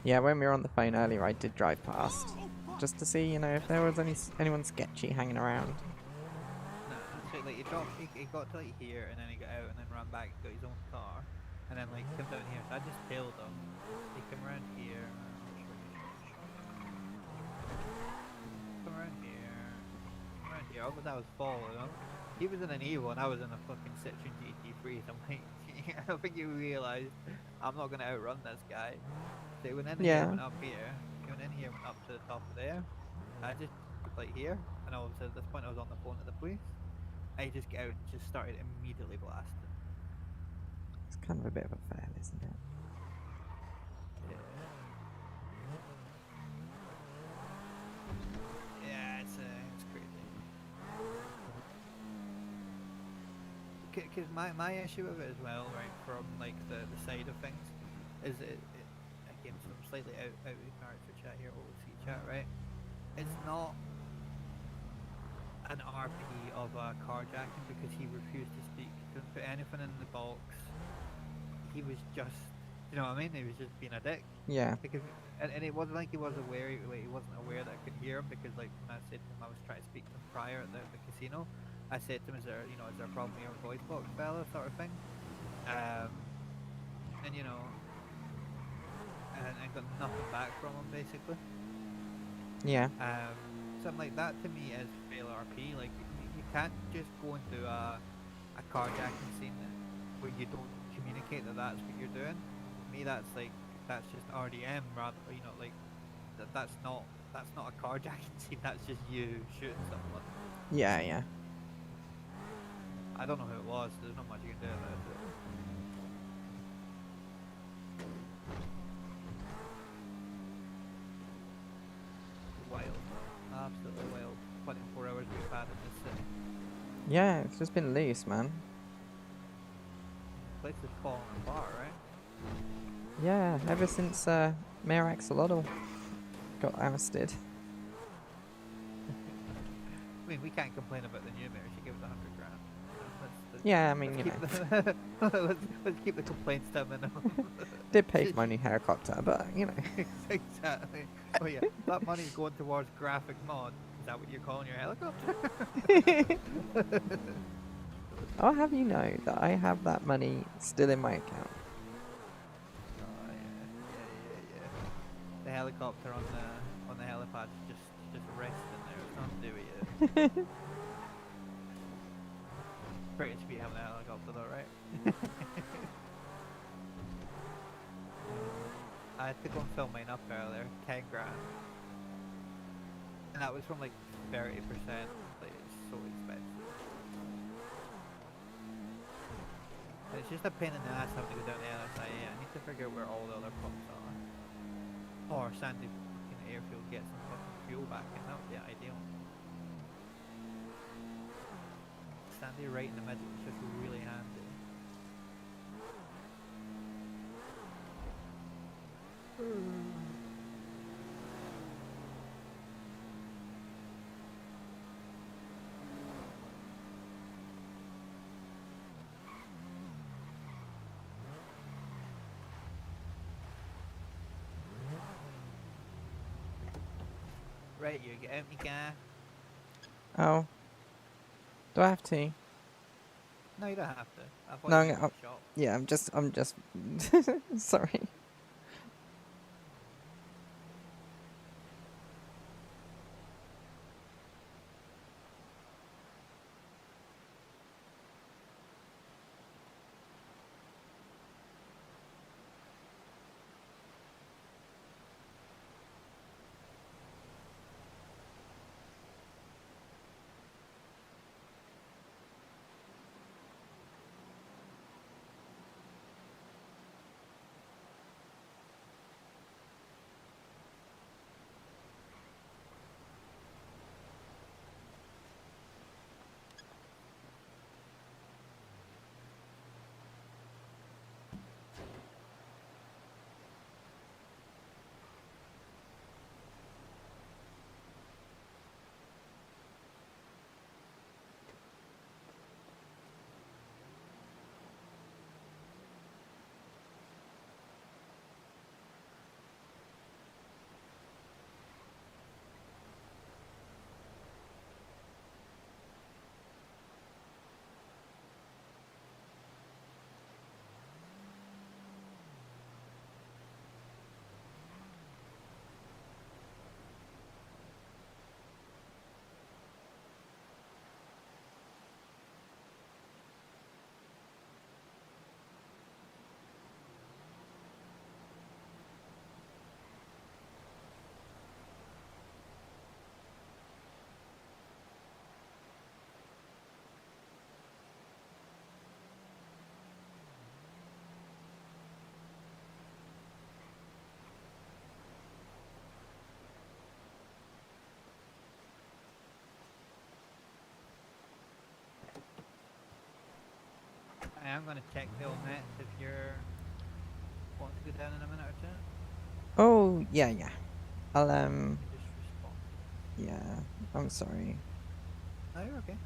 S1: Yeah, when we were on the phone earlier, I did drive past just to see, you know, if there was anyone sketchy hanging around.
S15: No, so like he got to like here and then he got out and then ran back, got his own car, and then like come down here. So I just tailed him. He come around here. Come around here. Come around here. All that was following him. He was in an Evo and I was in a fucking Citroen GT3. So I'm like, I don't think you realised I'm not gonna outrun this guy. So he went in here, went up here. He went in here, went up to the top of there. I just like here, and all of a sudden at this point I was on the phone to the police. I just get out and just started immediately blasting.
S1: It's kind of a bit of a fail, isn't it?
S15: Yeah, it's crazy. Because my issue with it as well, right, from like the side of things, is it again, so I'm slightly out of character chat here, OC chat, right? It's not an RP of carjacking because he refused to speak. Couldn't put anything in the box. He was just, you know what I mean? He was just being a dick.
S1: Yeah.
S15: Because and it wasn't like he was aware. Like, he wasn't aware that I could hear him because, like, when I said to him I was trying to speak to him prior at the casino, I said to him, "Is there, you know, is there a problem with your voice box, fella?" Sort of thing. And you know, and I got nothing back from him basically.
S1: Yeah.
S15: Something like that to me is fail RP. Like you can't just go into a carjacking scene where you don't communicate that that's what you're doing. To me, that's just RDM rather. You know, like that's not a carjacking scene. That's just you shooting someone.
S1: Yeah, yeah.
S15: I don't know who it was. So there's not much you can do about it. Wild, absolutely wild. 24 hours we've had in this city.
S1: Yeah, it's just been loose, man.
S15: Place is falling apart, right?
S1: Yeah, ever since Mayor Axolotl got ousted.
S15: I mean, we can't complain about the new mayor. She gave us 100 grand.
S1: Yeah, I mean, you know.
S15: Let's keep the complaints to a minimum.
S1: Did pay for my new helicopter, but you know.
S15: Exactly. Oh yeah, that money's going towards graphic mod. Is that what you're calling your helicopter?
S1: I'll have you know that I have that money still in my account.
S15: Oh yeah. The helicopter on the helipad just resting there. It's nothing to do with you. Great to be having a helicopter though, right? I had to go and fill mine up earlier. 10 grand. And that was from like 30%. Like it's so expensive. And it's just a pain in the ass having to go down to LSIA. I need to figure out where all the other pumps are. Or Sandy fucking airfield get some fucking fuel back, and that would be ideal. Sandy right in the middle is just really handy. Right, you get out me car.
S1: Oh. Do I have to?
S15: No, you don't have to. I thought
S1: No,
S15: you were in the shop.
S1: yeah, I'm just sorry.
S15: I am gonna check Bill Nets if you're wanting to go down in a minute or two.
S1: Oh, yeah. I'll
S15: Just respond.
S1: yeah, I'm sorry.
S15: No, you're okay.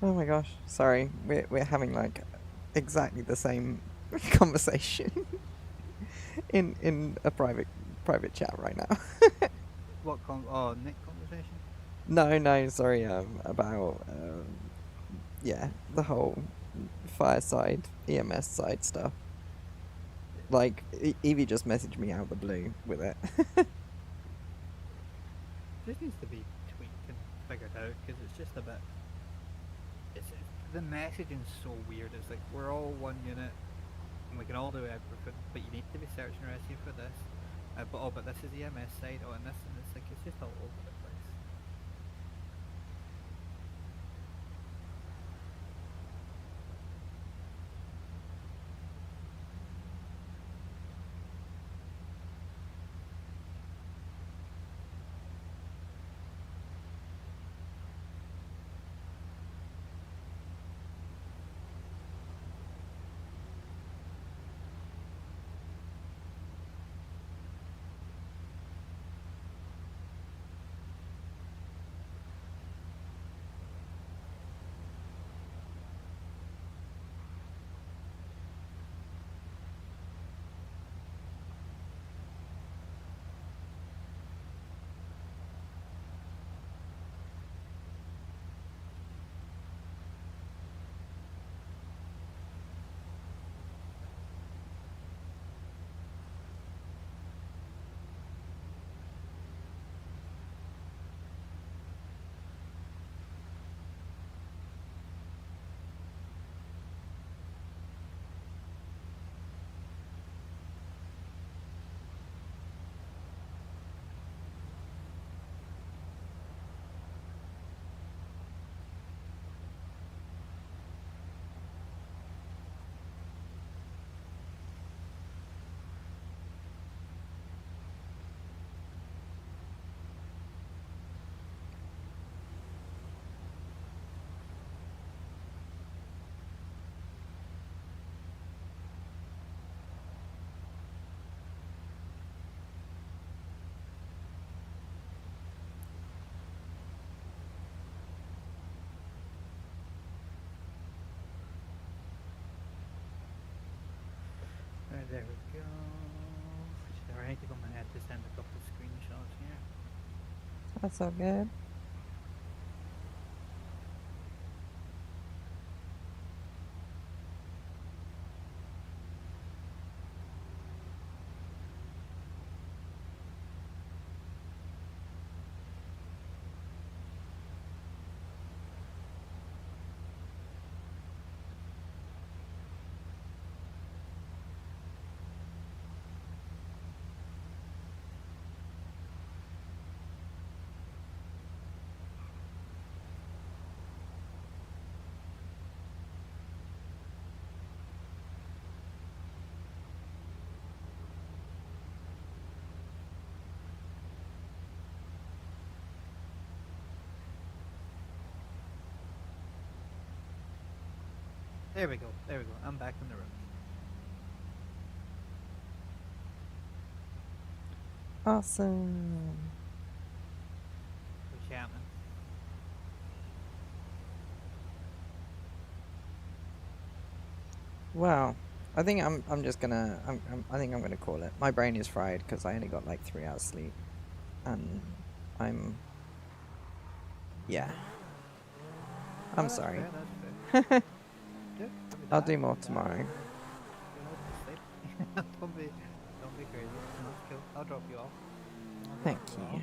S1: Oh my gosh, sorry. We're having like exactly the same conversation in a private chat right now.
S15: Oh, Nick conversation?
S1: No, sorry. About yeah, the whole fireside EMS side stuff. Like Evie just messaged me out of the blue with it.
S15: This needs to be tweaked and figured out because it's just a bit. The messaging's so weird. It's like we're all one unit and we can all do everything, but you need to be search and rescue for this. But this is the EMS side. Oh, and this, and it's like it's just all over the place. Right, there we go. Sorry, I need to go my head to send a couple of screenshots here.
S1: That's all good.
S15: There we go. There we go. I'm back in the room.
S1: Awesome.
S15: What's happening?
S1: Well, I think I'm just gonna I think I'm gonna call it. My brain is fried because I only got like 3 hours sleep, and yeah. I'm sorry.
S15: Fair, that's fair.
S1: I'll do more tomorrow.
S15: Don't be crazy. No, that's cool. I'll drop you off.
S1: Thank you.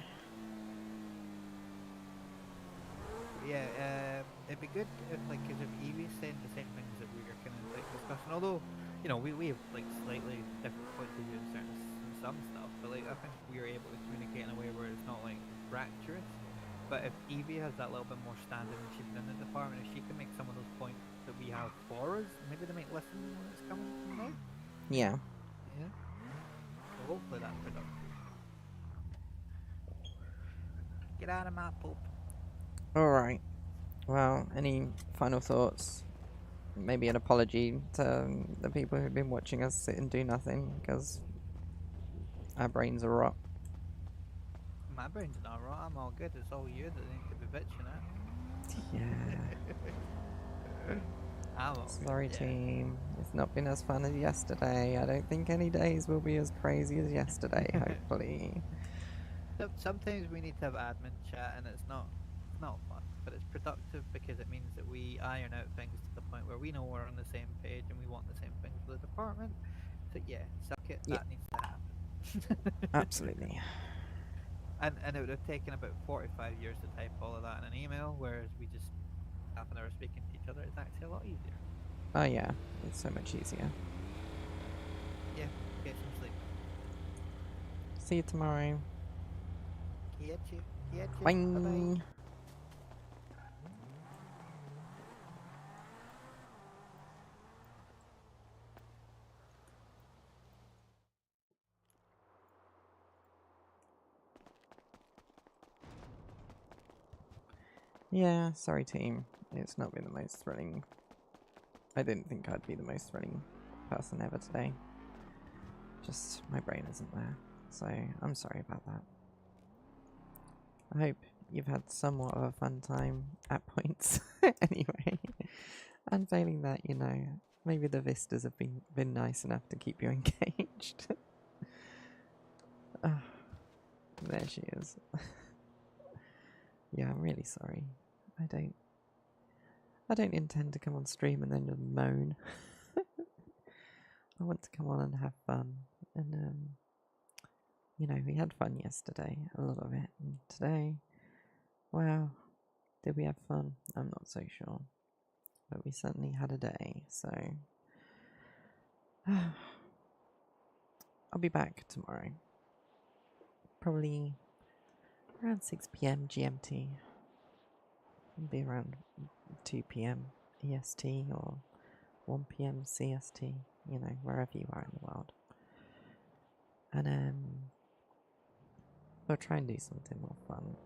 S15: Yeah, it'd be good if, like, cause if Evie's saying the same things that we were kind of like discussing, although, you know, we have like slightly different points of view in some stuff, but like I think we are able to communicate in a way where it's not like fractious. But if Evie has that little bit more standing and she's been in the department, if she can make some of those points that we have for us, maybe they might listen when it's coming from them.
S1: Yeah.
S15: Yeah. So hopefully that's productive. Get out of my poop.
S1: Alright. Well, any final thoughts? Maybe an apology to the people who've been watching us sit and do nothing because our brains are rot.
S15: My brain's not right. I'm all good. It's all you that need to be bitching at.
S1: Yeah. Sorry, team. It's not been as fun as yesterday. I don't think any days will be as crazy as yesterday, hopefully.
S15: Sometimes we need to have admin chat, and it's not fun, but it's productive because it means that we iron out things to the point where we know we're on the same page and we want the same things for the department. So yeah, suck it.
S1: Yeah.
S15: That needs to happen.
S1: Absolutely.
S15: And it would have taken about 45 years to type all of that in an email, whereas we just half an hour speaking to each other is actually a lot easier.
S1: Oh yeah, it's so much easier.
S15: Yeah, get some sleep.
S1: See you tomorrow.
S15: Get you.
S1: Bye.
S15: Bye-bye.
S1: Yeah, sorry team. It's not been the most thrilling. I didn't think I'd be the most thrilling person ever today. Just my brain isn't there. So I'm sorry about that. I hope you've had somewhat of a fun time at points anyway. And failing that, you know, maybe the vistas have been nice enough to keep you engaged. There she is. Yeah, I'm really sorry. I don't intend to come on stream and then just moan. I want to come on and have fun. And you know, we had fun yesterday, a lot of it. And today, wow, did we have fun? I'm not so sure. But we certainly had a day, so I'll be back tomorrow. Probably around 6 PM GMT. It'll be around 2 PM EST or 1 PM CST, you know, wherever you are in the world. And we'll try and do something more fun.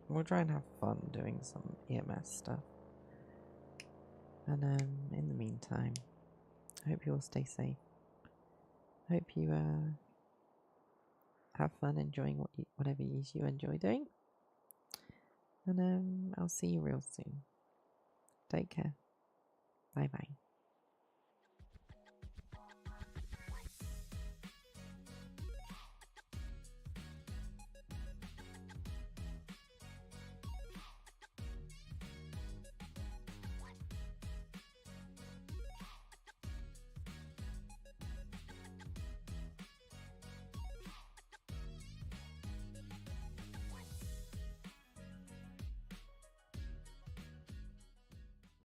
S1: We'll try and have fun doing some EMS stuff. And in the meantime, I hope you all stay safe. I hope you have fun enjoying whatever it is you enjoy doing. And I'll see you real soon. Take care. Bye bye.